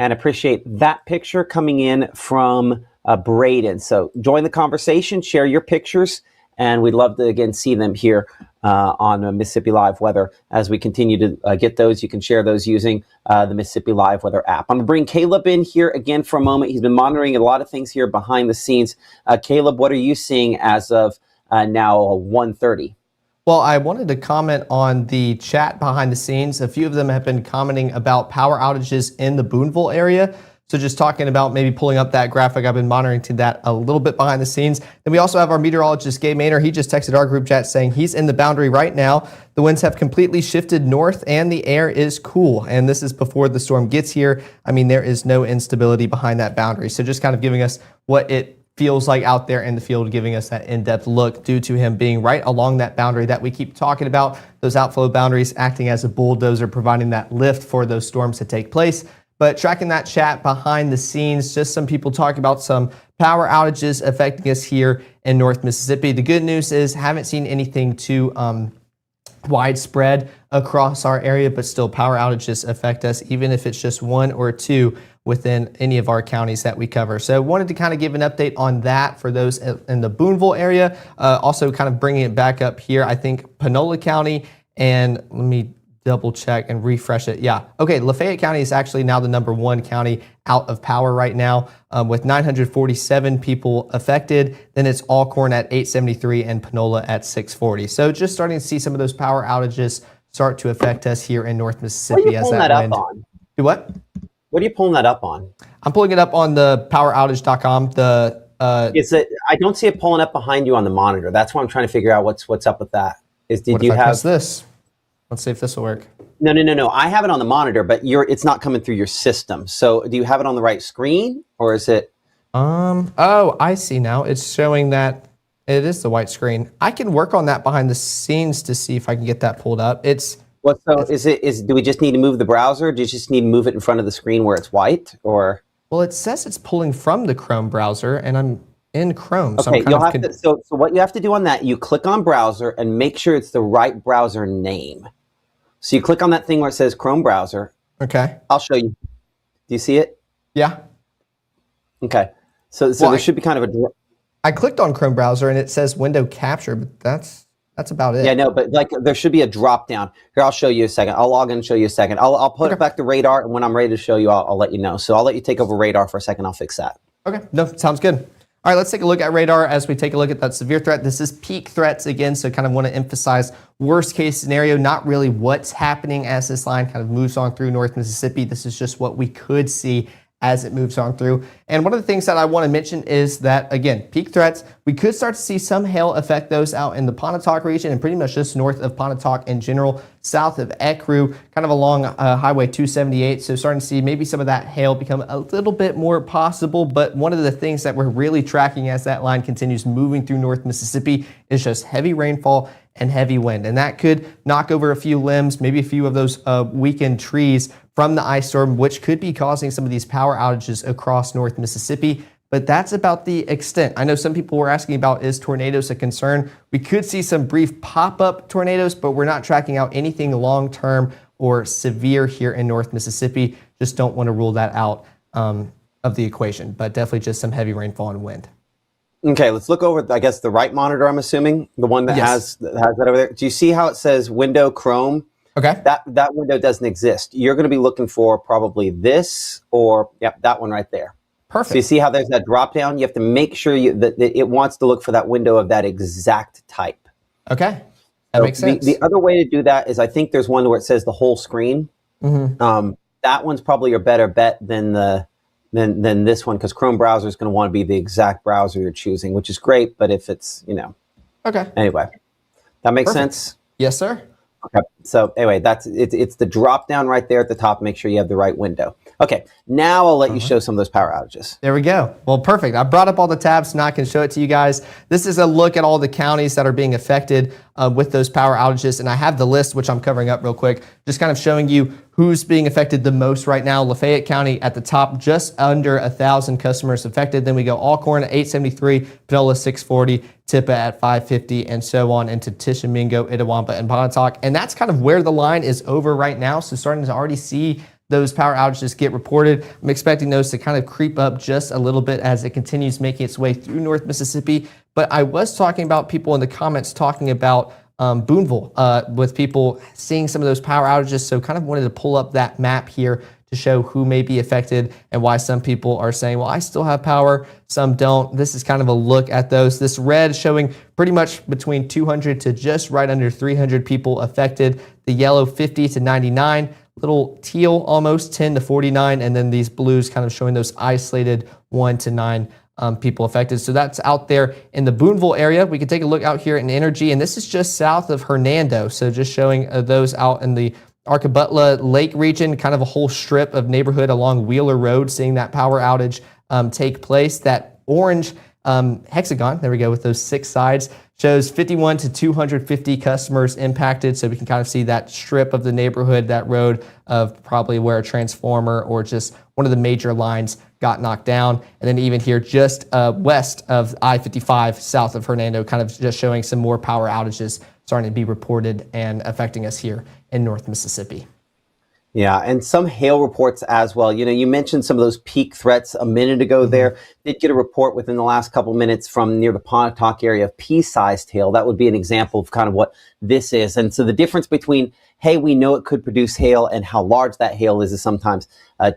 And appreciate that picture coming in from Braden. So join the conversation, share your pictures, and we'd love to, again, see them here on Mississippi Live Weather. As we continue to get those, you can share those using the Mississippi Live Weather app. I'm going to bring Caleb in here again for a moment. He's been monitoring a lot of things here behind the scenes. Caleb, what are you seeing as of now 1:30? Well, I wanted to comment on the chat behind the scenes. A few of them have been commenting about power outages in the Boonville area. So just talking about maybe pulling up that graphic, I've been monitoring to that a little bit behind the scenes. Then we also have our meteorologist, Gabe Maynor. He just texted our group chat saying he's in the boundary right now. The winds have completely shifted north and the air is cool. And this is before the storm gets here. I mean, there is no instability behind that boundary. So just kind of giving us what it feels like out there in the field, giving us that in-depth look due to him being right along that boundary that we keep talking about, those outflow boundaries acting as a bulldozer, providing that lift for those storms to take place. But tracking that chat behind the scenes, just some people talking about some power outages affecting us here in North Mississippi. The good news is haven't seen anything too widespread across our area, but still power outages affect us, even if it's just one or two within any of our counties that we cover. So wanted to kind of give an update on that for those in the Boonville area. Also kind of bringing it back up here, I think Panola County, and let me double check and refresh it. Yeah. Okay. Lafayette County is actually now the #1 county out of power right now, with 947 people affected. Then it's Alcorn at 873 and Panola at 640. So just starting to see some of those power outages start to affect us here in North Mississippi. What are you pulling that up on? Do what? What are you pulling that up on? I'm pulling it up on the poweroutage.com. Is it? I don't see it pulling up behind you on the monitor. That's why I'm trying to figure out what's up with that. Did you have this? Let's see if this will work. No. I have it on the monitor, but it's not coming through your system. So do you have it on the right screen, or is it? Oh, I see now. It's showing that It is the white screen. I can work on that behind the scenes to see if I can get that pulled up. What, so do we just need to move the browser? Do you just need to move it in front of the screen where it's white, or? Well, it says it's pulling from the Chrome browser, and I'm in Chrome. So Okay, I'm you'll have to, so what you have to do on that, you click on browser and make sure it's the right browser name. So you click on that thing where it says Chrome browser. Okay. I'll show you. Do you see it? Yeah. Okay. So there should be kind of a. I clicked on Chrome browser and it says window capture, but that's about it. Yeah, no, but like there should be a drop down. Here, I'll show you a second. I'll log in and show you a second. I'll put it back to Radar, and when I'm ready to show you, I'll let you know. So I'll let you take over Radar for a second. I'll fix that. Okay. No, sounds good. All right, let's take a look at Radar as we take a look at that severe threat. This is peak threats again, so kind of want to emphasize worst case scenario, not really what's happening as this line kind of moves on through North Mississippi. This is just what we could see as it moves on through. And one of the things that I want to mention is that, again, peak threats, we could start to see some hail affect those out in the Pontotoc region and pretty much just north of Pontotoc in general, south of Ecru, kind of along Highway 278. So starting to see maybe some of that hail become a little bit more possible. But one of the things that we're really tracking as that line continues moving through North Mississippi is just heavy rainfall and heavy wind. And that could knock over a few limbs, maybe a few of those weakened trees from the ice storm, which could be causing some of these power outages across North Mississippi. But that's about the extent. I know some people were asking about, is tornadoes a concern? We could see some brief pop-up tornadoes, but we're not tracking out anything long-term or severe here in North Mississippi. Just don't want to rule that out of the equation, but definitely just some heavy rainfall and wind. Okay, let's look over, I guess, the right monitor, I'm assuming, the one that has that over there. Do you see how it says window Chrome? Okay. That window doesn't exist. You're going to be looking for probably this or, yep, that one right there. Perfect. So you see how there's that drop down? You have to make sure that it wants to look for that window of that exact type. Okay, that makes sense. The other way to do that is I think there's one where it says the whole screen. Mm-hmm. That one's probably your better bet than this one, because Chrome browser is going to want to be the exact browser you're choosing, which is great. But if it's, okay. Anyway, that makes sense? Yes, sir. Okay. So anyway, it's the drop down right there at the top. Make sure you have the right window. Okay. Now I'll let you show some of those power outages. There we go. Well, perfect. I brought up all the tabs, so now I can show it to you guys. This is a look at all the counties that are being affected with those power outages. And I have the list, which I'm covering up real quick, just kind of showing you who's being affected the most right now. Lafayette County at the top, just under 1,000 customers affected. Then we go Alcorn at 873, Panola 640, Tippah at 550, and so on into Tishomingo, Itawamba, and Pontotoc. And that's kind of where the line is over right now. So starting to already see those power outages get reported. I'm expecting those to kind of creep up just a little bit as it continues making its way through North Mississippi. But I was talking about people in the comments talking about Boonville with people seeing some of those power outages. So kind of wanted to pull up that map here to show who may be affected and why some people are saying, well, I still have power, some don't. This is kind of a look at those. This red showing pretty much between 200 to just right under 300 people affected. The yellow 50 to 99, little teal almost 10 to 49, and then these blues kind of showing those isolated 1 to 9 people affected. So that's out there in the Boonville area. We can take a look out here in Energy, and this is just south of Hernando. So just showing those out in the Arkabutla Lake region, kind of a whole strip of neighborhood along Wheeler Road, seeing that power outage take place. That orange hexagon, there we go, with those 6 sides, shows 51 to 250 customers impacted. So we can kind of see that strip of the neighborhood, that road of probably where a transformer or just one of the major lines got knocked down. And then even here just west of I-55, south of Hernando, kind of just showing some more power outages starting to be reported and affecting us here in North Mississippi. Yeah, and some hail reports as well. You mentioned some of those peak threats a minute ago there. Did get a report within the last couple minutes from near the Pontotoc area of pea-sized hail. That would be an example of kind of what this is. And so the difference between, hey, we know it could produce hail, and how large that hail is sometimes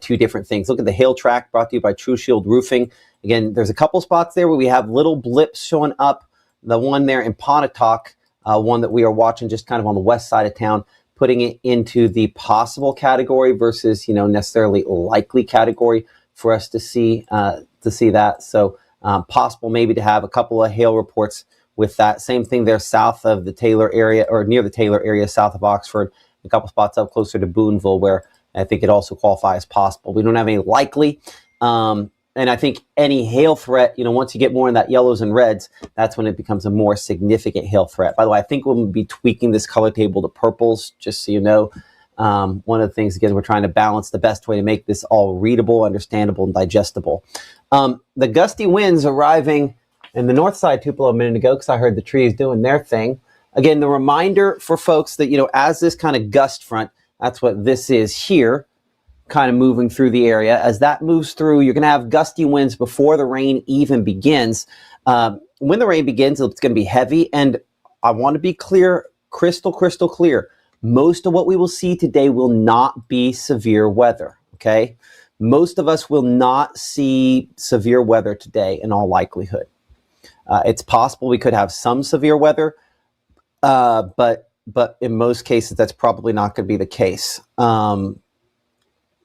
two different things. Look at the hail track brought to you by True Shield Roofing. Again, there's a couple spots there where we have little blips showing up. The one there in Pontotoc, one that we are watching just kind of on the west side of town, putting it into the possible category versus, necessarily likely category for us to see that. So possible maybe to have a couple of hail reports with that. Same thing there south of the Taylor area, or near the Taylor area, south of Oxford, a couple spots up closer to Boonville where I think it also qualifies possible. We don't have any likely. And I think any hail threat, once you get more in that yellows and reds, that's when it becomes a more significant hail threat. By the way, I think we'll be tweaking this color table to purples, just so you know. One of the things, again, we're trying to balance the best way to make this all readable, understandable, and digestible. The gusty winds arriving in the north side, Tupelo, a minute ago, because I heard the trees doing their thing. Again, the reminder for folks that, as this kind of gust front, that's what this is here, kind of moving through the area. As that moves through, you're going to have gusty winds before the rain even begins. When the rain begins, it's going to be heavy. And I want to be clear, crystal clear. Most of what we will see today will not be severe weather, okay? Most of us will not see severe weather today in all likelihood. It's possible we could have some severe weather, but in most cases, that's probably not going to be the case.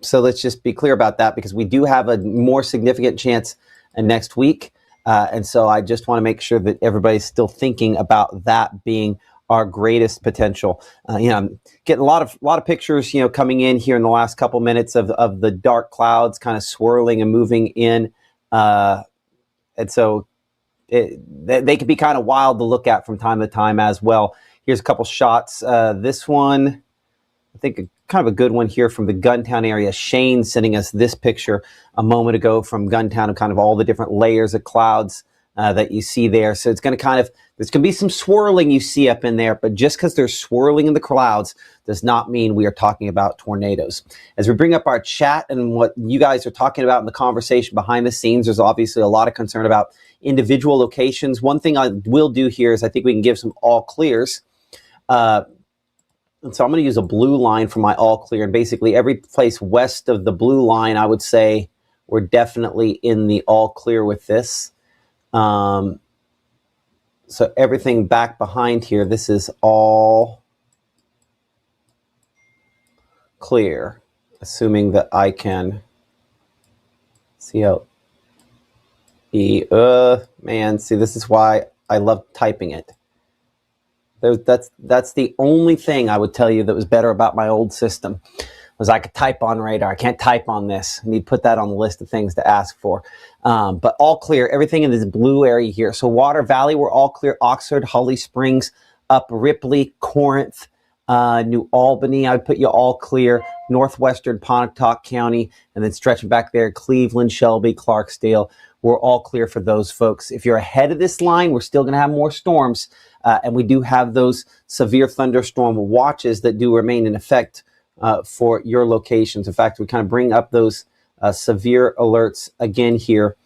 So let's just be clear about that, because we do have a more significant chance next week. And so I just want to make sure that everybody's still thinking about that being our greatest potential. I'm getting a lot of pictures, coming in here in the last couple minutes of the dark clouds kind of swirling and moving in. And so they can be kind of wild to look at from time to time as well. Here's a couple shots. This one, I think kind of a good one here from the Guntown area. Shane sending us this picture a moment ago from Guntown, and kind of all the different layers of clouds that you see there. So it's going to there's going to be some swirling you see up in there, but just because there's swirling in the clouds does not mean we are talking about tornadoes. As we bring up our chat and what you guys are talking about in the conversation behind the scenes, there's obviously a lot of concern about individual locations. One thing I will do here is I think we can give some all clears. And so I'm going to use a blue line for my all clear. And basically every place west of the blue line, I would say we're definitely in the all clear with this. So everything back behind here, this is all clear, assuming that I can see how man, see, this is why I love typing it. That's the only thing I would tell you that was better about my old system, was I could type on radar. I can't type on this. I need to put that on the list of things to ask for. But all clear, everything in this blue area here. So Water Valley, we're all clear. Oxford, Holly Springs, up Ripley, Corinth, New Albany, I'd put you all clear. Northwestern Pontotoc County, and then stretching back there, Cleveland, Shelby, Clarksdale, we're all clear for those folks. If you're ahead of this line, we're still going to have more storms. And we do have those severe thunderstorm watches that do remain in effect for your locations. In fact, we kind of bring up those severe alerts again here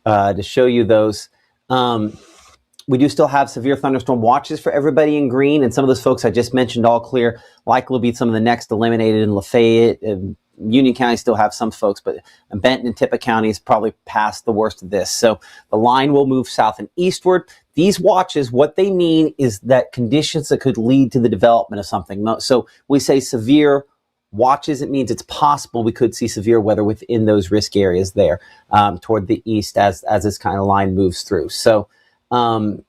to show you those. We do still have severe thunderstorm watches for everybody in green, and some of those folks I just mentioned all clear. Likely will be some of the next eliminated in Lafayette. Union County still have some folks, but Benton and Tippah County is probably past the worst of this. So the line will move south and eastward. These watches, what they mean is that conditions that could lead to the development of something. So we say severe watches, it means it's possible we could see severe weather within those risk areas there toward the east as this kind of line moves through. So all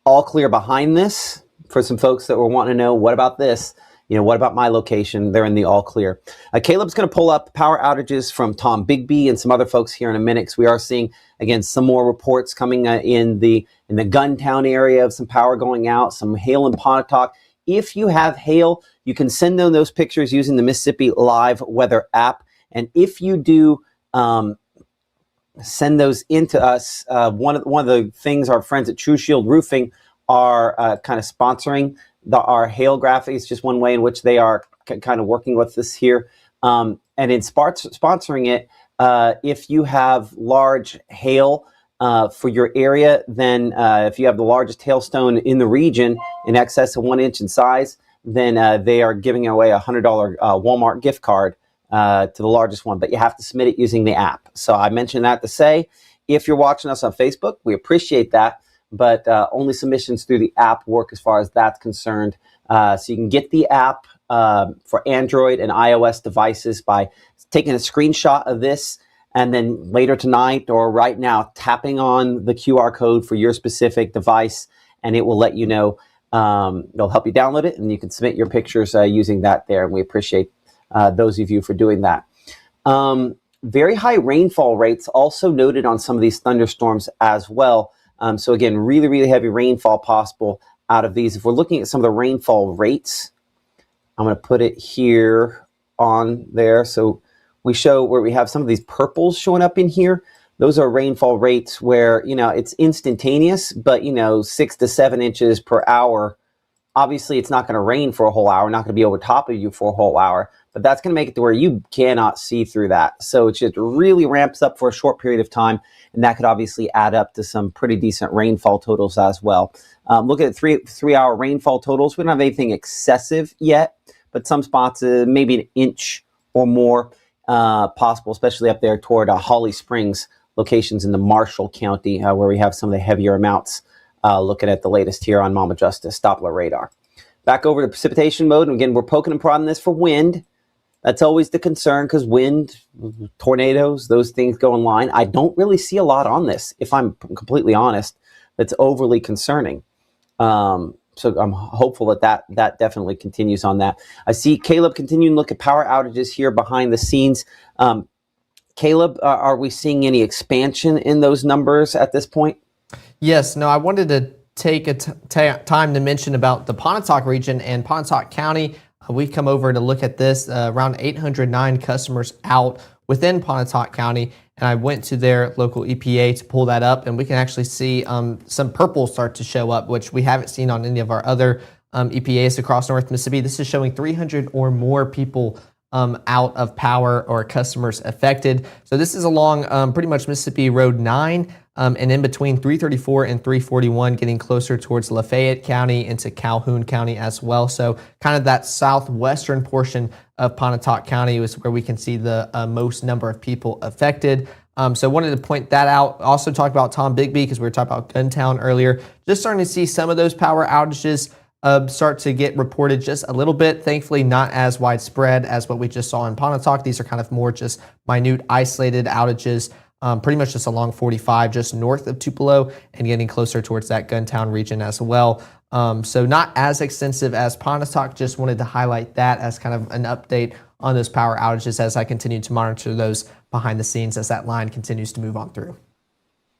clear behind this for some folks that were wanting to know, what about this? What about my location? They're in the all clear. Caleb's going to pull up power outages from Tom Bigby and some other folks here in a minute, because we are seeing, again, some more reports coming in the Guntown area of some power going out, some hail in Pontotoc. If you have hail, you can send them those pictures using the Mississippi Live Weather app. And if you do send those into us, one of the things our friends at True Shield Roofing are kind of sponsoring our hail graphics, just one way in which they are kind of working with this here. And in sponsoring it, if you have large hail for your area, then if you have the largest hailstone in the region in excess of 1 inch in size, then they are giving away a $100 Walmart gift card to the largest one. But you have to submit it using the app. So I mentioned that to say, if you're watching us on Facebook, we appreciate that. But only submissions through the app work as far as that's concerned. So you can get the app for Android and iOS devices by taking a screenshot of this, and then later tonight or right now tapping on the QR code for your specific device, and it will let you know. It'll help you download it, and you can submit your pictures using that there. And we appreciate those of you for doing that. very high rainfall rates also noted on some of these thunderstorms as well. So again, really, really heavy rainfall possible out of these. If we're looking at some of the rainfall rates, I'm going to put it here on there. So we show where we have some of these purples showing up in here. Those are rainfall rates where, it's instantaneous, but, 6 to 7 inches per hour. Obviously, it's not going to rain for a whole hour, not going to be over top of you for a whole hour, but that's going to make it to where you cannot see through that. So it just really ramps up for a short period of time, and that could obviously add up to some pretty decent rainfall totals as well. Look at 3-hour rainfall totals. We don't have anything excessive yet, but some spots, maybe an inch or more possible, especially up there toward Holly Springs locations in the Marshall County, where we have some of the heavier amounts. Looking at the latest here on Mama Justice Doppler radar. Back over to precipitation mode, and again, we're poking and prodding this for wind. That's always the concern, because wind, tornadoes, those things go in line. I don't really see a lot on this, if I'm completely honest, that's overly concerning. So I'm hopeful that definitely continues on that. I see Caleb continuing to look at power outages here behind the scenes. Caleb, are we seeing any expansion in those numbers at this point? Yes, no, I wanted to take a time to mention about the Pontotoc region and Pontotoc County. We've come over to look at this, around 809 customers out within Pontotoc County, and I went to their local EPA to pull that up, and we can actually see some purple start to show up, which we haven't seen on any of our other EPAs across North Mississippi. This is showing 300 or more people out of power or customers affected. So this is along pretty much Mississippi Road 9, and in between 334 and 341, getting closer towards Lafayette County into Calhoun County as well. So kind of that southwestern portion of Pontotoc County is where we can see the most number of people affected. So wanted to point that out. Also talk about Tombigbee, because we were talking about Guntown earlier. Just starting to see some of those power outages start to get reported just a little bit. Thankfully, not as widespread as what we just saw in Pontotoc. These are kind of more just minute, isolated outages, pretty much just along 45, just north of Tupelo, and getting closer towards that Guntown region as well. So not as extensive as Pontotoc. Just wanted to highlight that as kind of an update on those power outages as I continue to monitor those behind the scenes as that line continues to move on through.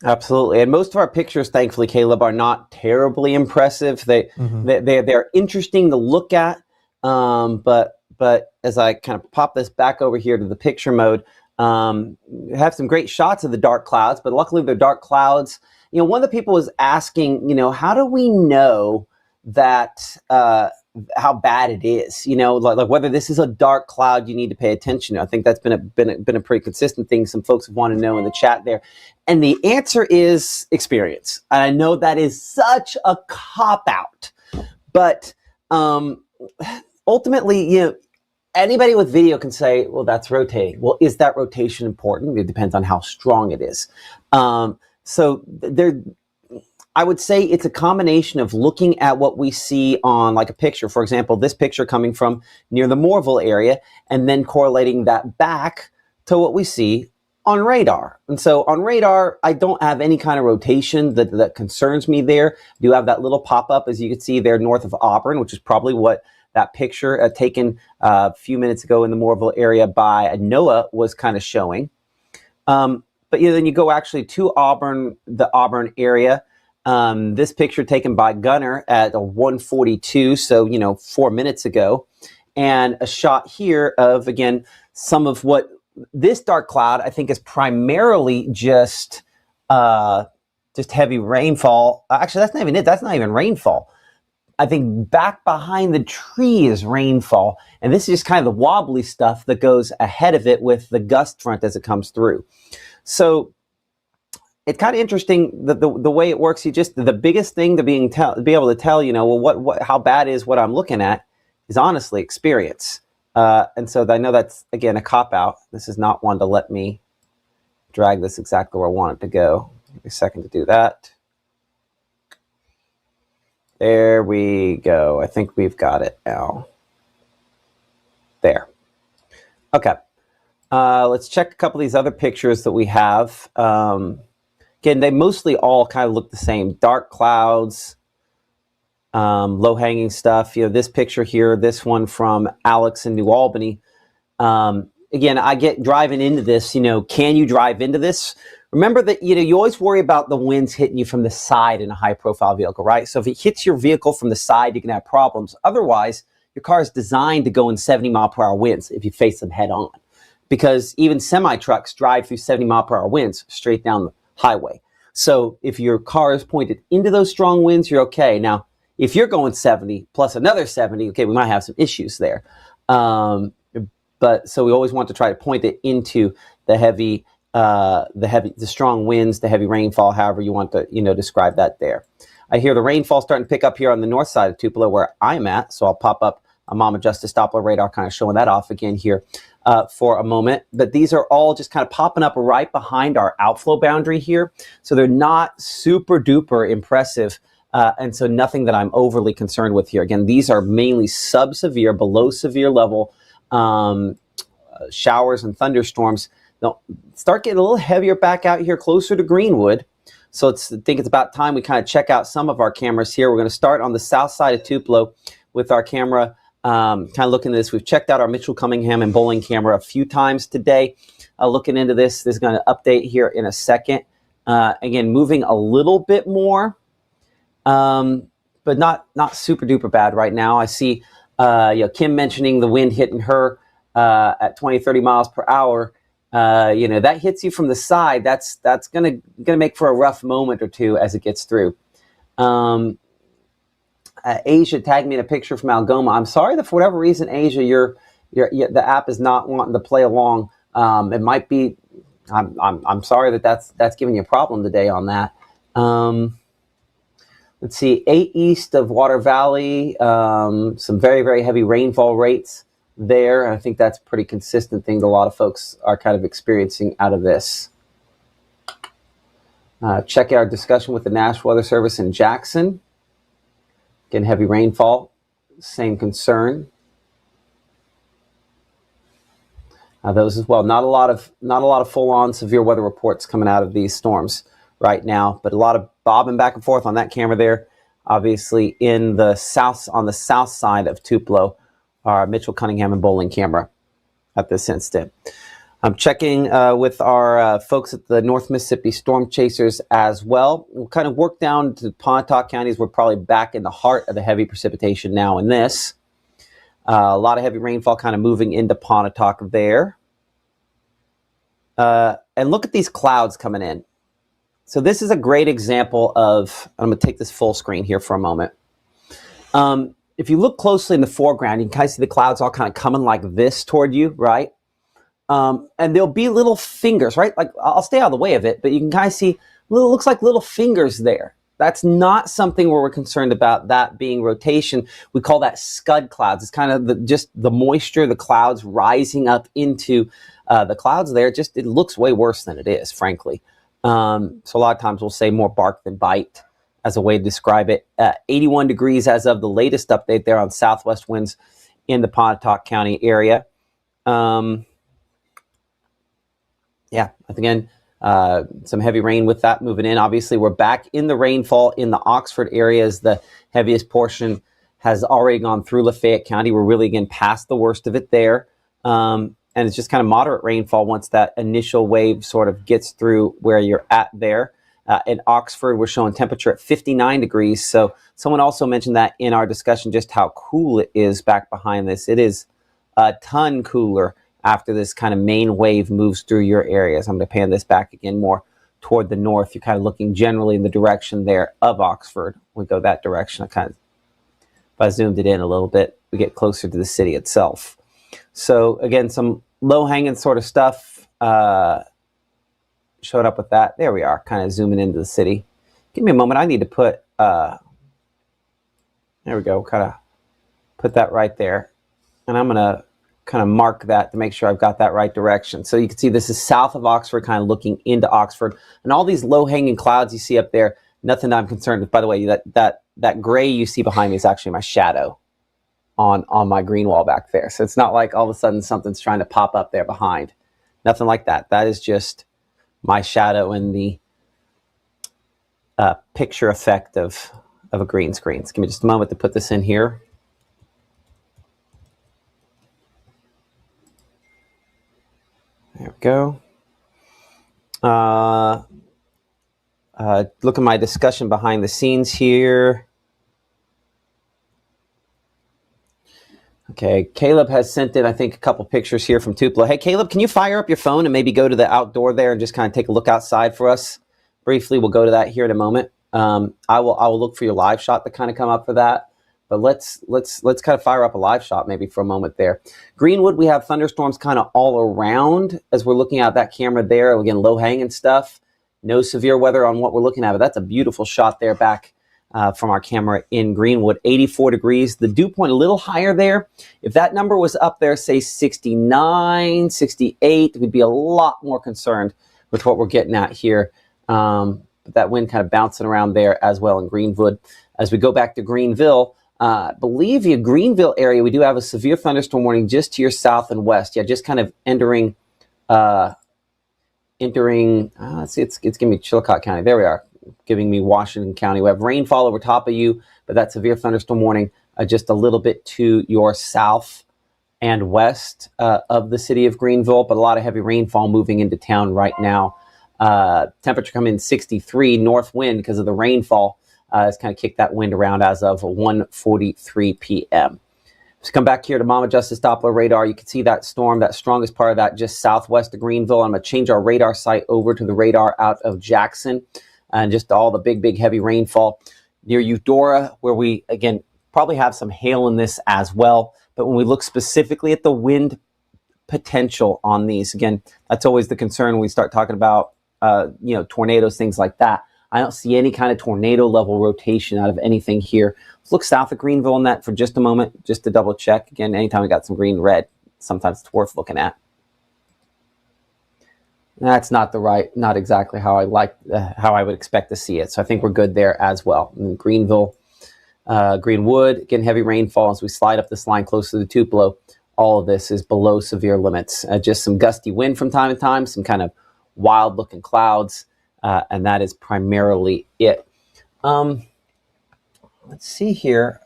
Absolutely. And most of our pictures, thankfully, Caleb, are not terribly impressive. They're interesting to look at. But as I kind of pop this back over here to the picture mode, have some great shots of the dark clouds, but luckily they're dark clouds. One of the people was asking, how do we know that how bad it is? Like whether this is a dark cloud you need to pay attention to. I think that's been a pretty consistent thing some folks want to know in the chat there. And the answer is experience. And I know that is such a cop-out, but ultimately, anybody with video can say, well, that's rotating. Well, is that rotation important? It depends on how strong it is. So I would say it's a combination of looking at what we see on like a picture. For example, this picture coming from near the Moorville area, and then correlating that back to what we see on radar. And so on radar, I don't have any kind of rotation that concerns me there. I do have that little pop-up, as you can see there, north of Auburn, which is probably what that picture taken a few minutes ago in the Moorville area by NOAA was kind of showing. But then you go actually to Auburn, the Auburn area. This picture taken by Gunner at 1:42, so 4 minutes ago, and a shot here of, again, some of what this dark cloud I think is primarily just heavy rainfall. Actually, that's not even it. That's not even rainfall. I think back behind the tree is rainfall, and this is just kind of the wobbly stuff that goes ahead of it with the gust front as it comes through. So it's kind of interesting the way it works. The biggest thing to be able to tell, what how bad is what I'm looking at is honestly experience. And so I know that's, again, a cop-out. This is not one to let me drag this exactly where I want it to go. Give me a second to do that. There we go. I think we've got it now. There. Okay. Let's check a couple of these other pictures that we have. Again, they mostly all kind of look the same. Dark clouds, low-hanging stuff. This picture here, this one from Alex in New Albany. again, I get driving into this, can you drive into this? Remember that, you always worry about the winds hitting you from the side in a high profile vehicle, right? So if it hits your vehicle from the side, you can have problems. Otherwise, your car is designed to go in 70-mile-per-hour winds if you face them head on, because even semi-trucks drive through 70-mile-per-hour winds straight down the highway. So if your car is pointed into those strong winds, you're okay. Now, if you're going 70 plus another 70, okay, we might have some issues there. But so we always want to try to point it into the strong winds, the heavy rainfall, however you want to, describe that there. I hear the rainfall starting to pick up here on the north side of Tupelo where I'm at. So I'll pop up a Mama Justice Doppler radar, kind of showing that off again here for a moment. But these are all just kind of popping up right behind our outflow boundary here. So they're not super duper impressive. And so nothing that I'm overly concerned with here. Again, these are mainly sub-severe, below severe level showers and thunderstorms. They'll start getting a little heavier back out here closer to Greenwood. So I think it's about time we kind of check out some of our cameras here. We're going to start on the south side of Tupelo with our camera, kind of looking at this. We've checked out our Mitchell Cunningham and Bowling camera a few times today. Looking into this is going to update here in a second. Again, moving a little bit more, but not super duper bad right now. I see Kim mentioning the wind hitting her at 20, 30 miles per hour. That hits you from the side. That's gonna make for a rough moment or two as it gets through. Asia tagged me in a picture from Algoma. I'm sorry that for whatever reason, Asia, the app is not wanting to play along. It might be. I'm sorry that's giving you a problem today on that. Let's see, 8 east of Water Valley. Some very, very heavy rainfall rates there. And I think that's a pretty consistent thing that a lot of folks are kind of experiencing out of this. Check our discussion with the National Weather Service in Jackson. Again, heavy rainfall, same concern. Those as well. Not a lot of full-on severe weather reports coming out of these storms right now, but a lot of bobbing back and forth on that camera there. Obviously, on the south side of Tupelo, our Mitchell Cunningham and Bowling camera at this instant. I'm checking with our folks at the North Mississippi Storm Chasers as well. We'll kind of work down to Pontotoc counties. We're probably back in the heart of the heavy precipitation now in this. A lot of heavy rainfall kind of moving into Pontotoc there. And look at these clouds coming in. So this is a great example of, I'm going to take this full screen here for a moment. If you look closely in the foreground, you can kind of see the clouds all kind of coming like this toward you, right? And there'll be little fingers, right? Like I'll stay out of the way of it, but you can kind of see looks like little fingers there. That's not something where we're concerned about that being rotation. We call that scud clouds. It's kind of just the moisture, the clouds rising up into the clouds there. It looks way worse than it is, frankly. So a lot of times we'll say more bark than bite as a way to describe it. 81 degrees as of the latest update there on southwest winds in the Pontotoc County area. Yeah, again, some heavy rain with that moving in. Obviously, we're back in the rainfall in the Oxford area as the heaviest portion has already gone through Lafayette County. We're really, again, past the worst of it there. And it's just kind of moderate rainfall once that initial wave sort of gets through where you're at there. In Oxford, we're showing temperature at 59 degrees. So someone also mentioned that in our discussion, just how cool it is back behind this. It is a ton cooler after this kind of main wave moves through your areas. I'm going to pan this back again more toward the north. You're kind of looking generally in the direction there of Oxford. We go that direction. If I zoomed it in a little bit, we get closer to the city itself. So again, some low-hanging sort of stuff showed up with that. There we are, kind of zooming into the city. Give me a moment. I need to put, there we go, kind of put that right there. And I'm going to kind of mark that to make sure I've got that right direction. So you can see this is south of Oxford, kind of looking into Oxford. And all these low-hanging clouds you see up there, nothing I'm concerned with. By the way, that gray you see behind me is actually my shadow on my green wall back there. So it's not like all of a sudden something's trying to pop up there behind. Nothing like that. That is just my shadow and the picture effect of a green screen. So give me just a moment to put this in here. go. Look at my discussion behind the scenes here. Okay, Caleb has sent in, I think, a couple pictures here from Tupelo. Hey, Caleb, can you fire up your phone and maybe go to the outdoor there and just kind of take a look outside for us briefly? We'll go to that here in a moment. I will look for your live shot to kind of come up for that. But let's kind of fire up a live shot maybe for a moment there. Greenwood, we have thunderstorms kind of all around as we're looking at that camera there. Again, low hanging stuff. No severe weather on what we're looking at, but that's a beautiful shot there back from our camera in Greenwood. 84 degrees. The dew point a little higher there. If that number was up there, say 69, 68, we'd be a lot more concerned with what we're getting at here. But that wind kind of bouncing around there as well in Greenwood. As we go back to Greenville, I believe the Greenville area, we do have a severe thunderstorm warning just to your south and west. Yeah, just kind of entering, let's see, it's giving me Chillicothe County. There we are, giving me Washington County. We have rainfall over top of you, but that severe thunderstorm warning just a little bit to your south and west of the city of Greenville, but a lot of heavy rainfall moving into town right now. Temperature coming in 63, north wind because of the rainfall. Has kind of kicked that wind around as of 1:43 p.m. Let's come back here to Mama Justice Doppler radar. You can see that storm, that strongest part of that just southwest of Greenville. I'm going to change our radar site over to the radar out of Jackson and just all the big heavy rainfall near Eudora, where we, again, probably have some hail in this as well. But when we look specifically at the wind potential on these, again, that's always the concern when we start talking about, tornadoes, things like that. I don't see any kind of tornado level rotation out of anything here. Let's look south of Greenville on that for just a moment, just to double check. Again, anytime we got some green, red, sometimes it's worth looking at. That's not exactly how how I would expect to see it. So I think we're good there as well. In Greenville, Greenwood, again, heavy rainfall as we slide up this line close to the Tupelo. All of this is below severe limits. Just some gusty wind from time to time, some kind of wild looking clouds. And that is primarily it. Let's see here.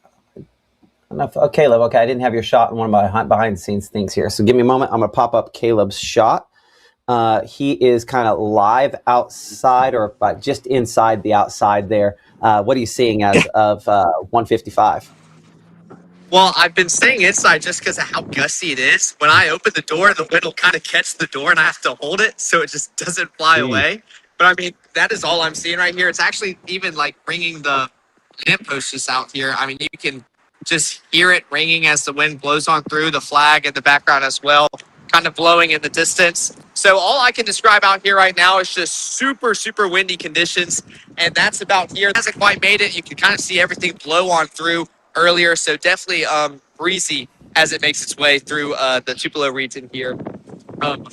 Caleb, okay, I didn't have your shot in one of my behind the scenes things here. So give me a moment. I'm going to pop up Caleb's shot. He is kind of live outside or just inside the outside there. What are you seeing as of 1:55? Well, I've been staying inside just because of how gusty it is. When I open the door, the wind will kind of catch the door and I have to hold it so it just doesn't fly away. But I mean, that is all I'm seeing right here. It's actually even like bringing the lamppost just out here. I mean, you can just hear it ringing as the wind blows on through, the flag in the background as well, kind of blowing in the distance. So all I can describe out here right now is just super windy conditions. And that's about here. It hasn't quite made it. You can kind of see everything blow on through earlier. So definitely breezy as it makes its way through the Tupelo region here. On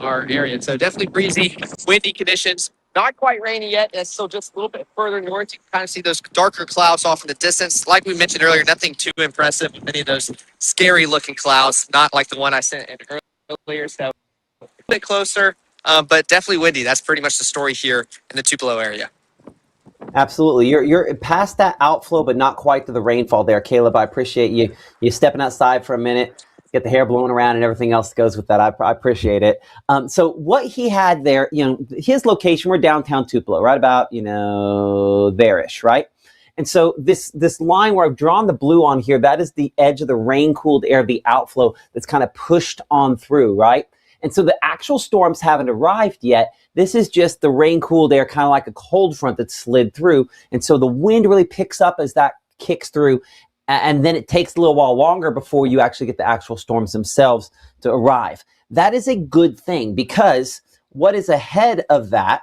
our area. So definitely breezy, windy conditions. Not quite rainy yet. It's still just a little bit further north. You can kind of see those darker clouds off in the distance. Like we mentioned earlier, nothing too impressive with any of those scary looking clouds. Not like the one I sent in earlier. So a bit closer, but definitely windy. That's pretty much the story here in the Tupelo area. Absolutely. You're past that outflow, but not quite to the rainfall there, Caleb. I appreciate you stepping outside for a minute. Get the hair blowing around and everything else that goes with that. I appreciate it. So what he had there, his location, we're downtown Tupelo, right about, there-ish, right? And so this line where I've drawn the blue on here, that is the edge of the rain-cooled air, the outflow that's kind of pushed on through, right? And so the actual storms haven't arrived yet. This is just the rain-cooled air, kind of like a cold front that slid through. And so the wind really picks up as that kicks through. And then it takes a little while longer before you actually get the actual storms themselves to arrive. That is a good thing because what is ahead of that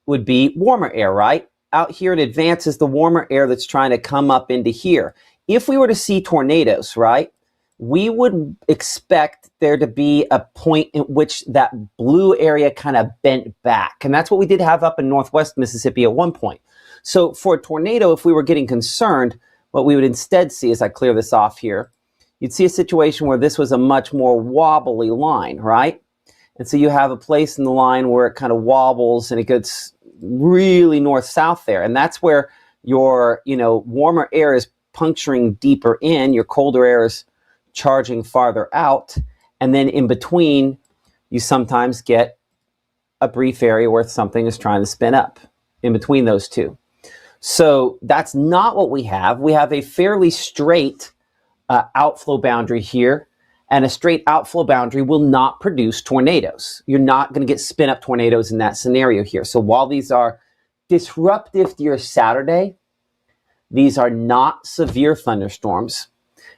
would be warmer air, right? Out here in advance is the warmer air that's trying to come up into here. If we were to see tornadoes, right, we would expect there to be a point in which that blue area kind of bent back. And that's what we did have up in northwest Mississippi at one point. So for a tornado, if we were getting concerned, what we would instead see, as I clear this off here, you'd see a situation where this was a much more wobbly line, right? And so you have a place in the line where it kind of wobbles and it gets really north-south there. And that's where your, warmer air is puncturing deeper in, your colder air is charging farther out. And then in between, you sometimes get a brief area where something is trying to spin up in between those two. So that's not what we have. We have a fairly straight outflow boundary here, and a straight outflow boundary will not produce tornadoes. You're not going to get spin up tornadoes in that scenario here. So while these are disruptive to your Saturday, these are not severe thunderstorms.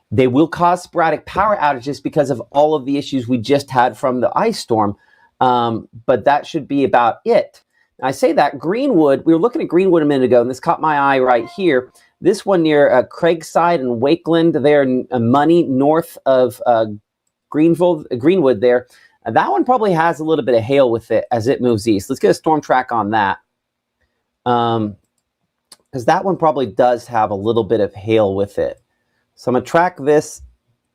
They will cause sporadic power outages because of all of the issues we just had from the ice storm, but that should be about it. I say that Greenwood, we were looking at Greenwood a minute ago, and this caught my eye right here. This one near Craigside and Wakeland there in Money, north of Greenwood there. That one probably has a little bit of hail with it as it moves east. Let's get a storm track on that. Because that one probably does have a little bit of hail with it. So I'm going to track this.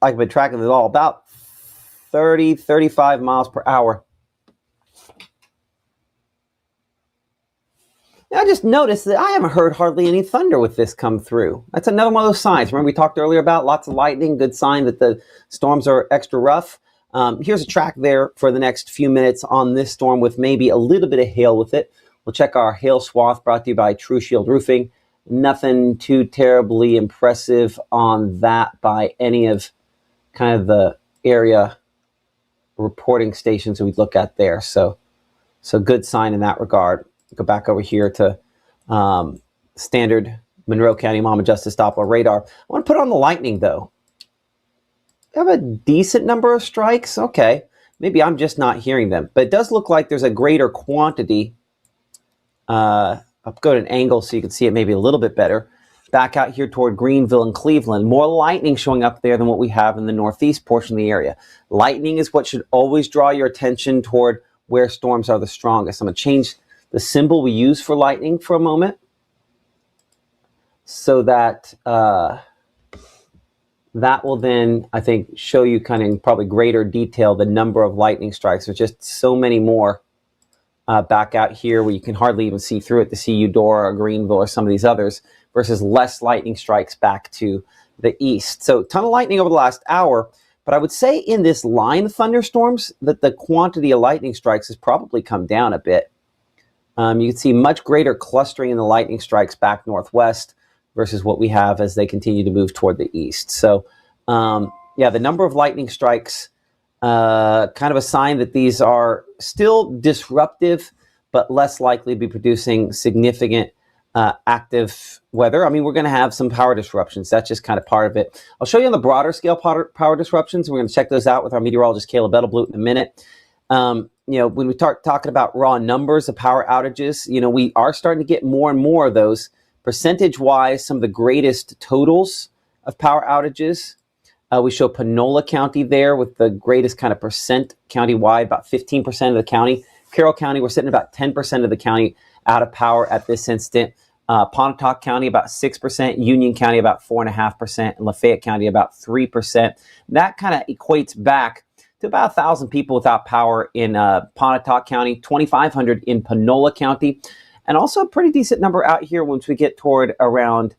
I've been tracking it all about 30, 35 miles per hour. I just noticed that I haven't heard hardly any thunder with this come through. That's another one of those signs. Remember we talked earlier about lots of lightning, good sign that the storms are extra rough. Here's a track there for the next few minutes on this storm with maybe a little bit of hail with it. We'll check our hail swath brought to you by True Shield Roofing. Nothing too terribly impressive on that by any of kind of the area reporting stations that we look at there. So good sign in that regard. Go back over here to standard Monroe County Mama Justice Doppler radar. I want to put on the lightning though. We have a decent number of strikes. Okay, maybe I'm just not hearing them, but it does look like there's a greater quantity. I'll go to an angle so you can see it maybe a little bit better. Back out here toward Greenville and Cleveland, more lightning showing up there than what we have in the northeast portion of the area. Lightning is what should always draw your attention toward where storms are the strongest. I'm going to change the symbol we use for lightning for a moment so that that will then, I think, show you kind of in probably greater detail the number of lightning strikes. There's just so many more back out here where you can hardly even see through it to see Eudora or Greenville or some of these others versus less lightning strikes back to the east. So ton of lightning over the last hour, but I would say in this line of thunderstorms that the quantity of lightning strikes has probably come down a bit. You can see much greater clustering in the lightning strikes back northwest versus what we have as they continue to move toward the east. So, yeah, the number of lightning strikes, kind of a sign that these are still disruptive, but less likely to be producing significant active weather. I mean, we're going to have some power disruptions. That's just kind of part of it. I'll show you on the broader scale power disruptions. We're going to check those out with our meteorologist, Caleb Edelblut, in a minute. You know, when we start talking about raw numbers of power outages, you know, we are starting to get more and more of those. Percentage-wise, some of the greatest totals of power outages. We show Panola County there with the greatest kind of percent countywide, about 15% of the county. Carroll County, we're sitting about 10% of the county out of power at this instant. Pontotoc County, about 6%. Union County, about 4.5%. And Lafayette County, about 3%. That kind of equates back to about 1,000 people without power in Pontotoc County, 2,500 in Panola County, and also a pretty decent number out here once we get toward around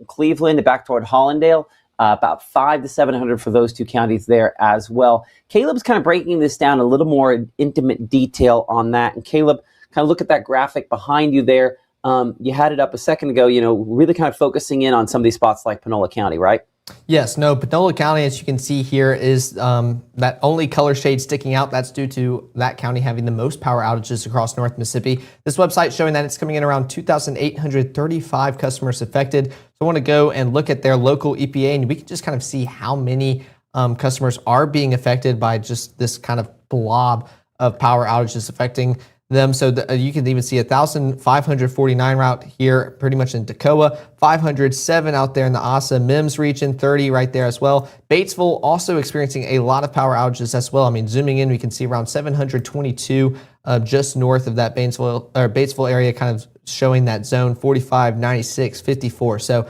Cleveland and back toward Hollandale, about 500 to 700 for those two counties there as well. Caleb's kind of breaking this down a little more intimate detail on that. And Caleb, kind of look at that graphic behind you there. You had it up a second ago, you know, really kind of focusing in on some of these spots like Panola County, right? Yes, no, Panola County, as you can see here, is that only color shade sticking out. That's due to that county having the most power outages across North Mississippi. This website showing that it's coming in around 2,835 customers affected. So I want to go and look at their local EPA, and we can just kind of see how many customers are being affected by just this kind of blob of power outages affecting them. So you can even see 1,549 route here, pretty much in Toccoa, 507 out there in the Asa Mims region, 30 right there as well. Batesville also experiencing a lot of power outages as well. I mean, zooming in, we can see around 722 just north of that Batesville area, kind of showing that zone 45, 96, 54. So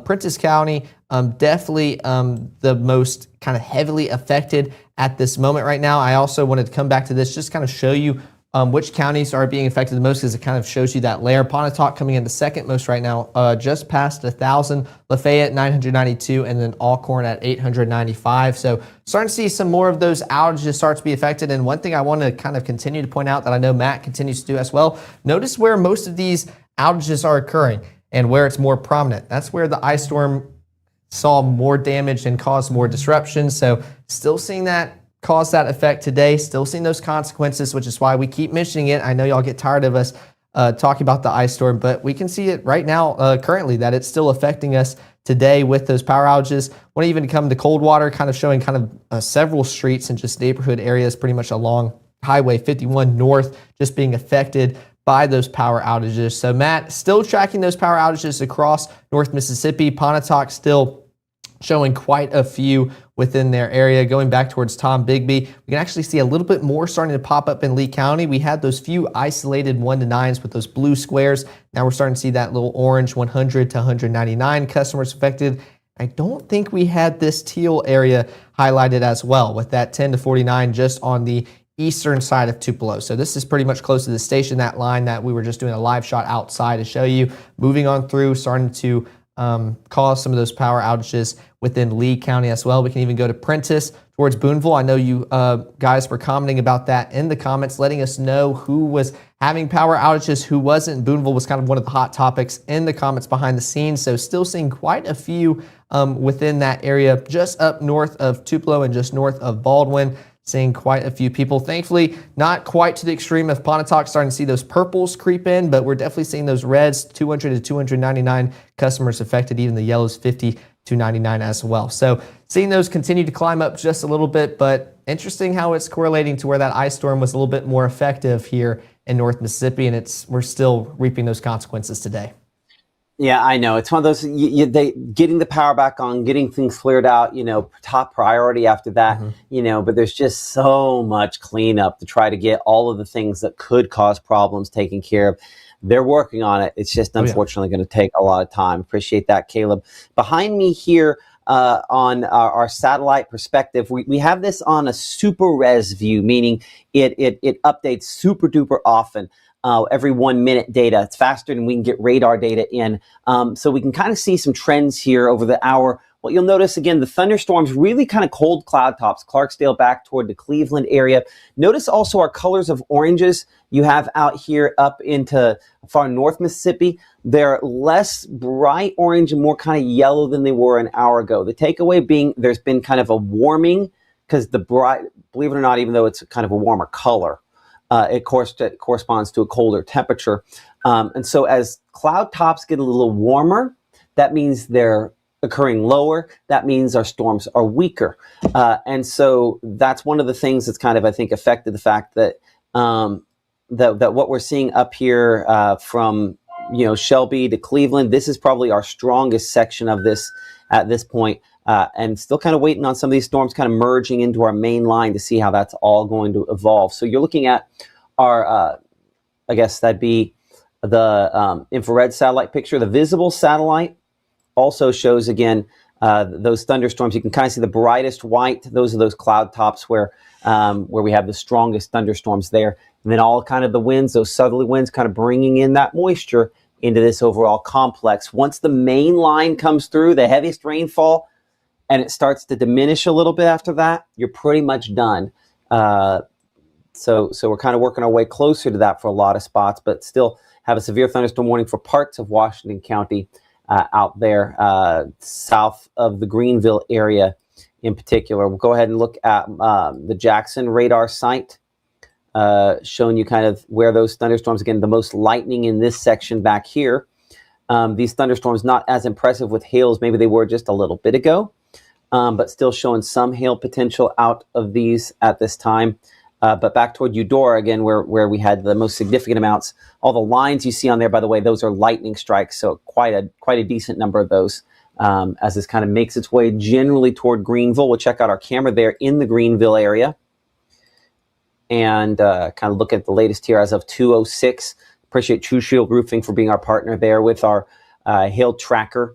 Prentiss County, definitely the most kind of heavily affected at this moment right now. I also wanted to come back to this, just kind of show you which counties are being affected the most, because it kind of shows you that layer. Pontotoc coming in the second most right now, just past 1,000. Lafayette 992, and then Alcorn at 895. So starting to see some more of those outages start to be affected. And one thing I want to kind of continue to point out that I know Matt continues to do as well, notice where most of these outages are occurring and where it's more prominent. That's where the ice storm saw more damage and caused more disruption. So still seeing that cause that effect today, still seeing those consequences, which is why we keep mentioning it. I know y'all get tired of us talking about the ice storm, but we can see it right now currently that it's still affecting us today with those power outages. When even come to Coldwater, kind of showing kind of several streets and just neighborhood areas pretty much along Highway 51 North just being affected by those power outages. So Matt, still tracking those power outages across North Mississippi. Pontotoc still showing quite a few within their area. Going back towards Tom Bigby, we can actually see a little bit more starting to pop up in Lee County. We had those few isolated 1 to 9s with those blue squares. Now we're starting to see that little orange 100 to 199 customers affected. I don't think we had this teal area highlighted as well, with that 10 to 49 just on the eastern side of Tupelo. So this is pretty much close to the station, that line that we were just doing a live shot outside to show you. Moving on through, starting to cause some of those power outages within Lee County as well. We can even go to Prentiss towards Boonville. I know you guys were commenting about that in the comments, letting us know who was having power outages, who wasn't. Boonville was kind of one of the hot topics in the comments behind the scenes. So still seeing quite a few within that area, just up north of Tupelo and just north of Baldwin. Seeing quite a few people. Thankfully, not quite to the extreme of Pontotoc, starting to see those purples creep in, but we're definitely seeing those reds, 200 to 299 customers affected, even the yellows 50 to 99 as well. So seeing those continue to climb up just a little bit, but interesting how it's correlating to where that ice storm was a little bit more effective here in North Mississippi, and we're still reaping those consequences today. Yeah, I know. It's one of those, getting the power back on, getting things cleared out, top priority after that, but there's just so much cleanup to try to get all of the things that could cause problems taken care of. They're working on it. It's just unfortunately going to take a lot of time. Appreciate that, Caleb. Behind me here on our satellite perspective, we have this on a super res view, meaning it updates super duper often. Every 1 minute data. It's faster than we can get radar data in. So we can kind of see some trends here over the hour. What you'll notice, again, the thunderstorms, really kind of cold cloud tops, Clarksdale back toward the Cleveland area. Notice also our colors of oranges you have out here up into far north Mississippi. They're less bright orange and more kind of yellow than they were an hour ago. The takeaway being there's been kind of a warming, because believe it or not, even though it's kind of a warmer color, it corresponds to a colder temperature. And so as cloud tops get a little warmer, that means they're occurring lower. That means our storms are weaker. And so that's one of the things that's kind of, I think, affected the fact that that what we're seeing up here from Shelby to Cleveland, this is probably our strongest section of this at this point. And still kind of waiting on some of these storms kind of merging into our main line to see how that's all going to evolve. So you're looking at our, I guess that'd be the infrared satellite picture. The visible satellite also shows, again, those thunderstorms. You can kind of see the brightest white. Those are those cloud tops where we have the strongest thunderstorms there. And then all kind of the winds, those southerly winds kind of bringing in that moisture into this overall complex. Once the main line comes through, the heaviest rainfall, and it starts to diminish a little bit after that, you're pretty much done. So we're kind of working our way closer to that for a lot of spots, but still have a severe thunderstorm warning for parts of Washington County out there, south of the Greenville area in particular. We'll go ahead and look at the Jackson radar site, showing you kind of where those thunderstorms, again, the most lightning in this section back here. These thunderstorms not as impressive with hail as maybe they were just a little bit ago. But still showing some hail potential out of these at this time. But back toward Eudora, again, where we had the most significant amounts. All the lines you see on there, by the way, those are lightning strikes, so quite a decent number of those as this kind of makes its way generally toward Greenville. We'll check out our camera there in the Greenville area and kind of look at the latest here as of 2:06. Appreciate True Shield Roofing for being our partner there with our hail tracker.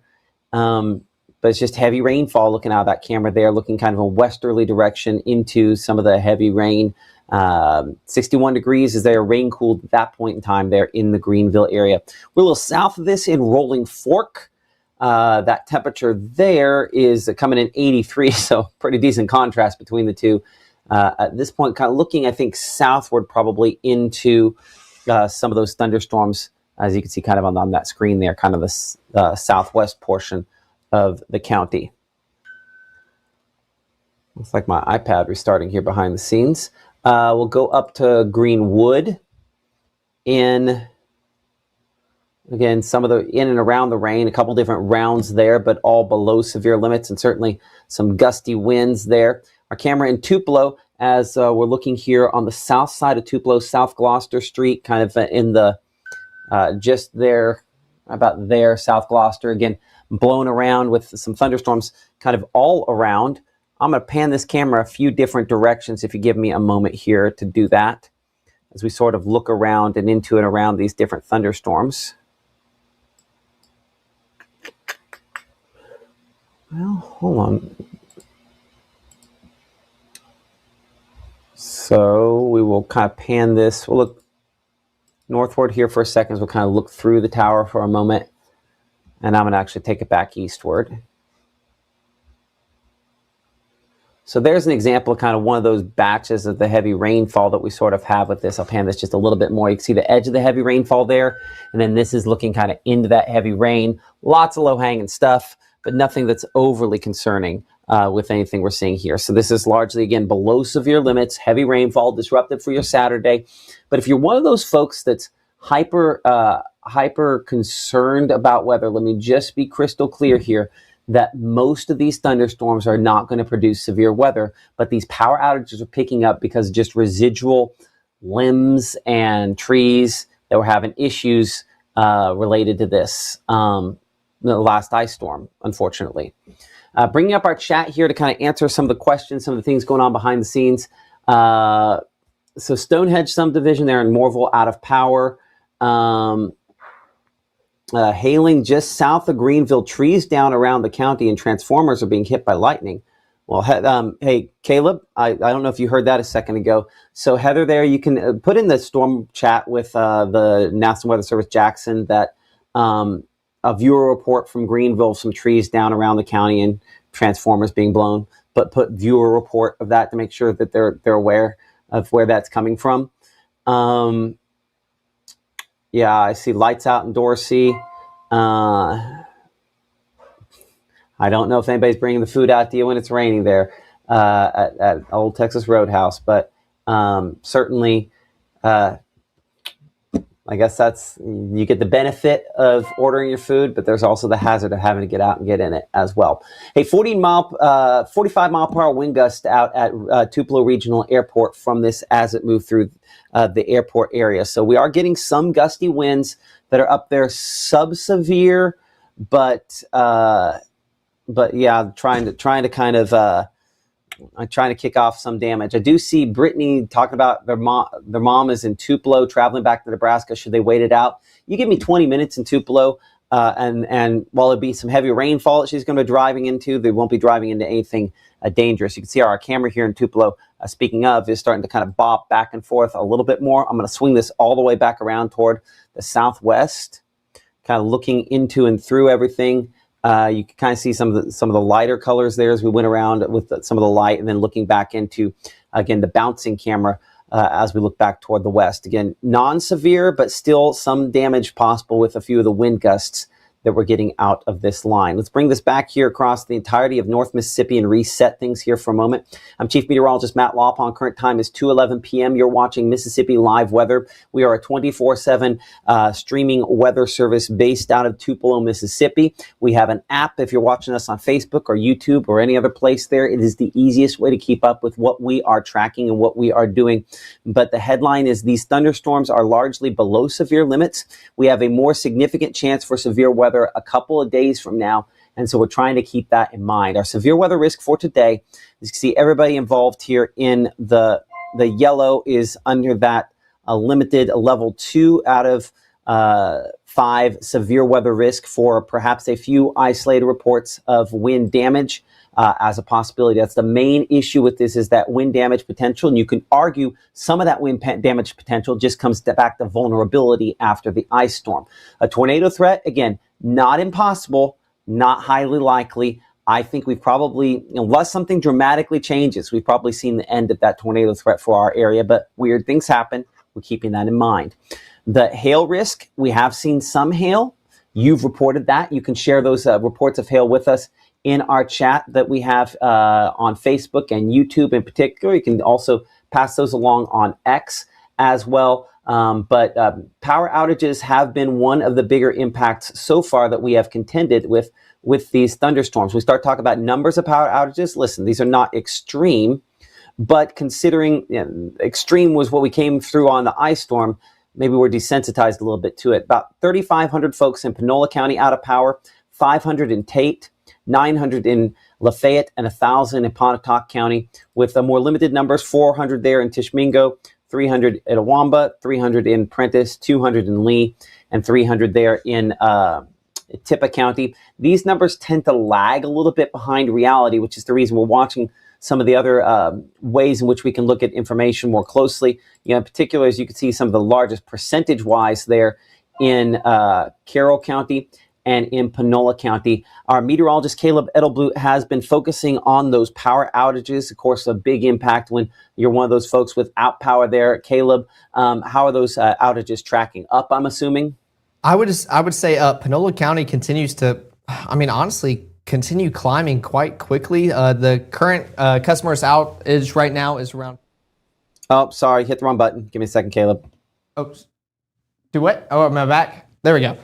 But it's just heavy rainfall looking out of that camera there, looking kind of a westerly direction into some of the heavy rain 61 degrees as they are rain cooled at that point in time there in the Greenville area. We're a little south of this in Rolling Fork. That temperature there is coming in 83, so pretty decent contrast between the two. At this point, kind of looking, I think, southward probably into some of those thunderstorms, as you can see kind of on that screen there, kind of the southwest portion of the county. Looks like my iPad restarting here behind the scenes. We'll go up to Greenwood in, again, some of the in and around the rain, a couple different rounds there, but all below severe limits, and certainly some gusty winds there. Our camera in Tupelo, as we're looking here on the south side of Tupelo, South Gloucester Street, kind of in the just there, about there, South Gloucester, again, blown around with some thunderstorms kind of all around. I'm going to pan this camera a few different directions if you give me a moment here to do that, as we sort of look around and into and around these different thunderstorms. Well, hold on. So we will kind of pan this. We'll look northward here for a second. We'll kind of look through the tower for a moment, and I'm going to actually take it back eastward. So there's an example of kind of one of those batches of the heavy rainfall that we sort of have with this. I'll pan this just a little bit more. You can see the edge of the heavy rainfall there, and then this is looking kind of into that heavy rain. Lots of low-hanging stuff, but nothing that's overly concerning with anything we're seeing here. So this is largely, again, below severe limits, heavy rainfall, disruptive for your Saturday. But if you're one of those folks that's hyper concerned about weather, let me just be crystal clear here that most of these thunderstorms are not going to produce severe weather, but these power outages are picking up because of just residual limbs and trees that were having issues related to this, the last ice storm, unfortunately. Bringing up our chat here to kind of answer some of the questions, some of the things going on behind the scenes. So Stonehenge subdivision there in Moorville out of power. Hailing just south of Greenville, trees down around the county and transformers are being hit by lightning. Well, hey, Caleb, I don't know if you heard that a second ago. So Heather there, you can put in the storm chat with the National Weather Service Jackson that a viewer report from Greenville, some trees down around the county and transformers being blown, but put viewer report of that to make sure that they're aware of where that's coming from. Yeah, I see lights out in Dorsey. I don't know if anybody's bringing the food out to you when it's raining there at Old Texas Roadhouse, but certainly, I guess you get the benefit of ordering your food, but there's also the hazard of having to get out and get in it as well. Hey, 45 mile per hour wind gust out at Tupelo Regional Airport from this as it moved through the airport area. So we are getting some gusty winds that are up there, sub-severe, but yeah, trying to kind of I'm trying to kick off some damage. I do see Brittany talking about their mom is in Tupelo, traveling back to Nebraska. Should they wait it out? You give me 20 minutes in Tupelo, and while it'd be some heavy rainfall that she's going to be driving into, they won't be driving into anything dangerous. You can see our camera here in Tupelo, speaking of, is starting to kind of bop back and forth a little bit more. I'm going to swing this all the way back around toward the southwest, kind of looking into and through everything. You can kind of see some of the lighter colors there as we went around with some of the light, and then looking back into, again, the bouncing camera as we look back toward the west. Again, non-severe, but still some damage possible with a few of the wind gusts that we're getting out of this line. Let's bring this back here across the entirety of North Mississippi and reset things here for a moment. I'm Chief Meteorologist Matt Lawpon. Current time is 2:11 p.m. You're watching Mississippi Live Weather. We are a 24/7 streaming weather service based out of Tupelo, Mississippi. We have an app. If you're watching us on Facebook or YouTube or any other place there, it is the easiest way to keep up with what we are tracking and what we are doing. But the headline is these thunderstorms are largely below severe limits. We have a more significant chance for severe weather a couple of days from now, and so we're trying to keep that in mind. Our severe weather risk for today, as you can see, everybody involved here in the yellow is under that limited level 2 out of 5 severe weather risk for perhaps a few isolated reports of wind damage. as a possibility. That's the main issue with this, is that wind damage potential. And you can argue some of that wind damage potential just comes back to vulnerability after the ice storm. A tornado threat, again, not impossible, not highly likely. I think we've probably, unless something dramatically changes, we've probably seen the end of that tornado threat for our area, but weird things happen. We're keeping that in mind. The hail risk, we have seen some hail. You've reported that. You can share those reports of hail with us in our chat that we have on Facebook and YouTube in particular. You can also pass those along on X as well. But power outages have been one of the bigger impacts so far that we have contended with these thunderstorms. We start talking about numbers of power outages. Listen, these are not extreme, but considering extreme was what we came through on the ice storm, maybe we're desensitized a little bit to it. About 3,500 folks in Panola County out of power, 500 in Tate, 900 in Lafayette, and 1,000 in Pontotoc County, with more limited numbers, 400 there in Tishmingo, 300 at Awamba, 300 in Prentiss, 200 in Lee, and 300 there in Tippah County. These numbers tend to lag a little bit behind reality, which is the reason we're watching some of the other ways in which we can look at information more closely. In particular, as you can see, some of the largest percentage-wise there in Carroll County and in Panola County. Our meteorologist, Caleb Edelblut, has been focusing on those power outages. Of course, a big impact when you're one of those folks without power there. Caleb, how are those outages tracking? Up, I'm assuming? I would say Panola County continues to, honestly, continue climbing quite quickly. The current customers outage right now is around. Oh, sorry, hit the wrong button. Give me a second, Caleb. Oops. Do what? Oh, am I back? There we go.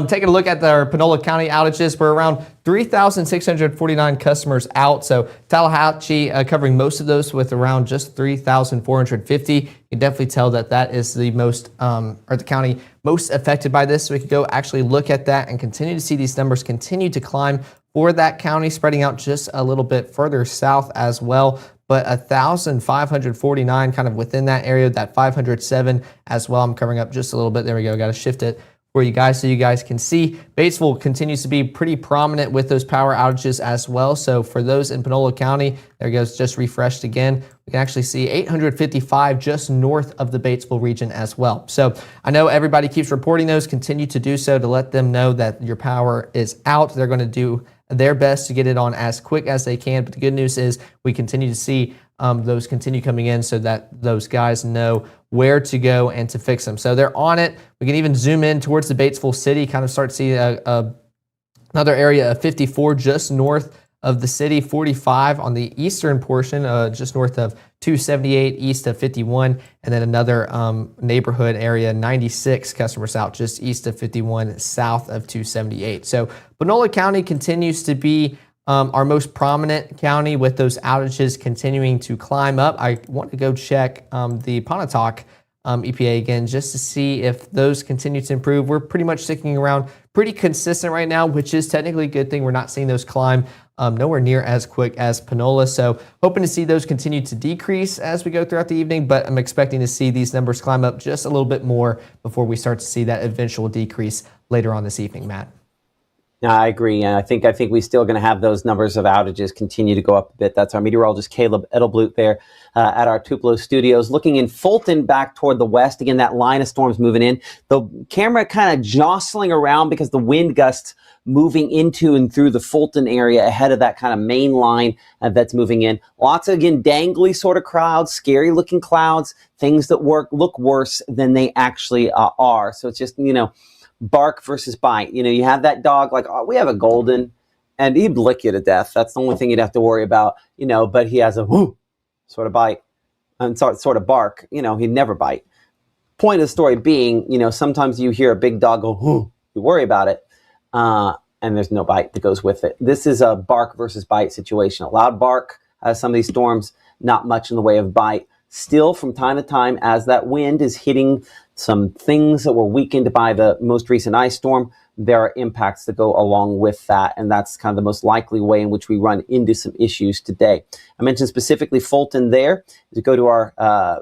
Taking a look at our Panola County outages, we're around 3,649 customers out. So Tallahatchie covering most of those with around just 3,450. You can definitely tell that is the most, or the county most affected by this. So we could go actually look at that and continue to see these numbers continue to climb for that county, spreading out just a little bit further south as well. But 1,549 kind of within that area, that 507 as well. I'm covering up just a little bit. There we go. Got to shift it for you guys so you guys can see. Batesville continues to be pretty prominent with those power outages as well. So for those in Panola County, there goes, just refreshed again. We can actually see 855 just north of the Batesville region as well. So I know everybody keeps reporting those. Continue to do so to let them know that your power is out. They're going to do their best to get it on as quick as they can. But the good news is we continue to see those continue coming in so that those guys know where to go and to fix them. So they're on it. We can even zoom in towards the Batesville city, kind of start to see another area of 54 just north of the city, 45 on the eastern portion, just north of 278, east of 51, and then another neighborhood area, 96 customers out just east of 51, south of 278. So Panola County continues to be our most prominent county with those outages continuing to climb up. I want to go check the Pontotoc EPA again just to see if those continue to improve. We're pretty much sticking around pretty consistent right now, which is technically a good thing. We're not seeing those climb nowhere near as quick as Panola. So hoping to see those continue to decrease as we go throughout the evening, but I'm expecting to see these numbers climb up just a little bit more before we start to see that eventual decrease later on this evening, Matt. No, I agree. And I think we're still going to have those numbers of outages continue to go up a bit. That's our meteorologist, Caleb Edelblut, there at our Tupelo studios. Looking in Fulton back toward the west. Again, that line of storms moving in. The camera kind of jostling around because the wind gusts moving into and through the Fulton area ahead of that kind of main line that's moving in. Lots of, again, dangly sort of clouds, scary looking clouds, things that look worse than they actually are. So it's just, bark versus bite. You have that dog like, oh, we have a golden, and he'd lick you to death. That's the only thing you'd have to worry about, but he has a whoo sort of bite and sort of bark. He'd never bite. Point of the story being, sometimes you hear a big dog go, whoo, you worry about it, and there's no bite that goes with it. This is a bark versus bite situation. A loud bark, some of these storms, not much in the way of bite. Still, from time to time, as that wind is hitting some things that were weakened by the most recent ice storm, there are impacts that go along with that, and that's kind of the most likely way in which we run into some issues today. I mentioned specifically Fulton there. As we go to our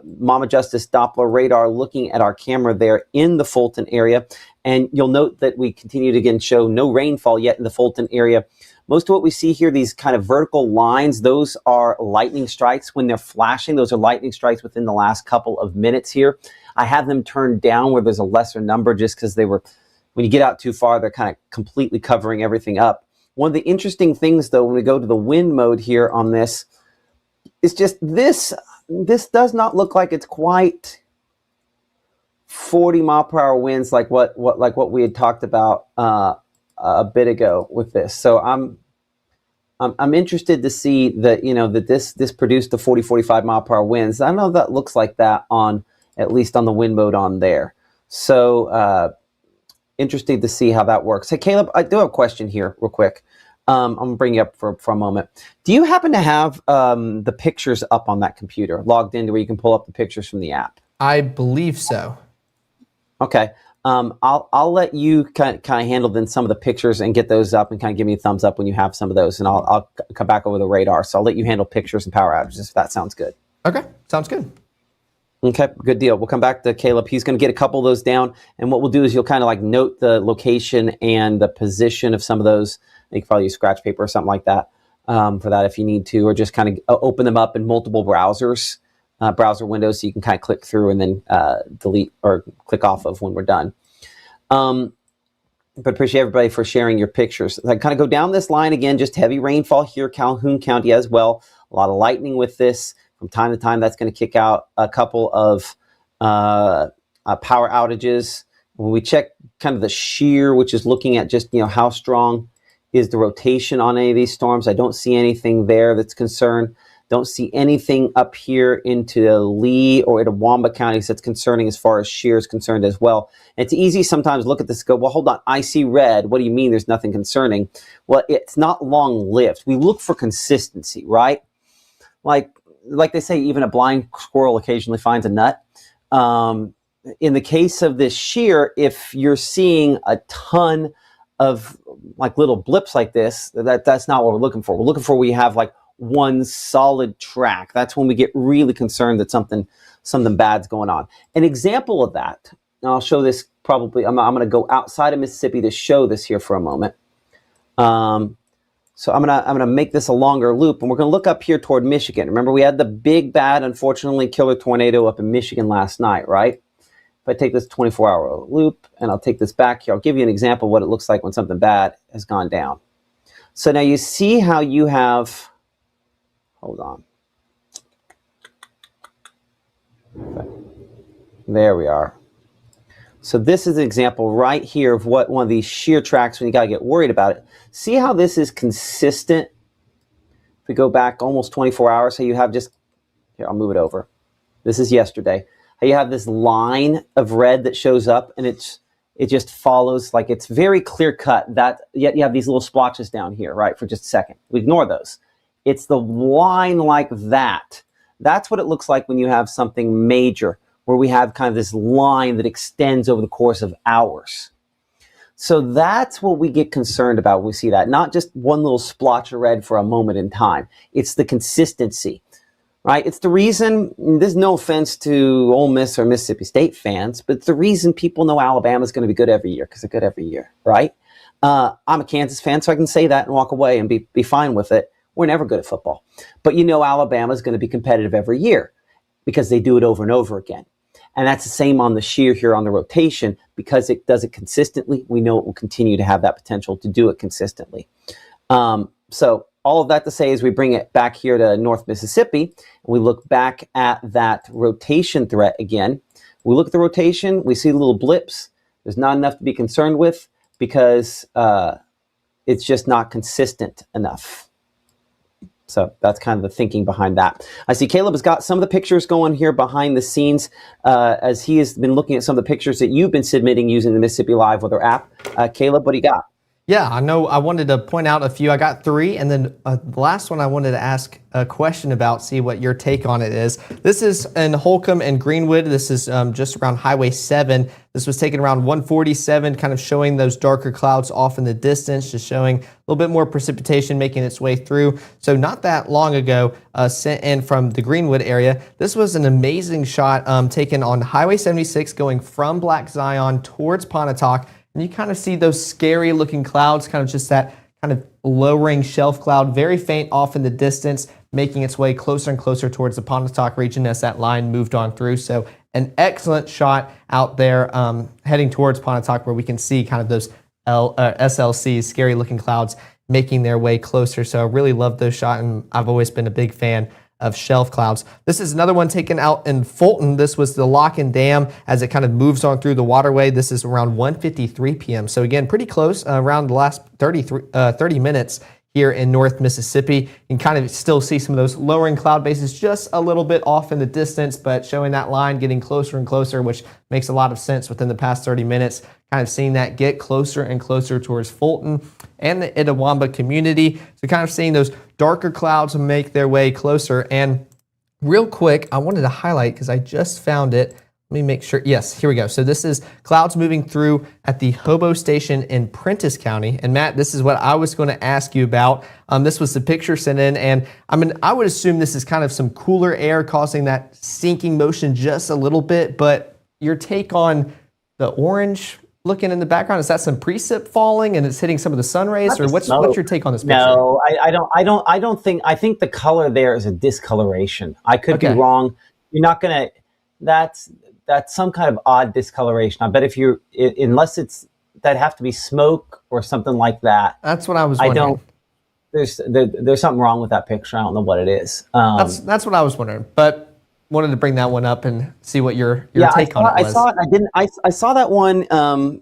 Mama Justice Doppler radar, looking at our camera there in the Fulton area, and you'll note that we continue to again show no rainfall yet in the Fulton area, Most of what we see here, these kind of vertical lines, those are lightning strikes. When they're flashing, those are lightning strikes within the last couple of minutes here. I have them turned down where there's a lesser number just because when you get out too far, they're kind of completely covering everything up. One of the interesting things, though, when we go to the wind mode here on this, is just this does not look like it's quite 40 mile per hour winds like what we had talked about a bit ago with this. So I'm interested to see that, that this produced the 40-45 mile per hour winds. I don't know if that looks like that on, at least on the wind mode on there. So interesting to see how that works. Hey, Caleb, I do have a question here real quick. I'm going to bring you up for a moment. Do you happen to have the pictures up on that computer, logged into where you can pull up the pictures from the app? I believe so. Okay. I'll let you kind of handle then some of the pictures and get those up and kind of give me a thumbs up when you have some of those, and I'll come back over the radar. So I'll let you handle pictures and power outages if that sounds good. Okay, sounds good. Okay, good deal. We'll come back to Caleb. He's going to get a couple of those down, and what we'll do is you'll kind of like note the location and the position of some of those. You can probably use scratch paper or something like that for that if you need to, or just kind of open them up in multiple browsers. Browser windows, so you can kind of click through and then delete or click off of when we're done. But appreciate everybody for sharing your pictures. I kind of go down this line again, just heavy rainfall here, Calhoun County as well. A lot of lightning with this. From time to time, that's going to kick out a couple of power outages. When we check kind of the shear, which is looking at just, how strong is the rotation on any of these storms, I don't see anything there that's concerned. Don't see anything up here into Lee or Itawamba counties that's concerning as far as shear is concerned as well. And it's easy sometimes to look at this and go, well, hold on, I see red. What do you mean there's nothing concerning? Well, it's not long-lived. We look for consistency, right? Like they say, even a blind squirrel occasionally finds a nut. In the case of this shear, if you're seeing a ton of like little blips like this, that's not what we're looking for. We're looking for where you have like one solid track. That's when we get really concerned that something bad's going on. An example of that, and I'll show this probably, I'm going to go outside of Mississippi to show this here for a moment. So I'm gonna make this a longer loop, and we're gonna look up here toward Michigan. Remember, we had the big, bad, unfortunately, killer tornado up in Michigan last night, right? If I take this 24-hour loop, and I'll take this back here, I'll give you an example of what it looks like when something bad has gone down. So now you see how you have, hold on. Okay. There we are. So this is an example right here of what one of these shear tracks, when you gotta get worried about it. See how this is consistent? If we go back almost 24 hours, how you have just, here, I'll move it over. This is yesterday. How you have this line of red that shows up, and it just follows, like it's very clear cut, that yet you have these little splotches down here, right, for just a second. We ignore those. It's the line like that. That's what it looks like when you have something major, where we have kind of this line that extends over the course of hours. So that's what we get concerned about when we see that. Not just one little splotch of red for a moment in time. It's the consistency, right? It's the reason, there's no offense to Ole Miss or Mississippi State fans, but it's the reason people know Alabama's going to be good every year, because they're good every year, right? I'm a Kansas fan, so I can say that and walk away and be fine with it. We're never good at football. But Alabama's going to be competitive every year because they do it over and over again. And that's the same on the shear here on the rotation. Because it does it consistently, we know it will continue to have that potential to do it consistently. So all of that to say is we bring it back here to North Mississippi, and we look back at that rotation threat again. We look at the rotation, we see little blips. There's not enough to be concerned with because it's just not consistent enough. So that's kind of the thinking behind that. I see Caleb has got some of the pictures going here behind the scenes as he has been looking at some of the pictures that you've been submitting using the Mississippi Live Weather app. Caleb, what do you got? Yeah, I know I wanted to point out a few. I got three, and then the last one I wanted to ask a question about, see what your take on it is. This is in Holcomb and Greenwood. This is just around Highway 7. This was taken around 147, kind of showing those darker clouds off in the distance, just showing a little bit more precipitation making its way through. So not that long ago, sent in from the Greenwood area. This was an amazing shot taken on Highway 76 going from Black Zion towards Pontotoc. And you kind of see those scary looking clouds, kind of just that kind of lowering shelf cloud, very faint off in the distance, making its way closer and closer towards the Pontotoc region as that line moved on through. So an excellent shot out there heading towards Pontotoc, where we can see kind of those SLCs, scary looking clouds, making their way closer. So I really love those shots, and I've always been a big fan of shelf clouds. This is another one taken out in Fulton. This was the Lock and Dam as it kind of moves on through the waterway. This is around 1:53 p.m. So again, pretty close, around the last 30 minutes here in North Mississippi. You can kind of still see some of those lowering cloud bases just a little bit off in the distance, but showing that line getting closer and closer, which makes a lot of sense within the past 30 minutes. Kind of seeing that get closer and closer towards Fulton and the Itawamba community. So kind of seeing those darker clouds make their way closer. And real quick, I wanted to highlight, because I just found it. Let me make sure. Yes, here we go. So this is clouds moving through at the Hobo Station in Prentiss County. And Matt, this is what I was going to ask you about. This was the picture sent in. And I mean, I would assume this is kind of some cooler air causing that sinking motion just a little bit. But your take on the orange looking in the background, is that some precip falling and it's hitting some of the sun rays, or what's your take on this picture? No, I don't think. I think the color there is a discoloration. I could be wrong. You're not gonna. That's some kind of odd discoloration. I bet if you, unless it's, that'd have to be smoke or something like that. That's what I was wondering. There's something wrong with that picture. I don't know what it is. That's what I was wondering, but wanted to bring that one up and see what your take on it was. I saw it. I saw that one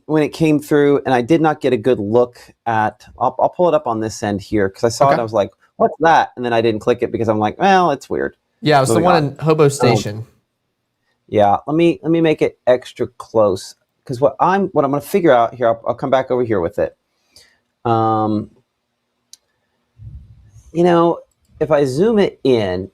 when it came through, and I did not get a good look at. I'll pull it up on this end here, because I saw it. I was like, "What's that?" And then I didn't click it because I'm like, "Well, it's weird." Yeah, it was the one in Hobo Station. Yeah, let me make it extra close, because what I'm going to figure out here. I'll come back over here with it. If I zoom it in,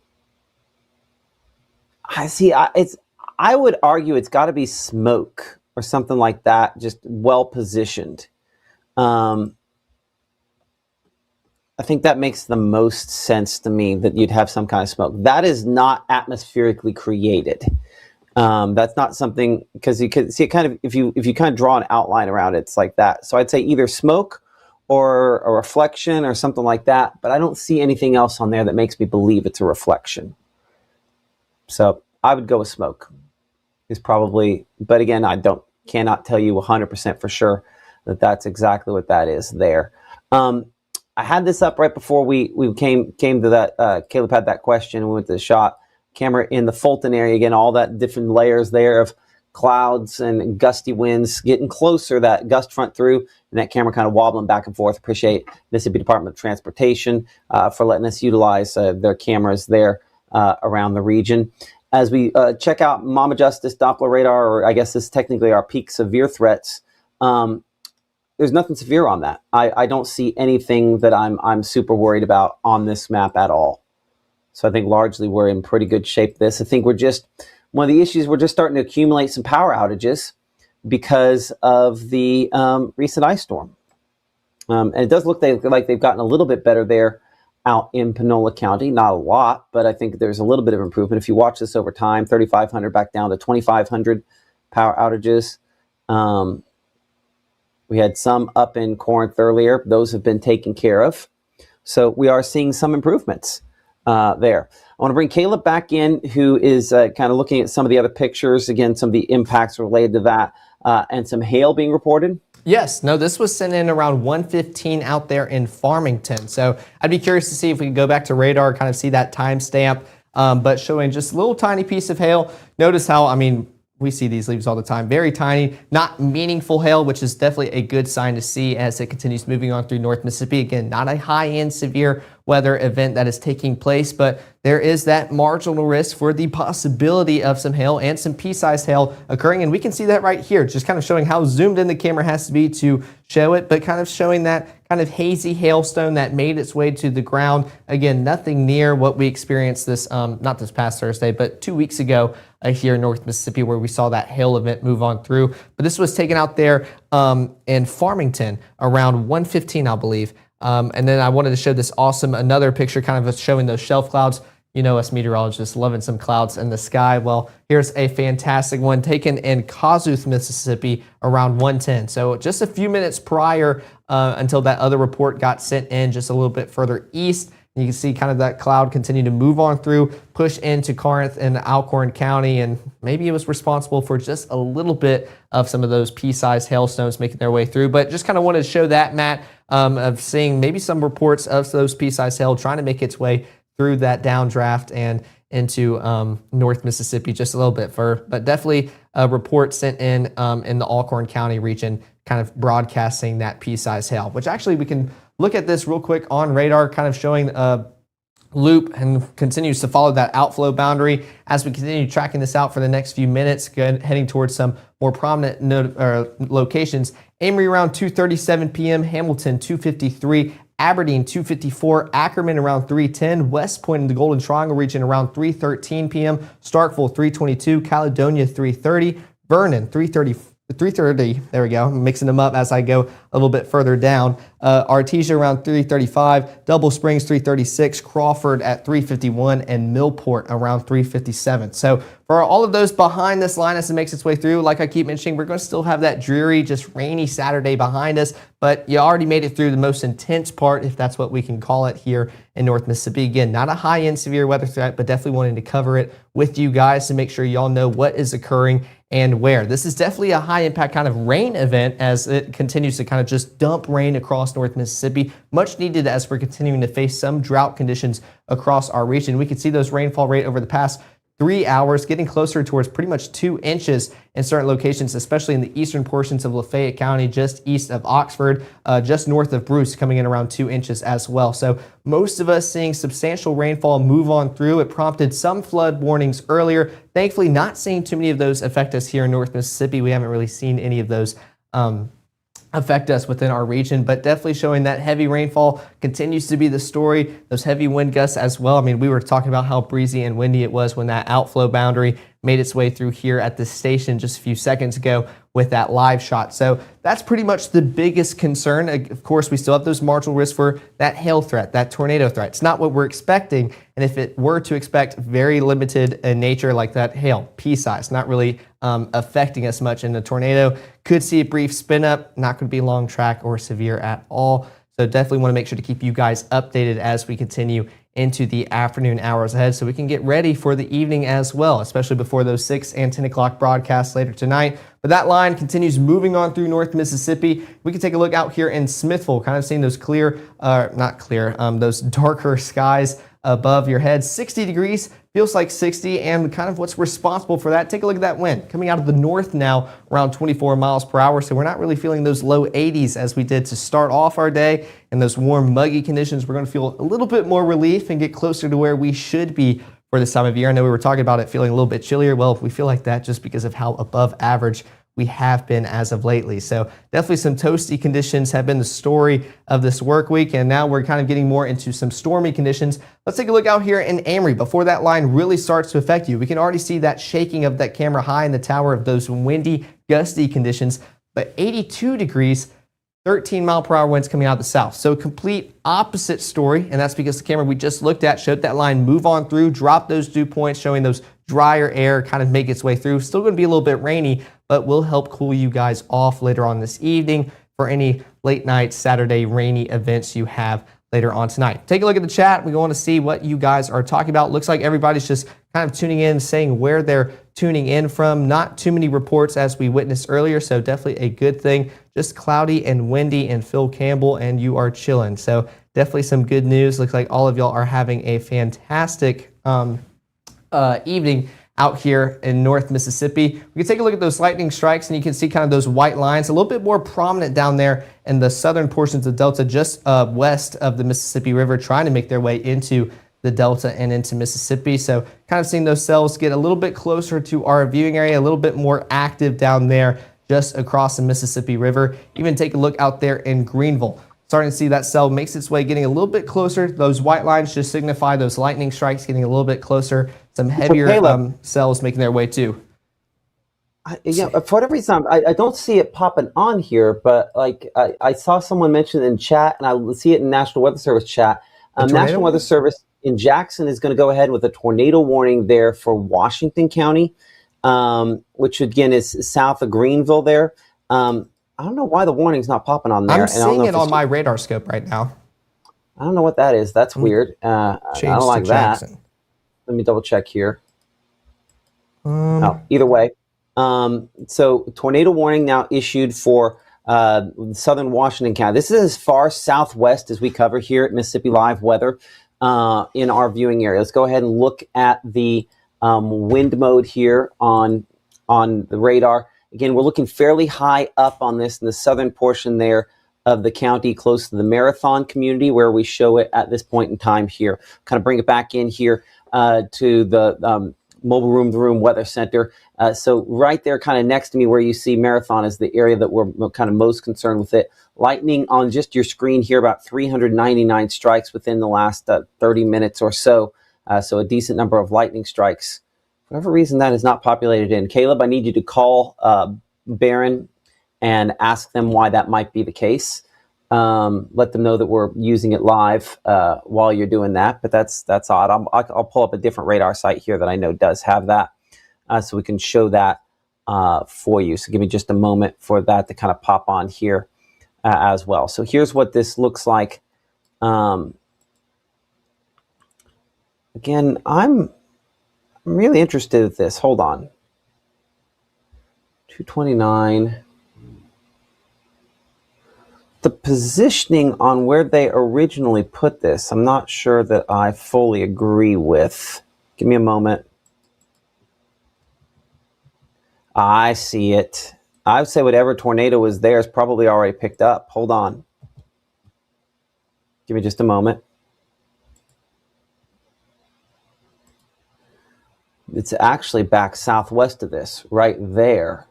I would argue it's got to be smoke or something like that, just well positioned. I think that makes the most sense to me, that you'd have some kind of smoke. That is not atmospherically created. That's not something, because you can see it kind of, if you kind of draw an outline around it, it's like that. So I'd say either smoke or a reflection or something like that, but I don't see anything else on there that makes me believe it's a reflection. So I would go with smoke. Is probably, but again, cannot tell you 100% for sure that that's exactly what that is there. I had this up right before we came to that. Caleb had that question. We went to the shot. Camera in the Fulton area again. All that different layers there of clouds and gusty winds getting closer. That gust front through, and that camera kind of wobbling back and forth. Appreciate Mississippi Department of Transportation for letting us utilize their cameras there around the region. As we check out Mama Justice Doppler radar, or I guess this is technically our peak severe threats, there's nothing severe on that. I don't see anything that I'm super worried about on this map at all. So I think largely we're in pretty good shape. I think one of the issues, we're just starting to accumulate some power outages because of the recent ice storm. And it does look like they've gotten a little bit better there out in Panola County. Not a lot, but I think there's a little bit of improvement. If you watch this over time, 3,500 back down to 2,500 power outages. We had some up in Corinth earlier. Those have been taken care of. So we are seeing some improvements there. I want to bring Caleb back in, who is kind of looking at some of the other pictures. Again, some of the impacts related to that, and some hail being reported. Yes, no, this was sent in around 1:15 out there in Farmington. So I'd be curious to see if we can go back to radar, kind of see that timestamp, but showing just a little tiny piece of hail. Notice how, we see these leaves all the time. Very tiny, not meaningful hail, which is definitely a good sign to see as it continues moving on through North Mississippi. Again, not a high-end severe weather event that is taking place, but there is that marginal risk for the possibility of some hail and some pea-sized hail occurring. And we can see that right here, just kind of showing how zoomed in the camera has to be to show it, but kind of showing that kind of hazy hailstone that made its way to the ground. Again, nothing near what we experienced this, not this past Thursday, but 2 weeks ago here in North Mississippi, where we saw that hail event move on through. But this was taken out there in Farmington around 1:15, I believe. And then I wanted to show this another picture kind of showing those shelf clouds You know us meteorologists loving some clouds in the sky. Well, here's a fantastic one taken in Kossuth, Mississippi around 1:10. So just a few minutes prior until that other report got sent in just a little bit further east. You can see kind of that cloud continue to move on through, push into Corinth and Alcorn County, and maybe it was responsible for just a little bit of some of those pea-sized hailstones making their way through. But just kind of wanted to show that, Matt, of seeing maybe some reports of those pea-sized hail trying to make its way through that downdraft and into North Mississippi just a little bit further. But definitely a report sent in the Alcorn County region kind of broadcasting that pea-sized hail, which actually we can look at this real quick on radar, kind of showing a loop and continues to follow that outflow boundary as we continue tracking this out for the next few minutes, heading towards some more prominent locations. Amory around 2:37 p.m., Hamilton 2:53, Aberdeen 2:54, Ackerman around 3:10, West Point in the Golden Triangle region around 3:13 p.m., Starkville 3:22, Caledonia 3:30, Vernon 3:30, there we go. I'm mixing them up as I go a little bit further down. Artesia around 3:35, Double Springs 3:36, Crawford at 3:51, and Millport around 3:57. So for all of those behind this line as it makes its way through, like I keep mentioning, we're going to still have that dreary, just rainy Saturday behind us, but you already made it through the most intense part, if that's what we can call it, here in North Mississippi. Again, not a high-end severe weather threat, but definitely wanting to cover it with you guys to make sure y'all know what is occurring and where. This is definitely a high-impact kind of rain event as it continues to kind of just dump rain across North Mississippi. Much needed as we're continuing to face some drought conditions across our region. We can see those rainfall rate over the past 3 hours, getting closer towards pretty much 2 inches in certain locations, especially in the eastern portions of Lafayette County, just east of Oxford, just north of Bruce, coming in around 2 inches as well. So most of us seeing substantial rainfall move on through. It prompted some flood warnings earlier. Thankfully, not seeing too many of those affect us here in North Mississippi. We haven't really seen any of those affect us within our region, but definitely showing that heavy rainfall continues to be the story. Those heavy wind gusts as well. I mean, we were talking about how breezy and windy it was when that outflow boundary made its way through here at the station just a few seconds ago with that live shot. So that's pretty much the biggest concern. Of course, we still have those marginal risks for that hail threat, that tornado threat. It's not what we're expecting. And if it were to expect very limited in nature like that hail, pea size, not really affecting us much in the tornado, could see a brief spin up, not going to be long track or severe at all. So definitely want to make sure to keep you guys updated as we continue into the afternoon hours ahead so we can get ready for the evening as well, especially before those 6 and 10 o'clock broadcasts later tonight. But that line continues moving on through North Mississippi. We can take a look out here in Smithville, kind of seeing those those darker skies above your head. 60 degrees, feels like 60, and kind of what's responsible for that. Take a look at that wind coming out of the north now, around 24 miles per hour. So we're not really feeling those low 80s as we did to start off our day. And those warm, muggy conditions, we're going to feel a little bit more relief and get closer to where we should be for this time of year. I know we were talking about it feeling a little bit chillier. Well, we feel like that just because of how above average we have been as of lately. So definitely some toasty conditions have been the story of this work week, and now we're kind of getting more into some stormy conditions. Let's take a look out here in Amory before that line really starts to affect you. We can already see that shaking of that camera high in the tower of those windy, gusty conditions, but 82 degrees, 13 mile per hour winds coming out of the south. So complete opposite story, and that's because the camera we just looked at showed that line move on through, drop those dew points, showing those drier air kind of make its way through. Still going to be a little bit rainy, but will help cool you guys off later on this evening for any late night Saturday rainy events you have later on tonight. Take a look at the chat. We want to see what you guys are talking about. Looks like everybody's just kind of tuning in, saying where they're tuning in from. Not too many reports as we witnessed earlier, so definitely a good thing. Just cloudy and windy in Phil Campbell, and you are chilling. So definitely some good news. Looks like all of y'all are having a fantastic evening out here in North Mississippi. We can take a look at those lightning strikes, and you can see kind of those white lines a little bit more prominent down there in the southern portions of Delta, just west of the Mississippi River, trying to make their way into the Delta and into Mississippi. So kind of seeing those cells get a little bit closer to our viewing area, a little bit more active down there just across the Mississippi River. Even take a look out there in Greenville. Starting to see that cell makes its way, getting a little bit closer. Those white lines just signify those lightning strikes getting a little bit closer. Some heavier cells making their way too. For whatever reason, I don't see it popping on here, but like I saw someone mention in chat, and I see it in National Weather Service chat. National Weather Service, in Jackson is going to go ahead with a tornado warning there for Washington County, which again is south of Greenville there. I don't know why the warning's not popping on there. I'm and I don't seeing know it if it's on my radar scope right now. I don't know what that is. That's weird. I Change don't to like that. Jackson. Let me double check here. Either way. So tornado warning now issued for southern Washington County. This is as far southwest as we cover here at Mississippi Live Weather in our viewing area. Let's go ahead and look at the wind mode here on the radar. Again, we're looking fairly high up on this in the southern portion there of the county, close to the Marathon community, where we show it at this point in time here. Kind of bring it back in here to the Mobile Room Weather Center. So right there, kind of next to me where you see Marathon is the area that we're kind of most concerned with it. Lightning on just your screen here, about 399 strikes within the last 30 minutes or so. So a decent number of lightning strikes. For whatever reason, that is not populated in. Caleb, I need you to call Barron and ask them why that might be the case. Let them know that we're using it live while you're doing that, but that's odd. I'll pull up a different radar site here that I know does have that, so we can show that for you. So give me just a moment for that to kind of pop on here as well. So here's what this looks like. Again, I'm really interested in this. Hold on. 229. The positioning on where they originally put this, I'm not sure that I fully agree with. Give me a moment. I see it. I would say whatever tornado was there is probably already picked up. Hold on. Give me just a moment. It's actually back southwest of this, right there.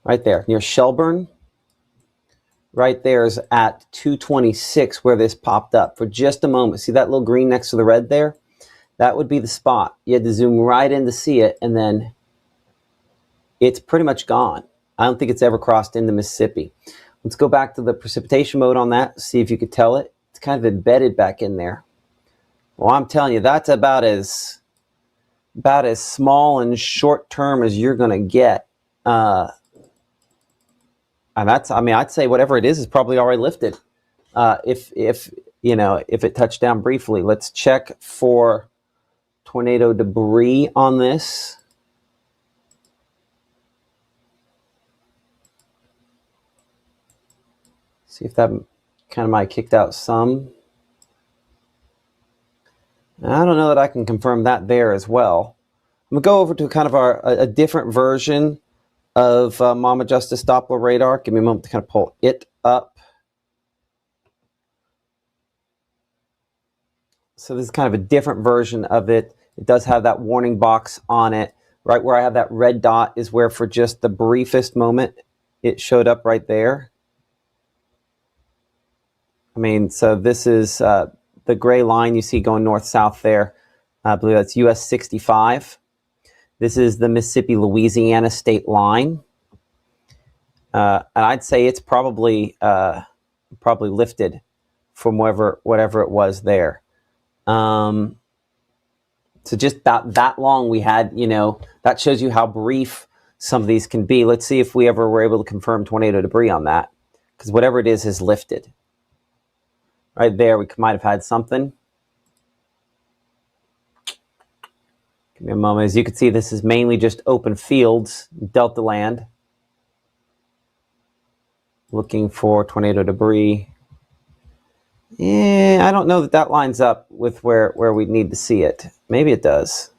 Right there, near Shelburne. Right there is at 226 where this popped up for just a moment. See that little green next to the red there? That would be the spot. You had to zoom right in to see it, and then it's pretty much gone. I don't think it's ever crossed into Mississippi. Let's go back to the precipitation mode on that, see if you could tell it. It's kind of embedded back in there. Well, I'm telling you, that's about as small and short term as you're going to get. And that's, I mean, I'd say whatever it is probably already lifted. If it touched down briefly. Let's check for tornado debris on this. See if that kind of might have kicked out some. I don't know that I can confirm that there as well. I'm going to go over to kind of a different version of Mama Justice Doppler radar. Give me a moment to kind of pull it up. So this is kind of a different version of it. It does have that warning box on it. Right where I have that red dot is where for just the briefest moment it showed up right there. I mean, so this is the gray line you see going north-south there. I believe that's US 65. This is the Mississippi-Louisiana state line. And I'd say it's probably lifted from whatever it was there. So just about that long we had, that shows you how brief some of these can be. Let's see if we ever were able to confirm tornado debris on that, because whatever it is lifted. Right there, we might have had something. Give me a moment. As you can see, this is mainly just open fields, Delta land. Looking for tornado debris. Yeah, I don't know that lines up with where we need to see it. Maybe it does.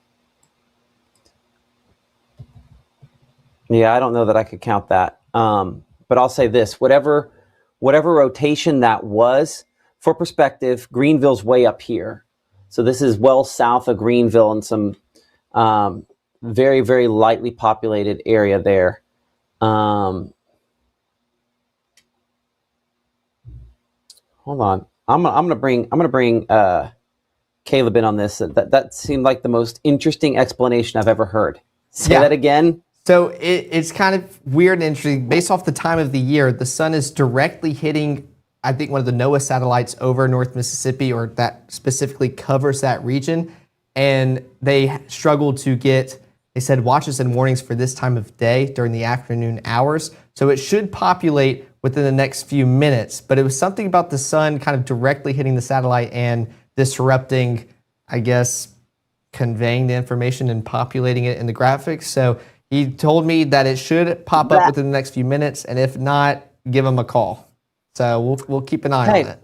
Yeah, I don't know that I could count that. But I'll say this, whatever rotation that was, for perspective, Greenville's way up here. So this is well south of Greenville and some very, very lightly populated area there. Hold on. I'm gonna bring Caleb in on this. That seemed like the most interesting explanation I've ever heard. Say that again. So it's kind of weird and interesting. Based off the time of the year, the sun is directly hitting I think one of the NOAA satellites over North Mississippi, or that specifically covers that region, and they struggled to get, they said, watches and warnings for this time of day during the afternoon hours. So it should populate within the next few minutes, but it was something about the sun kind of directly hitting the satellite and disrupting, I guess, conveying the information and populating it in the graphics. So he told me that it should pop up within the next few minutes, and if not, give him a call. So we'll keep an eye on it.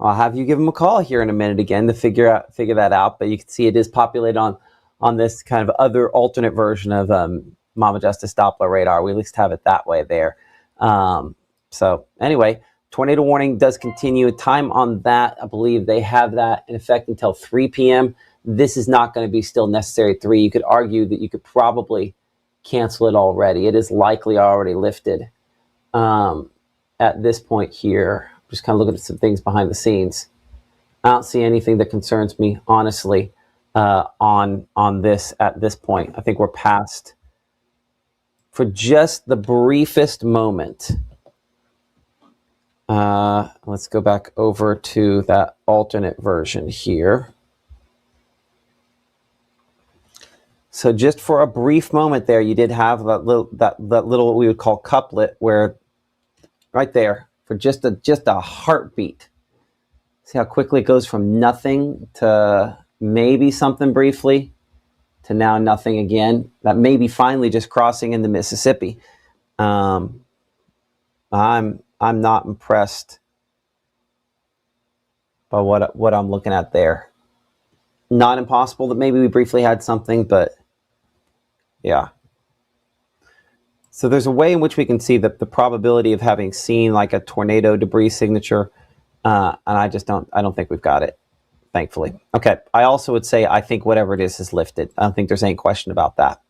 I'll have you give him a call here in a minute again to figure that out. But you can see it is populated on this kind of other alternate version of Mama Justice Doppler radar. We at least have it that way there. So anyway, tornado warning does continue. Time on that, I believe they have that in effect until 3 p.m. This is not going to be still necessary at 3. You could argue that you could probably cancel it already. It is likely already lifted at this point here. Just kind of looking at some things behind the scenes. I don't see anything that concerns me, honestly, on this at this point. I think we're past, for just the briefest moment. Let's go back over to that alternate version here. So just for a brief moment there, you did have that little what we would call couplet, where right there for just a heartbeat. See how quickly it goes from nothing to maybe something briefly to now nothing again. That may be finally just crossing into Mississippi. I'm not impressed by what I'm looking at there. Not impossible that maybe we briefly had something, but yeah. So there's a way in which we can see that the probability of having seen like a tornado debris signature, and I don't think we've got it, thankfully. Okay, I also would say I think whatever it is lifted. I don't think there's any question about that.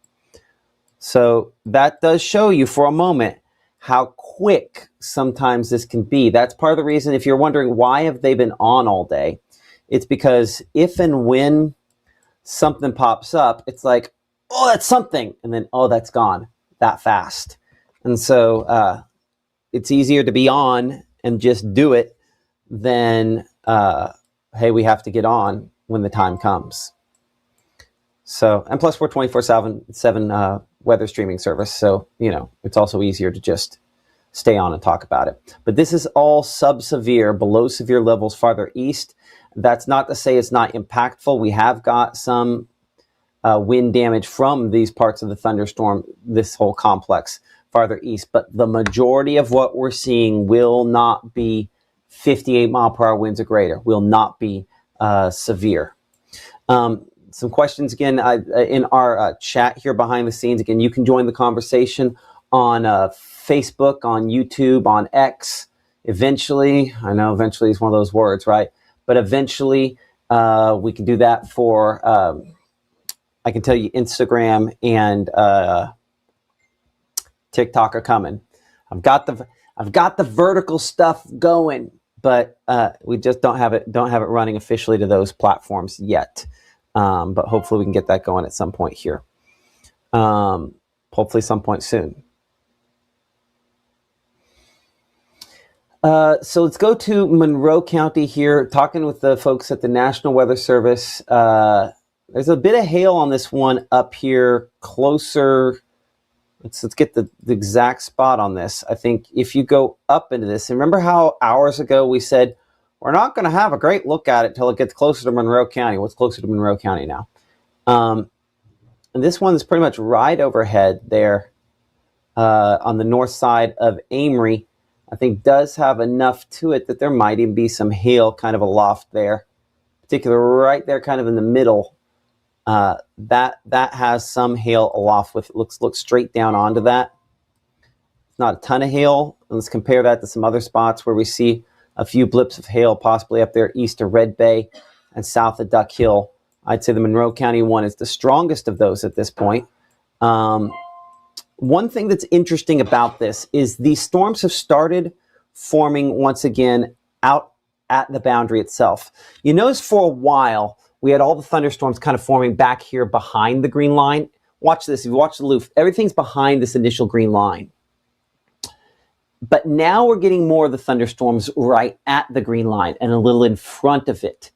So that does show you for a moment how quick sometimes this can be. That's part of the reason, if you're wondering why have they been on all day, it's because if and when something pops up, it's like, oh, that's something, and then, oh, that's gone that fast. And so it's easier to be on and just do it than, hey, we have to get on when the time comes. So, and plus we're 24/7 weather streaming service. So, it's also easier to just stay on and talk about it. But this is all sub-severe, below severe levels farther east. That's not to say it's not impactful. We have got some wind damage from these parts of the thunderstorm, this whole complex farther east. But the majority of what we're seeing will not be 58 mile per hour winds or greater, will not be severe. Some questions again in our chat here behind the scenes. Again, you can join the conversation on Facebook, on YouTube, on X. Eventually, I know eventually is one of those words, right? But eventually we can do that for, I can tell you Instagram and TikTok are coming. I've got the vertical stuff going, but we just don't have it running officially to those platforms yet. But hopefully we can get that going at some point here. Hopefully some point soon. So let's go to Monroe County here, talking with the folks at the National Weather Service. There's a bit of hail on this one up here closer. Let's get the exact spot on this. I think if you go up into this, and remember how hours ago we said, we're not going to have a great look at it till it gets closer to Monroe County. What's closer to Monroe County now? And this one is pretty much right overhead there on the north side of Amory. I think does have enough to it that there might even be some hail kind of aloft there, particularly right there kind of in the middle. That has some hail aloft with, looks straight down onto that. It's not a ton of hail. Let's compare that to some other spots where we see a few blips of hail possibly up there east of Red Bay and south of Duck Hill. I'd say the Monroe County one is the strongest of those at this point. One thing that's interesting about this is these storms have started forming once again out at the boundary itself. You notice for a while, we had all the thunderstorms kind of forming back here behind the green line. Watch this. If you watch the loop, everything's behind this initial green line. But now we're getting more of the thunderstorms right at the green line and a little in front of it.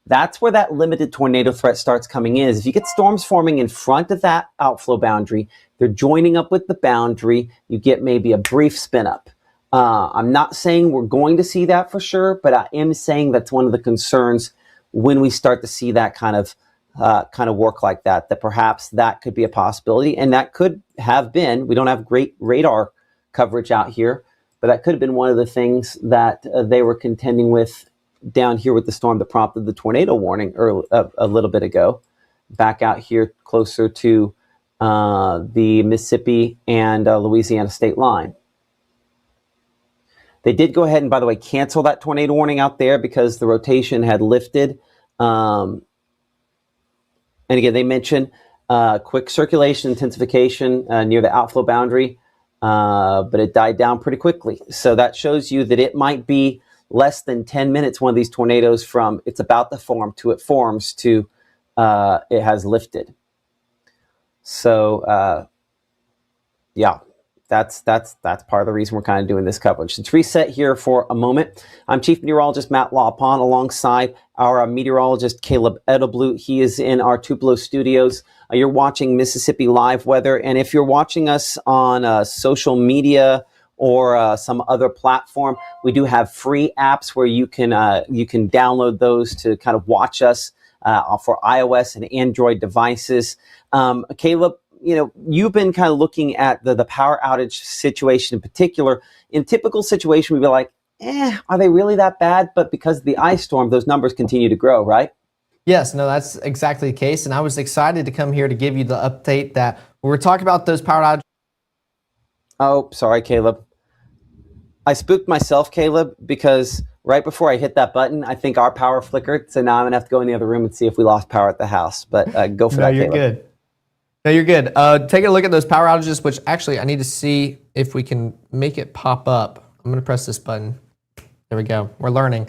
That's where that limited tornado threat starts coming in. Is if you get storms forming in front of that outflow boundary, they're joining up with the boundary, you get maybe a brief spin up. I'm not saying we're going to see that for sure, but I am saying that's one of the concerns when we start to see that kind of work like that, that perhaps that could be a possibility. And that could have been, we don't have great radar coverage out here, but that could have been one of the things that they were contending with down here with the storm that prompted the tornado warning a little bit ago, back out here closer to the Mississippi and Louisiana state line. They did go ahead and, by the way, cancel that tornado warning out there because the rotation had lifted. And again, they mentioned quick circulation intensification near the outflow boundary, but it died down pretty quickly. So that shows you that it might be less than 10 minutes, one of these tornadoes, from it's about to form to it forms to it has lifted. So, yeah, that's part of the reason we're kind of doing this coverage. Let's reset here for a moment. I'm Chief Meteorologist Matt LaPon alongside our meteorologist Caleb Edelblut. He is in our Tupelo studios. You're watching Mississippi Live Weather, and if you're watching us on social media or some other platform, we do have free apps where you can download those to kind of watch us for iOS and Android devices. Caleb, you've been kind of looking at the power outage situation in particular. In typical situation, we'd be like, are they really that bad? But because of the ice storm, those numbers continue to grow, right? Yes, no, that's exactly the case. And I was excited to come here to give you the update that we were talking about those power outages. Oh, sorry, Caleb. I spooked myself, Caleb, because right before I hit that button, I think our power flickered. So now I'm going to have to go in the other room and see if we lost power at the house. But go for that, Caleb. No, you're good. No, you're good. Taking a look at those power outages, which actually I need to see if we can make it pop up. I'm going to press this button. There we go. We're learning.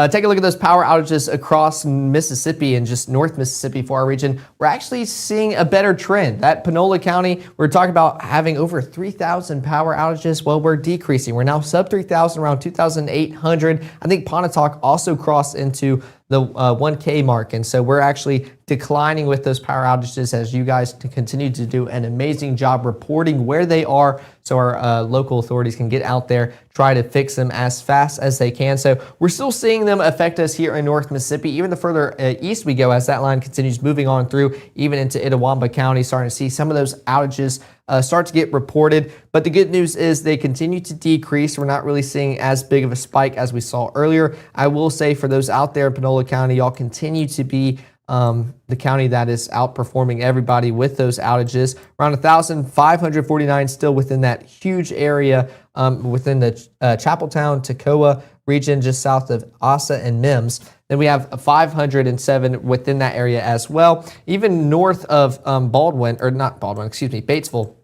Take a look at those power outages across Mississippi and just North Mississippi for our region. We're actually seeing a better trend. That Panola County, we're talking about having over 3,000 power outages. Well, we're decreasing. We're now sub 3,000, around 2,800. I think Pontotoc also crossed into the 1K mark. And so we're actually declining with those power outages as you guys continue to do an amazing job reporting where they are so our local authorities can get out there, try to fix them as fast as they can. So we're still seeing them affect us here in North Mississippi. Even the further east we go as that line continues moving on through, even into Itawamba County, starting to see some of those outages start to get reported. But the good news is they continue to decrease. We're not really seeing as big of a spike as we saw earlier. I will say for those out there in Panola County, y'all continue to be the county that is outperforming everybody with those outages. Around 1,549 still within that huge area within the Chapeltown, Toccoa region, just south of Asa and Mims. Then we have 507 within that area as well. Even north of Batesville,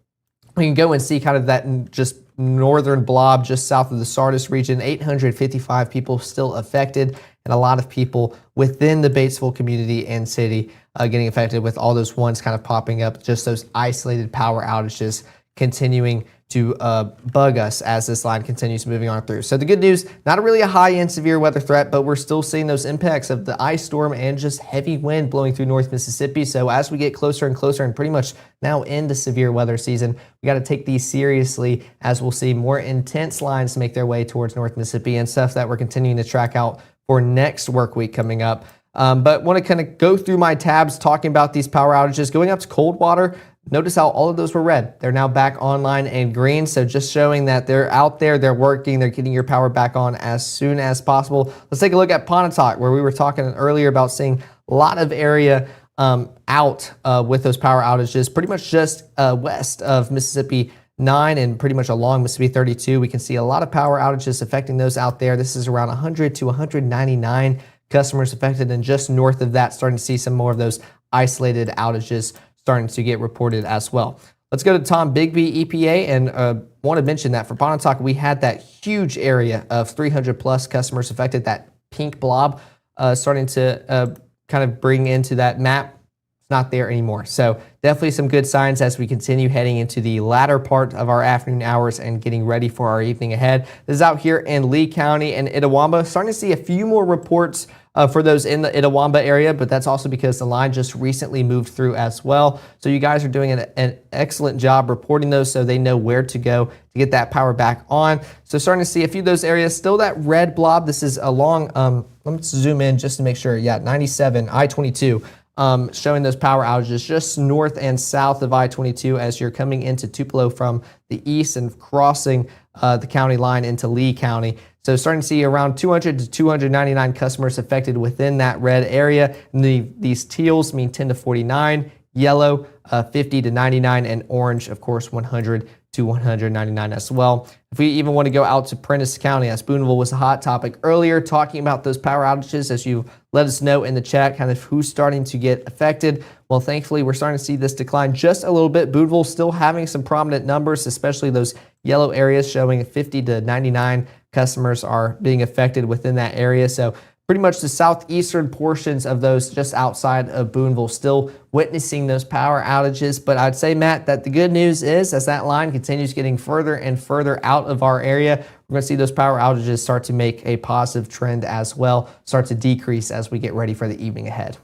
we can go and see kind of that just northern blob just south of the Sardis region. 855 people still affected, and a lot of people within the Batesville community and city getting affected with all those ones kind of popping up, just those isolated power outages continuing to bug us as this line continues moving on through. So the good news, not really a high-end severe weather threat, but we're still seeing those impacts of the ice storm and just heavy wind blowing through North Mississippi. So as we get closer and closer and pretty much now into severe weather season, we got to take these seriously as we'll see more intense lines make their way towards North Mississippi and stuff that we're continuing to track out for next work week coming up. But want to kind of go through my tabs talking about these power outages. Going up to Coldwater, notice how all of those were red. They're now back online and green. So just showing that they're out there, they're working, they're getting your power back on as soon as possible. Let's take a look at Pontotoc, where we were talking earlier about seeing a lot of area out with those power outages, pretty much just west of Mississippi 9 and pretty much along Mississippi 32. We can see a lot of power outages affecting those out there. This is around 100 to 199 customers affected, and just north of that, starting to see some more of those isolated outages starting to get reported as well. Let's go to Tom Bigby, EPA, and want to mention that for Pontotoc, we had that huge area of 300 plus customers affected, that pink blob starting to kind of bring into that map. It's not there anymore. So definitely some good signs as we continue heading into the latter part of our afternoon hours and getting ready for our evening ahead. This is out here in Lee County and Itawamba. Starting to see a few more reports for those in the Itawamba area, but that's also because the line just recently moved through as well. So you guys are doing an excellent job reporting those so they know where to go to get that power back on. So starting to see a few of those areas. Still that red blob. This is along, let's zoom in just to make sure. Yeah, 97, I-22. Showing those power outages just north and south of I-22 as you're coming into Tupelo from the east and crossing the county line into Lee County. So starting to see around 200 to 299 customers affected within that red area. And these teals mean 10 to 49, yellow 50 to 99, and orange, of course, 100 to 199 as well. If we even want to go out to Prentiss County, as Boonville was a hot topic earlier, talking about those power outages, as you let us know in the chat, kind of who's starting to get affected. Well, thankfully, we're starting to see this decline just a little bit. Boonville still having some prominent numbers, especially those yellow areas showing 50 to 99 customers are being affected within that area. So pretty much the southeastern portions of those just outside of Boonville still witnessing those power outages. But I'd say, Matt, that the good news is as that line continues getting further and further out of our area, we're going to see those power outages start to make a positive trend as well, start to decrease as we get ready for the evening ahead.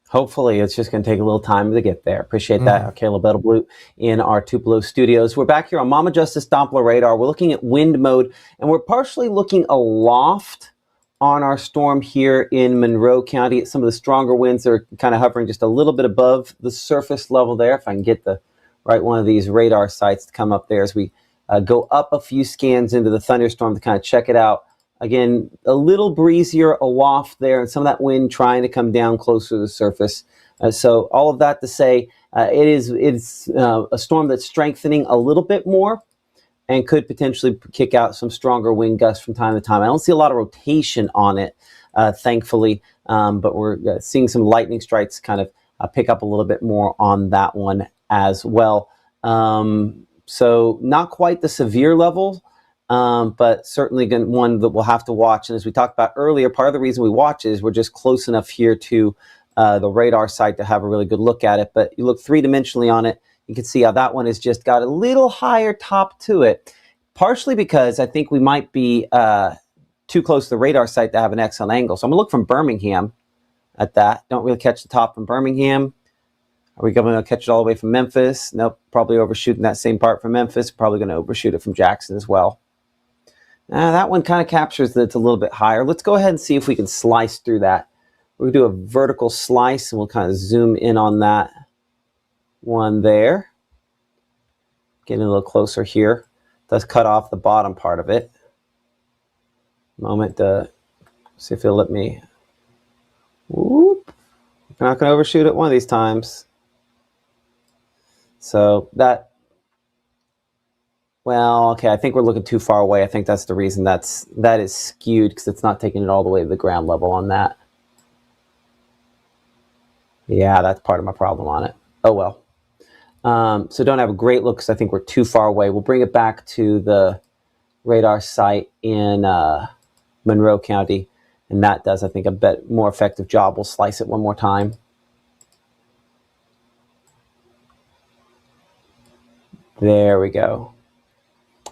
Hopefully, it's just going to take a little time to get there. Appreciate that. Caleb Edelblut in our Tupelo studios. We're back here on Mama Justice Doppler radar. We're looking at wind mode, and we're partially looking aloft on our storm here in Monroe County. Some of the stronger winds are kind of hovering just a little bit above the surface level there. If I can get the right one of these radar sites to come up there as we go up a few scans into the thunderstorm to kind of check it out. Again, a little breezier aloft there, and some of that wind trying to come down closer to the surface. So all of that to say, it's a storm that's strengthening a little bit more and could potentially kick out some stronger wind gusts from time to time. I don't see a lot of rotation on it, thankfully, but we're seeing some lightning strikes kind of pick up a little bit more on that one as well. So not quite the severe level, but certainly one that we'll have to watch. And as we talked about earlier, part of the reason we watch is we're just close enough here to the radar site to have a really good look at it. But you look three-dimensionally on it, you can see how that one has just got a little higher top to it, partially because I think we might be too close to the radar site to have an excellent angle. So I'm going to look from Birmingham at that. Don't really catch the top from Birmingham. Are we going to catch it all the way from Memphis? Nope, probably overshooting that same part from Memphis. Probably going to overshoot it from Jackson as well. That one kind of captures that it's a little bit higher. Let's go ahead and see if we can slice through that. We'll do a vertical slice, and we'll kind of zoom in on that one there. Getting a little closer here. It does cut off the bottom part of it. Moment to see if it'll let me. Whoop. I'm not going to overshoot it one of these times. So that, well, okay, I think we're looking too far away. I think that's the reason that is skewed, because it's not taking it all the way to the ground level on that. Yeah, that's part of my problem on it. Oh, well. So don't have a great look because I think we're too far away. We'll bring it back to the radar site in Monroe County, and that does, I think, a bit more effective job. We'll slice it one more time. There we go.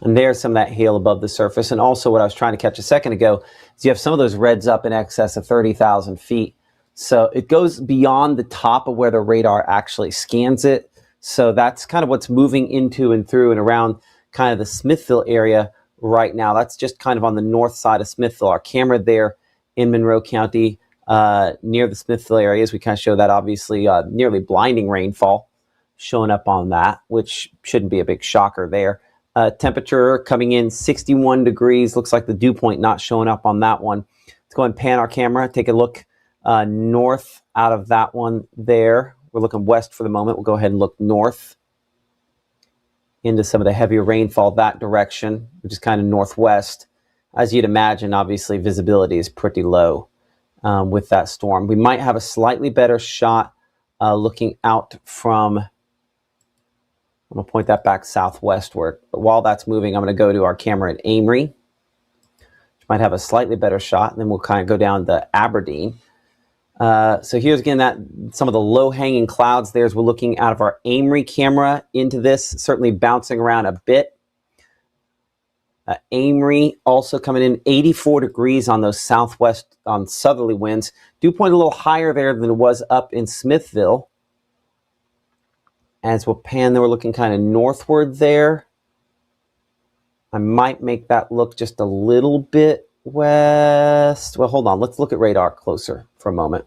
And there's some of that hail above the surface. And also what I was trying to catch a second ago is you have some of those reds up in excess of 30,000 feet. So it goes beyond the top of where the radar actually scans it. So that's kind of what's moving into and through and around kind of the Smithville area right now. That's just kind of on the north side of Smithville. Our camera there in Monroe County near the Smithville area, as we kind of show that, obviously nearly blinding rainfall showing up on that, which shouldn't be a big shocker there. Temperature coming in 61 degrees. Looks like the dew point not showing up on that one. Let's go ahead and pan our camera. Take a look north out of that one there. We're looking west for the moment. We'll go ahead and look north into some of the heavier rainfall that direction, which is kind of northwest. As you'd imagine, obviously, visibility is pretty low with that storm. We might have a slightly better shot looking out from, I'm going to point that back southwestward. But while that's moving, I'm going to go to our camera at Amory, which might have a slightly better shot. And then we'll kind of go down to Aberdeen. So here's again that some of the low-hanging clouds there as we're looking out of our Amory camera into this, certainly bouncing around a bit. Amory also coming in 84 degrees on those southwest, on southerly winds. Dew point a little higher there than it was up in Smithville. As we'll pan, then we're looking kind of northward there. I might make that look just a little bit west. Well, hold on. Let's look at radar closer for a moment.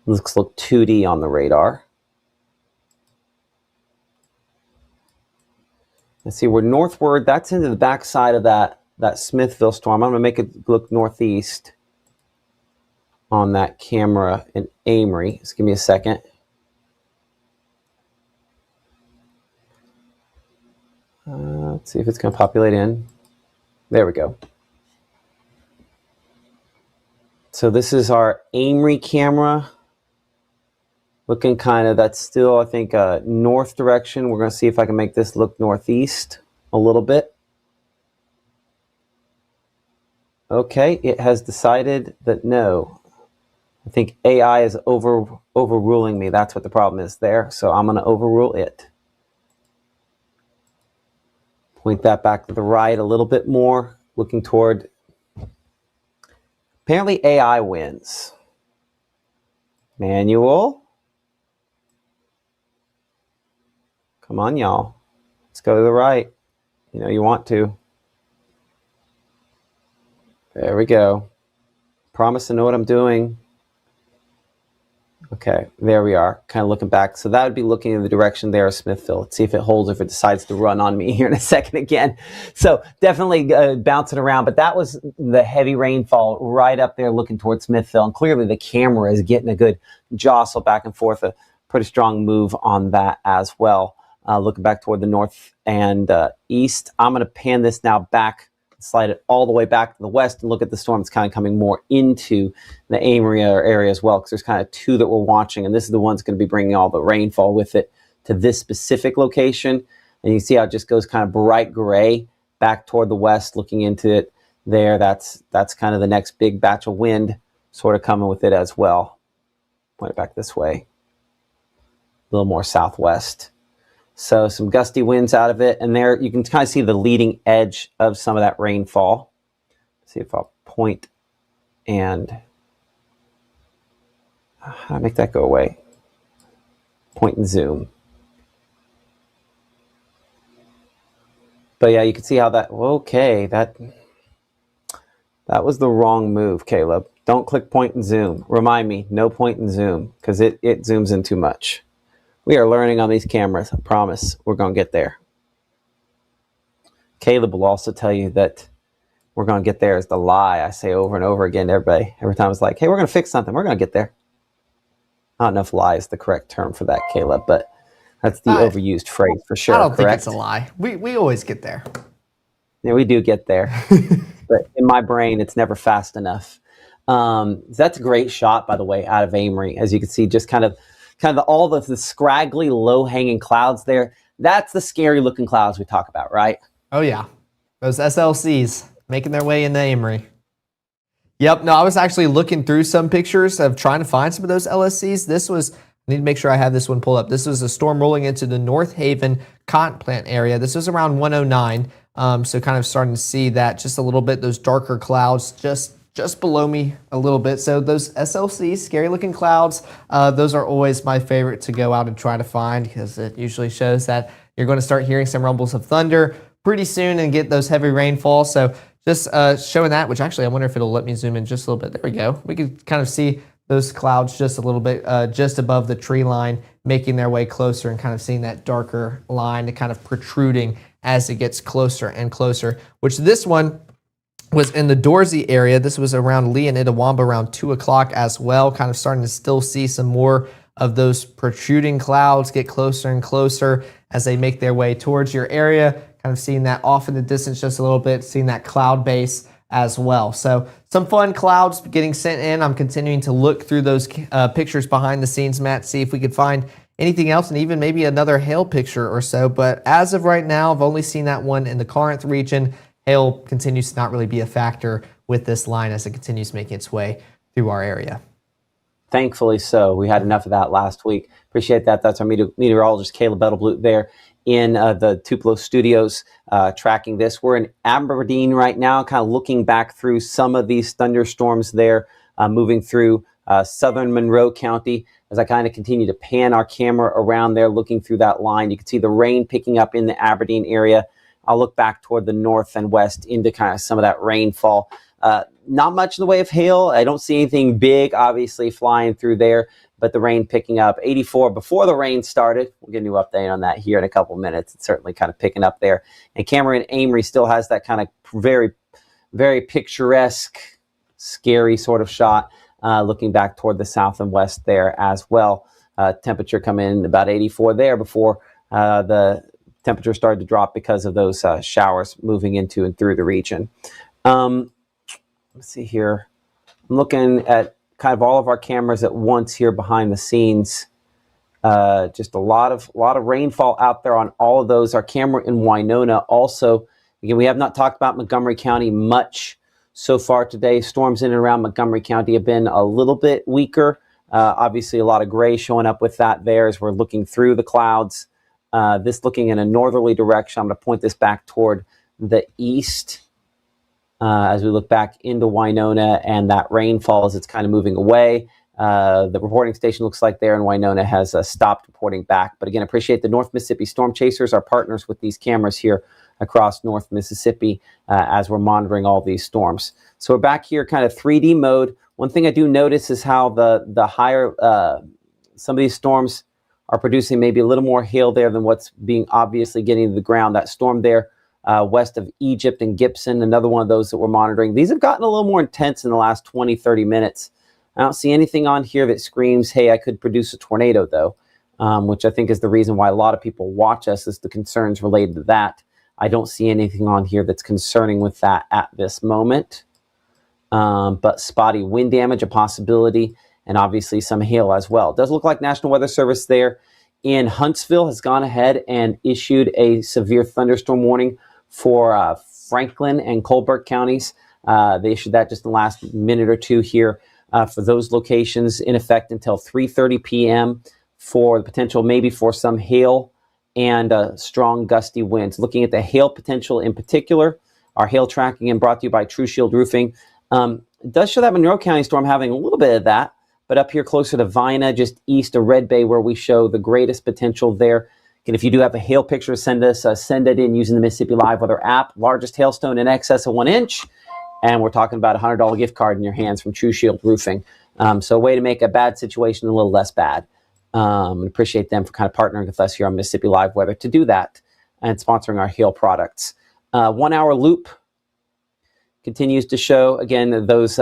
Let's look 2D on the radar. Let's see, we're northward. That's into the backside of that Smithville storm. I'm going to make it look northeast on that camera in Amory. Just give me a second. Let's see if it's going to populate in. There we go. So this is our Amory camera. Looking kind of, that's still, I think, north direction. We're going to see if I can make this look northeast a little bit. Okay, it has decided that no. I think AI is overruling me. That's what the problem is there. So I'm going to overrule it. Point that back to the right a little bit more, looking toward. Apparently AI wins. Manual. Come on, y'all. Let's go to the right. You know you want to. There we go. Promise to know what I'm doing. Okay, there we are. Kind of looking back. So that would be looking in the direction there of Smithville. Let's see if it holds, if it decides to run on me here in a second again. So definitely bouncing around. But that was the heavy rainfall right up there looking towards Smithville. And clearly the camera is getting a good jostle back and forth. A pretty strong move on that as well. Looking back toward the north and east. I'm going to pan this now back, slide it all the way back to the west and look at the storm that's kind of coming more into the Amory area as well, because there's kind of two that we're watching, and this is the one that's going to be bringing all the rainfall with it to this specific location. And you see how it just goes kind of bright gray back toward the west, looking into it there. That's kind of the next big batch of wind sort of coming with it as well. Point it back this way, a little more southwest. So some gusty winds out of it, and there you can kind of see the leading edge of some of that rainfall. Let's see if I'll point and how do I make that go away? Point and zoom. But yeah, you can see how that, okay, that was the wrong move, Caleb. Don't click point and zoom. Remind me, no point and zoom, because it zooms in too much. We are learning on these cameras. I promise we're going to get there. Caleb will also tell you that we're going to get there is the lie I say over and over again to everybody. Every time it's like, hey, we're going to fix something. We're going to get there. I don't know if lie is the correct term for that, Caleb, but that's the overused phrase for sure. I don't think correct? it's a lie. We always get there. Yeah, we do get there. But in my brain, it's never fast enough. That's a great shot, by the way, out of Amory. As you can see, just kind of all the scraggly, low-hanging clouds there. That's the scary-looking clouds we talk about, right? Oh, yeah. Those SLCs making their way into Amory. Yep. No, I was actually looking through some pictures of trying to find some of those LSCs. This was, I need to make sure I have this one pulled up. This was a storm rolling into the North Haven cotton plant area. This was around 109. So kind of starting to see that just a little bit, those darker clouds just below me a little bit. So those SLCs, scary looking clouds, those are always my favorite to go out and try to find, because it usually shows that you're going to start hearing some rumbles of thunder pretty soon and get those heavy rainfall. So just showing that, which actually I wonder if it'll let me zoom in just a little bit. There we go. We can kind of see those clouds just a little bit just above the tree line, making their way closer and kind of seeing that darker line kind of protruding as it gets closer and closer, which this one was in the Dorsey area. This was around Lee and Itawamba around 2 o'clock as well, kind of starting to still see some more of those protruding clouds get closer and closer as they make their way towards your area, kind of seeing that off in the distance just a little bit, seeing that cloud base as well. So some fun clouds getting sent in. I'm continuing to look through those pictures behind the scenes, Matt, see if we could find anything else and even maybe another hail picture or so. But as of right now, I've only seen that one in the Corinth region. Hail continues to not really be a factor with this line as it continues making its way through our area. Thankfully so. We had enough of that last week. Appreciate that. That's our meteorologist, Caleb Bettelblut, there in the Tupelo studios tracking this. We're in Aberdeen right now, kind of looking back through some of these thunderstorms there, moving through southern Monroe County. As I kind of continue to pan our camera around there, looking through that line, you can see the rain picking up in the Aberdeen area. I'll look back toward the north and west into kind of some of that rainfall. Not much in the way of hail. I don't see anything big, obviously, flying through there, but the rain picking up. 84 before the rain started. We'll get a new update on that here in a couple minutes. It's certainly kind of picking up there. And Cameron Amory still has that kind of very, very picturesque, scary sort of shot. Looking back toward the south and west there as well. Temperature come in about 84 there before the temperature started to drop because of those showers moving into and through the region. Let's see here. I'm looking at kind of all of our cameras at once here behind the scenes. Just a lot of rainfall out there on all of those. Our camera in Winona also. Again, we have not talked about Montgomery County much so far today. Storms in and around Montgomery County have been a little bit weaker. Obviously, a lot of gray showing up with that there as we're looking through the clouds. This looking in a northerly direction. I'm going to point this back toward the east as we look back into Winona and that rainfall as it's kind of moving away. The reporting station looks like there in Winona has stopped reporting back. But again, appreciate the North Mississippi Storm Chasers, our partners with these cameras here across North Mississippi as we're monitoring all these storms. So we're back here kind of 3D mode. One thing I do notice is how the higher, some of these storms are producing maybe a little more hail there than what's being obviously getting to the ground. That storm there west of Egypt and Gibson, another one of those that we're monitoring. These have gotten a little more intense in the last 20, 30 minutes. I don't see anything on here that screams, hey, I could produce a tornado, though, which I think is the reason why a lot of people watch us, is the concerns related to that. I don't see anything on here that's concerning with that at this moment. But spotty wind damage, a possibility, and obviously some hail as well. It does look like National Weather Service there in Huntsville has gone ahead and issued a severe thunderstorm warning for Franklin and Colbert counties. They issued that just in the last minute or two here for those locations, in effect until 3:30 p.m. for the potential maybe for some hail and strong gusty winds. Looking at the hail potential in particular, our hail tracking and brought to you by True Shield Roofing. It does show that Monroe County storm having a little bit of that, but up here closer to Vina, just east of Red Bay, where we show the greatest potential there. And if you do have a hail picture, send it in using the Mississippi Live Weather app. Largest hailstone in excess of 1 inch. And we're talking about a $100 gift card in your hands from True Shield Roofing. So a way to make a bad situation a little less bad. And appreciate them for kind of partnering with us here on Mississippi Live Weather to do that and sponsoring our hail products. 1 hour loop continues to show, again, those,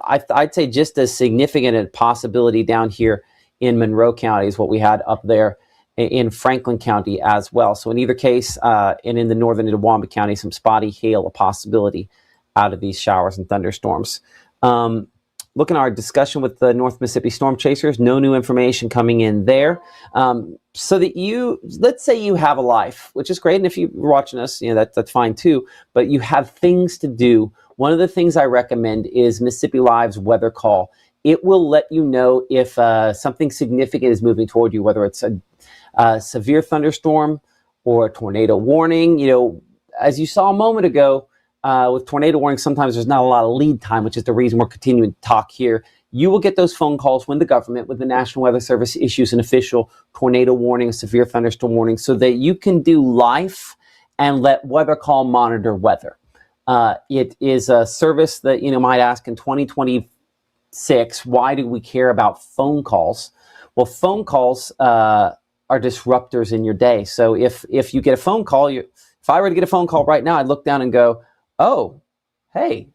I'd say just as significant a possibility down here in Monroe County is what we had up there in Franklin County as well. So in either case, and in the northern Itawamba County, some spotty hail, a possibility out of these showers and thunderstorms. Looking at our discussion with the North Mississippi Storm Chasers, no new information coming in there. So that let's say you have a life, which is great. And if you're watching us, that's fine too, but you have things to do. One of the things I recommend is Mississippi Live's weather call. It will let you know if something significant is moving toward you, whether it's a severe thunderstorm or a tornado warning. As you saw a moment ago, with tornado warnings, sometimes there's not a lot of lead time, which is the reason we're continuing to talk here. You will get those phone calls when the government, with the National Weather Service, issues an official tornado warning, a severe thunderstorm warning, so that you can do life and let Weather Call monitor weather. It is a service that, might ask in 2026, why do we care about phone calls? Well, phone calls are disruptors in your day. So if you get a phone call, if I were to get a phone call right now, I'd look down and go, oh, hey,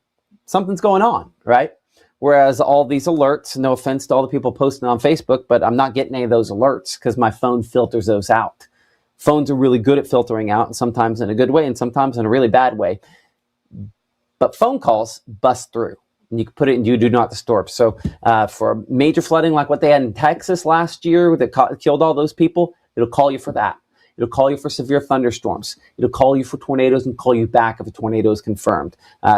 something's going on, right? Whereas all these alerts, no offense to all the people posting on Facebook, but I'm not getting any of those alerts because my phone filters those out. Phones are really good at filtering out, and sometimes in a good way and sometimes in a really bad way. But phone calls bust through. And you can put it in do not disturb. So for major flooding like what they had in Texas last year that killed all those people, it'll call you for that. It'll call you for severe thunderstorms. It'll call you for tornadoes and call you back if a tornado is confirmed.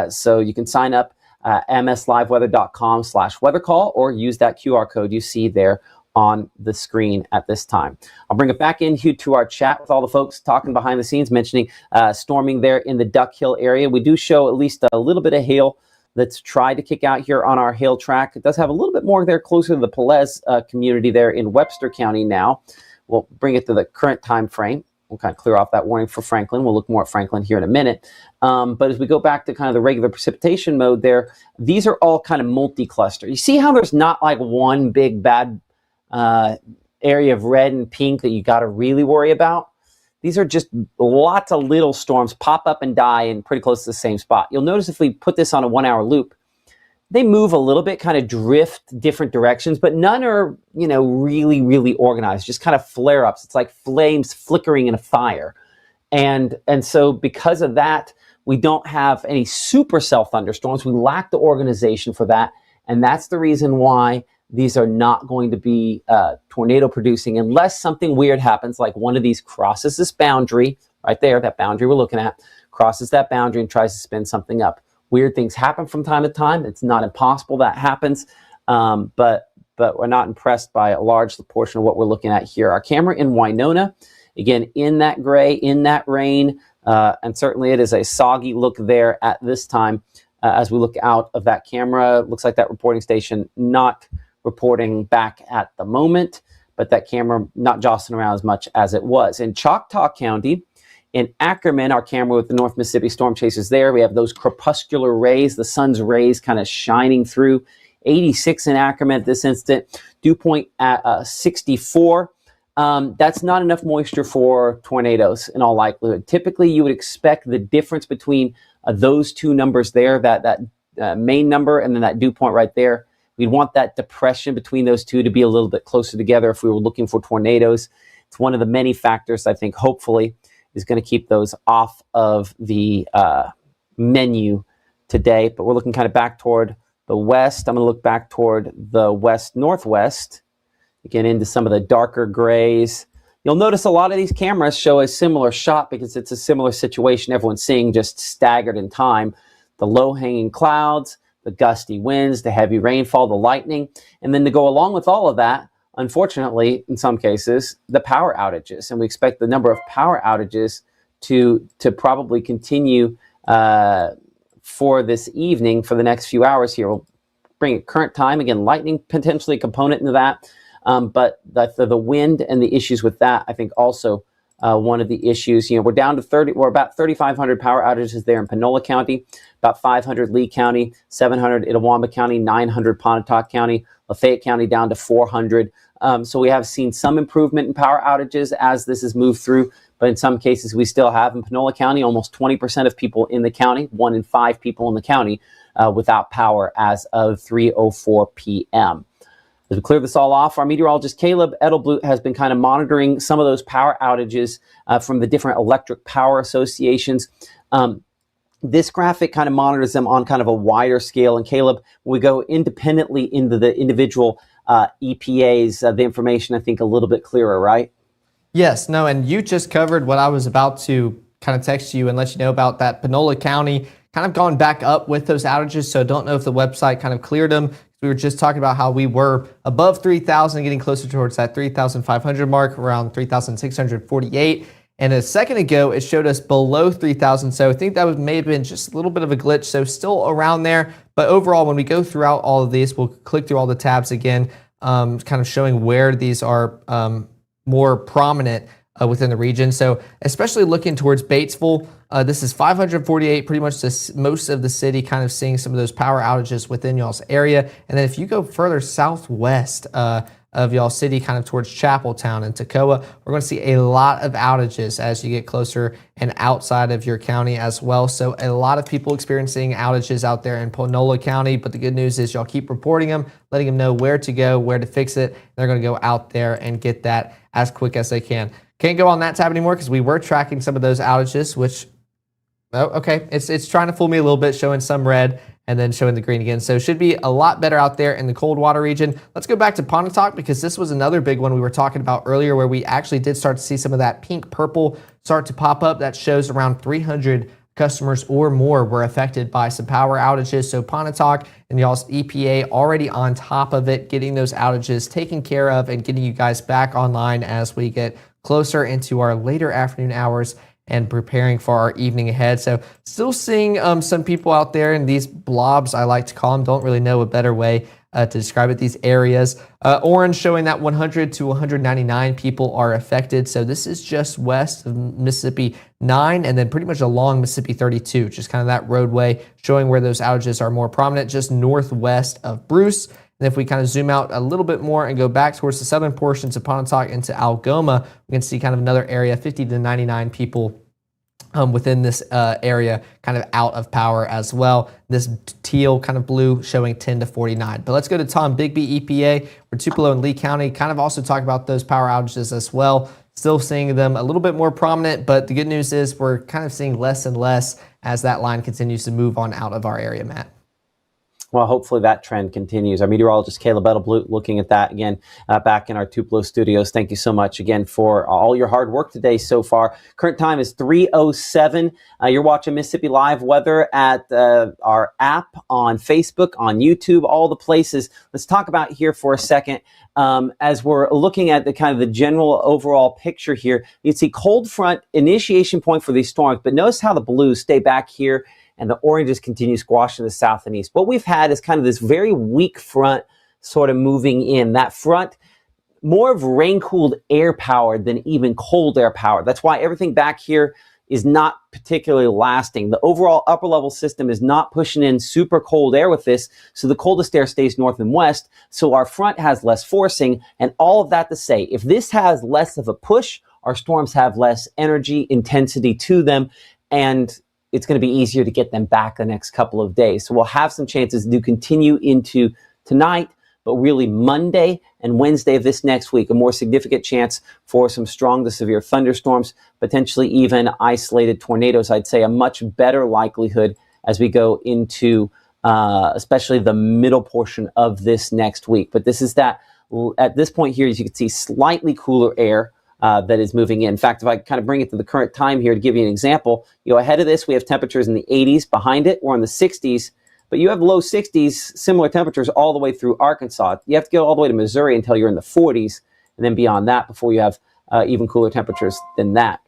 So you can sign up msliveweather.com/weathercall, or use that QR code you see there on the screen at this time. I'll bring it back in here to our chat with all the folks talking behind the scenes, mentioning storming there in the Duck Hill area. We do show at least a little bit of hail that's tried to kick out here on our hail track. It does have a little bit more there closer to the Pelez community there in Webster County now. We'll bring it to the current time frame. We'll kind of clear off that warning for Franklin. We'll look more at Franklin here in a minute. But as we go back to kind of the regular precipitation mode there, these are all kind of multi-cluster. You see how there's not like one big bad area of red and pink that you got to really worry about? These are just lots of little storms pop up and die in pretty close to the same spot. You'll notice if we put this on a 1 hour loop, they move a little bit, kind of drift different directions, but none are, really, really organized, just kind of flare-ups. It's like flames flickering in a fire. And so because of that, we don't have any supercell thunderstorms. We lack the organization for that. And that's the reason why these are not going to be tornado producing unless something weird happens, like one of these crosses this boundary right there, that boundary we're looking at, crosses that boundary and tries to spin something up. Weird things happen from time to time. It's not impossible that happens, but we're not impressed by a large portion of what we're looking at here. Our camera in Winona, again, in that gray, in that rain, and certainly it is a soggy look there at this time as we look out of that camera. Looks like that reporting station not reporting back at the moment, but that camera not jostling around as much as it was. In Choctaw County, in Ackerman, our camera with the North Mississippi storm chasers there, we have those crepuscular rays, the sun's rays kind of shining through. 86 in Ackerman at this instant, dew point at 64. That's not enough moisture for tornadoes in all likelihood. Typically, you would expect the difference between those two numbers there, that main number and then that dew point right there. We'd want that depression between those two to be a little bit closer together if we were looking for tornadoes. It's one of the many factors I think hopefully is going to keep those off of the menu today. But we're looking kind of back toward the west. I'm going to look back toward the west-northwest, again into some of the darker grays. You'll notice a lot of these cameras show a similar shot because it's a similar situation everyone's seeing, just staggered in time. The low-hanging clouds, the gusty winds, the heavy rainfall, the lightning, and then to go along with all of that, unfortunately, in some cases, the power outages. And we expect the number of power outages to probably continue for this evening for the next few hours here. We'll bring it current time. Again, lightning potentially a component into that. But the wind and the issues with that, I think also one of the issues. We're down to we're about 3,500 power outages there in Panola County, about 500 Lee County, 700 Itawamba County, 900 Pontotoc County, Lafayette County down to 400. So we have seen some improvement in power outages as this has moved through, but in some cases we still have in Panola County almost 20% of people in the county, 1 in 5 people in the county without power as of 3:04 p.m. As we clear this all off, our meteorologist Caleb Edelblut has been kind of monitoring some of those power outages from the different electric power associations. This graphic kind of monitors them on kind of a wider scale. And Caleb, when we go independently into the individual EPAs, the information, I think, a little bit clearer, right? Yes, no, and you just covered what I was about to kind of text you and let you know about that. Panola County kind of gone back up with those outages, so don't know if the website kind of cleared them. We were just talking about how we were above 3,000, getting closer towards that 3,500 mark, around 3,648. And a second ago, it showed us below 3,000. So I think that may have been just a little bit of a glitch. So still around there. But overall, when we go throughout all of these, we'll click through all the tabs again, kind of showing where these are more prominent within the region. So especially looking towards Batesville, this is 548, pretty much most of the city kind of seeing some of those power outages within y'all's area. And then if you go further southwest of y'all's city, kind of towards Chapeltown and Toccoa, we're going to see a lot of outages as you get closer and outside of your county as well. So a lot of people experiencing outages out there in Panola County, but the good news is y'all keep reporting them, letting them know where to go, where to fix it. They're going to go out there and get that as quick as they can. Can't go on that tab anymore because we were tracking some of those outages, which, oh, okay, it's trying to fool me a little bit, showing some red and then showing the green again. So it should be a lot better out there in the cold water region. Let's go back to Pontotoc because this was another big one we were talking about earlier where we actually did start to see some of that pink purple start to pop up. That shows around 300 customers or more were affected by some power outages. So Pontotoc and y'all's EPA already on top of it, getting those outages taken care of and getting you guys back online as we get closer into our later afternoon hours and preparing for our evening ahead. So still seeing some people out there in these blobs, I like to call them, don't really know a better way to describe it, these areas. Orange showing that 100 to 199 people are affected. So this is just west of Mississippi 9 and then pretty much along Mississippi 32, just kind of that roadway showing where those outages are more prominent, just northwest of Bruce. And if we kind of zoom out a little bit more and go back towards the southern portions of Pontotoc into Algoma, we can see kind of another area, 50 to 99 people within this area kind of out of power as well. This teal kind of blue showing 10 to 49. But let's go to Tom Bigby, EPA. We're Tupelo and Lee County, kind of also talk about those power outages as well. Still seeing them a little bit more prominent, but the good news is we're kind of seeing less and less as that line continues to move on out of our area, Matt. Well, hopefully that trend continues. Our meteorologist, Caleb Edelblut, looking at that again back in our Tupelo studios. Thank you so much again for all your hard work today so far. Current time is 3:07. You're watching Mississippi Live Weather at our app on Facebook, on YouTube, all the places. Let's talk about here for a second. As we're looking at the kind of the general overall picture here, you can see cold front initiation point for these storms, but notice how the blues stay back here and the oranges continue squashing the south and east. What we've had is kind of this very weak front sort of moving in. That front, more of rain-cooled air power than even cold air power. That's why everything back here is not particularly lasting. The overall upper level system is not pushing in super cold air with this, so the coldest air stays north and west, so our front has less forcing, and all of that to say, if this has less of a push, our storms have less energy intensity to them, and it's going to be easier to get them back the next couple of days. So we'll have some chances to continue into tonight, but really Monday and Wednesday of this next week, a more significant chance for some strong to severe thunderstorms, potentially even isolated tornadoes. I'd say a much better likelihood as we go into especially the middle portion of this next week. But this is that, at this point here, as you can see, slightly cooler air that is moving in. In fact, if I kind of bring it to the current time here to give you an example, ahead of this, we have temperatures in the 80s. Behind it, we're in the 60s. But you have low 60s, similar temperatures all the way through Arkansas. You have to go all the way to Missouri until you're in the 40s, and then beyond that before you have even cooler temperatures than that.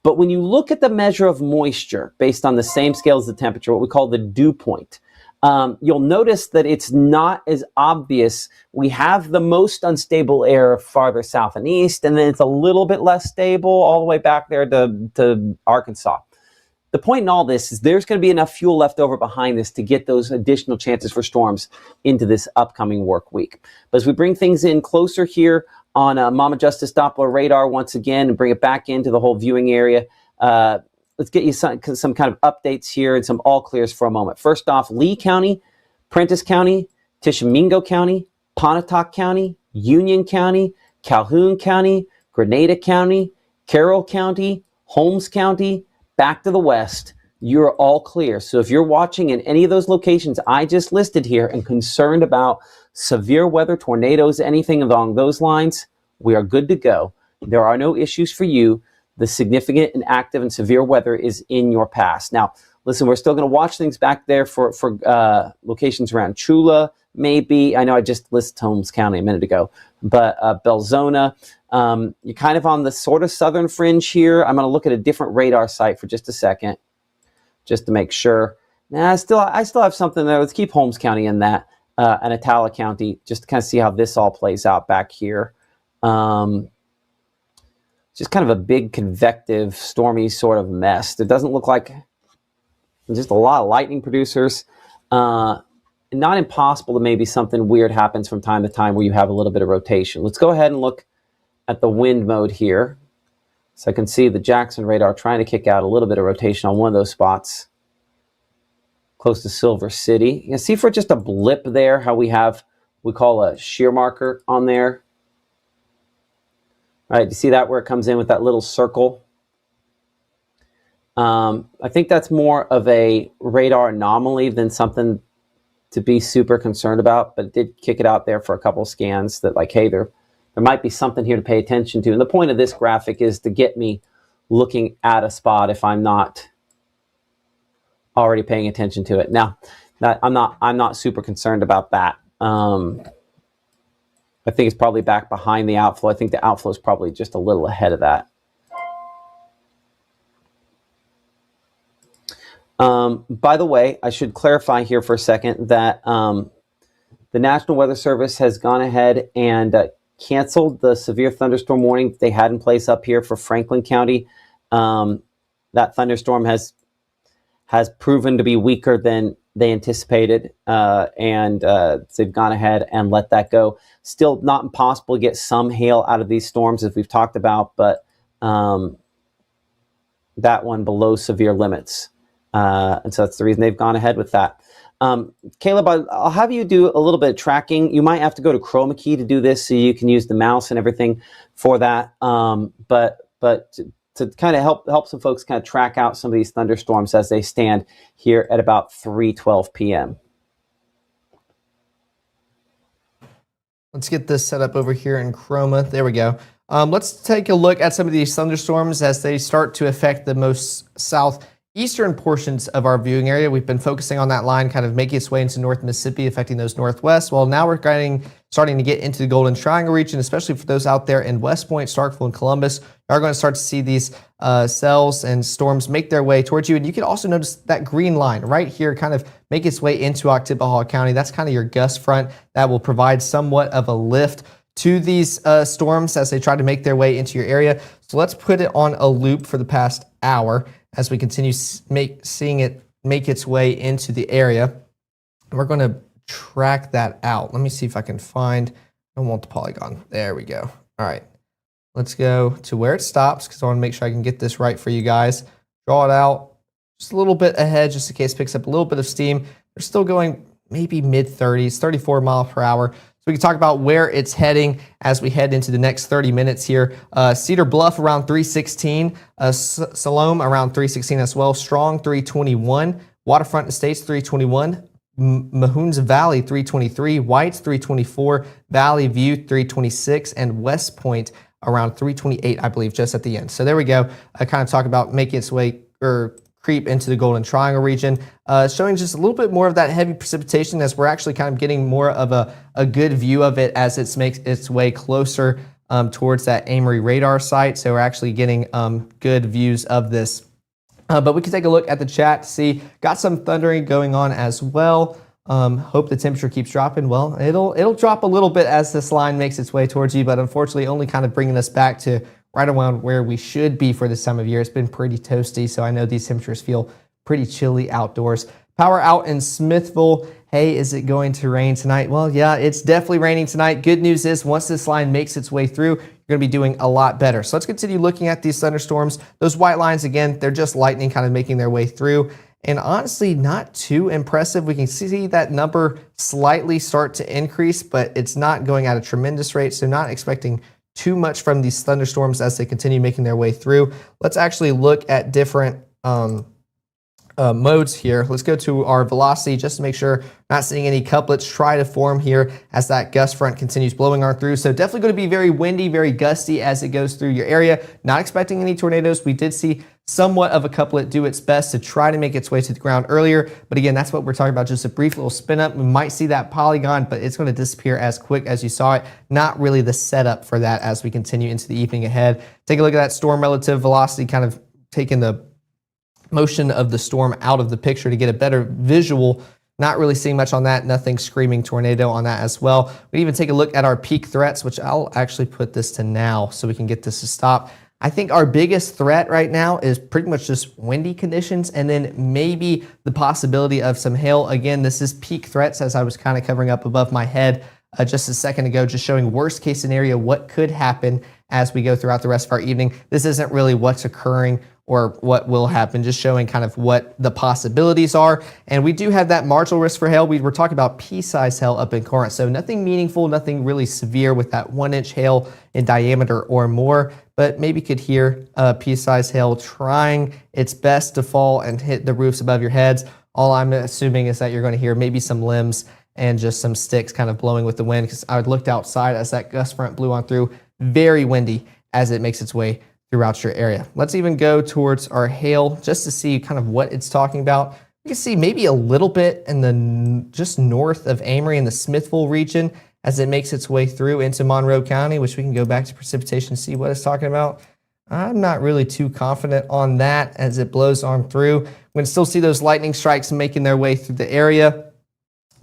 But when you look at the measure of moisture based on the same scale as the temperature, what we call the dew point, you'll notice that it's not as obvious. We have the most unstable air farther south and east, and then it's a little bit less stable all the way back there to Arkansas. The point in all this is there's going to be enough fuel left over behind this to get those additional chances for storms into this upcoming work week. But as we bring things in closer here on Mama Justice Doppler radar once again and bring it back into the whole viewing area, let's get you some kind of updates here and some all clears for a moment. First off, Lee County, Prentiss County, Tishomingo County, Pontotoc County, Union County, Calhoun County, Grenada County, Carroll County, Holmes County, back to the west, you're all clear. So if you're watching in any of those locations I just listed here and concerned about severe weather, tornadoes, anything along those lines, we are good to go. There are no issues for you. The significant and active and severe weather is in your past. Now, listen, we're still going to watch things back there for locations around Chula, maybe. I know I just listed Holmes County a minute ago, but Belzona. You're kind of on the sort of southern fringe here. I'm going to look at a different radar site for just a second, just to make sure. Nah, I still have something there. Let's keep Holmes County in that, and Atala County, just to kind of see how this all plays out back here. Just kind of a big convective, stormy sort of mess. It doesn't look like just a lot of lightning producers. Not impossible that maybe something weird happens from time to time where you have a little bit of rotation. Let's go ahead and look at the wind mode here. So I can see the Jackson radar trying to kick out a little bit of rotation on one of those spots close to Silver City. You can see for just a blip there how we call a shear marker on there. All right, you see that where it comes in with that little circle? I think that's more of a radar anomaly than something to be super concerned about, but it did kick it out there for a couple scans that like, hey, there might be something here to pay attention to. And the point of this graphic is to get me looking at a spot if I'm not already paying attention to it. Now, I'm not super concerned about that. I think it's probably back behind the outflow. I think the outflow is probably just a little ahead of that. By the way, I should clarify here for a second that the National Weather Service has gone ahead and canceled the severe thunderstorm warning they had in place up here for Franklin County. That thunderstorm has proven to be weaker than they anticipated, and they've gone ahead and let that go. Still not impossible to get some hail out of these storms, as we've talked about, but that one below severe limits. And so that's the reason they've gone ahead with that. Caleb, I'll have you do a little bit of tracking. You might have to go to Chroma Key to do this, so you can use the mouse and everything for that. But to kind of help some folks kind of track out some of these thunderstorms as they stand here at about 3:12 p.m. Let's get this set up over here in Chroma. There we go. Let's take a look at some of these thunderstorms as they start to affect the most southeastern portions of our viewing area. We've been focusing on that line kind of making its way into North Mississippi, affecting those northwest. Well, now we're starting to get into the Golden Triangle region, especially for those out there in West Point, Starkville, and Columbus. You are going to start to see these cells and storms make their way towards you. And you can also notice that green line right here kind of make its way into Oktibbeha County. That's kind of your gust front that will provide somewhat of a lift to these storms as they try to make their way into your area. So let's put it on a loop for the past hour as we continue seeing it make its way into the area. And we're going to track that out. Let me see if I can find, I want the polygon. There we go. All right. Let's go to where it stops because I want to make sure I can get this right for you guys. Draw it out just a little bit ahead just in case it picks up a little bit of steam. They're still going maybe mid-30s, 34 miles per hour. So we can talk about where it's heading as we head into the next 30 minutes here. Cedar Bluff around 316, Salome around 316 as well, Strong 321, Waterfront Estates 321, Mahoons Valley 323, Whites 324, Valley View 326, and West Point around 328, I believe, just at the end. So there we go. I kind of talk about making its way or creep into the Golden Triangle region, showing just a little bit more of that heavy precipitation as we're actually kind of getting more of a good view of it as it makes its way closer towards that Amory radar site. So we're actually getting good views of this. But we can take a look at the chat to see, got some thundering going on as well. Hope the temperature keeps dropping. Well, it'll drop a little bit as this line makes its way towards you, but unfortunately only kind of bringing us back to right around where we should be for this time of year. It's been pretty toasty, so I know these temperatures feel pretty chilly outdoors. Power out in Smithville. Hey, is it going to rain tonight? Well, yeah, it's definitely raining tonight. Good news is once this line makes its way through, you're going to be doing a lot better. So let's continue looking at these thunderstorms. Those white lines, again, they're just lightning kind of making their way through. And honestly, not too impressive. We can see that number slightly start to increase, but it's not going at a tremendous rate. So not expecting too much from these thunderstorms as they continue making their way through. Let's actually look at different modes here. Let's go to our velocity just to make sure not seeing any couplets try to form here as that gust front continues blowing on through. So definitely going to be very windy, very gusty as it goes through your area. Not expecting any tornadoes. We did see somewhat of a couplet do its best to try to make its way to the ground earlier. But again, that's what we're talking about, just a brief little spin up. We might see that polygon, but it's going to disappear as quick as you saw it. Not really the setup for that as we continue into the evening ahead. Take a look at that storm relative velocity, kind of taking the motion of the storm out of the picture to get a better visual. Not really seeing much on that. Nothing screaming tornado on that as well. We even take a look at our peak threats, which I'll actually put this to now so we can get this to stop. I think our biggest threat right now is pretty much just windy conditions and then maybe the possibility of some hail. Again, this is peak threats as I was kind of covering up above my head just a second ago, just showing worst case scenario, what could happen as we go throughout the rest of our evening. This isn't really what's occurring or what will happen, just showing kind of what the possibilities are. And we do have that marginal risk for hail. We were talking about pea-size hail up in Corinth. So nothing meaningful, nothing really severe with that 1-inch hail in diameter or more, but maybe could hear pea-size hail trying its best to fall and hit the roofs above your heads. All I'm assuming is that you're going to hear maybe some limbs and just some sticks kind of blowing with the wind, because I looked outside as that gust front blew on through. Very windy as it makes its way throughout your area. Let's even go towards our hail just to see kind of what it's talking about. You can see maybe a little bit in the just north of Amory in the Smithville region as it makes its way through into Monroe County, which we can go back to precipitation and see what it's talking about. I'm not really too confident on that as it blows on through. We can still see those lightning strikes making their way through the area.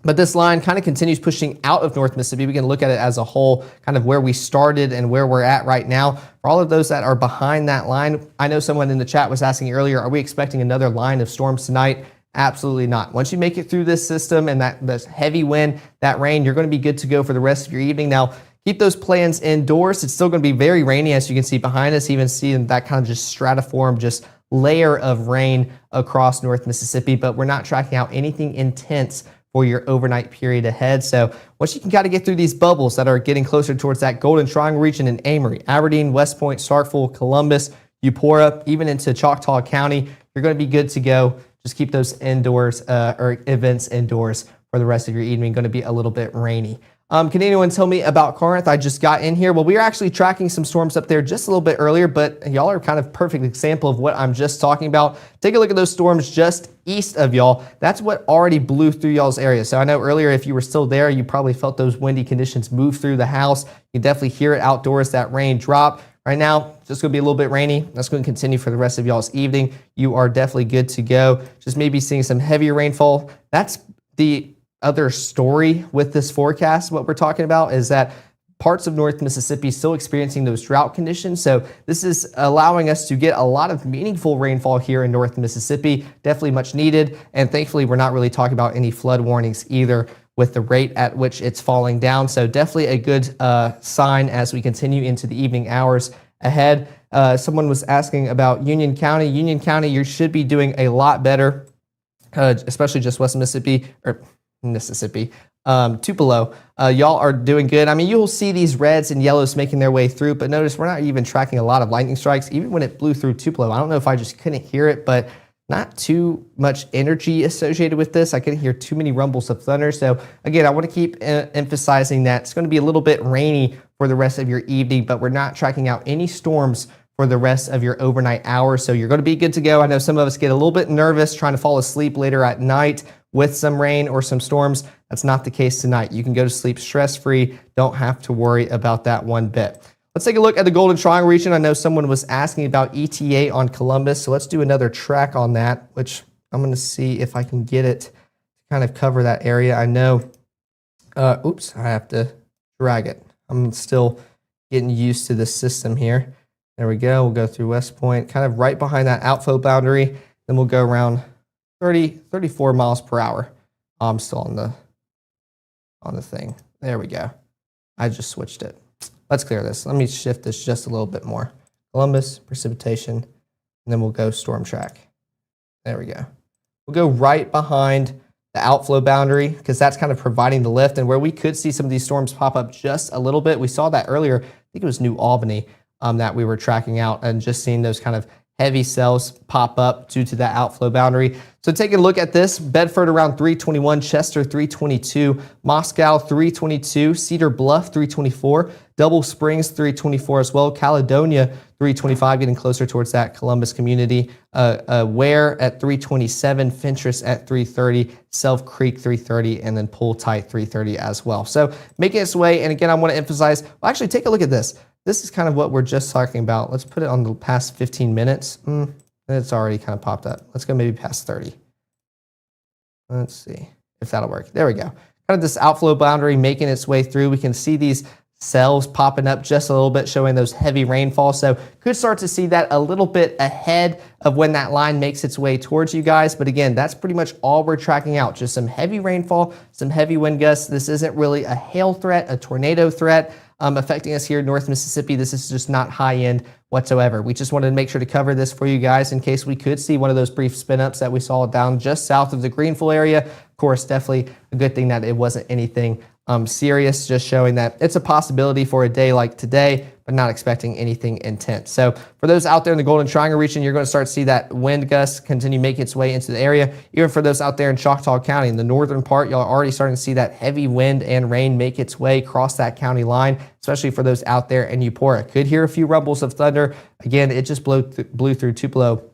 But this line kind of continues pushing out of North Mississippi. We can look at it as a whole, kind of where we started and where we're at right now. For all of those that are behind that line, I know someone in the chat was asking earlier, are we expecting another line of storms tonight? Absolutely not. Once you make it through this system and that heavy wind, that rain, you're going to be good to go for the rest of your evening. Now, keep those plans indoors. It's still going to be very rainy, as you can see behind us, even seeing that kind of just stratiform, just layer of rain across North Mississippi, but we're not tracking out anything intense for your overnight period ahead. So once you can kind of get through these bubbles that are getting closer towards that Golden Triangle region in Amory, Aberdeen, West Point, Starkville, Columbus, Eupora, even into Choctaw County, you're going to be good to go. Just keep those indoors or events indoors for the rest of your evening. Going to be a little bit rainy. Can anyone tell me about Corinth? I just got in here. Well, we are actually tracking some storms up there just a little bit earlier, but y'all are kind of perfect example of what I'm just talking about. Take a look at those storms just east of y'all. That's what already blew through y'all's area. So I know earlier, if you were still there, you probably felt those windy conditions move through the house. You can definitely hear it outdoors, that rain drop. Right now, it's just going to be a little bit rainy. That's going to continue for the rest of y'all's evening. You are definitely good to go. Just maybe seeing some heavier rainfall. That's the other story with this forecast. What we're talking about is that parts of North Mississippi still experiencing those drought conditions. So this is allowing us to get a lot of meaningful rainfall here in North Mississippi, definitely much needed. And thankfully, we're not really talking about any flood warnings either with the rate at which it's falling down. So definitely a good sign as we continue into the evening hours ahead. Someone was asking about Union County. Union County, you should be doing a lot better, especially just West Mississippi, Tupelo. Y'all are doing good. I mean, you'll see these reds and yellows making their way through, but notice we're not even tracking a lot of lightning strikes, even when it blew through Tupelo. I don't know if I just couldn't hear it, but not too much energy associated with this. I couldn't hear too many rumbles of thunder. So again, I want to keep emphasizing that it's going to be a little bit rainy for the rest of your evening, but we're not tracking out any storms for the rest of your overnight hours. So you're going to be good to go. I know some of us get a little bit nervous trying to fall asleep later at night with some rain or some storms. That's not the case tonight. You can go to sleep stress-free. Don't have to worry about that one bit. Let's take a look at the Golden Triangle region. I know someone was asking about ETA on Columbus, so let's do another track on that, which I'm going to see if I can get it to kind of cover that area. I know, I have to drag it. I'm still getting used to the system here. There we go. We'll go through West Point, kind of right behind that outflow boundary. Then we'll go around 34 miles per hour. I'm still on the thing. There we go. I just switched it. Let's clear this. Let me shift this just a little bit more. Columbus, precipitation, and then we'll go storm track. There we go. We'll go right behind the outflow boundary because that's kind of providing the lift, and where we could see some of these storms pop up just a little bit. We saw that earlier. I think it was New Albany that we were tracking out and just seeing those kind of heavy cells pop up due to that outflow boundary. So taking a look at this, Bedford around 321, Chester 322, Moscow 322, Cedar Bluff 324, Double Springs 324 as well, Caledonia 325, getting closer towards that Columbus community, Ware at 327, Fentress at 330, Self Creek 330, and then Pull Tight 330 as well. So making its way, and again, I want to emphasize, well, actually take a look at this. This is kind of what we're just talking about. Let's put it on the past 15 minutes. It's already kind of popped up. Let's go maybe past 30. Let's see if that'll work. There we go. Kind of this outflow boundary making its way through. We can see these cells popping up just a little bit, showing those heavy rainfall. So could start to see that a little bit ahead of when that line makes its way towards you guys. But again, that's pretty much all we're tracking out. Just some heavy rainfall, some heavy wind gusts. This isn't really a hail threat, a tornado threat affecting us here in North Mississippi. This is just not high end whatsoever. We just wanted to make sure to cover this for you guys in case we could see one of those brief spin ups that we saw down just south of the Greenville area. Of course, definitely a good thing that it wasn't anything serious, just showing that it's a possibility for a day like today, but not expecting anything intense. So for those out there in the Golden Triangle region, you're going to start to see that wind gust continue making its way into the area. Even for those out there in Choctaw County, in the northern part, y'all are already starting to see that heavy wind and rain make its way across that county line, especially for those out there in Eupora. Could hear a few rumbles of thunder. Again, it just blew through Tupelo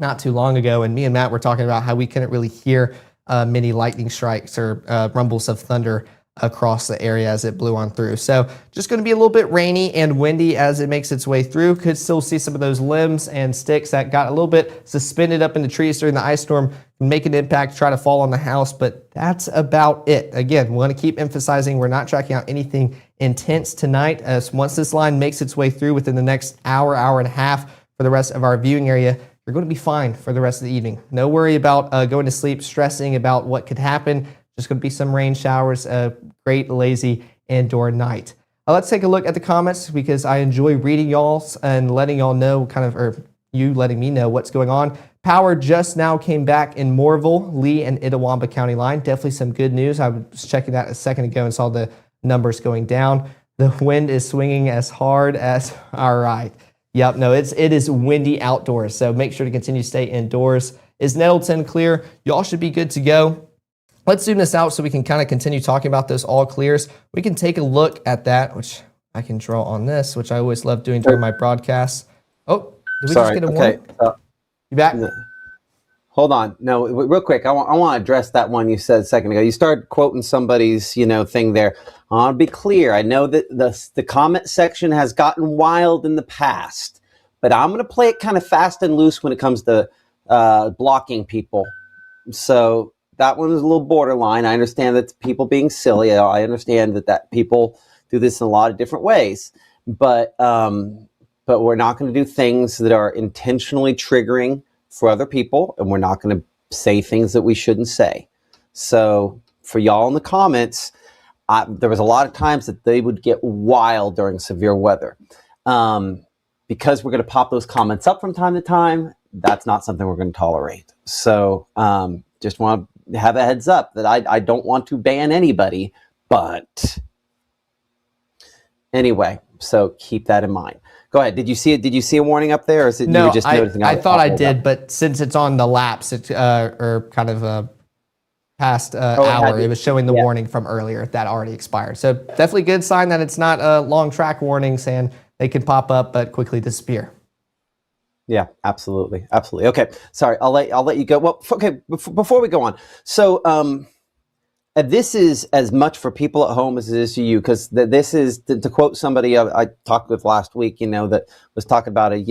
not too long ago, and me and Matt were talking about how we couldn't really hear many lightning strikes or rumbles of thunder across the area as it blew on through. So just going to be a little bit rainy and windy as it makes its way through. Could still see some of those limbs and sticks that got a little bit suspended up in the trees during the ice storm make an impact, try to fall on the house, but that's about it. Again, we want to keep emphasizing we're not tracking out anything intense tonight. As once this line makes its way through within the next hour, hour and a half for the rest of our viewing area, you're going to be fine for the rest of the evening. No worry about going to sleep, stressing about what could happen. Just going to be some rain showers, a great lazy indoor night. Let's take a look at the comments because I enjoy reading y'all's and letting y'all know or you letting me know what's going on. Power just now came back in Moorville, Lee, and Itawamba County line. Definitely some good news. I was checking that a second ago and saw the numbers going down. The wind is swinging as hard as, all right. Yep, no, it is windy outdoors, so make sure to continue to stay indoors. Is Nettleton clear? Y'all should be good to go. Let's zoom this out so we can kind of continue talking about those all clears. We can take a look at that, which I can draw on this, which I always love doing during my broadcasts. Oh, did we just get a warning? You back? Hold on. No, real quick. I want to address that one you said a second ago. You started quoting somebody's, thing there. I want to be clear. I know that the comment section has gotten wild in the past, but I'm going to play it kind of fast and loose when it comes to blocking people. So that one is a little borderline. I understand that people being silly. I understand that people do this in a lot of different ways, but we're not going to do things that are intentionally triggering for other people, and we're not going to say things that we shouldn't say. So for y'all in the comments, there was a lot of times that they would get wild during severe weather. Because we're going to pop those comments up from time to time, that's not something we're going to tolerate. So just want to have a heads up that I don't want to ban anybody, but anyway, so keep that in mind. Go ahead. Did you see it? Did you see a warning up there, or is it no? You were just noticing? I thought I did, but since it's on the lapse, or kind of past hour, it was showing the warning from earlier that already expired. So definitely good sign that it's not long track warnings and they can pop up but quickly disappear. Yeah, absolutely, absolutely. Okay, sorry, I'll let you go. Well, okay, before we go on, so this is as much for people at home as it is to you, because this is to quote somebody I talked with last week, that was talking about a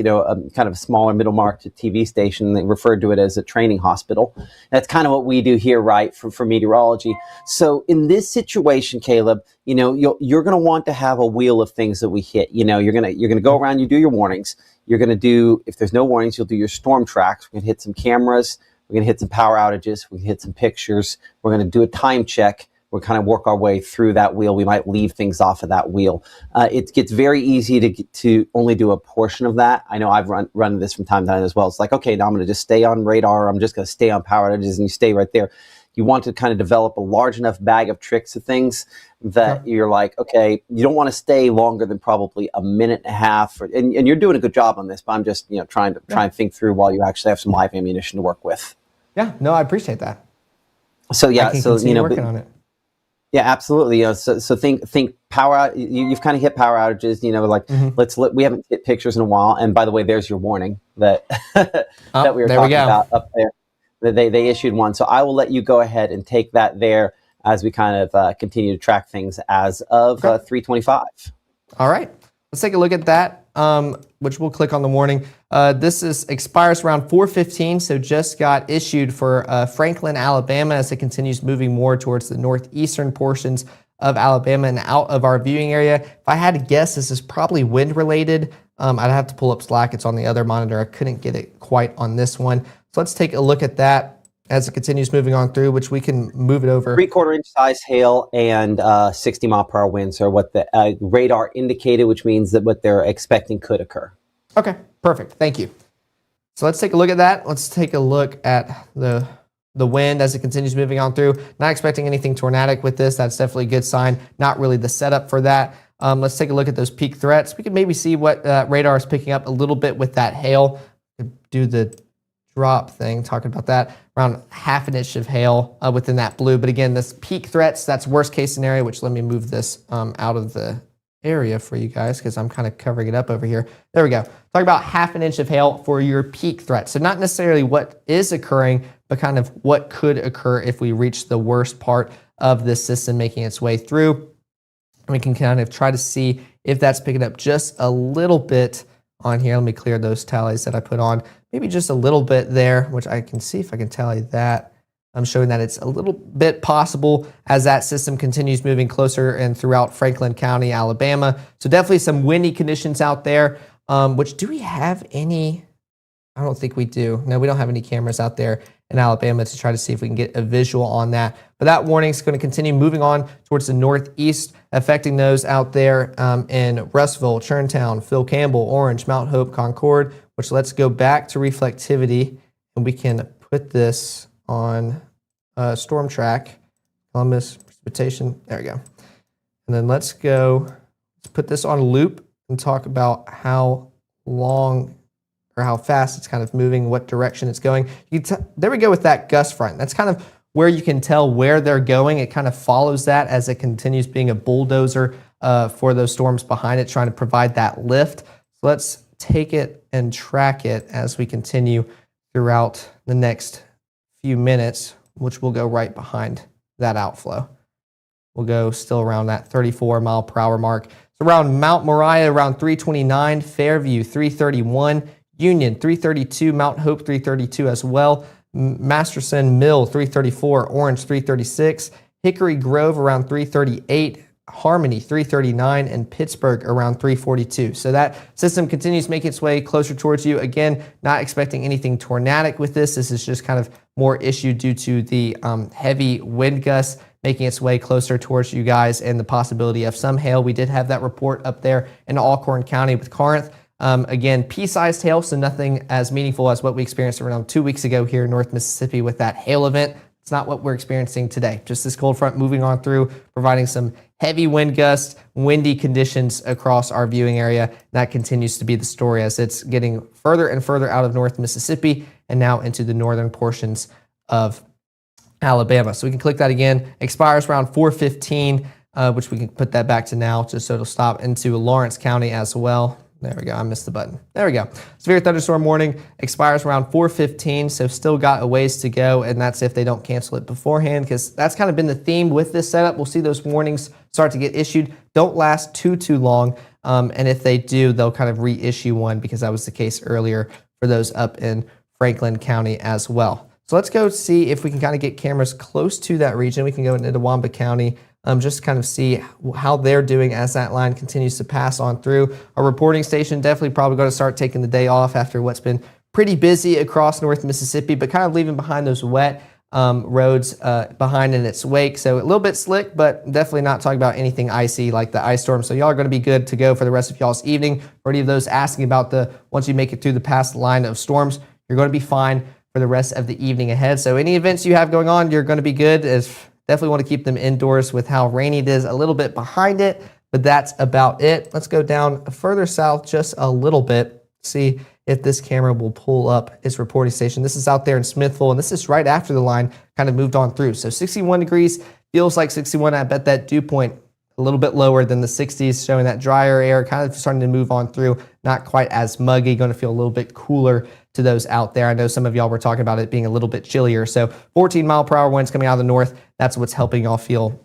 kind of a smaller middle market TV station. They referred to it as a training hospital. That's kind of what we do here, right, for meteorology. So in this situation, Caleb, you're going to want to have a wheel of things that we hit. You're gonna go around, you do your warnings. You're going to do, if there's no warnings, you'll do your storm tracks. We're going to hit some cameras. We're going to hit some power outages. We can hit some pictures. We're going to do a time check. We'll kind of work our way through that wheel. We might leave things off of that wheel. It gets very easy to only do a portion of that. I know I've run this from time to time as well. It's like, okay, now I'm going to just stay on radar. I'm just going to stay on power outages, and you stay right there. You want to kind of develop a large enough bag of tricks of things that you're like, okay, you don't want to stay longer than probably a minute and a half. And you're doing a good job on this, but I'm just trying to think through while you actually have some live ammunition to work with. Yeah, no, I appreciate that. So yeah, so working on it. Yeah, absolutely. So think power. You've kind of hit power outages. We haven't hit pictures in a while. And by the way, there's your warning that that we were talking about up there. They issued one. So I will let you go ahead and take that there as we kind of continue to track things as of 3:25. All right, let's take a look at that. Which we'll click on the warning. This expires around 4:15, so just got issued for Franklin, Alabama, as it continues moving more towards the northeastern portions of Alabama and out of our viewing area. If I had to guess, this is probably wind related. I'd have to pull up Slack. It's on the other monitor. I couldn't get it quite on this one. So let's take a look at that as it continues moving on through, which we can move it over. 3/4 inch size hail and 60 mile per hour winds are what the radar indicated, which means that what they're expecting could occur. Okay, perfect. Thank you. So let's take a look at that. Let's take a look at the wind as it continues moving on through. Not expecting anything tornadic with this. That's definitely a good sign. Not really the setup for that. Let's take a look at those peak threats. We can maybe see what radar is picking up a little bit with that hail. Do the drop thing, talking about that, around 1/2 inch of hail within that blue. But again, this peak threats, that's worst case scenario, which let me move this out of the area for you guys because I'm kind of covering it up over here. There we go. Talk about 1/2 inch of hail for your peak threat. So not necessarily what is occurring, but kind of what could occur if we reach the worst part of this system making its way through. And we can kind of try to see if that's picking up just a little bit on here. Let me clear those tallies that I put on. Maybe just a little bit there, which I can see if I can tally that. I'm showing that it's a little bit possible as that system continues moving closer and throughout Franklin County, Alabama. So definitely some windy conditions out there, which do we have any? I don't think we do. No, we don't have any cameras out there in Alabama to try to see if we can get a visual on that. But that warning is going to continue moving on towards the northeast, affecting those out there in Russellville, Churntown, Phil Campbell, Orange, Mount Hope, Concord, which let's go back to reflectivity and we can put this on storm track, Columbus, precipitation, there we go. And then let's put this on a loop and talk about how long or how fast it's kind of moving, what direction it's going. There we go with that gust front. That's kind of where you can tell where they're going. It kind of follows that as it continues being a bulldozer for those storms behind it, trying to provide that lift. So let's take it and track it as we continue throughout the next few minutes, which will go right behind that outflow. We'll go still around that 34 mile per hour mark. So around Mount Moriah, around 329, Fairview 331, Union 332, Mount Hope 332 as well, Masterson Mill 334, Orange 336, Hickory Grove around 338, Harmony 339, and Pittsburgh around 342. So that system continues to make its way closer towards you. Again, not expecting anything tornadic with this. This is just kind of more issue due to the heavy wind gusts making its way closer towards you guys and the possibility of some hail. We did have that report up there in Alcorn County with Corinth. Again, pea-sized hail, so nothing as meaningful as what we experienced around 2 weeks ago here in North Mississippi with that hail event. It's not what we're experiencing today. Just this cold front moving on through, providing some heavy wind gusts, windy conditions across our viewing area. That continues to be the story as it's getting further and further out of North Mississippi and now into the northern portions of Alabama. So we can click that again. Expires around 4:15, which we can put that back to now just so it'll stop into Lawrence County as well. There we go. I missed the button. There we go. Severe thunderstorm warning expires around 4:15, so still got a ways to go, and that's if they don't cancel it beforehand, because that's kind of been the theme with this setup. We'll see those warnings start to get issued. Don't last too long, and if they do, they'll kind of reissue one, because that was the case earlier for those up in Franklin County as well. So let's go see if we can kind of get cameras close to that region. We can go into Itawamba County. Just kind of see how they're doing as that line continues to pass on through. Our reporting station definitely probably going to start taking the day off after what's been pretty busy across North Mississippi, but kind of leaving behind those wet roads behind in its wake. So a little bit slick, but definitely not talking about anything icy like the ice storm. So y'all are going to be good to go for the rest of y'all's evening. For any of those asking about once you make it through the past line of storms, you're going to be fine for the rest of the evening ahead. So any events you have going on, you're going to be good. Definitely want to keep them indoors with how rainy it is, a little bit behind it, but that's about it. Let's go down further south just a little bit, see if this camera will pull up its reporting station. This is out there in Smithville, and this is right after the line kind of moved on through. So 61 degrees, feels like 61. I bet that dew point a little bit lower than the 60s, showing that drier air kind of starting to move on through, not quite as muggy, going to feel a little bit cooler to those out there. I know some of y'all were talking about it being a little bit chillier. So 14 mile per hour winds coming out of the north. That's what's helping y'all feel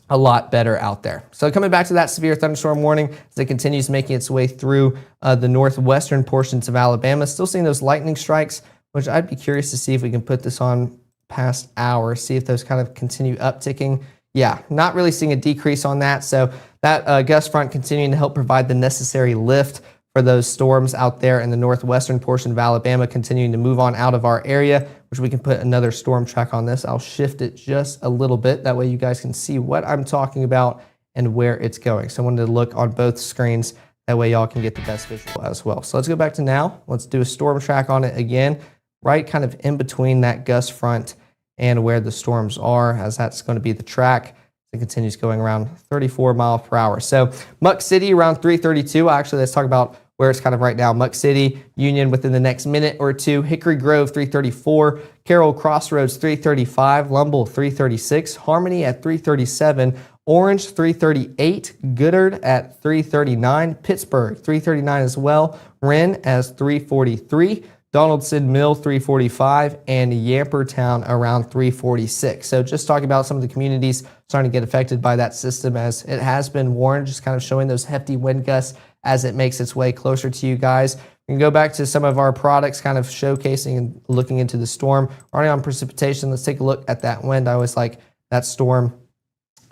a lot better out there. So coming back to that severe thunderstorm warning as it continues making its way through the northwestern portions of Alabama. Still seeing those lightning strikes, which I'd be curious to see if we can put this on past hour, see if those kind of continue upticking. Yeah, not really seeing a decrease on that. So that gust front continuing to help provide the necessary lift for those storms out there in the northwestern portion of Alabama, continuing to move on out of our area, which we can put another storm track on this. I'll shift it just a little bit. That way you guys can see what I'm talking about and where it's going. So I wanted to look on both screens. That way y'all can get the best visual as well. So let's go back to now. Let's do a storm track on it again, right kind of in between that gust front and where the storms are, as that's going to be the track. It continues going around 34 miles per hour. So Muck City around 332. Actually, let's talk about where it's kind of right now. Muck City, Union within the next minute or two. Hickory Grove 334, Carroll Crossroads 335, Lumble 336, Harmony at 337, Orange 338, Goodard at 339, Pittsburgh 339 as well, Wren as 343, Donaldson Mill 345, and Yampertown around 346. So just talking about some of the communities starting to get affected by that system as it has been warned, just kind of showing those hefty wind gusts as it makes its way closer to you guys. We can go back to some of our products kind of showcasing and looking into the storm. Already on precipitation, let's take a look at that wind. I always like that storm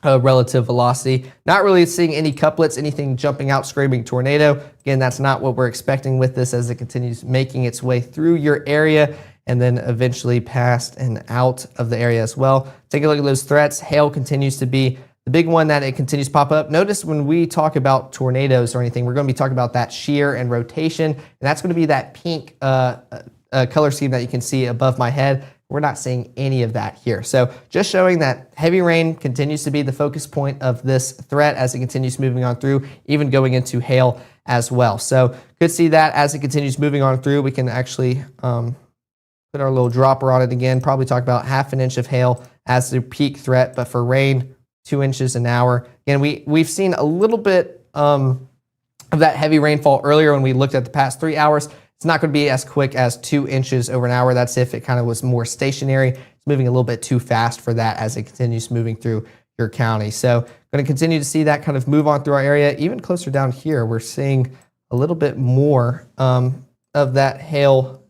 relative velocity. Not really seeing any couplets, anything jumping out, screaming tornado. Again, that's not what we're expecting with this as it continues making its way through your area and then eventually past and out of the area as well. Take a look at those threats. Hail continues to be the big one that it continues to pop up. Notice when we talk about tornadoes or anything, we're going to be talking about that shear and rotation, and that's going to be that pink color scheme that you can see above my head. We're not seeing any of that here. So just showing that heavy rain continues to be the focus point of this threat as it continues moving on through, even going into hail as well. So could see that as it continues moving on through. We can actually put our little dropper on it again, probably talk about 1/2 inch of hail as the peak threat, but for rain, 2 inches an hour. Again, we've seen a little bit of that heavy rainfall earlier when we looked at the past 3 hours. It's not going to be as quick as 2 inches over an hour. That's if it kind of was more stationary. It's moving a little bit too fast for that as it continues moving through your county. So going to continue to see that kind of move on through our area. Even closer down here, we're seeing a little bit more of that hail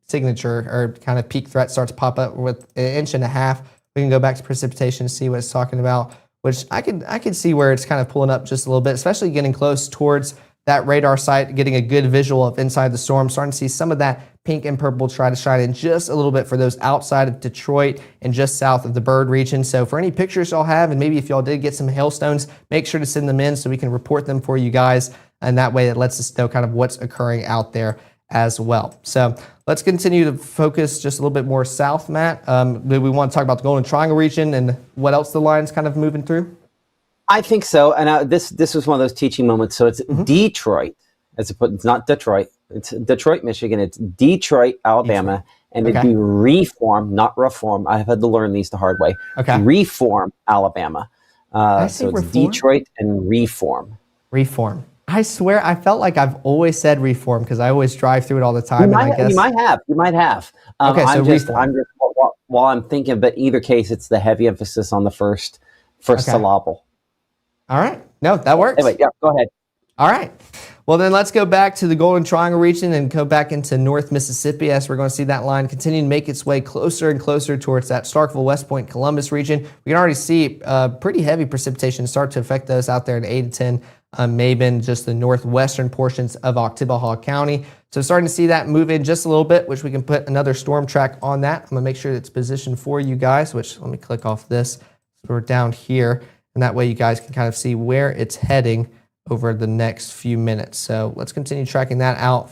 signature or kind of peak threat start to pop up with 1.5 inches. We can go back to precipitation and see what it's talking about, which I could see where it's kind of pulling up just a little bit, especially getting close towards that radar site, getting a good visual of inside the storm, starting to see some of that pink and purple try to shine in just a little bit for those outside of Detroit and just south of the Bird region. So for any pictures y'all have, and maybe if y'all did get some hailstones, make sure to send them in so we can report them for you guys. And that way it lets us know kind of what's occurring out there as well. So let's continue to focus just a little bit more south, Matt. Do we want to talk about the Golden Triangle region and what else the line's kind of moving through? I think so. And this was one of those teaching moments. So it's Detroit, it's not Detroit. It's Detroit, Michigan. It's Detroit, Alabama. And it'd be Reform, not Reform. I've had to learn these the hard way. Okay. Reform, Alabama. So it's Reform? Detroit and Reform. Reform. I swear, I felt like I've always said Reform because I always drive through it all the time. You might have. Okay, so I'm just Reform. while I'm thinking, but either case, it's the heavy emphasis on the first syllable. All right. No, that works. Anyway, yeah, go ahead. All right. Well, then let's go back to the Golden Triangle region and go back into North Mississippi as we're going to see that line continue to make its way closer and closer towards that Starkville, West Point, Columbus region. We can already see pretty heavy precipitation start to affect those out there in 8 to 10 Mabin, just the northwestern portions of Oktibbeha County. So starting to see that move in just a little bit, which we can put another storm track on that. I'm going to make sure it's positioned for you guys, which let me click off this. So we're down here, and that way you guys can kind of see where it's heading over the next few minutes. So let's continue tracking that out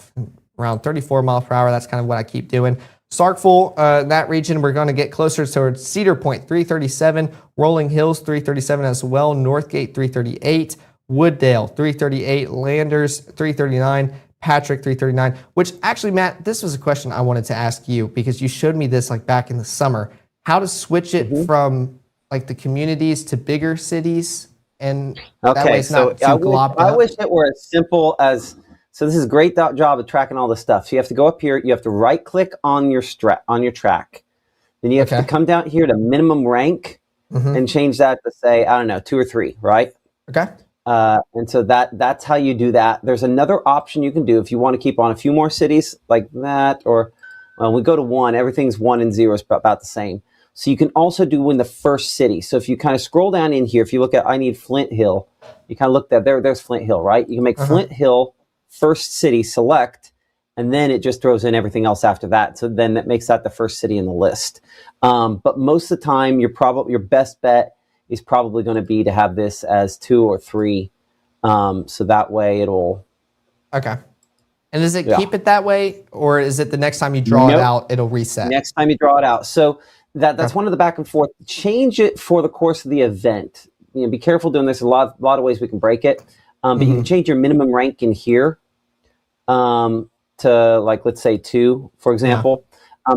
around 34 miles per hour. That's kind of what I keep doing. Starkville, that region, we're going to get closer towards Cedar Point, 337, Rolling Hills, 337 as well, Northgate, 338, Wooddale, 338, Landers, 339, Patrick, 339, which actually, Matt, this was a question I wanted to ask you because you showed me this like back in the summer, how to switch it from like the communities to bigger cities. And that way it's not too globbed up. I wish it were as simple as, so this is a great job of tracking all this stuff. So you have to go up here, you have to right click on your track. Then you have to come down here to minimum rank and change that to say, I don't know, 2 or 3, right? Okay. And so that's how you do that. There's another option you can do if you want to keep on a few more cities like that, or we go to 1, everything's 1 and 0 is about the same. So you can also do in the first city. So if you kind of scroll down in here, if you look at, I need Flint Hill, you kind of look there's Flint Hill, right? You can make Flint Hill first city, select, and then it just throws in everything else after that. So then that makes that the first city in the list. But most of the time, your best bet is probably going to be to have this as 2 or 3. So that way it'll... Okay. And does it keep it that way? Or is it the next time you draw it out, it'll reset? Next time you draw it out. So that's one of the back and forth. Change it for the course of the event. Be careful doing this. A lot of ways we can break it. But you can change your minimum rank in here to, like, let's say 2, for example.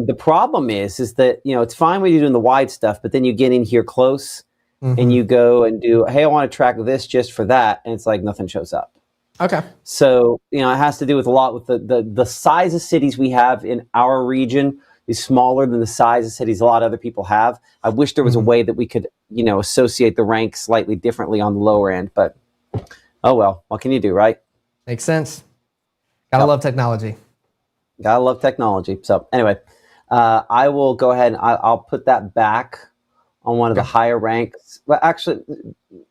The problem is that, it's fine when you're doing the wide stuff, but then you get in here close and you go and do, hey, I want to track this just for that, and it's like nothing shows up. Okay. So, it has to do with a lot with the size of cities we have in our region is smaller than the size of cities a lot of other people have. I wish there was a way that we could, associate the ranks slightly differently on the lower end, but oh well, what can you do, right? Makes sense. Gotta love technology. Gotta love technology. So anyway, I will go ahead and I'll put that back on one of the higher ranks. Well, actually,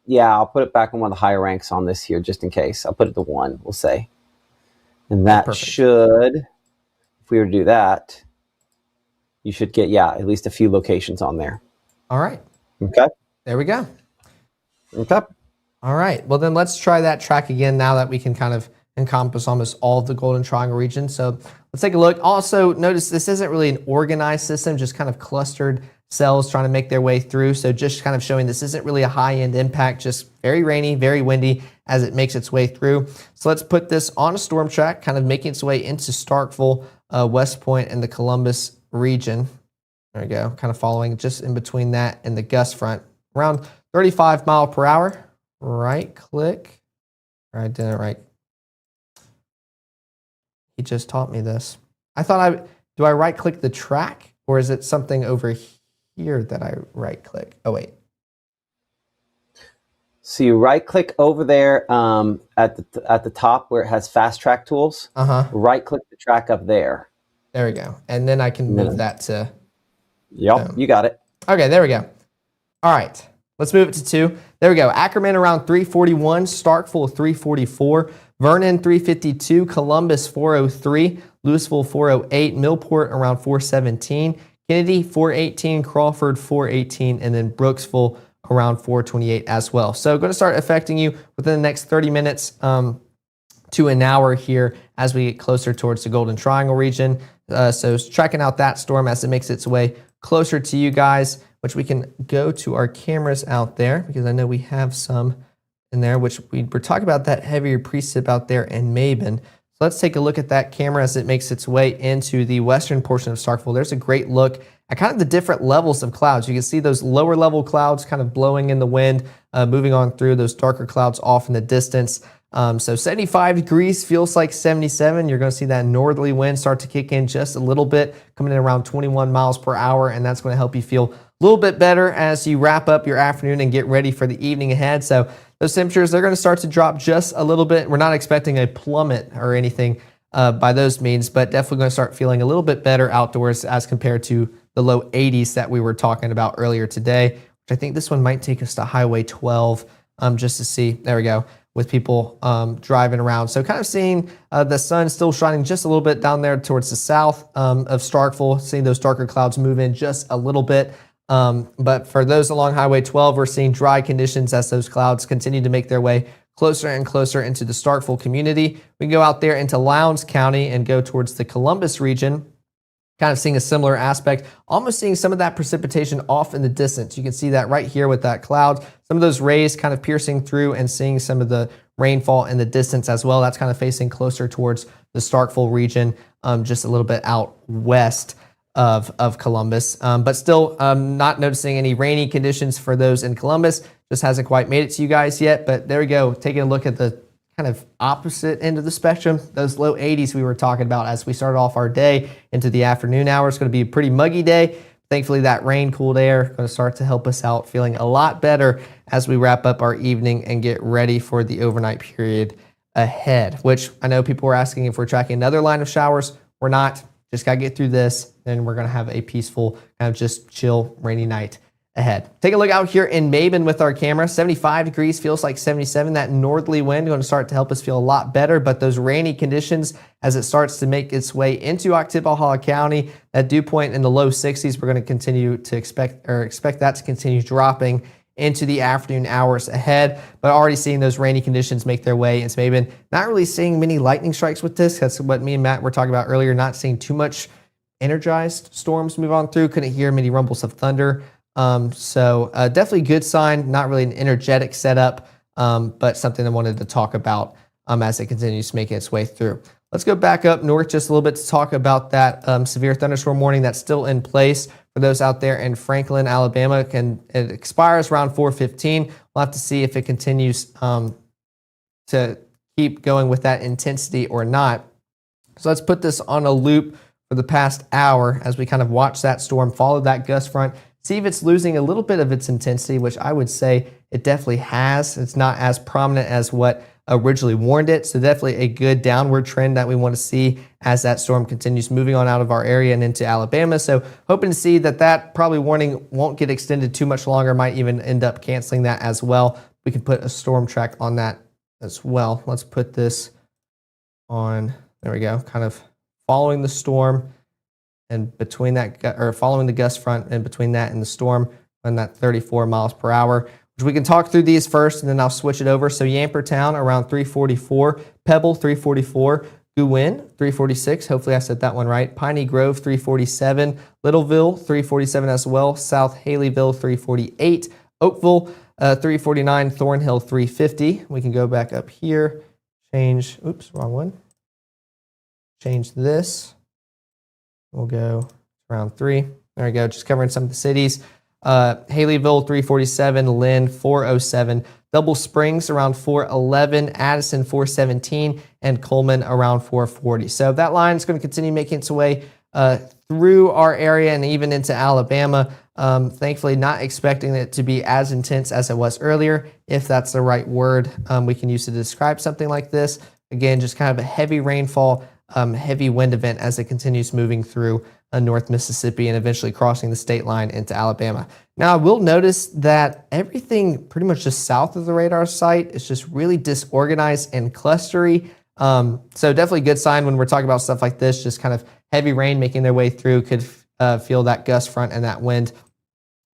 yeah, I'll put it back on one of the higher ranks on this here just in case. I'll put it to 1, we'll say. And that should, if we were to do that, you should get, at least a few locations on there. All right. Okay. There we go. Okay. All right. Well, then let's try that track again now that we can kind of encompass almost all of the Golden Triangle region. So let's take a look. Also, notice this isn't really an organized system, just kind of clustered cells trying to make their way through. So just kind of showing this isn't really a high-end impact, just very rainy, very windy as it makes its way through. So let's put this on a storm track, kind of making its way into Starkville, West Point, and the Columbus region. There we go, kind of following just in between that and the gust front. Around 35 mile per hour. Right click. I did it right. He just taught me this. Do I right click the track, or is it something over here that I right click? Oh wait. So you right click over there at the top where it has fast track tools. Right click the track up there. There we go. And then I can move that to. Yep, you got it. Okay, there we go. All right, let's move it to 2. There we go. Ackerman around 341, Starkville 344, Vernon 352, Columbus 403, Louisville 408, Millport around 417, Kennedy 418, Crawford 418, and then Brooksville around 428 as well. So going to start affecting you within the next 30 minutes to an hour here as we get closer towards the Golden Triangle region. So tracking out that storm as it makes its way closer to you guys, which we can go to our cameras out there because I know we have some in there, which we were talking about that heavier precip out there in Maben. So let's take a look at that camera as it makes its way into the western portion of Starkville. There's a great look at kind of the different levels of clouds. You can see those lower level clouds kind of blowing in the wind, moving on through those darker clouds off in the distance. So 75 degrees feels like 77. You're going to see that northerly wind start to kick in just a little bit, coming in around 21 miles per hour, and that's going to help you feel a little bit better as you wrap up your afternoon and get ready for the evening ahead. So those temperatures, they're going to start to drop just a little bit. We're not expecting a plummet or anything by those means, but definitely going to start feeling a little bit better outdoors as compared to the low 80s that we were talking about earlier today, which I think this one might take us to Highway 12 just to see. There we go. With people driving around. So kind of seeing the sun still shining just a little bit down there towards the south of Starkville, seeing those darker clouds move in just a little bit. But for those along Highway 12, we're seeing dry conditions as those clouds continue to make their way closer and closer into the Starkville community. We can go out there into Lowndes County and go towards the Columbus region, kind of seeing a similar aspect, almost seeing some of that precipitation off in the distance. You can see that right here with that cloud, some of those rays kind of piercing through and seeing some of the rainfall in the distance as well. That's kind of facing closer towards the Starkville region, just a little bit out west of Columbus, but still not noticing any rainy conditions for those in Columbus. Just hasn't quite made it to you guys yet, but there we go. Taking a look at the kind of opposite end of the spectrum, those low 80s we were talking about as we started off our day into the afternoon hours. It's going to be a pretty muggy day. Thankfully, that rain, cooled air, going to start to help us out, feeling a lot better as we wrap up our evening and get ready for the overnight period ahead, which I know people were asking if we're tracking another line of showers. We're not. Just got to get through this, then we're going to have a peaceful, kind of just chill, rainy night ahead. Take a look out here in Maben with our camera. 75 degrees feels like 77. That northerly wind going to start to help us feel a lot better, but those rainy conditions as it starts to make its way into Oktibbeha County, that dew point in the low 60s, we're going to continue to expect that to continue dropping into the afternoon hours ahead, but already seeing those rainy conditions make their way into Maben. Not really seeing many lightning strikes with this. That's what me and Matt were talking about earlier, not seeing too much energized storms move on through. Couldn't hear many rumbles of thunder. So definitely a good sign, not really an energetic setup, but something I wanted to talk about as it continues to make its way through. Let's go back up north just a little bit to talk about that severe thunderstorm warning that's still in place for those out there in Franklin, Alabama. It expires around 4:15. We'll have to see if it continues to keep going with that intensity or not. So let's put this on a loop for the past hour as we kind of watch that storm, follow that gust front, see if it's losing a little bit of its intensity, which I would say it definitely has. It's not as prominent as what originally warned it. So definitely a good downward trend that we want to see as that storm continues moving on out of our area and into Alabama. So hoping to see that probably warning won't get extended too much longer, might even end up canceling that as well. We can put a storm track on that as well. Let's put this on, there we go, kind of following the storm and between that, or following the gust front and between that and the storm on that 34 miles per hour. We can talk through these first and then I'll switch it over. So Yampertown around 344, Pebble 344, Guin 346, hopefully I said that one right, Piney Grove 347, Littleville 347 as well, South Haleyville 348, Oakville 349, Thornhill 350. We can go back up here, change, oops, wrong one. Change this. We'll go around 3. There we go, just covering some of the cities. Haleyville 347, Lynn 407, Double Springs around 411, Addison 417, and Coleman around 440. So that line is going to continue making its way through our area and even into Alabama. Thankfully, not expecting it to be as intense as it was earlier, if that's the right word we can use to describe something like this. Again, just kind of a heavy rainfall, heavy wind event as it continues moving through North Mississippi and eventually crossing the state line into Alabama. Now, I will notice that everything pretty much just south of the radar site is just really disorganized and clustery. So definitely a good sign when we're talking about stuff like this, just kind of heavy rain making their way through, could feel that gust front and that wind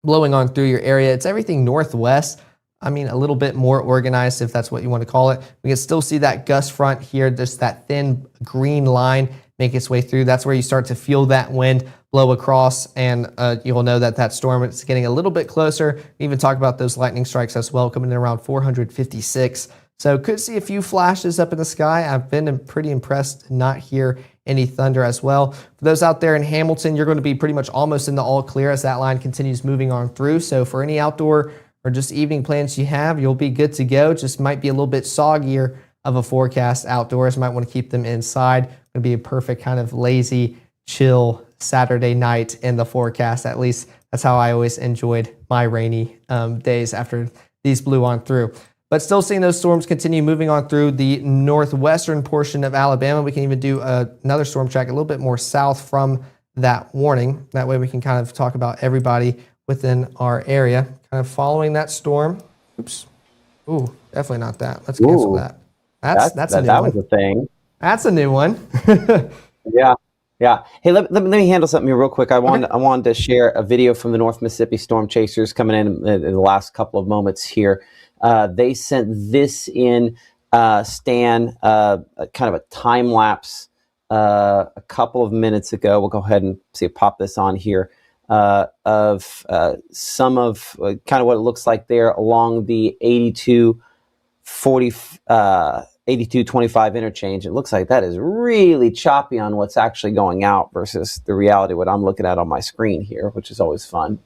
blowing on through your area. It's everything northwest. I mean, a little bit more organized, if that's what you want to call it. We can still see that gust front here, just that thin green line make its way through. That's where you start to feel that wind blow across, and you'll know that that storm is getting a little bit closer. We even talk about those lightning strikes as well, coming in around 456. So could see a few flashes up in the sky. I've been pretty impressed to not hear any thunder as well. For those out there in Hamilton, you're going to be pretty much almost in the all clear as that line continues moving on through. So for any outdoor or just evening plans you have, you'll be good to go. Just might be a little bit soggier of a forecast outdoors. Might want to keep them inside. Going to be a perfect kind of lazy, chill Saturday night in the forecast. At least that's how I always enjoyed my rainy days after these blew on through. But still seeing those storms continue moving on through the northwestern portion of Alabama. We can even do another storm track a little bit more south from that warning. That way we can kind of talk about everybody within our area. Kind of following that storm. Oops. Ooh, definitely not that. Let's cancel that. That's a new one. That was a thing. That's a new one. Yeah. Hey, let me handle something here real quick. I wanted to share a video from the North Mississippi Storm Chasers coming in the last couple of moments here. They sent this in, Stan, kind of a time lapse a couple of minutes ago. We'll go ahead and see, pop this on here, of some of kind of what it looks like there along the 8225 interchange. It looks like that is really choppy on what's actually going out versus the reality, what I'm looking at on my screen here, which is always fun.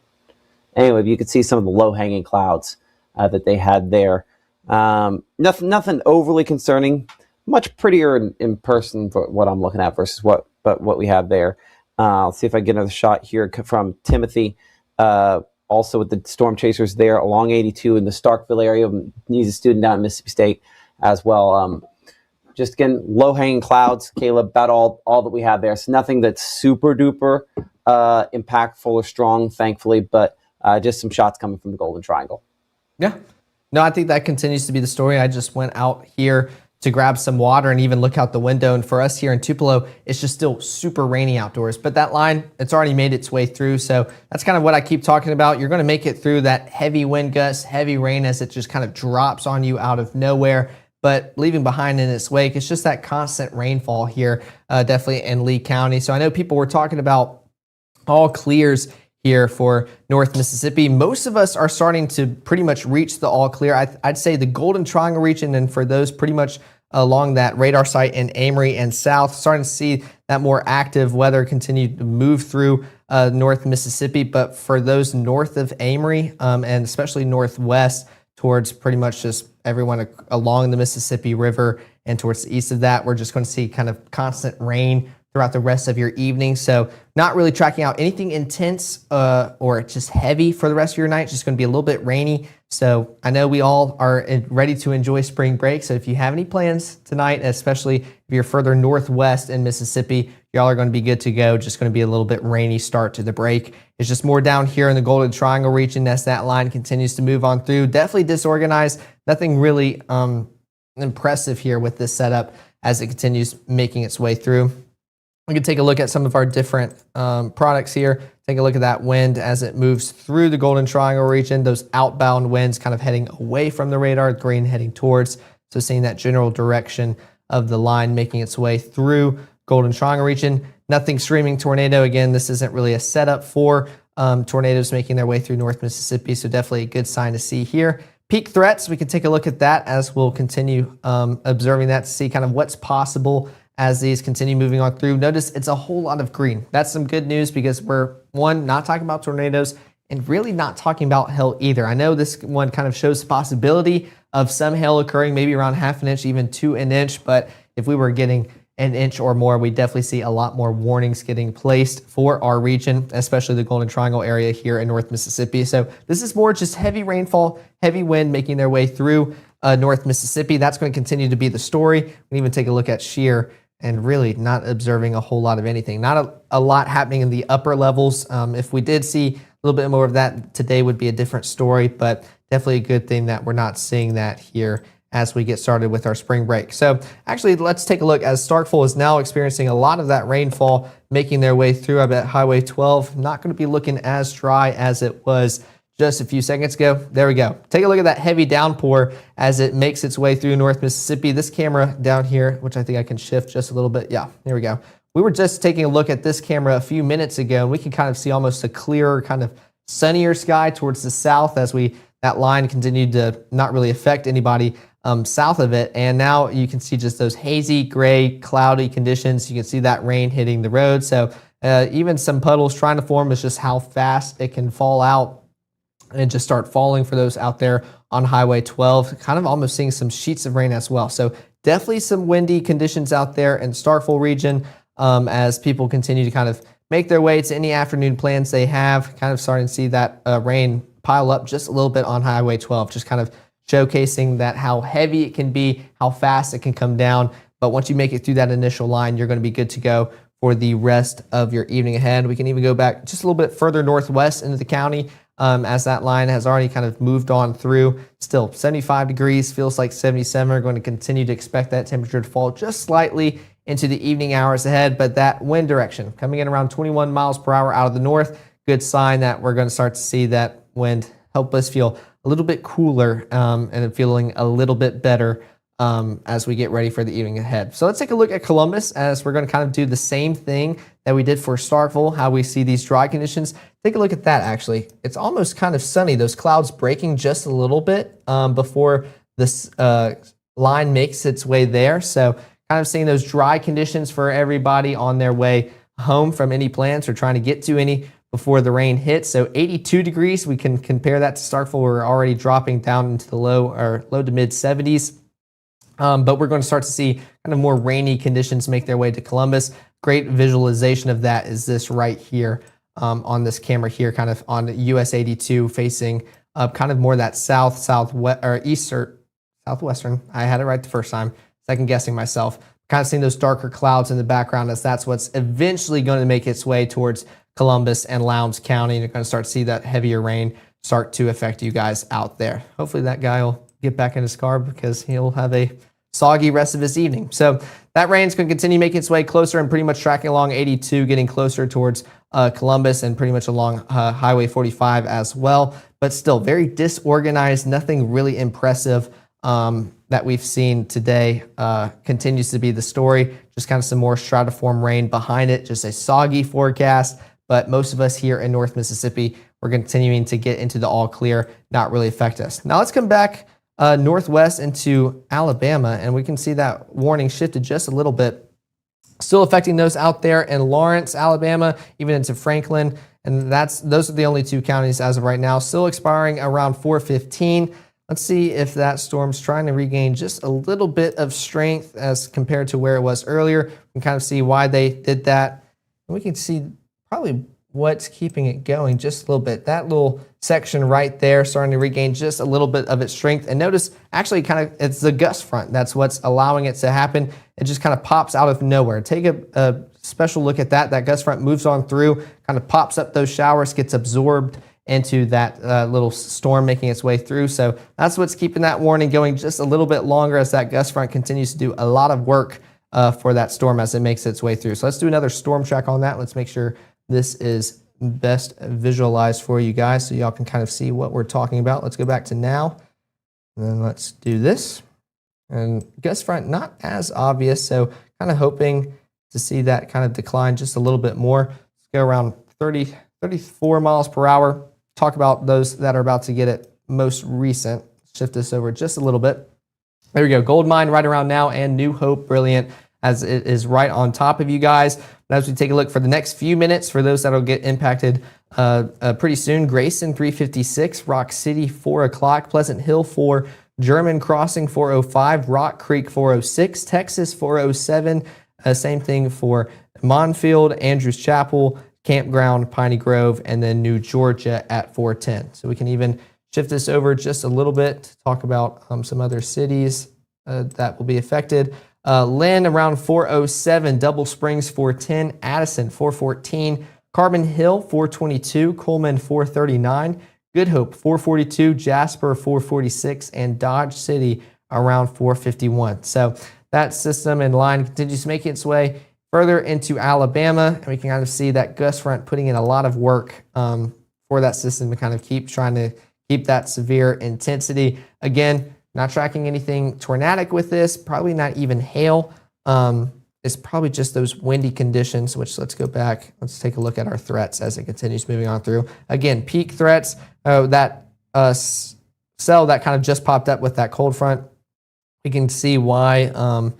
Anyway, you can see some of the low-hanging clouds that they had there. Nothing overly concerning. Much prettier in person for what I'm looking at versus what we have there. I'll see if I can get another shot here from Timothy. Also with the Storm Chasers there along 82 in the Starkville area. He's a student down at Mississippi State as well. Just again, low-hanging clouds, Caleb, about all that we have there. So nothing that's super duper impactful or strong, thankfully, but just some shots coming from the Golden Triangle. Yeah. No, I think that continues to be the story. I just went out here to grab some water and even look out the window. And for us here in Tupelo, it's just still super rainy outdoors. But that line, it's already made its way through. So that's kind of what I keep talking about. You're going to make it through that heavy wind gusts, heavy rain as it just kind of drops on you out of nowhere. But leaving behind in its wake, it's just that constant rainfall here, definitely in Lee County. So I know people were talking about all clears here for North Mississippi. Most of us are starting to pretty much reach the all clear. I'd say the Golden Triangle region, and for those pretty much along that radar site in Amory and south. Starting to see that more active weather continue to move through North Mississippi. But for those north of Amory and especially northwest towards pretty much just everyone along the Mississippi River and towards the east of that, we're just going to see kind of constant rain throughout the rest of your evening. So not really tracking out anything intense or just heavy for the rest of your night. It's just going to be a little bit rainy. So I know we all are ready to enjoy spring break. So if you have any plans tonight, especially if you're further northwest in Mississippi, y'all are going to be good to go. Just going to be a little bit rainy start to the break. It's just more down here in the Golden Triangle region as that line continues to move on through. Definitely disorganized. Nothing really impressive here with this setup as it continues making its way through. We can take a look at some of our different products here. Take a look at that wind as it moves through the Golden Triangle region. Those outbound winds kind of heading away from the radar, green heading towards. So seeing that general direction of the line making its way through Golden Triangle region. Nothing screaming tornado. Again, this isn't really a setup for tornadoes making their way through North Mississippi. So definitely a good sign to see here. Peak threats, we can take a look at that as we'll continue observing that to see kind of what's possible as these continue moving on through. Notice it's a whole lot of green. That's some good news because we're, one, not talking about tornadoes and really not talking about hail either. I know this one kind of shows the possibility of some hail occurring, maybe around half an inch, even to an inch. But if we were getting an inch or more, we definitely see a lot more warnings getting placed for our region, especially the Golden Triangle area here in North Mississippi. So this is more just heavy rainfall, heavy wind making their way through North Mississippi. That's going to continue to be the story. We can even take a look at shear and really not observing a whole lot of anything. Not a lot happening in the upper levels. If we did see a little bit more of that today would be a different story, but definitely a good thing that we're not seeing that here as we get started with our spring break. So actually, let's take a look as Starkville is now experiencing a lot of that rainfall making their way through. I bet Highway 12 not going to be looking as dry as it was just a few seconds ago. There we go. Take a look at that heavy downpour as it makes its way through North Mississippi. This camera down here, which I think I can shift just a little bit. Yeah, there we go. We were just taking a look at this camera a few minutes ago, and we can kind of see almost a clearer, kind of sunnier sky towards the south as that line continued to not really affect anybody south of it. And now you can see just those hazy, gray, cloudy conditions. You can see that rain hitting the road. So even some puddles trying to form is just how fast it can fall out and just start falling for those out there on Highway 12, kind of almost seeing some sheets of rain as well. So definitely some windy conditions out there in Starkville region as people continue to kind of make their way to any afternoon plans they have, kind of starting to see that rain pile up just a little bit on Highway 12, just kind of showcasing that how heavy it can be, how fast it can come down. But once you make it through that initial line, you're going to be good to go for the rest of your evening ahead. We can even go back just a little bit further northwest into the county as that line has already kind of moved on through. Still 75 degrees, feels like 77. We're going to continue to expect that temperature to fall just slightly into the evening hours ahead, but that wind direction coming in around 21 miles per hour out of the north, good sign that we're going to start to see that wind help us feel a little bit cooler and feeling a little bit better as we get ready for the evening ahead. So let's take a look at Columbus as we're going to kind of do the same thing that we did for Starkville, how we see these dry conditions. Take a look at that actually. It's almost kind of sunny. Those clouds breaking just a little bit before this line makes its way there. So kind of seeing those dry conditions for everybody on their way home from any plans or trying to get to any before the rain hits. So 82 degrees, we can compare that to Starkville. We're already dropping down into the low to mid 70s. But we're going to start to see kind of more rainy conditions make their way to Columbus. Great visualization of that is this right here on this camera here, kind of on US 82 facing up kind of more that southwest or east or southwestern. I had it right the first time. Second guessing myself. Kind of seeing those darker clouds in the background as that's what's eventually going to make its way towards Columbus and Lowndes County. And you're going to start to see that heavier rain start to affect you guys out there. Hopefully that guy will get back in his car because he'll have a soggy rest of his evening. So that rain's going to continue making its way closer and pretty much tracking along 82, getting closer towards Columbus and pretty much along Highway 45 as well. But still very disorganized, nothing really impressive that we've seen today continues to be the story. Just kind of some more stratiform rain behind it, just a soggy forecast. But most of us here in North Mississippi, we're continuing to get into the all clear, not really affect us. Now let's come back northwest into Alabama, and we can see that warning shifted just a little bit. Still affecting those out there in Lawrence, Alabama, even into Franklin, and those are the only 2 counties as of right now. Still expiring around 4:15. Let's see if that storm's trying to regain just a little bit of strength as compared to where it was earlier. We can kind of see why they did that. And we can see probably what's keeping it going just a little bit. That little section right there starting to regain just a little bit of its strength. And notice actually it's the gust front. That's what's allowing it to happen. It just kind of pops out of nowhere. Take a special look at that. That gust front moves on through, kind of pops up those showers, gets absorbed into that little storm making its way through. So that's what's keeping that warning going just a little bit longer as that gust front continues to do a lot of work for that storm as it makes its way through. So let's do another storm track on that. Let's make sure this is best visualized for you guys so y'all can kind of see what we're talking about. Let's go back to now, and then let's do this. And gust front not as obvious, so kind of hoping to see that kind of decline just a little bit more. Let's go around 34 miles per hour. Talk about those that are about to get it most recent. Shift this over just a little bit. There we go. Gold Mine right around now, and New Hope Brilliant as it is right on top of you guys. But as we take a look for the next few minutes, for those that will get impacted pretty soon, Grayson 356, Rock City 4 o'clock, Pleasant Hill 4, German Crossing 405, Rock Creek 406, Texas 407, same thing for Monfield, Andrews Chapel, Campground, Piney Grove, and then New Georgia at 410. So we can even shift this over just a little bit to talk about some other cities that will be affected. Lynn around 407, Double Springs 410, Addison 414, Carbon Hill 422, Coleman 439, Good Hope 442, Jasper 446, and Dodge City around 451. So that system and line continues to make its way further into Alabama, and we can kind of see that gust front putting in a lot of work for that system to kind of trying to keep that severe intensity. Again, not tracking anything tornadic with this, probably not even hail. It's probably just those windy conditions, which let's go back. Let's take a look at our threats as it continues moving on through. Again, peak threats, that cell that kind of just popped up with that cold front. We can see why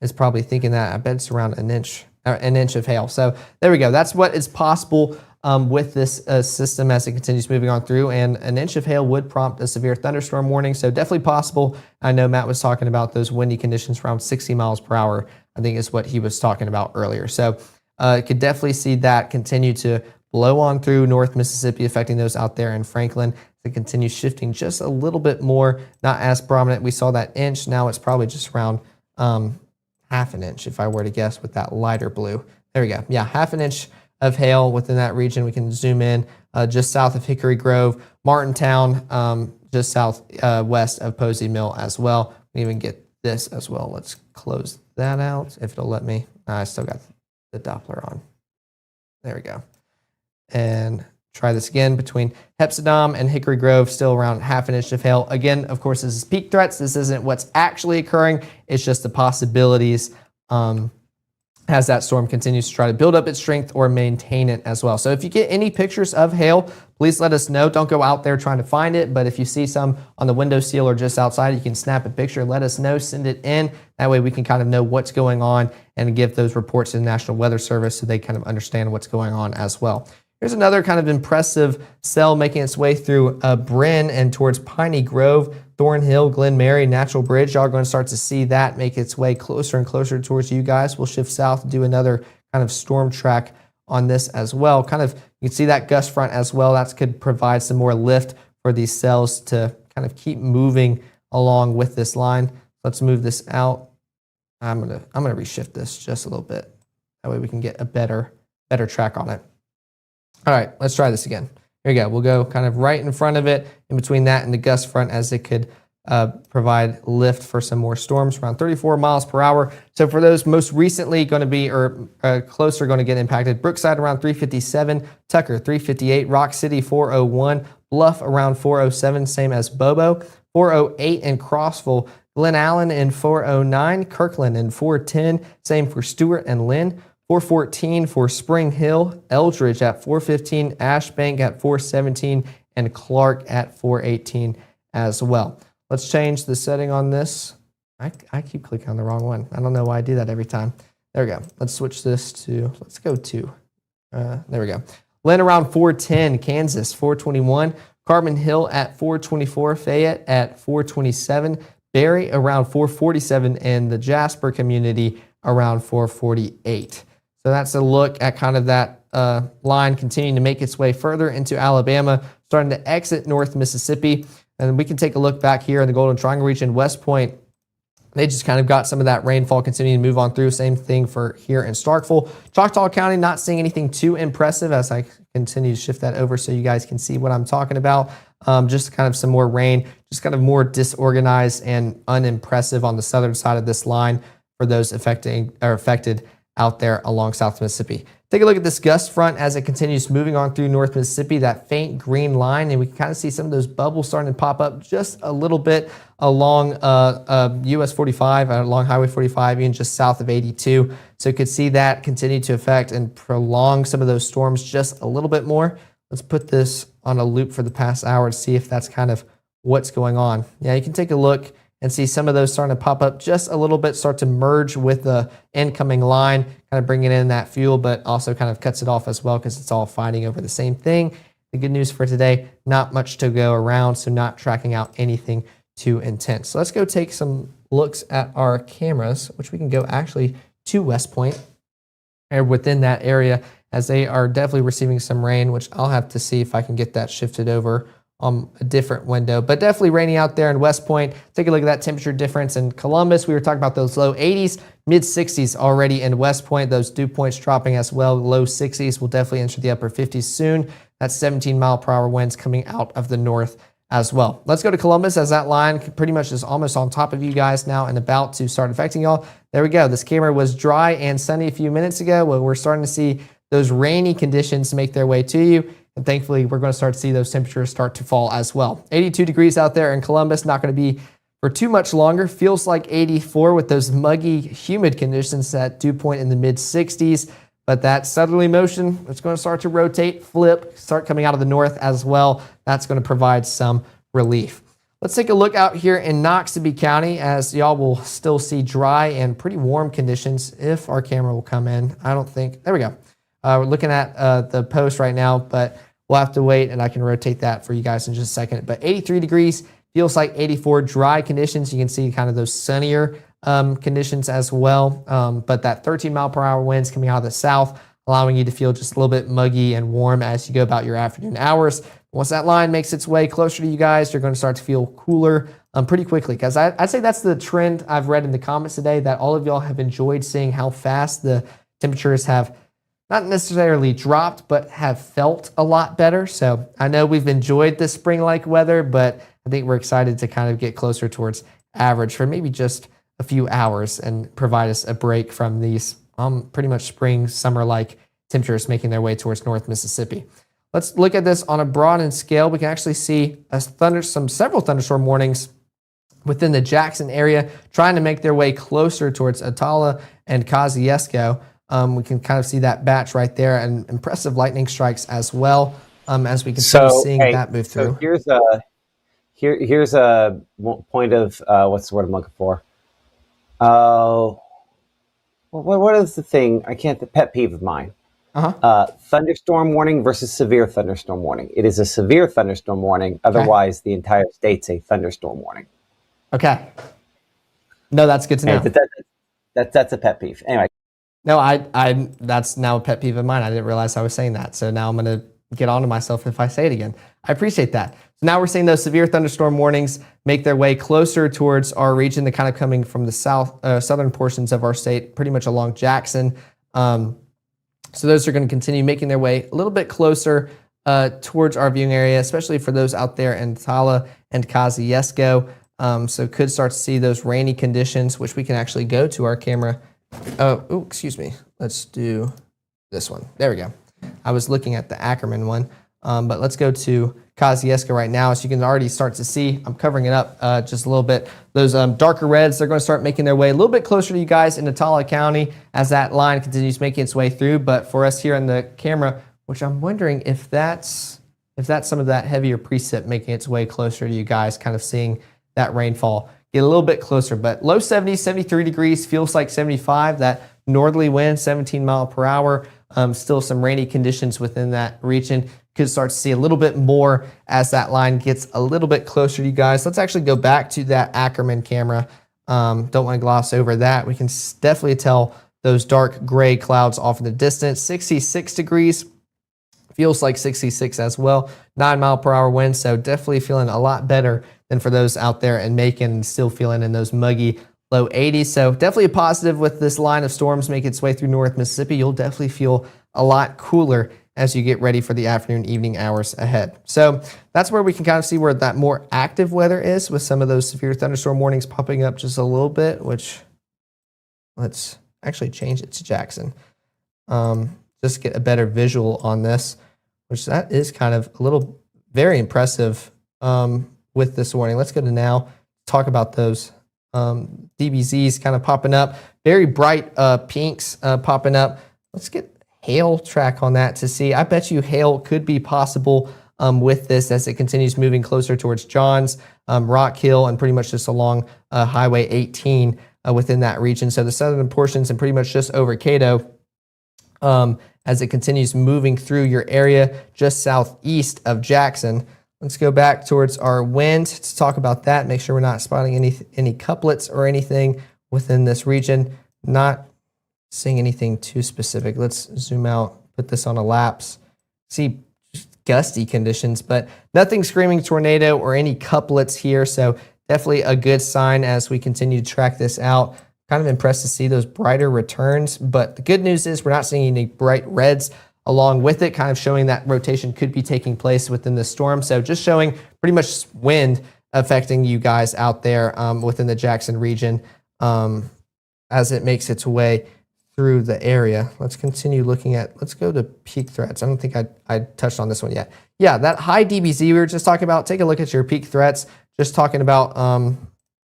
it's probably thinking that. I bet it's around an inch of hail. So there we go. That's what is possible with this system as it continues moving on through, and an inch of hail would prompt a severe thunderstorm warning, so definitely possible. I know Matt was talking about those windy conditions around 60 miles per hour, I think is what he was talking about earlier. So could definitely see that continue to blow on through North Mississippi, affecting those out there in Franklin. It continues shifting just a little bit more, not as prominent. We saw that inch, now it's probably just around half an inch if I were to guess with that lighter blue. There we go. Yeah, half an inch of hail within that region. We can zoom in just south of Hickory Grove, Martintown, just south west of Posey Mill as well. We even get this as well. Let's close that out if it'll let me. I still got the Doppler on. There we go. And try this again between Hepzibah and Hickory Grove, still around half an inch of hail. Again, of course, this is peak threats. This isn't what's actually occurring. It's just the possibilities as that storm continues to try to build up its strength or maintain it as well. So if you get any pictures of hail, please let us know. Don't go out there trying to find it, but if you see some on the windowsill or just outside, you can snap a picture, let us know, send it in. That way we can kind of know what's going on and give those reports to the National Weather Service so they kind of understand what's going on as well. Here's another kind of impressive cell making its way through Bryn and towards Piney Grove, Thornhill, Glen Mary, Natural Bridge. Y'all are going to start to see that make its way closer and closer towards you guys. We'll shift south and do another kind of storm track on this as well. Kind of, you can see that gust front as well. That could provide some more lift for these cells to kind of keep moving along with this line. Let's move this out. I'm gonna reshift this just a little bit. That way we can get a better track on it. All right, let's try this again. Here we go. We'll go kind of right in front of it, in between that and the gust front, as it could provide lift for some more storms around 34 miles per hour. So for those most recently going to be, or closer going to get impacted, Brookside around 357, Tucker 358, Rock City 401, Bluff around 407, same as Bobo, 408 in Crossville, Glen Allen in 409, Kirkland in 410, same for Stewart and Lynn. 414 for Spring Hill, Eldridge at 415, Ashbank at 417, and Clark at 418 as well. Let's change the setting on this. I keep clicking on the wrong one. I don't know why I do that every time. There we go. Let's switch this to, let's go to, there we go. Land around 410, Kansas, 421. Carbon Hill at 424, Fayette at 427, Barry around 447, and the Jasper community around 448. So that's a look at kind of that line continuing to make its way further into Alabama, starting to exit North Mississippi. And we can take a look back here in the Golden Triangle region, West Point. They just kind of got some of that rainfall continuing to move on through. Same thing for here in Starkville. Choctaw County, not seeing anything too impressive as I continue to shift that over so you guys can see what I'm talking about. Just kind of some more rain, just kind of more disorganized and unimpressive on the southern side of this line for those affected out there along South Mississippi. Take a look at this gust front as it continues moving on through North Mississippi, that faint green line, and we can kind of see some of those bubbles starting to pop up just a little bit along US 45, along Highway 45, even just south of 82. So you could see that continue to affect and prolong some of those storms just a little bit more. Let's put this on a loop for the past hour to see if that's kind of what's going on. Yeah, you can take a look and see some of those starting to pop up just a little bit, start to merge with the incoming line, kind of bringing in that fuel, but also kind of cuts it off as well because it's all fighting over the same thing. The good news for today, not much to go around, so not tracking out anything too intense. So let's go take some looks at our cameras, which we can go actually to West Point and within that area as they are definitely receiving some rain, which I'll have to see if I can get that shifted over on a different window, but definitely rainy out there in West Point. Take a look at that temperature difference in Columbus. We were talking about those low 80s, mid 60s already in West Point. Those dew points dropping as well. Low 60s will definitely enter the upper 50s soon. That's 17-mile-per-hour winds coming out of the north as well. Let's go to Columbus as that line pretty much is almost on top of you guys now and about to start affecting y'all. There we go. This camera was dry and sunny a few minutes ago. Well, we're starting to see those rainy conditions make their way to you. And thankfully, we're going to start to see those temperatures start to fall as well. 82 degrees out there in Columbus, not going to be for too much longer. Feels like 84 with those muggy, humid conditions at dew point in the mid 60s. But that southerly motion, it's going to start to rotate, flip, start coming out of the north as well. That's going to provide some relief. Let's take a look out here in Noxubee County as y'all will still see dry and pretty warm conditions if our camera will come in. I don't think, there we go. We're looking at the post right now, but we'll have to wait and I can rotate that for you guys in just a second. But 83 degrees, feels like 84, dry conditions. You can see kind of those sunnier conditions as well. But that 13-mile-per-hour winds coming out of the south, allowing you to feel just a little bit muggy and warm as you go about your afternoon hours. Once that line makes its way closer to you guys, you're going to start to feel cooler pretty quickly. Because I'd say that's the trend I've read in the comments today, that all of y'all have enjoyed seeing how fast the temperatures have not necessarily dropped, but have felt a lot better. So I know we've enjoyed this spring-like weather, but I think we're excited to kind of get closer towards average for maybe just a few hours and provide us a break from these pretty much spring, summer-like temperatures making their way towards North Mississippi. Let's look at this on a broadened scale. We can actually see several thunderstorm warnings within the Jackson area, trying to make their way closer towards Attala and Kosciuszko. We can kind of see that batch right there and impressive lightning strikes as well as we can start seeing that move through. So here's a point of what's the word I'm looking for? What is the thing? The pet peeve of mine. Thunderstorm warning versus severe thunderstorm warning. It is a severe thunderstorm warning. Otherwise, the entire state's a thunderstorm warning. Okay. No, that's good to know. That's a pet peeve. Anyway. No, that's now a pet peeve of mine. I didn't realize I was saying that. So now I'm going to get on to myself if I say it again. I appreciate that. So now we're seeing those severe thunderstorm warnings make their way closer towards our region. They're kind of coming from the southern portions of our state, pretty much along Jackson. So those are going to continue making their way a little bit closer towards our viewing area, especially for those out there in Attala and Kosciuszko. So could start to see those rainy conditions, which we can actually go to our camera. Oh, excuse me. Let's do this one. There we go. I was looking at the Ackerman one, but let's go to Kosciuszko right now. So you can already start to see, I'm covering it up just a little bit. Those darker reds, they're going to start making their way a little bit closer to you guys in Attala County as that line continues making its way through. But for us here on the camera, which I'm wondering if that's some of that heavier precip making its way closer to you guys, kind of seeing that rainfall get a little bit closer. But low 70s, 73 degrees, feels like 75. That northerly wind, 17 mile per hour. Still some rainy conditions within that region. Could start to see a little bit more as that line gets a little bit closer to you guys. Let's actually go back to that Ackerman camera. Don't want to gloss over that. We can definitely tell those dark gray clouds off in the distance. 66 degrees. Feels like 66 as well. 9 mile per hour wind, so definitely feeling a lot better than for those out there in Macon and still feeling in those muggy low 80s. So definitely a positive with this line of storms making its way through North Mississippi. You'll definitely feel a lot cooler as you get ready for the afternoon, evening hours ahead. So that's where we can kind of see where that more active weather is with some of those severe thunderstorm warnings popping up just a little bit, which let's actually change it to Jackson. Just get a better visual on this, which that is kind of a little very impressive with this warning. Let's go to now talk about those DBZs kind of popping up. Very bright pinks popping up. Let's get hail track on that to see. I bet you hail could be possible with this as it continues moving closer towards Johns, Rock Hill, and pretty much just along Highway 18 within that region. So the southern portions and pretty much just over Cato as it continues moving through your area just southeast of Jackson. Let's go back towards our wind to talk about that. Make sure we're not spotting any couplets or anything within this region. Not seeing anything too specific. Let's zoom out, put this on a lapse. See just gusty conditions, but nothing screaming tornado or any couplets here. So definitely a good sign as we continue to track this out. Kind of impressed to see those brighter returns, but the good news is we're not seeing any bright reds along with it, kind of showing that rotation could be taking place within the storm. So just showing pretty much wind affecting you guys out there within the Jackson region as it makes its way through the area. Let's continue looking at, let's go to peak threats. I don't think I touched on this one yet. Yeah, that high DBZ we were just talking about, take a look at your peak threats. Just talking about,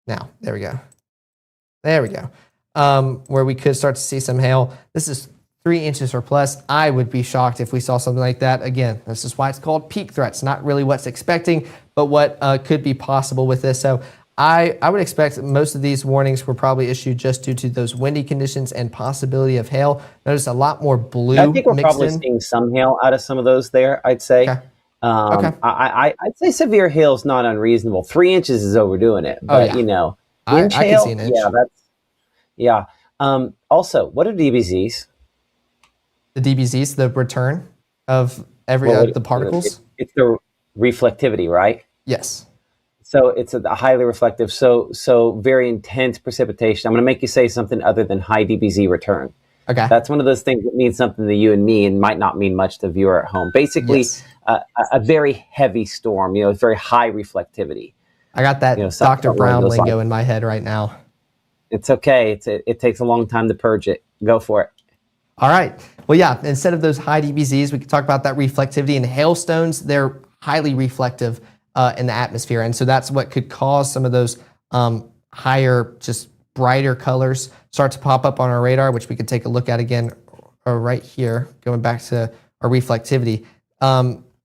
now, there we go. There we go. Where we could start to see some hail. This is 3 inches or plus. I would be shocked if we saw something like that. Again, this is why it's called peak threats. Not really what's expecting, but what could be possible with this. So I would expect most of these warnings were probably issued just due to those windy conditions and possibility of hail. Notice a lot more blue. I think we're mixed probably in. seeing some hail out of some of those there, I'd say. Okay. Okay. I'd say severe hail is not unreasonable. 3 inches is overdoing it, but yeah. you know, I inch can hail, see an inch. yeah, yeah. Also, what are DBZs? The DBZs, the return of the particles? It's the reflectivity, right? Yes. So it's a highly reflective, so very intense precipitation. I'm going to make you say something other than high DBZ return. Okay. That's one of those things that means something to you and me and might not mean much to the viewer at home. Basically, Yes. A very heavy storm, it's very high reflectivity. I got that Dr. Brown lingo in my head right now. It's okay. It takes a long time to purge it. Go for it. All right. Well, yeah, instead of those high DBZs, we could talk about that reflectivity. And hailstones, they're highly reflective in the atmosphere. And so that's what could cause some of those higher, just brighter colors start to pop up on our radar, which we could take a look at again right here, going back to our reflectivity.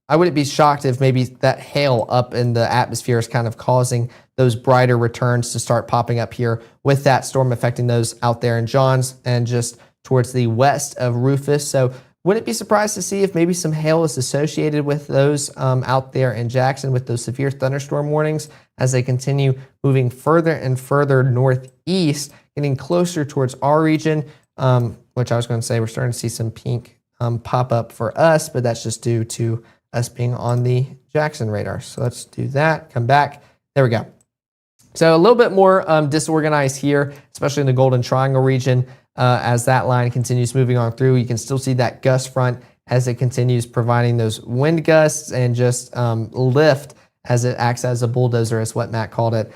I wouldn't be shocked if maybe that hail up in the atmosphere is kind of causing those brighter returns to start popping up here with that storm affecting those out there in Johns and just towards the west of Rufus. So wouldn't be surprised to see if maybe some hail is associated with those out there in Jackson with those severe thunderstorm warnings as they continue moving further and further northeast, getting closer towards our region, which I was going to say we're starting to see some pink pop up for us, but that's just due to us being on the Jackson radar. So let's do that, come back. There we go. So a little bit more disorganized here, especially in the Golden Triangle region. As that line continues moving on through, you can still see that gust front as it continues providing those wind gusts and just lift as it acts as a bulldozer, is what Matt called it,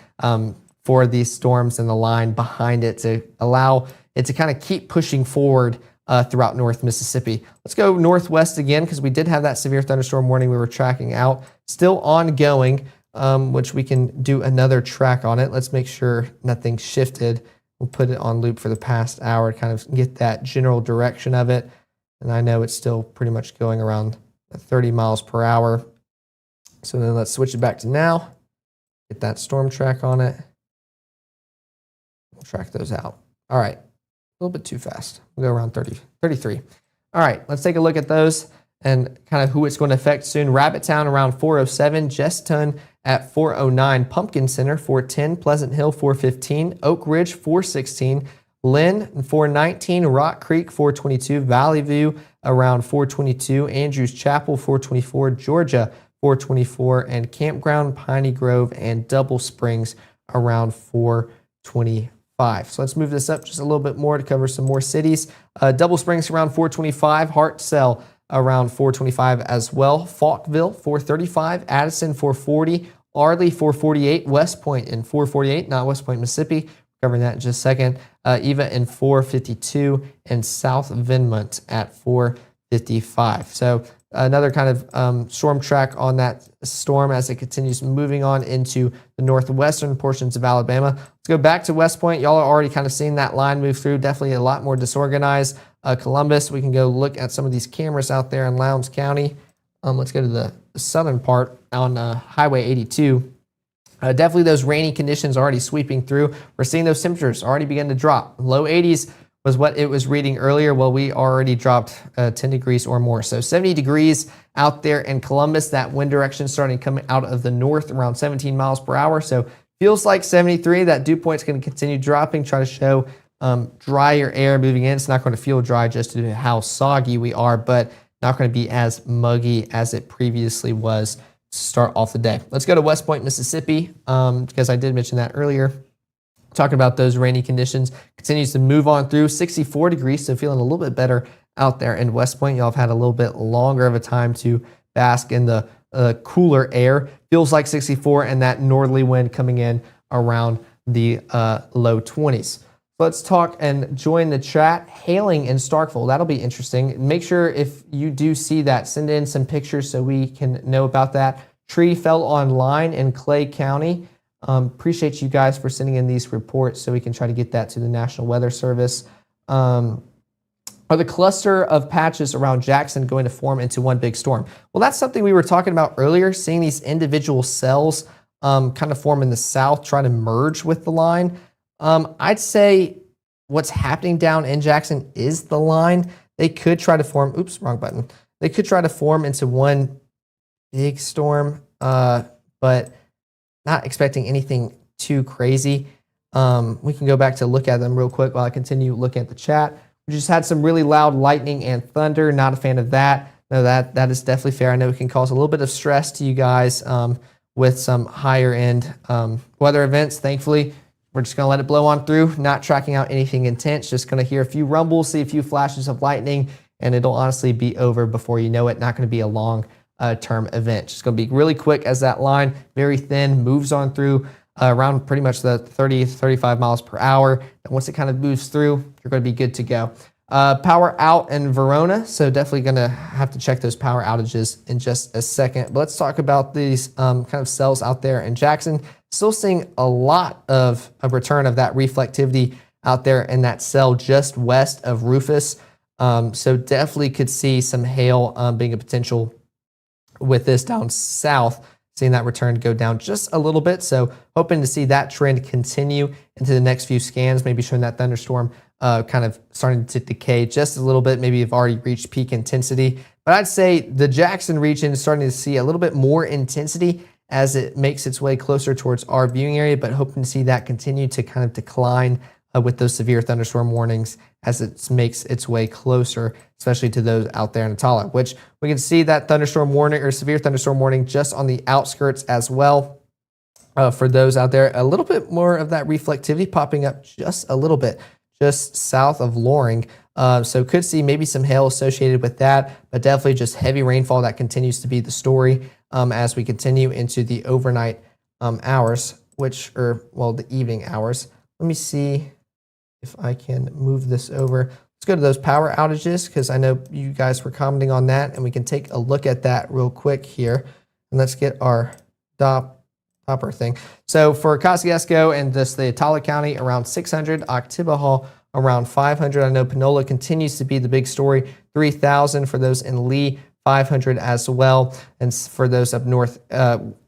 for these storms and the line behind it to allow it to kind of keep pushing forward throughout North Mississippi. Let's go northwest again because we did have that severe thunderstorm warning we were tracking out. Still ongoing, which we can do another track on it. Let's make sure nothing shifted. We'll put it on loop for the past hour to kind of get that general direction of it. And I know it's still pretty much going around 30 miles per hour. So then let's switch it back to now. Get that storm track on it. We'll track those out. All right. A little bit too fast. We'll go around 33. All right. Let's take a look at those and kind of who it's going to affect soon. Rabbittown around 407. Jeston at 409. Pumpkin Center 410. Pleasant Hill 415. Oak Ridge 416. Lynn 419. Rock Creek 422. Valley View around 422. Andrews Chapel 424. Georgia 424. And Campground, Piney Grove, and Double Springs around 425. So let's move this up just a little bit more to cover some more cities. Double Springs around 425. Hartselle around 425 as well. Falkville 435. Addison 440. Ardley 448. West Point in 448, not West Point, Mississippi. Covering that in just a second. Eva in 452 and South Vinmont at 455. So another kind of storm track on that storm as it continues moving on into the northwestern portions of Alabama. Let's go back to West Point. Y'all are already kind of seeing that line move through. Definitely a lot more disorganized. Columbus, we can go look at some of these cameras out there in Lowndes County. Let's go to the southern part on Highway 82. Definitely those rainy conditions already sweeping through. We're seeing those temperatures already begin to drop. Low 80s was what it was reading earlier. Well, we already dropped 10 degrees or more. So 70 degrees out there in Columbus. That wind direction starting coming out of the north around 17 miles per hour. So feels like 73. That dew point's going to continue dropping. Try to show drier air moving in. It's not going to feel dry just due to how soggy we are, but not going to be as muggy as it previously was to start off the day. Let's go to West Point, Mississippi, because I did mention that earlier. Talking about those rainy conditions, continues to move on through 64 degrees, so feeling a little bit better out there in West Point. Y'all have had a little bit longer of a time to bask in the cooler air. Feels like 64, and that northerly wind coming in around the low 20s. Let's talk and join the chat. Hailing in Starkville. That'll be interesting. Make sure if you do see that, send in some pictures so we can know about that. Tree fell on line in Clay County. Appreciate you guys for sending in these reports so we can try to get that to the National Weather Service. Are the cluster of patches around Jackson going to form into one big storm? Well, that's something we were talking about earlier, seeing these individual cells kind of form in the south, try to merge with the line. I'd say what's happening down in Jackson is the line. They could try to form, oops, wrong button. They could try to form into one big storm, but not expecting anything too crazy. We can go back to look at them real quick while I continue looking at the chat. We just had some really loud lightning and thunder. Not a fan of that. No, that is definitely fair. I know it can cause a little bit of stress to you guys with some higher end weather events. Thankfully, we're just going to let it blow on through, not tracking out anything intense, just going to hear a few rumbles, see a few flashes of lightning, and it'll honestly be over before you know it. Not going to be a long term event. Just going to be really quick as that line, very thin, moves on through around pretty much the 30, 35 miles per hour. And once it kind of moves through, you're going to be good to go. Power out in Verona, so definitely going to have to check those power outages in just a second. But let's talk about these kind of cells out there in Jackson. Still seeing a lot of a return of that reflectivity out there in that cell just west of Rufus. So definitely could see some hail being a potential with this down south, seeing that return go down just a little bit. So hoping to see that trend continue into the next few scans, maybe showing that thunderstorm kind of starting to decay just a little bit. Maybe you've already reached peak intensity. But I'd say the Jackson region is starting to see a little bit more intensity as it makes its way closer towards our viewing area, but hoping to see that continue to kind of decline with those severe thunderstorm warnings as it makes its way closer, especially to those out there in Atala, which we can see that thunderstorm warning or severe thunderstorm warning just on the outskirts as well. For those out there, a little bit more of that reflectivity popping up just a little bit, just south of Loring. So could see maybe some hail associated with that, but definitely just heavy rainfall that continues to be the story as we continue into the overnight hours, the evening hours. Let me see if I can move this over. Let's go to those power outages because I know you guys were commenting on that, and we can take a look at that real quick here. And let's get our Doppler thing. So for Kosciuszko and just the Atala County, around 600, Oktibbeha around 500. I know Panola continues to be the big story. 3,000 for those in Lee, 500 as well. And for those up north,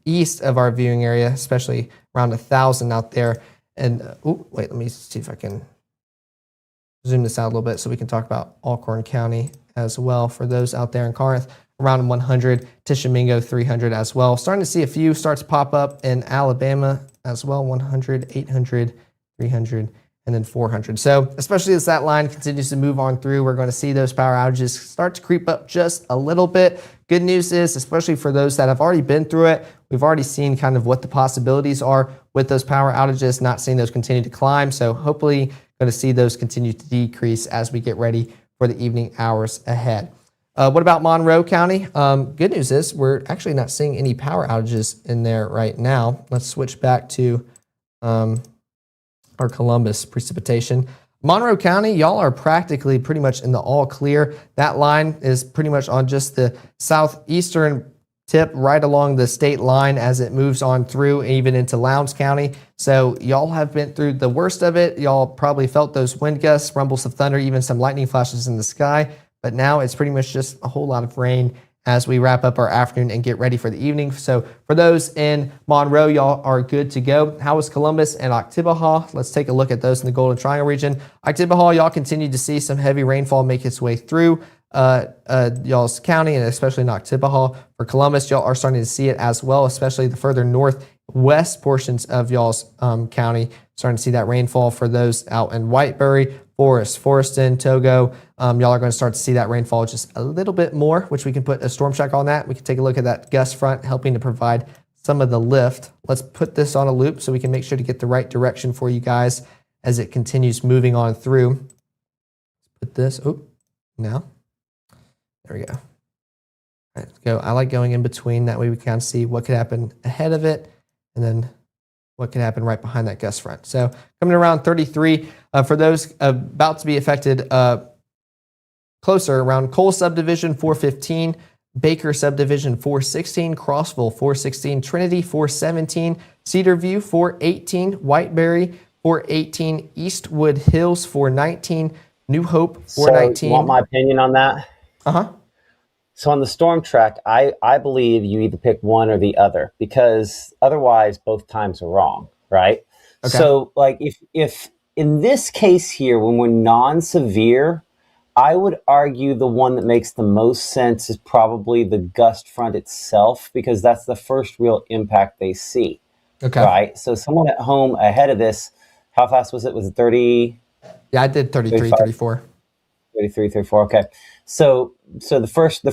east of our viewing area, especially around 1,000 out there. And wait, let me see if I can zoom this out a little bit so we can talk about Alcorn County as well. For those out there in Corinth, around 100, Tishomingo 300 as well. Starting to see a few starts pop up in Alabama as well, 100, 800, 300, and then 400. So especially as that line continues to move on through, we're going to see those power outages start to creep up just a little bit. Good news is, especially for those that have already been through it, we've already seen kind of what the possibilities are with those power outages, not seeing those continue to climb. So hopefully going to see those continue to decrease as we get ready for the evening hours ahead. What about Monroe County? Good news is we're actually not seeing any power outages in there right now. Let's switch back to our Columbus precipitation. Monroe County, y'all are practically pretty much in the all clear. That line is pretty much on just the southeastern tip right along the state line as it moves on through even into Lowndes County. So y'all have been through the worst of it. Y'all probably felt those wind gusts, rumbles of thunder, even some lightning flashes in the sky. But now it's pretty much just a whole lot of rain as we wrap up our afternoon and get ready for the evening. So for those in Monroe, y'all are good to go. How is Columbus and Oktibbeha? Let's take a look at those in the Golden Triangle region. Oktibbeha, y'all continue to see some heavy rainfall make its way through y'all's county, and especially in Oktibbeha. For Columbus, y'all are starting to see it as well, especially the further northwest portions of y'all's county. Starting to see that rainfall for those out in Whitebury, Forreston, Togo. Y'all are going to start to see that rainfall just a little bit more, which we can put a storm check on that. We can take a look at that gust front, helping to provide some of the lift. Let's put this on a loop so we can make sure to get the right direction for you guys as it continues moving on through. Put this, now. There we go. All right, let's go. I like going in between. That way we can see what could happen ahead of it and then what could happen right behind that gust front. So coming around 33, for those about to be affected closer, around Cole Subdivision 415, Baker Subdivision 416, Crossville 416, Trinity 417, Cedarview 418, Whitebury 418, Eastwood Hills 419, New Hope 419. So you want my opinion on that? Uh-huh. So on the storm track, I believe you either pick one or the other, because otherwise both times are wrong, right? Okay. So like if in this case here, when we're non-severe, I would argue the one that makes the most sense is probably the gust front itself, because that's the first real impact they see. Okay. Right? So someone at home ahead of this, how fast was it? Was it 30? Yeah, I did 33, 35? 34. 33, 34, okay. So the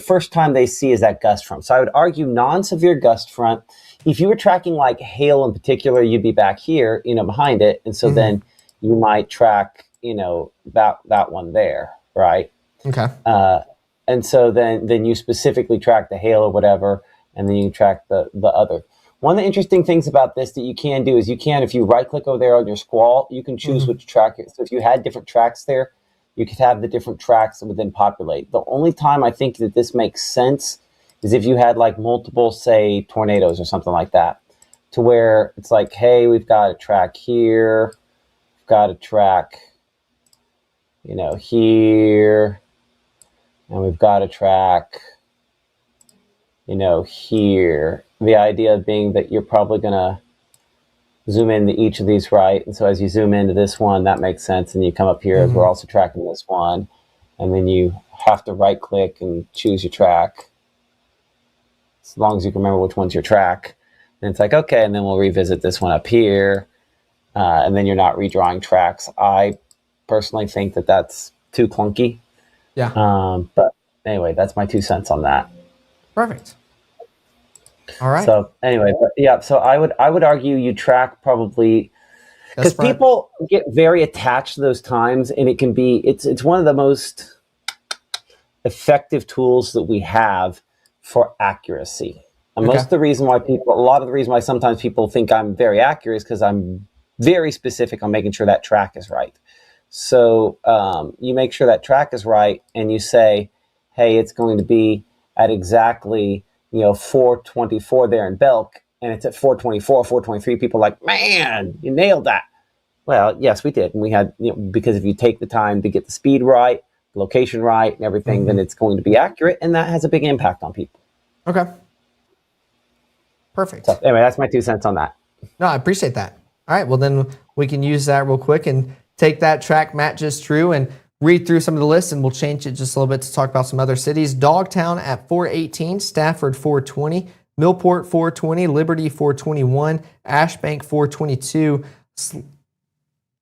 first time they see is that gust front. So I would argue non-severe gust front. If you were tracking like hail in particular, you'd be back here, behind it. And so then you might track, that one there, right? Okay. And so then you specifically track the hail or whatever, and then you track the other. One of the interesting things about this that you can do is if you right click over there on your squall, you can choose which track. So if you had different tracks there, you could have the different tracks that would then populate. The only time I think that this makes sense is if you had like multiple, say, tornadoes or something like that, to where it's like, hey, we've got a track here, we've got a track, here, and we've got a track, here. The idea being that you're probably going to zoom into each of these, right? And so as you zoom into this one, that makes sense. And you come up here as we're also tracking this one. And then you have to right click and choose your track. As long as you can remember which one's your track. And it's like, okay, and then we'll revisit this one up here. And then you're not redrawing tracks. I personally think that that's too clunky. Yeah. But anyway, that's my 2 cents on that. Perfect. All right. So anyway, so I would argue you track probably, because people get very attached to those times, and it can be it's one of the most effective tools that we have for accuracy. And most of the reason why a lot of the reason why sometimes people think I'm very accurate is because I'm very specific on making sure that track is right. So you make sure that track is right, and you say, hey, it's going to be at exactly 424 there in Belk, and it's at 424, 423. People are like, man, you nailed that. Well, yes, we did. And we had, because if you take the time to get the speed right, location right and everything, then it's going to be accurate, and that has a big impact on people. Okay. Perfect. So anyway, that's my 2 cents on that. No, I appreciate that. All right, well then we can use that real quick and take that track Matt just drew and read through some of the lists, and we'll change it just a little bit to talk about some other cities. Dogtown at 418, Stafford 420, Millport 420, Liberty 421, Ashbank 422.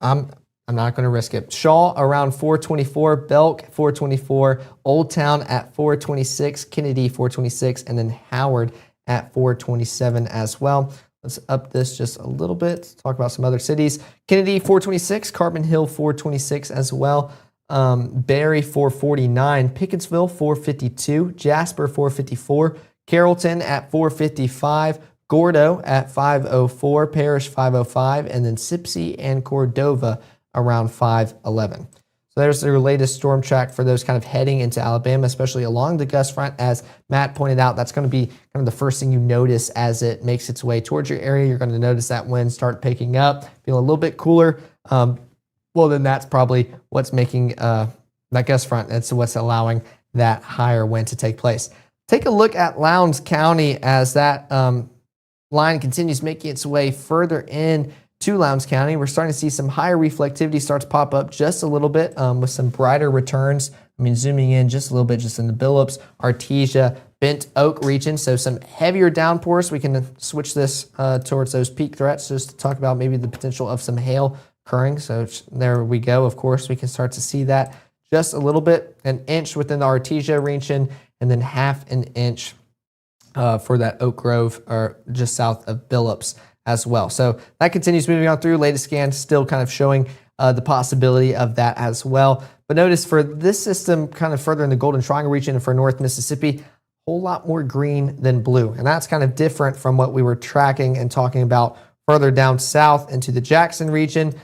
I'm not going to risk it. Shaw around 424, Belk 424, Old Town at 426, Kennedy 426, and then Howard at 427 as well. Let's up this just a little bit to talk about some other cities. Kennedy 426, Carbon Hill 426 as well. Barry 449, Pickensville 452, Jasper 454, Carrollton at 455, Gordo at 504, Parrish 505, and then Sipsey and Cordova around 511. So there's their latest storm track for those kind of heading into Alabama, especially along the gust front. As Matt pointed out, that's going to be kind of the first thing you notice as it makes its way towards your area. You're going to notice that wind start picking up, feel a little bit cooler. Well, then that's probably what's making that gust front. It's what's allowing that higher wind to take place. Take a look at Lowndes County as that line continues making its way further in to Lowndes County. We're starting to see some higher reflectivity starts to pop up just a little bit with some brighter returns. I mean, zooming in just a little bit, just in the Billups, Artesia, Bent Oak region. So some heavier downpours. We can switch this towards those peak threats just to talk about maybe the potential of some hail occurring. So there we go. Of course, we can start to see that just a little bit, an inch within the Artesia region, and then half an inch for that Oak Grove or just south of Billups as well. So that continues moving on through. Latest scan still kind of showing the possibility of that as well. But notice for this system kind of further in the Golden Triangle region and for North Mississippi, a whole lot more green than blue. And that's kind of different from what we were tracking and talking about further down south into the Jackson region.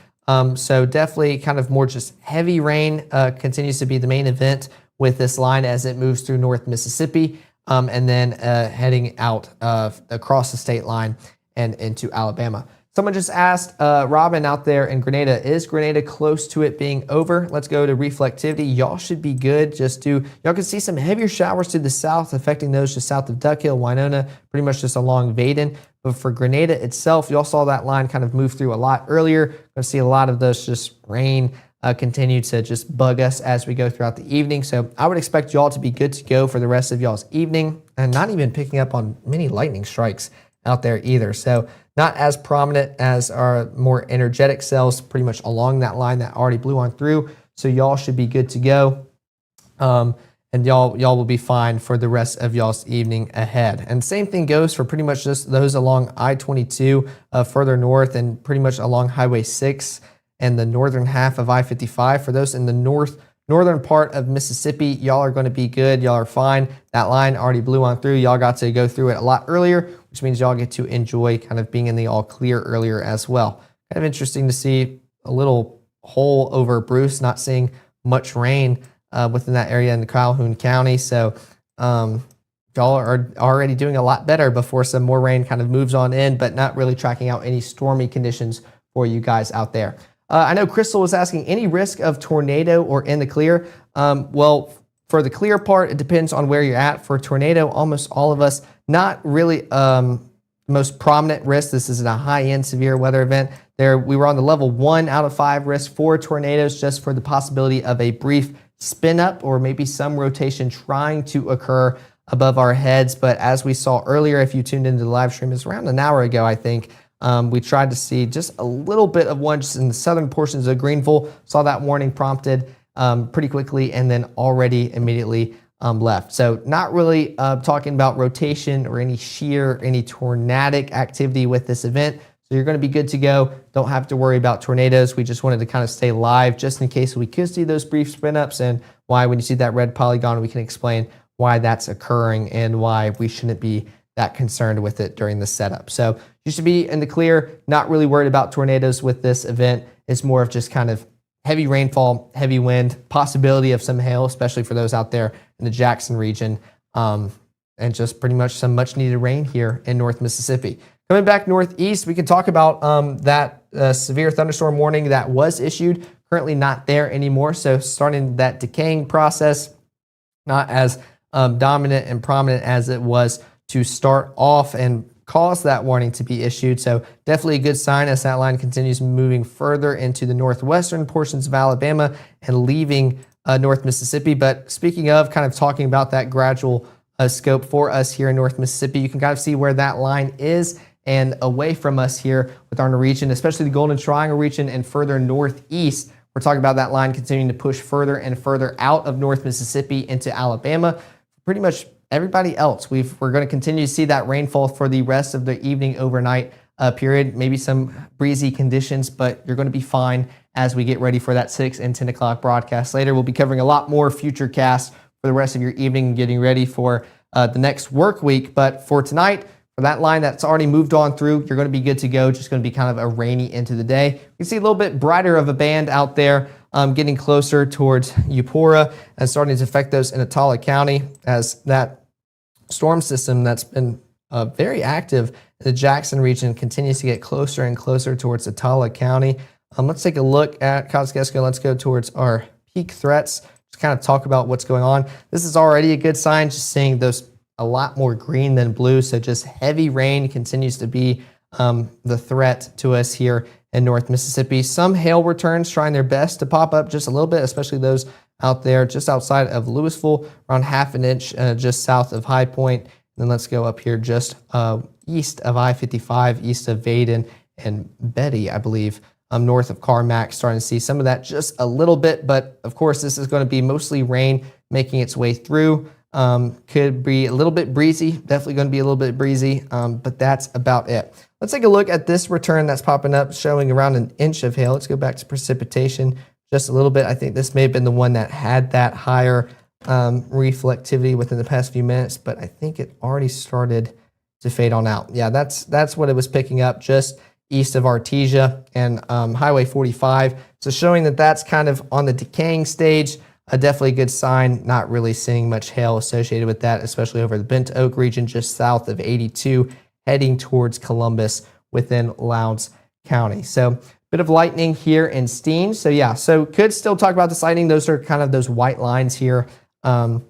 So definitely kind of more just heavy rain continues to be the main event with this line as it moves through North Mississippi and then heading out across the state line and into Alabama. Someone just asked Robin out there in Grenada, is Grenada close to it being over? Let's go to reflectivity. Y'all should be good. Y'all can see some heavier showers to the south affecting those just south of Duck Hill, Winona, pretty much just along Vaden. But for Grenada itself, y'all saw that line kind of move through a lot earlier. Going to see a lot of those just rain continue to just bug us as we go throughout the evening. So I would expect y'all to be good to go for the rest of y'all's evening and not even picking up on many lightning strikes out there either. So not as prominent as our more energetic cells pretty much along that line that already blew on through. So y'all should be good to go. And y'all will be fine for the rest of y'all's evening ahead. And same thing goes for pretty much just those along I-22 further north and pretty much along Highway 6 and the northern half of I-55. For those in the northern part of Mississippi, y'all are going to be good. Y'all are fine. That line already blew on through. Y'all got to go through it a lot earlier, which means y'all get to enjoy kind of being in the all clear earlier as well. Kind of interesting to see a little hole over Bruce, not seeing much rain within that area in Calhoun County. So y'all are already doing a lot better before some more rain kind of moves on in, but not really tracking out any stormy conditions for you guys out there. I know Crystal was asking, any risk of tornado or in the clear? Well, for the clear part, it depends on where you're at. For tornado, almost all of us, not really most prominent risk. This isn't a high-end severe weather event. We were on the level 1 out of 5 risk for tornadoes, just for the possibility of a brief spin up or maybe some rotation trying to occur above our heads. But as we saw earlier, if you tuned into the live stream, it's around an hour ago, I think, we tried to see just a little bit of one just in the southern portions of Greenville, saw that warning prompted pretty quickly and then already immediately left. So not really talking about rotation or any shear, any tornadic activity with this event. So you're going to be good to go. Don't have to worry about tornadoes. We just wanted to kind of stay live just in case we could see those brief spin ups and why when you see that red polygon, we can explain why that's occurring and why we shouldn't be that concerned with it during the setup. So you should be in the clear, not really worried about tornadoes with this event. It's more of just kind of heavy rainfall, heavy wind, possibility of some hail, especially for those out there in the Jackson region, and just pretty much some much needed rain here in North Mississippi. Coming back northeast, we can talk about that severe thunderstorm warning that was issued. currently not there anymore. So starting that decaying process, not as dominant and prominent as it was to start off and cause that warning to be issued. So definitely a good sign as that line continues moving further into the northwestern portions of Alabama and leaving North Mississippi. But speaking of kind of talking about that gradual scope for us here in North Mississippi, you can kind of see where that line is and away from us here with our region, especially the Golden Triangle region and further northeast. We're talking about that line continuing to push further and further out of North Mississippi into Alabama. Pretty much everybody else, we're going to continue to see that rainfall for the rest of the evening overnight period. Maybe some breezy conditions, but you're going to be fine as we get ready for that 6 and 10 o'clock broadcast later. We'll be covering a lot more future casts for the rest of your evening, getting ready for the next work week. But for tonight, for that line that's already moved on through, you're going to be good to go. Just going to be kind of a rainy into the day. You can see a little bit brighter of a band out there, getting closer towards Eupora and starting to affect those in Attala County as that storm system that's been very active in the Jackson region continues to get closer and closer towards Attala County. Let's take a look at Kosciuszko. Let's go towards our peak threats. Just kind of talk about what's going on. This is already a good sign, just seeing those a lot more green than blue. So just heavy rain continues to be the threat to us here in North Mississippi. Some hail returns trying their best to pop up just a little bit, especially those out there just outside of Louisville, around half an inch just south of High Point. And then let's go up here just east of I-55, east of Vaden and Betty, I believe, north of Carmack, starting to see some of that just a little bit. But of course, this is going to be mostly rain making its way through. Could be a little bit breezy, definitely going to be a little bit breezy, but that's about it. Let's take a look at this return that's popping up, showing around an inch of hail. Let's go back to precipitation just a little bit. I think this may have been the one that had that higher reflectivity within the past few minutes, but I think it already started to fade on out. Yeah, that's what it was picking up just east of Artesia and Highway 45. So showing that that's kind of on the decaying stage. Definitely a good sign. Not really seeing much hail associated with that, especially over the Bent Oak region just south of 82, heading towards Columbus within Lowndes County. So bit of lightning here in Steen. So yeah, so could still talk about this lightning. Those are kind of those white lines here on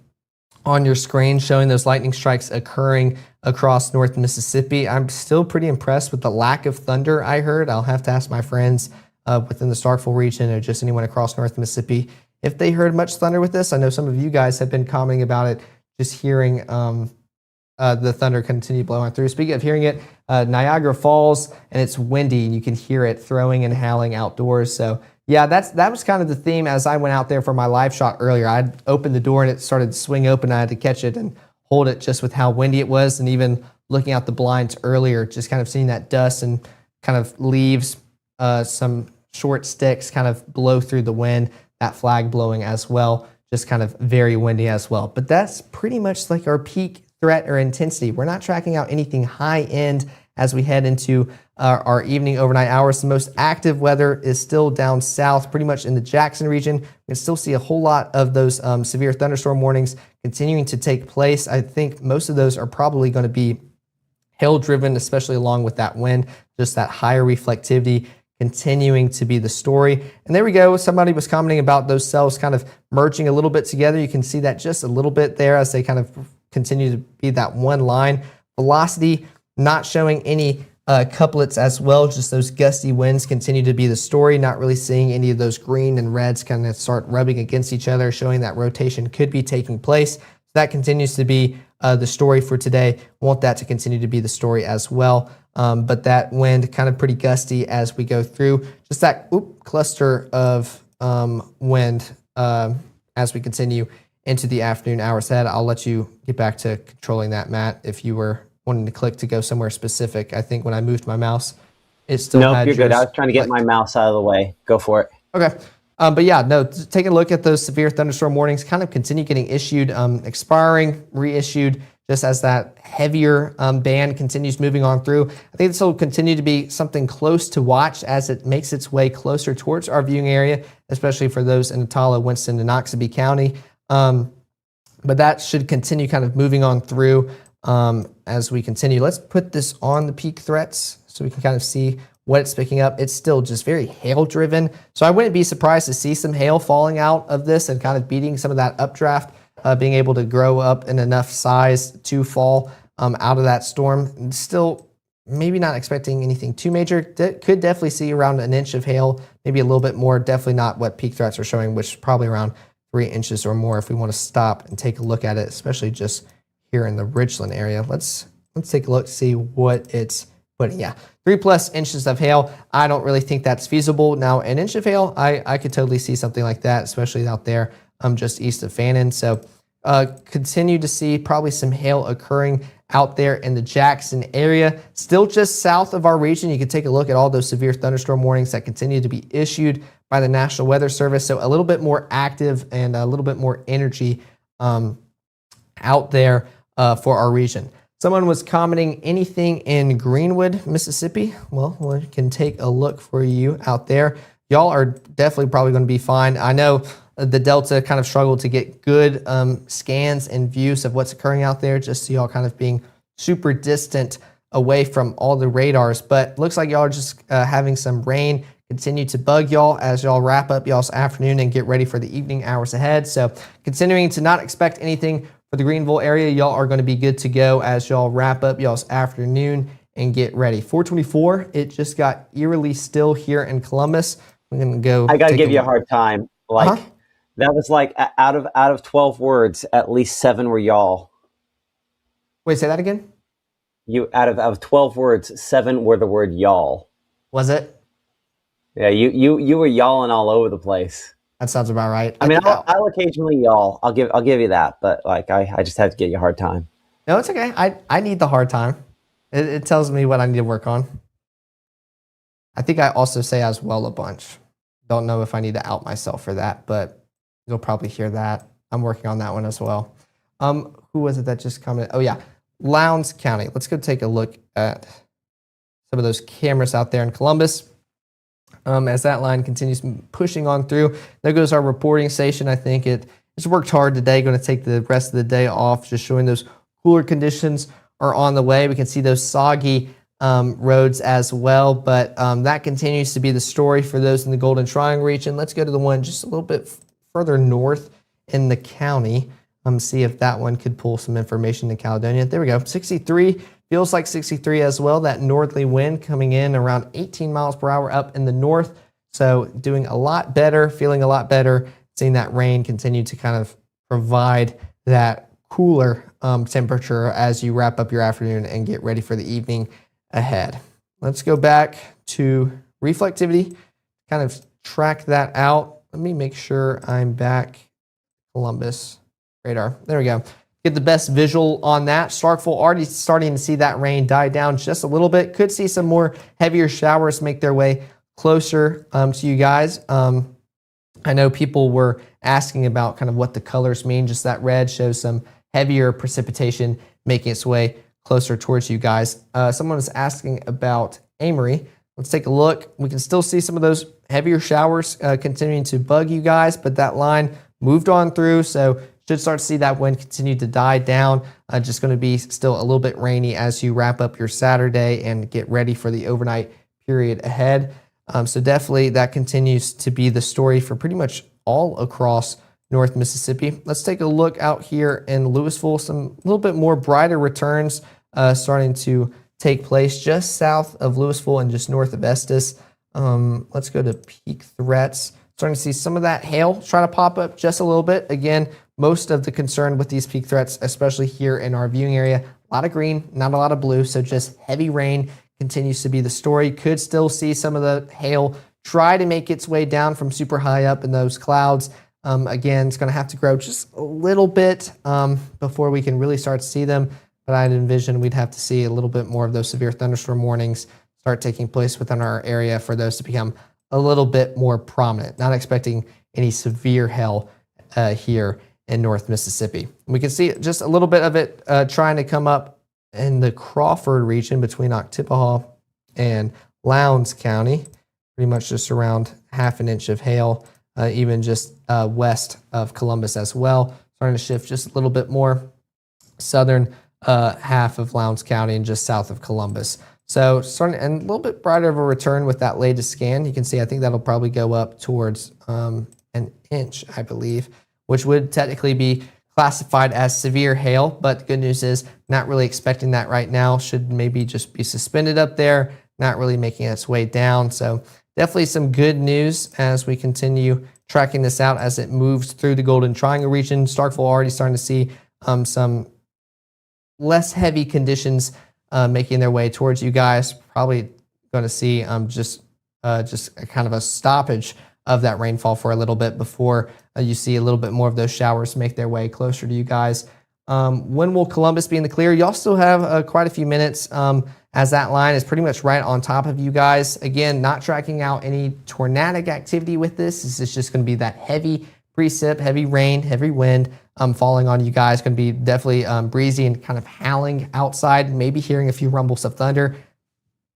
your screen showing those lightning strikes occurring across North Mississippi. I'm still pretty impressed with the lack of thunder I heard. I'll have to ask my friends within the Starkville region or just anyone across North Mississippi if they heard much thunder with this. I know some of you guys have been commenting about it, just hearing the thunder continue blowing through. Speaking of hearing it, Niagara Falls, and it's windy, and you can hear it throwing and howling outdoors. So yeah, that was kind of the theme as I went out there for my live shot earlier. I'd opened the door and it started to swing open. I had to catch it and hold it just with how windy it was, and even looking out the blinds earlier, just kind of seeing that dust and kind of leaves, some short sticks kind of blow through the wind. That flag blowing as well, just kind of very windy as well. But that's pretty much like our peak threat or intensity. We're not tracking out anything high end as we head into our evening overnight hours. The most active weather is still down south, pretty much in the Jackson region. We can still see a whole lot of those severe thunderstorm warnings continuing to take place. I think most of those are probably going to be hail driven, especially along with that wind, just that higher reflectivity continuing to be the story. And there we go. Somebody was commenting about those cells kind of merging a little bit together. You can see that just a little bit there as they kind of continue to be that one line. Velocity not showing any couplets as well. Just those gusty winds continue to be the story. Not really seeing any of those green and reds kind of start rubbing against each other, showing that rotation could be taking place. So that continues to be the story for today. Want that to continue to be the story as well. But that wind kind of pretty gusty as we go through. Just that cluster of wind as we continue into the afternoon hours ahead. I'll let you get back to controlling that, Matt, if you were wanting to click to go somewhere specific. I think when I moved my mouse, it still had you're good. I was trying to get clicked. my mouse out of the way. Go for it. Okay. But yeah, no, taking a look at those severe thunderstorm warnings kind of continue getting issued, expiring, reissued, just as that heavier band continues moving on through. I think this will continue to be something close to watch as it makes its way closer towards our viewing area, especially for those in Attala, Winston, and Noxubee County. But that should continue kind of moving on through as we continue. Let's put this on the peak threats so we can kind of see what it's picking up. It's still just very hail driven. So I wouldn't be surprised to see some hail falling out of this and kind of beating some of that updraft, being able to grow up in enough size to fall out of that storm. Still, maybe not expecting anything too major. Could definitely see around an inch of hail, maybe a little bit more. Definitely not what peak threats are showing, which is probably around 3 inches or more if we want to stop and take a look at it, especially just here in the Richland area. Let's take a look, see what it's putting. Yeah, 3+ inches of hail. I don't really think that's feasible. Now, an inch of hail, I could totally see something like that, especially out there just east of Fannin. So continue to see probably some hail occurring out there in the Jackson area. Still just south of our region, you can take a look at all those severe thunderstorm warnings that continue to be issued by the National Weather Service. So a little bit more active and a little bit more energy out there for our region. Someone was commenting anything in Greenwood, Mississippi. Well, we can take a look for you out there. Y'all are definitely probably going to be fine. I know the Delta kind of struggled to get good scans and views of what's occurring out there, just so y'all kind of being super distant away from all the radars. But looks like y'all are just having some rain continue to bug y'all as y'all wrap up y'all's afternoon and get ready for the evening hours ahead. So continuing to not expect anything for the Greenville area, y'all are going to be good to go as y'all wrap up y'all's afternoon and get ready. 424, it just got eerily still here in Columbus. I'm going to go. I got to give you a hard time. Like, that was like out of 12 words, at least 7 were y'all. Wait, say that again? You out of 12 words, 7 were the word y'all. Was it? Yeah, you were y'alling all over the place. That sounds about right. I mean, I'll occasionally y'all. I'll give you that, but like I just had to get you a hard time. No, it's okay. I need the hard time. It tells me what I need to work on. I think I also say as well a bunch. Don't know if I need to out myself for that, but you'll probably hear that. I'm working on that one as well. Who was it that just commented? Oh yeah, Lowndes County. Let's go take a look at some of those cameras out there in Columbus. As that line continues pushing on through, there goes our reporting station. I think it's worked hard today. Going to take the rest of the day off, just showing those cooler conditions are on the way. We can see those soggy roads as well, but that continues to be the story for those in the Golden Triangle region. Let's go to the one just a little bit further north in the county. See if that one could pull some information to Caledonia. There we go. 63 feels like 63 as well. That northerly wind coming in around 18 miles per hour up in the north. So doing a lot better, feeling a lot better, seeing that rain continue to kind of provide that cooler temperature as you wrap up your afternoon and get ready for the evening ahead. Let's go back to reflectivity, kind of track that out. Let me make sure I'm back. Columbus radar. There we go. Get the best visual on that. Starkville already starting to see that rain die down just a little bit. Could see some more heavier showers make their way closer to you guys. I know people were asking about kind of what the colors mean. Just that red shows some heavier precipitation making its way closer towards you guys. Someone was asking about Amory. Let's take a look. We can still see some of those heavier showers continuing to bug you guys, but that line moved on through, so should start to see that wind continue to die down. Just going to be still a little bit rainy as you wrap up your Saturday and get ready for the overnight period ahead. So definitely that continues to be the story for pretty much all across North Mississippi. Let's take a look out here in Louisville. Some little bit more brighter returns starting to take place just south of Louisville and just north of Estes. Let's go to peak threats. Starting to see some of that hail try to pop up just a little bit. Again, most of the concern with these peak threats, especially here in our viewing area, a lot of green, not a lot of blue, so just heavy rain continues to be the story. Could still see some of the hail try to make its way down from super high up in those clouds. Again, it's going to have to grow just a little bit before we can really start to see them, but I'd envision we'd have to see a little bit more of those severe thunderstorm warnings start taking place within our area for those to become a little bit more prominent. Not expecting any severe hail here in North Mississippi. We can see just a little bit of it trying to come up in the Crawford region between Oktibbeha and Lowndes County, pretty much just around half an inch of hail, even just west of Columbus as well. Starting to shift just a little bit more southern half of Lowndes County and just south of Columbus. So starting and a little bit brighter of a return with that latest scan. You can see I think that'll probably go up towards an inch, I believe, which would technically be classified as severe hail. But the good news is not really expecting that right now. Should maybe just be suspended up there, not really making its way down. So definitely some good news as we continue tracking this out as it moves through the Golden Triangle region. Starkville already starting to see some less heavy conditions making their way towards you guys. Probably going to see just a kind of a stoppage of that rainfall for a little bit before you see a little bit more of those showers make their way closer to you guys. When will Columbus be in the clear? Y'all still have quite a few minutes as that line is pretty much right on top of you guys. Again, not tracking out any tornadic activity with this. This is just going to be that heavy precip, heavy rain, heavy wind falling on you guys. Going to be definitely breezy and kind of howling outside, maybe hearing a few rumbles of thunder,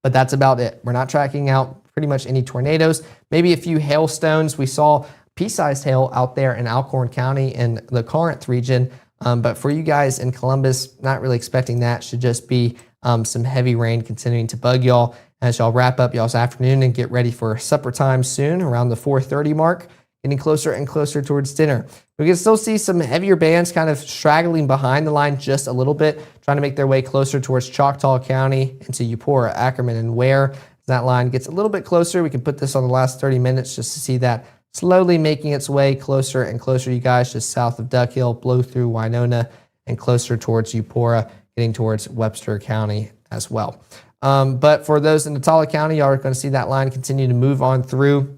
but that's about it. We're not tracking out pretty much any tornadoes, maybe a few hailstones. We saw pea-sized hail out there in Alcorn County in the Corinth region. But for you guys in Columbus, not really expecting that. Should just be some heavy rain continuing to bug y'all as y'all wrap up y'all's afternoon and get ready for supper time soon around the 4:30 mark, getting closer and closer towards dinner. We can still see some heavier bands kind of straggling behind the line just a little bit, trying to make their way closer towards Choctaw County into Eupora, Ackerman, and Ware. As that line gets a little bit closer, we can put this on the last 30 minutes just to see that slowly making its way closer and closer, you guys, just south of Duck Hill, blow through Winona, and closer towards Eupora, getting towards Webster County as well. But for those in Natala County, y'all are going to see that line continue to move on through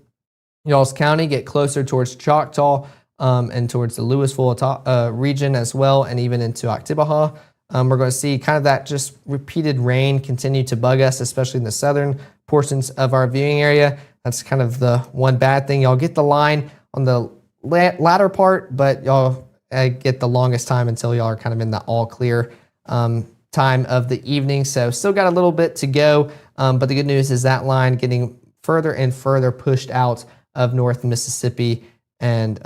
y'all's county, get closer towards Choctaw and towards the Louisville region as well, and even into Oktibbeha. We're going to see kind of that just repeated rain continue to bug us, especially in the southern portions of our viewing area. That's kind of the one bad thing. Y'all get the line on the latter part, but y'all get the longest time until y'all are kind of in the all clear time of the evening. So still got a little bit to go, but the good news is that line getting further and further pushed out of North Mississippi and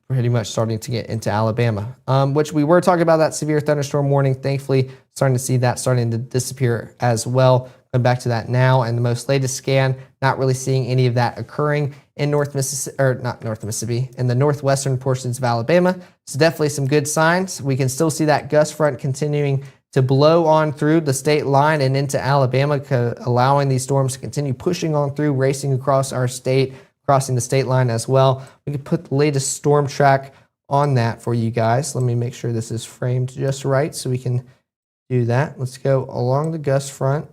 pretty much starting to get into Alabama, which we were talking about that severe thunderstorm warning. Thankfully, starting to see that starting to disappear as well. Going back to that now, and the most latest scan, not really seeing any of that occurring in North Mississippi, or not North Mississippi, in the northwestern portions of Alabama. So definitely some good signs. We can still see that gust front continuing to blow on through the state line and into Alabama, allowing these storms to continue pushing on through, racing across our state, crossing the state line as well. We can put the latest storm track on that for you guys. Let me make sure this is framed just right so we can do that. Let's go along the gust front.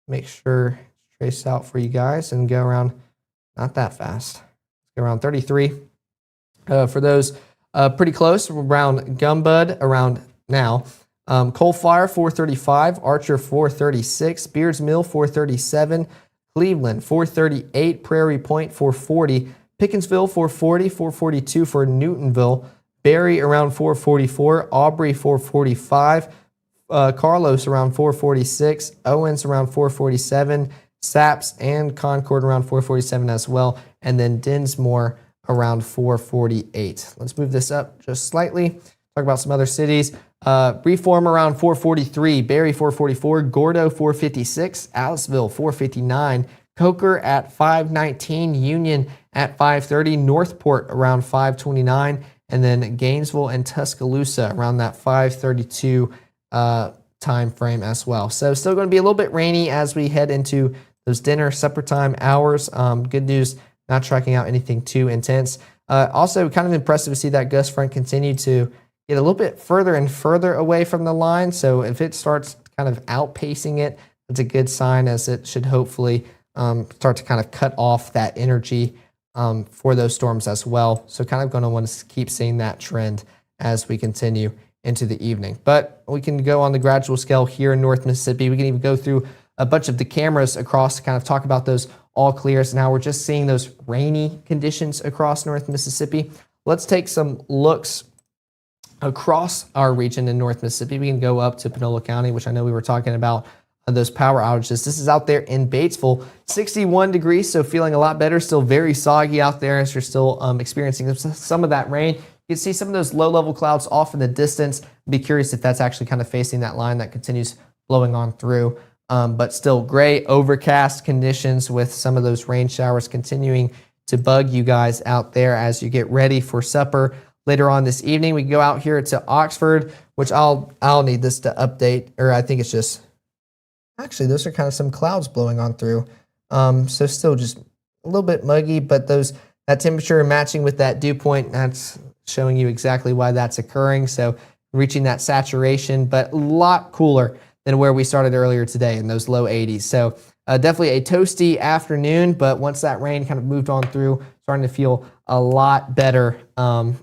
Make sure it's traced out for you guys and go around, not that fast. Let's go around 33. For those pretty close, around Gumbud, around now. Coal Fire, 435. Archer, 436. Beards Mill, 437. Cleveland, 438. Prairie Point, 440. Pickensville, 440. 442 for Newtonville. Barry, around 444. Aubrey, 445. Carlos around 446, Owens around 447, Saps and Concord around 447 as well, and then Dinsmore around 448. Let's move this up just slightly. Talk about some other cities. Reform around 443, Barry 444, Gordo 456, Aliceville 459, Coker at 519, Union at 530, Northport around 529, and then Gainesville and Tuscaloosa around that 532 time frame as well. So still going to be a little bit rainy as we head into those dinner, supper time hours. Good news, not tracking out anything too intense. Also kind of impressive to see that gust front continue to get a little bit further and further away from the line. So if it starts kind of outpacing it, that's a good sign, as it should hopefully start to kind of cut off that energy for those storms as well. So kind of going to want to keep seeing that trend as we continue into the evening. But we can go on the gradual scale here in North Mississippi. We can even go through a bunch of the cameras across to kind of talk about those all clears. Now we're just seeing those rainy conditions across North Mississippi. Let's take some looks across our region in North Mississippi. We can go up to Panola County, which I know we were talking about those power outages. This is out there in Batesville, 61 degrees, so feeling a lot better. Still very soggy out there as you're still experiencing some of that rain. You can see some of those low-level clouds off in the distance. Be curious if that's actually kind of facing that line that continues blowing on through. but still gray, overcast conditions with some of those rain showers continuing to bug you guys out there as you get ready for supper later on this evening. We go out here to Oxford, which I'll need this to update, or I think it's just, actually those are kind of some clouds blowing on through. So still just a little bit muggy, but that temperature matching with that dew point, that's showing you exactly why that's occurring. So reaching that saturation, but a lot cooler than where we started earlier today in those low 80s. So definitely a toasty afternoon, but once that rain kind of moved on through, starting to feel a lot better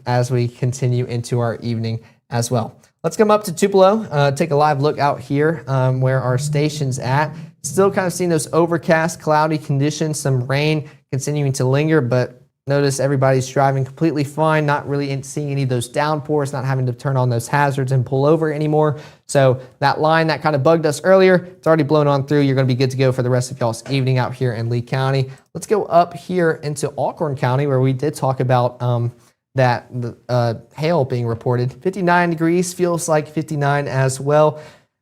as we continue into our evening as well. Let's come up to Tupelo, take a live look out here where our station's at. Still kind of seeing those overcast, cloudy conditions, some rain continuing to linger, but notice everybody's driving completely fine, not really seeing any of those downpours, not having to turn on those hazards and pull over anymore. So that line that kind of bugged us earlier, it's already blown on through. You're going to be good to go for the rest of y'all's evening out here in Lee County. Let's go up here into Alcorn County where we did talk about that hail being reported. 59 degrees, feels like 59 as well.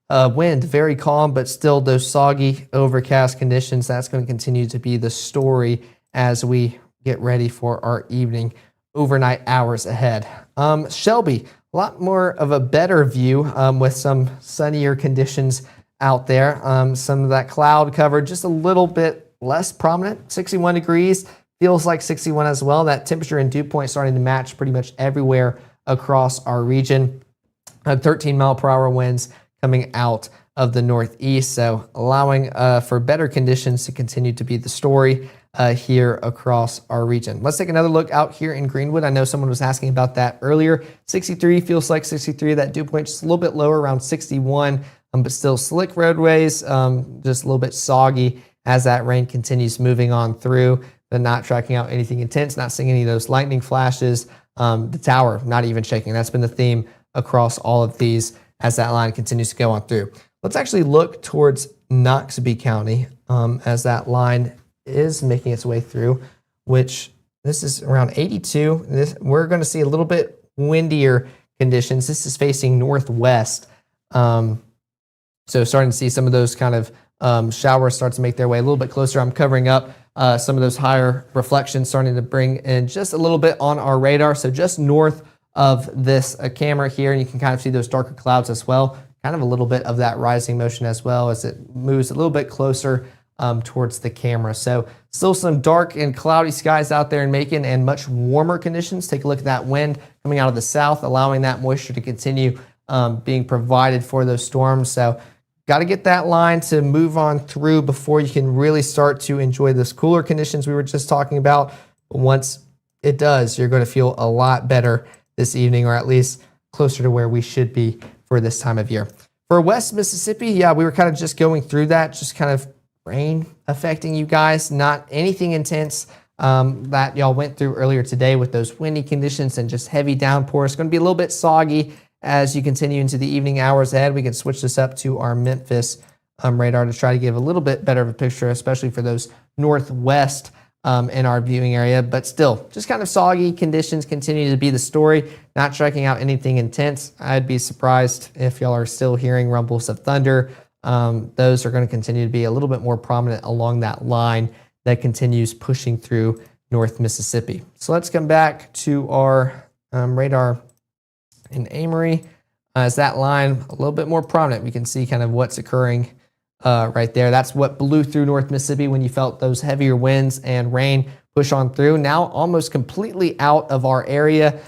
Wind, very calm, but still those soggy, overcast conditions. That's going to continue to be the story as we get ready for our evening overnight hours ahead. Shelby, a lot more of a better view with some sunnier conditions out there. Some of that cloud cover just a little bit less prominent. 61 degrees, feels like 61 as well. That temperature and dew point starting to match pretty much everywhere across our region. 13 mile per hour winds coming out of the northeast, so allowing for better conditions to continue to be the story here across our region. Let's take another look out here in Greenwood. I know someone was asking about that earlier. 63 feels like 63. That dew point just a little bit lower, around 61, but still slick roadways, just a little bit soggy as that rain continues moving on through, but not tracking out anything intense, not seeing any of those lightning flashes. The tower not even shaking. That's been the theme across all of these as that line continues to go on through. Let's actually look towards Noxubee County as that line is making its way through, which this is around 82. We're going to see a little bit windier conditions. This is facing northwest. So starting to see some of those kind of showers start to make their way a little bit closer. I'm covering up some of those higher reflections, starting to bring in just a little bit on our radar. So just north of this camera here, and you can kind of see those darker clouds as well. Kind of a little bit of that rising motion as well as it moves a little bit closer towards the camera. So still some dark and cloudy skies out there in Macon and much warmer conditions. Take a look at that wind coming out of the south, allowing that moisture to continue being provided for those storms. So got to get that line to move on through before you can really start to enjoy those cooler conditions we were just talking about. But once it does, you're going to feel a lot better this evening, or at least closer to where we should be for this time of year. For West Mississippi, yeah, we were kind of just going through that, just kind of rain affecting you guys, not anything intense that y'all went through earlier today with those windy conditions and just heavy downpours. It's going to be a little bit soggy as you continue into the evening hours ahead. We can switch this up to our Memphis radar to try to give a little bit better of a picture, especially for those northwest in our viewing area, but still just kind of soggy conditions continue to be the story, not striking out anything intense. I'd be surprised if y'all are still hearing rumbles of thunder. Those are going to continue to be a little bit more prominent along that line that continues pushing through North Mississippi. So let's come back to our radar in Amory. As that line a little bit more prominent, we can see kind of what's occurring right there. That's what blew through North Mississippi when you felt those heavier winds and rain push on through. Now almost completely out of our area,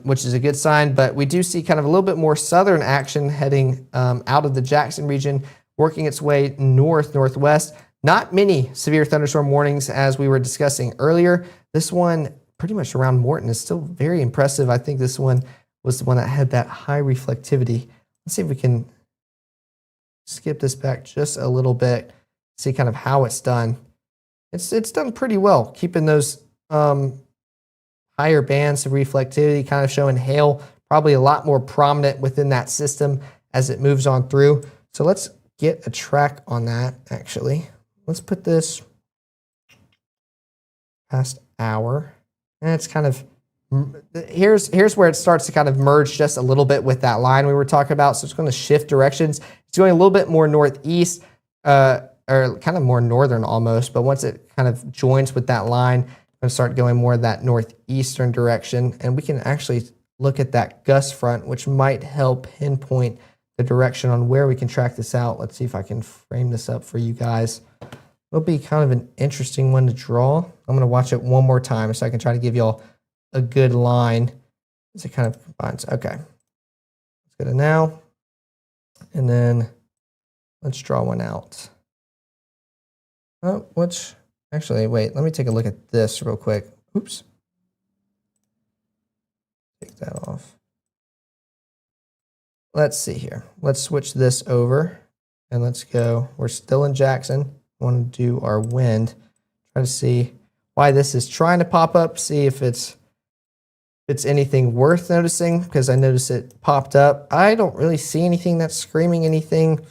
which is a good sign, but we do see kind of a little bit more southern action heading out of the Jackson region, working its way northwest. Not many severe thunderstorm warnings as we were discussing earlier. This one pretty much around Morton is still very impressive. I think this one was the one that had that high reflectivity. Let's see if we can skip this back just a little bit, see kind of how it's done. It's done pretty well, keeping those higher bands of reflectivity, kind of showing hail probably a lot more prominent within that system as it moves on through. So let's get a track on that, actually. Let's put this past hour. And it's kind of, here's where it starts to kind of merge just a little bit with that line we were talking about. So it's going to shift directions. It's going a little bit more northeast. or kind of more northern almost, but once it kind of joins with that line, I'm going to start going more that northeastern direction, and we can actually look at that gust front, which might help pinpoint the direction on where we can track this out. Let's see if I can frame this up for you guys. It'll be kind of an interesting one to draw. I'm going to watch it one more time so I can try to give y'all a good line as it kind of combines. Okay, let's go to now, and then let's draw one out. Oh, which, actually, wait, let me take a look at this real quick. Oops. Take that off. Let's see here. Let's switch this over and let's go. We're still in Jackson. I want to do our wind. Try to see why this is trying to pop up. See if it's anything worth noticing, because I noticed it popped up. I don't really see anything that's screaming anything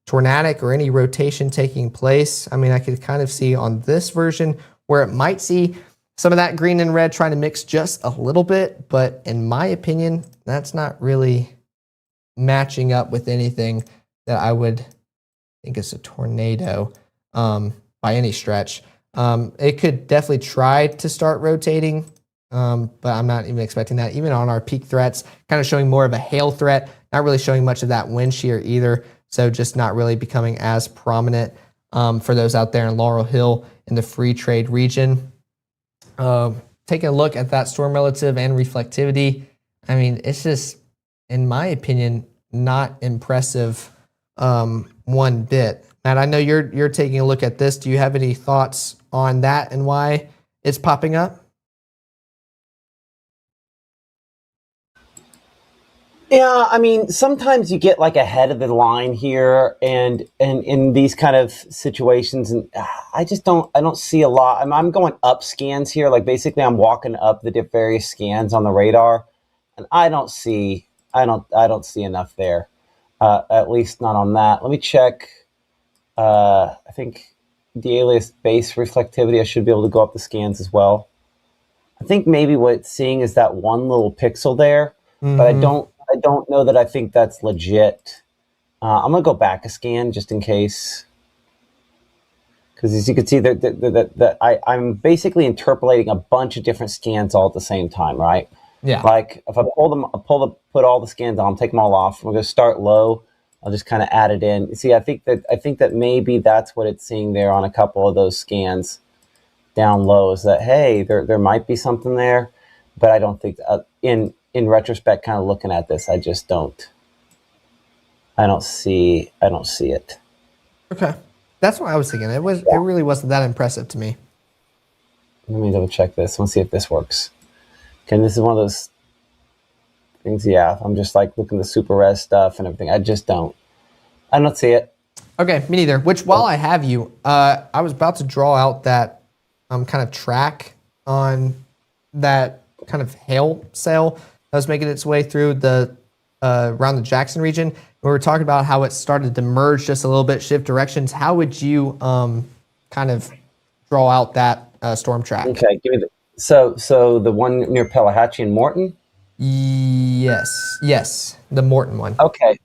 tornadic or any rotation taking place. I mean, I could kind of see on this version where it might see some of that green and red trying to mix just a little bit, but in my opinion, that's not really matching up with anything that I would think is a tornado by any stretch. It could definitely try to start rotating, but I'm not even expecting that. Even on our peak threats, kind of showing more of a hail threat, not really showing much of that wind shear either. So just not really becoming as prominent for those out there in Laurel Hill in the free trade region. Taking a look at that storm relative and reflectivity, I mean, it's just, in my opinion, not impressive one bit. Matt, I know you're taking a look at this. Do you have any thoughts on that and why it's popping up? Yeah, I mean, sometimes you get like ahead of the line here, and in these kind of situations, and I don't see a lot. I'm going up scans here, like basically I'm walking up the various scans on the radar, and I don't see enough there, at least not on that. Let me check. I think the alias base reflectivity, I should be able to go up the scans as well. I think maybe what it's seeing is that one little pixel there, but I don't know that I think that's legit. I'm gonna go back a scan just in case, because as you can see, I'm basically interpolating a bunch of different scans all at the same time, right? Yeah. Like if I put all the scans on, take them all off. We're gonna start low. I'll just kind of add it in. See, I think that maybe that's what it's seeing there on a couple of those scans down low, is that, hey, there might be something there, but I don't think in retrospect, kind of looking at this, I just don't see it. Okay. That's what I was thinking. It really wasn't that impressive to me. Let me double check this. Let's see if this works. Okay, and this is one of those things, yeah, I'm just like looking at the super res stuff and everything. I don't see it. Okay, me neither. Which, while I have you, I was about to draw out that kind of track on that kind of hail cell that was making its way through the around the Jackson region. We were talking about how it started to merge just a little bit, shift directions. How would you kind of draw out that storm track? Okay, give me so the one near Pelahatchie and Morton? Yes, the Morton one. Okay,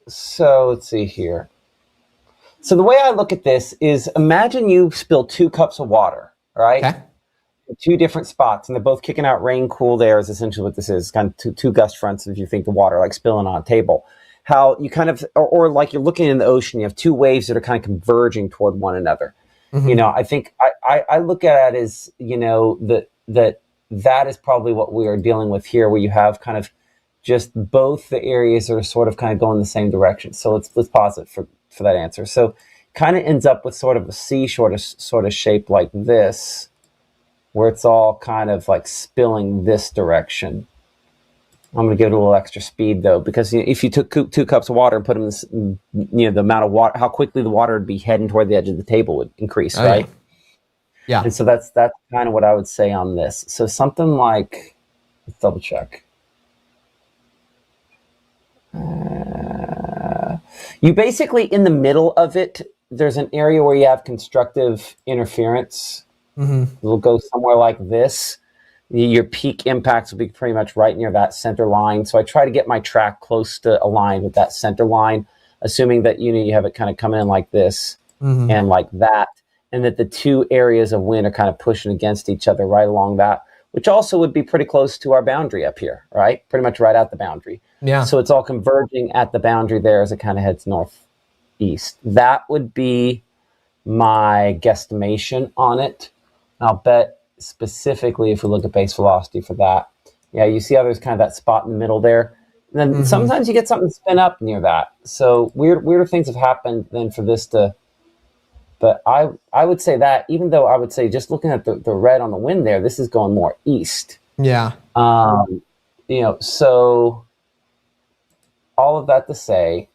so let's see here. So the way I look at this is, imagine you spill 2 cups of water, right? Okay. In 2 different spots, and they're both kicking out rain, cool air is essentially what this is. Kind of two gust fronts, if you think the water like spilling on a table. How you kind of, or like you're looking in the ocean, you have 2 waves that are kind of converging toward one another. Mm-hmm. You know, I think I look at it as, you know, that is probably what we are dealing with here, where you have kind of just both the areas are sort of kind of going the same direction. So let's pause it for that answer. So kind of ends up with sort of a C sort of shape like this, where it's all kind of like spilling this direction. I'm going to give it a little extra speed though, because if you took 2 cups of water and put them in this, the amount of water, how quickly the water would be heading toward the edge of the table would increase, right? Yeah. And so that's kind of what I would say on this. So something like, let's double check. You basically, in the middle of it, there's an area where you have constructive interference. Mm-hmm. It'll go somewhere like this. Your peak impacts will be pretty much right near that center line. So I try to get my track close to aligned with that center line, assuming that you have it kind of coming in like this. and like that, and that the two areas of wind are kind of pushing against each other right along that, which also would be pretty close to our boundary up here, right? Pretty much right at the boundary. Yeah. So it's all converging at the boundary there as it kind of heads northeast. That would be my guesstimation on it. I'll bet specifically if we look at base velocity for that. Yeah, you see how there's kind of that spot in the middle there. And then sometimes you get something spin up near that. So weirder things have happened than for this to. But I would say that, even though I would say just looking at the red on the wind there, this is going more east. Yeah. So all of that to say,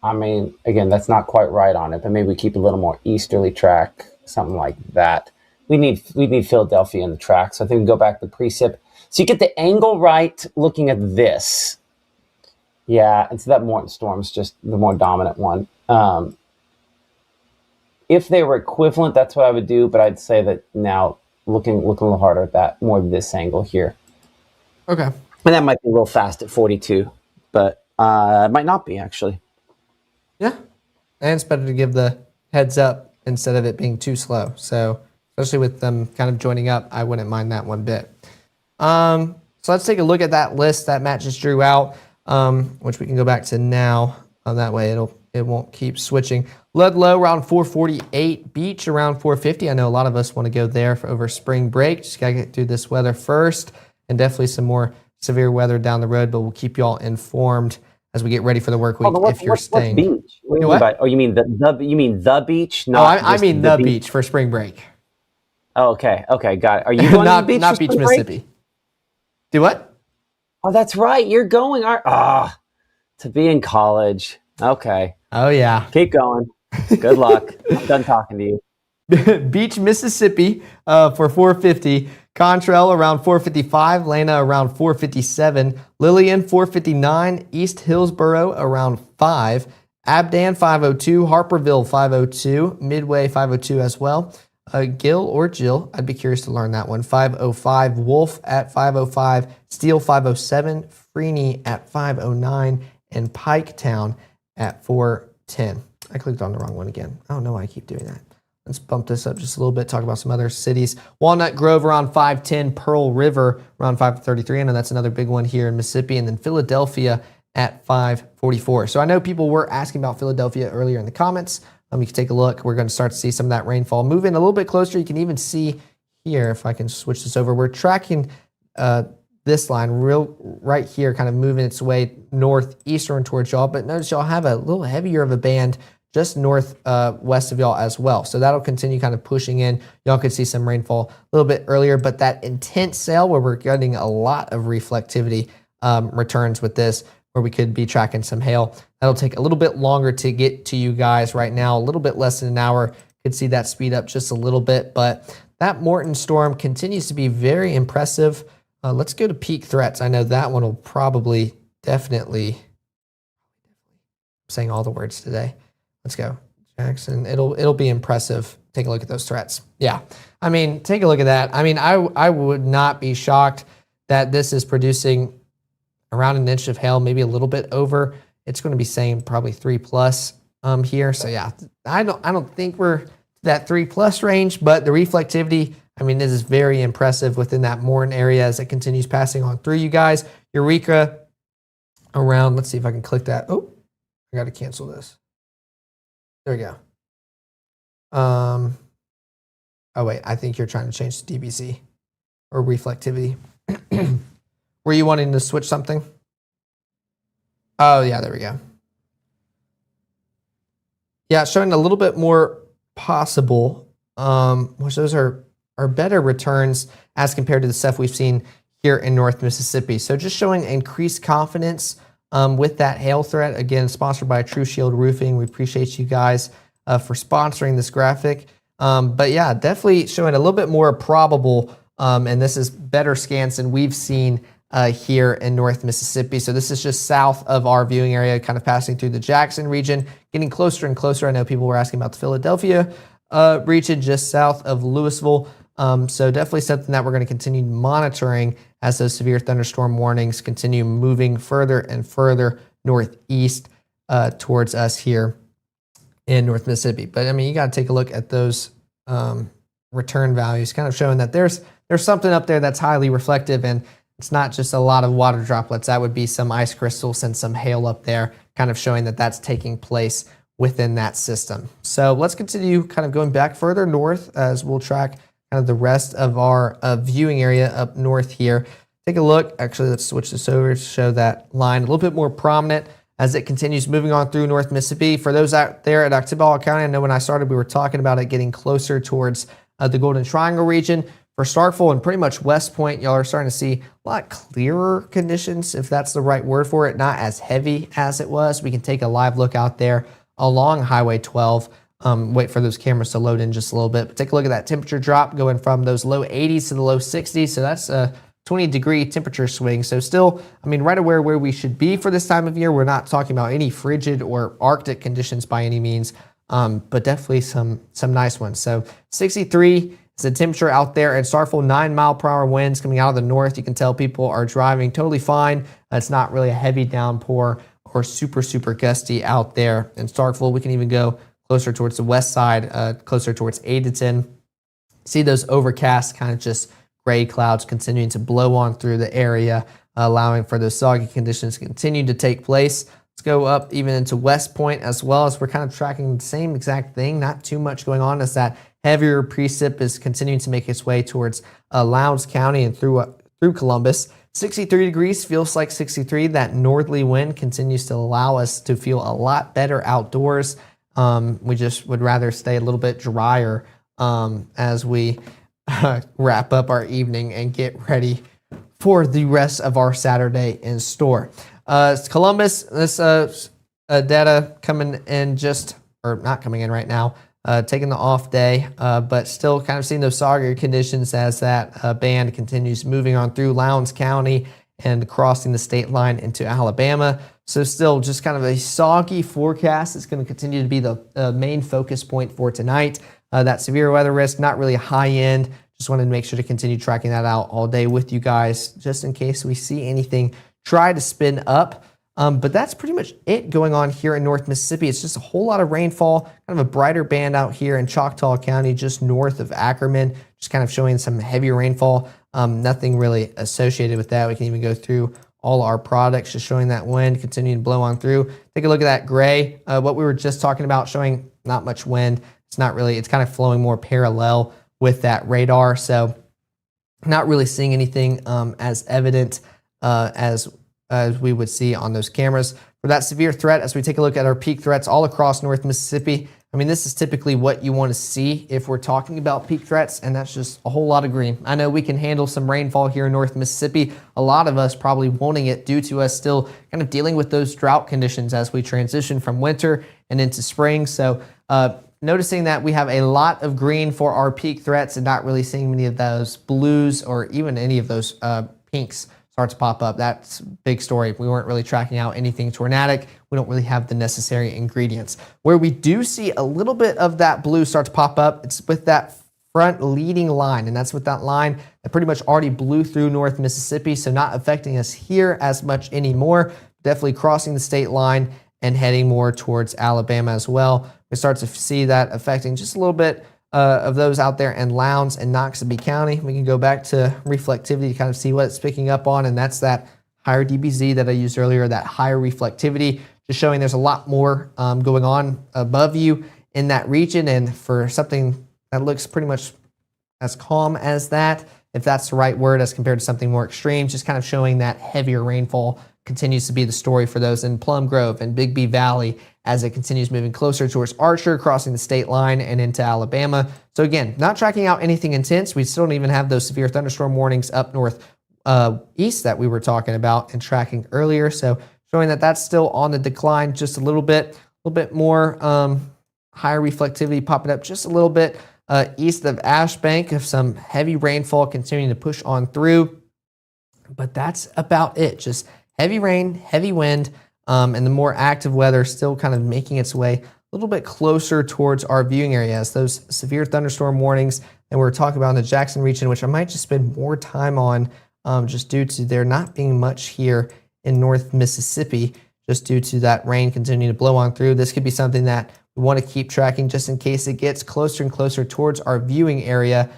I mean, again, that's not quite right on it, but maybe we keep a little more easterly track, something like that. We need Philadelphia in the track. So I think we go back to precip. So you get the angle right looking at this. Yeah, and so that Morton storm's just the more dominant one. If they were equivalent, that's what I would do. But I'd say that now, looking a little harder at that, more this angle here. Okay. And that might be a little fast at 42, but it might not be, actually. Yeah. And it's better to give the heads up instead of it being too slow. So especially with them kind of joining up, I wouldn't mind that one bit. So let's take a look at that list that Matt just drew out, which we can go back to now. That way it won't keep switching. Ludlow around 448, Beach around 450. I know a lot of us want to go there for over spring break. Just got to get through this weather first, and definitely some more severe weather down the road, but we'll keep you all informed as we get ready for the work week if you're staying. What beach? What do you mean by, you mean the beach? Not I mean the beach for spring break. Oh, okay, got it. Are you going to the beach? Not Beach, Mississippi. Do what? Oh, that's right. You're going to be in college. Okay. Oh yeah. Keep going. Good luck. I'm done talking to you. Beach, Mississippi for 450. Contrail around 455. Lena around 457. Lillian 459. East Hillsboro around 5. Abdan 502. Harperville 502. Midway 502 as well. Gil or Jill, I'd be curious to learn that one. 505. Wolf at 505. Steel 507. Freeney at 509. And Piketown at 410. I clicked on the wrong one again. I don't know why I keep doing that. Let's bump this up just a little bit, talk about some other cities. Walnut Grove around 510, Pearl River around 533. I know that's another big one here in Mississippi. And then Philadelphia at 544. So I know people were asking about Philadelphia earlier in the comments. You can take a look. We're going to start to see some of that rainfall move in a little bit closer. You can even see here, if I can switch this over, we're tracking this line right here, kind of moving its way northeastern towards y'all. But notice y'all have a little heavier of a band just northwest of y'all as well. So that'll continue kind of pushing in. Y'all could see some rainfall a little bit earlier, but that intense sail where we're getting a lot of reflectivity returns with this, where we could be tracking some hail. That'll take a little bit longer to get to you guys right now, a little bit less than an hour. Could see that speed up just a little bit, but that Morton storm continues to be very impressive. Let's go to peak threats. I know that one will probably definitely, I'm saying all the words today. Let's go, Jackson. It'll be impressive. Take a look at those threats. Yeah, I mean, take a look at that. I mean, I would not be shocked that this is producing around an inch of hail, maybe a little bit over. It's going to be saying probably 3+ here. So yeah, I don't think we're to that 3+ range, but the reflectivity, I mean, this is very impressive within that Morton area as it continues passing on through you guys. Eureka around, let's see if I can click that. Oh, I got to cancel this. There we go. Oh wait, I think you're trying to change to DBC or reflectivity. Were you wanting to switch something? Oh yeah, there we go. Yeah, showing a little bit more possible, which those are better returns as compared to the stuff we've seen here in North Mississippi. So just showing increased confidence with that hail threat. Again, sponsored by True Shield Roofing. We appreciate you guys for sponsoring this graphic. But yeah, definitely showing a little bit more probable, and this is better scans than we've seen here in North Mississippi. So this is just south of our viewing area, kind of passing through the Jackson region, getting closer and closer. I know people were asking about the Philadelphia region just south of Louisville. So definitely something that we're going to continue monitoring as those severe thunderstorm warnings continue moving further and further northeast towards us here in North Mississippi. But I mean, you got to take a look at those return values, kind of showing that there's something up there that's highly reflective, and it's not just a lot of water droplets. That would be some ice crystals and some hail up there, kind of showing that that's taking place within that system. So let's continue kind of going back further north as we'll track kind of the rest of our viewing area up north here. Take a look. Actually, let's switch this over to show that line a little bit more prominent as it continues moving on through North Mississippi. For those out there at Oktibbeha County, I know when I started, we were talking about it getting closer towards the Golden Triangle region. For Starkville and pretty much West Point, y'all are starting to see a lot clearer conditions, if that's the right word for it, not as heavy as it was. We can take a live look out there along Highway 12. Wait for those cameras to load in just a little bit. But take a look at that temperature drop going from those low 80s to the low 60s. So that's a 20-degree temperature swing. So still, I mean, right aware where we should be for this time of year. We're not talking about any frigid or Arctic conditions by any means, but definitely some nice ones. So 63 is the temperature out there at Starkville. 9-mile-per-hour winds coming out of the north. You can tell people are driving totally fine. It's not really a heavy downpour or super gusty out there in Starkville. We can even go closer towards the west side, closer towards Adenton. See those overcast kind of just gray clouds continuing to blow on through the area, allowing for those soggy conditions to continue to take place. Let's go up even into West Point as well, as we're kind of tracking the same exact thing. Not too much going on as that heavier precip is continuing to make its way towards Lowndes County and through Columbus. 63 degrees feels like 63. That northerly wind continues to allow us to feel a lot better outdoors. We just would rather stay a little bit drier as we wrap up our evening and get ready for the rest of our Saturday in store. Columbus, this data coming in or not coming in right now, taking the off day, but still kind of seeing those soggy conditions as that band continues moving on through Lowndes County and crossing the state line into Alabama. So still just kind of a soggy forecast. It's going to continue to be the main focus point for tonight. That severe weather risk, not really high end. Just wanted to make sure to continue tracking that out all day with you guys, just in case we see anything try to spin up. But that's pretty much it going on here in North Mississippi. It's just a whole lot of rainfall, kind of a brighter band out here in Choctaw County, just north of Ackerman, just kind of showing some heavier rainfall. Nothing really associated with that. We can even go through all our products, just showing that wind continuing to blow on through. Take a look at that gray. What we were just talking about, showing not much wind. It's not really, it's kind of flowing more parallel with that radar. So not really seeing anything as evident as we would see on those cameras. For that severe threat, as we take a look at our peak threats all across North Mississippi, I mean, this is typically what you want to see if we're talking about peak threats, and that's just a whole lot of green. I know we can handle some rainfall here in North Mississippi. A lot of us probably wanting it due to us still kind of dealing with those drought conditions as we transition from winter and into spring. So noticing that we have a lot of green for our peak threats and not really seeing many of those blues or even any of those pinks start to pop up. That's a big story. We weren't really tracking out anything tornadic. We don't really have the necessary ingredients. Where we do see a little bit of that blue start to pop up, it's with that front leading line, and that's with that line that pretty much already blew through North Mississippi, so not affecting us here as much anymore. Definitely crossing the state line and heading more towards Alabama as well. We start to see that affecting just a little bit of those out there in Lowndes and Noxubee County. We can go back to reflectivity to kind of see what it's picking up on, and that's that higher DBZ that I used earlier, that higher reflectivity, just showing there's a lot more going on above you in that region. And for something that looks pretty much as calm as that, if that's the right word, as compared to something more extreme, just kind of showing that heavier rainfall continues to be the story for those in Plum Grove and Bigby Valley as it continues moving closer towards Archer, crossing the state line and into Alabama. So again, not tracking out anything intense. We still don't even have those severe thunderstorm warnings up north east that we were talking about and tracking earlier. So showing that that's still on the decline just a little bit more higher reflectivity popping up just a little bit east of Ashbank, of some heavy rainfall continuing to push on through. But that's about it. Just heavy rain, heavy wind, and the more active weather still kind of making its way a little bit closer towards our viewing areas. Those severe thunderstorm warnings that we're talking about in the Jackson region, which I might just spend more time on just due to there not being much here in North Mississippi, just due to that rain continuing to blow on through. This could be something that We want to keep tracking just in case it gets closer and closer towards our viewing area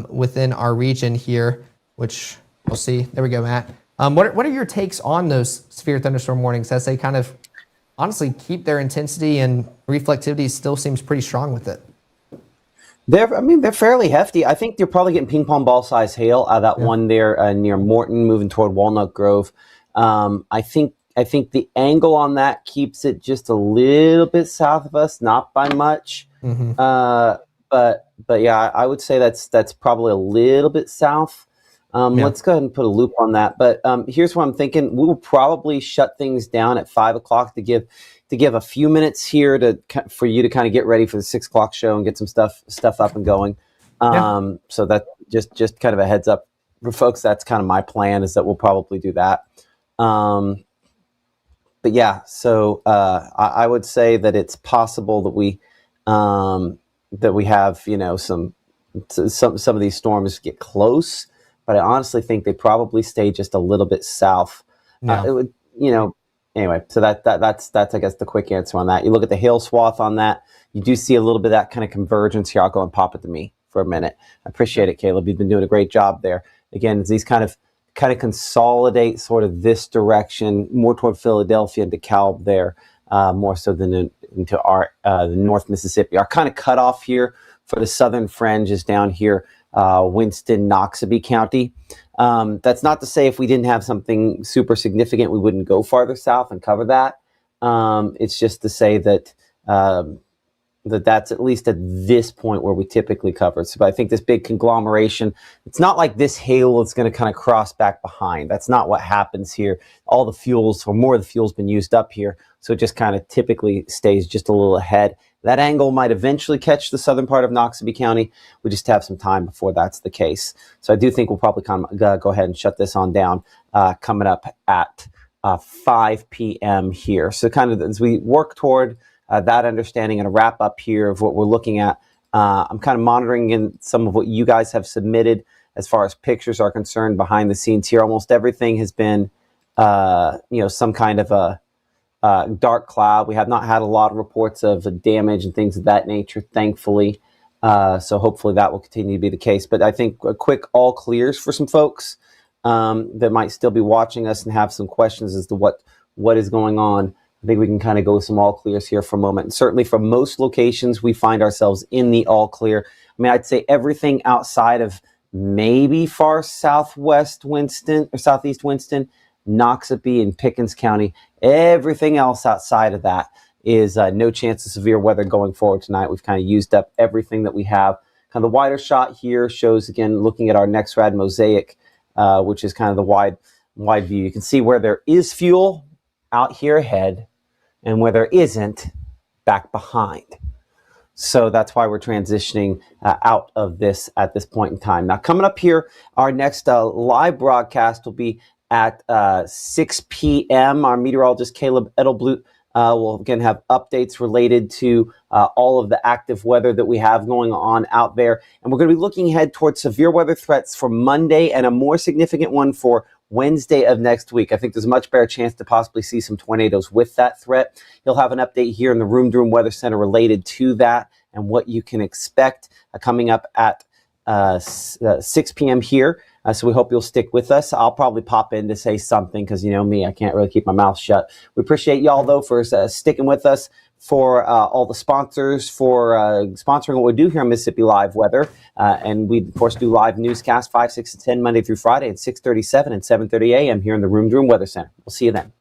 within our region here, which we'll see. There we go, Matt. What are your takes on those severe thunderstorm warnings as they kind of honestly keep their intensity, and reflectivity still seems pretty strong with it? They're fairly hefty. I think you're probably getting ping pong ball size hail out of that one there near Morton, moving toward Walnut Grove. I think the angle on that keeps it just a little bit south of us, not by much. But yeah, I would say that's probably a little bit south. Let's go ahead and put a loop on that. But here's what I'm thinking: we will probably shut things down at 5 o'clock to give a few minutes here for you to kind of get ready for the 6 o'clock show and get some stuff up and going. So that just kind of a heads up for folks. That's kind of my plan, is that we'll probably do that. But yeah, so I would say that it's possible that we have, you know, some of these storms get close, but I honestly think they probably stay just a little bit south. It would, you know. Anyway, so that's I guess the quick answer on that. You look at the hail swath on that, you do see a little bit of that kind of convergence here. I'll go and pop it to me for a minute. I appreciate it, Caleb. You've been doing a great job there. Again, these kind of consolidate sort of this direction more toward Philadelphia and DeKalb there, more so than into our the North Mississippi. Our kind of cutoff here for the southern fringe is down here, Winston, Noxubee County. That's not to say if we didn't have something super significant, we wouldn't go farther south and cover that. It's just to say that that's at least at this point where we typically cover it. So, but I think this big conglomeration, it's not like this hail is going to kind of cross back behind. That's not what happens here. All the fuels, or more of the fuel's been used up here. So it just kind of typically stays just a little ahead. That angle might eventually catch the southern part of Noxubee County. We just have some time before that's the case. So I do think we'll probably kind of go ahead and shut this on down coming up at 5 p.m. here. So kind of as we work toward that understanding and a wrap up here of what we're looking at, I'm kind of monitoring in some of what you guys have submitted as far as pictures are concerned behind the scenes here. Almost everything has been, some kind of a dark cloud. We have not had a lot of reports of damage and things of that nature, thankfully. So hopefully that will continue to be the case. But I think a quick all clears for some folks that might still be watching us and have some questions as to what is going on. I think we can kind of go with some all clears here for a moment. And certainly for most locations, we find ourselves in the all clear. I mean, I'd say everything outside of maybe far southwest Winston or southeast Winston, Noxubee and Pickens County, everything else outside of that is no chance of severe weather going forward tonight. We've kind of used up everything that we have. Kind of the wider shot here shows, again, looking at our NexRad mosaic, which is kind of the wide view. You can see where there is fuel out here ahead and where there isn't back behind. So that's why we're transitioning out of this at this point in time. Now, coming up here, our next live broadcast will be at 6 p.m. Our meteorologist, Caleb Edelblut, will again have updates related to all of the active weather that we have going on out there. And we're going to be looking ahead towards severe weather threats for Monday and a more significant one for Wednesday of next week. I think there's a much better chance to possibly see some tornadoes with that threat. He'll have an update here in the Room to Room Weather Center related to that and what you can expect coming up at 6 p.m. here. So we hope you'll stick with us. I'll probably pop in to say something because, you know me, I can't really keep my mouth shut. We appreciate y'all, though, for sticking with us, for all the sponsors, for sponsoring what we do here on Mississippi Live Weather. And we, of course, do live newscasts 5, 6, and 10 Monday through Friday at 6:37 and 7:30 a.m. here in the Room to Room Weather Center. We'll see you then.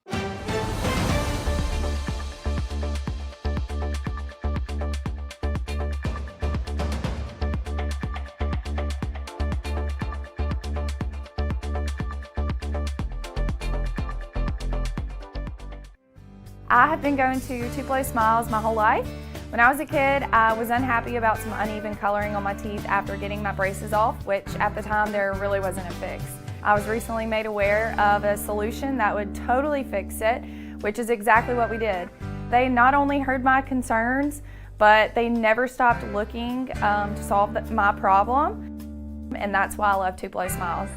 I have been going to Tupelo Smiles my whole life. When I was a kid, I was unhappy about some uneven coloring on my teeth after getting my braces off, which at the time there really wasn't a fix. I was recently made aware of a solution that would totally fix it, which is exactly what we did. They not only heard my concerns, but they never stopped looking to solve my problem, and that's why I love Tupelo Smiles.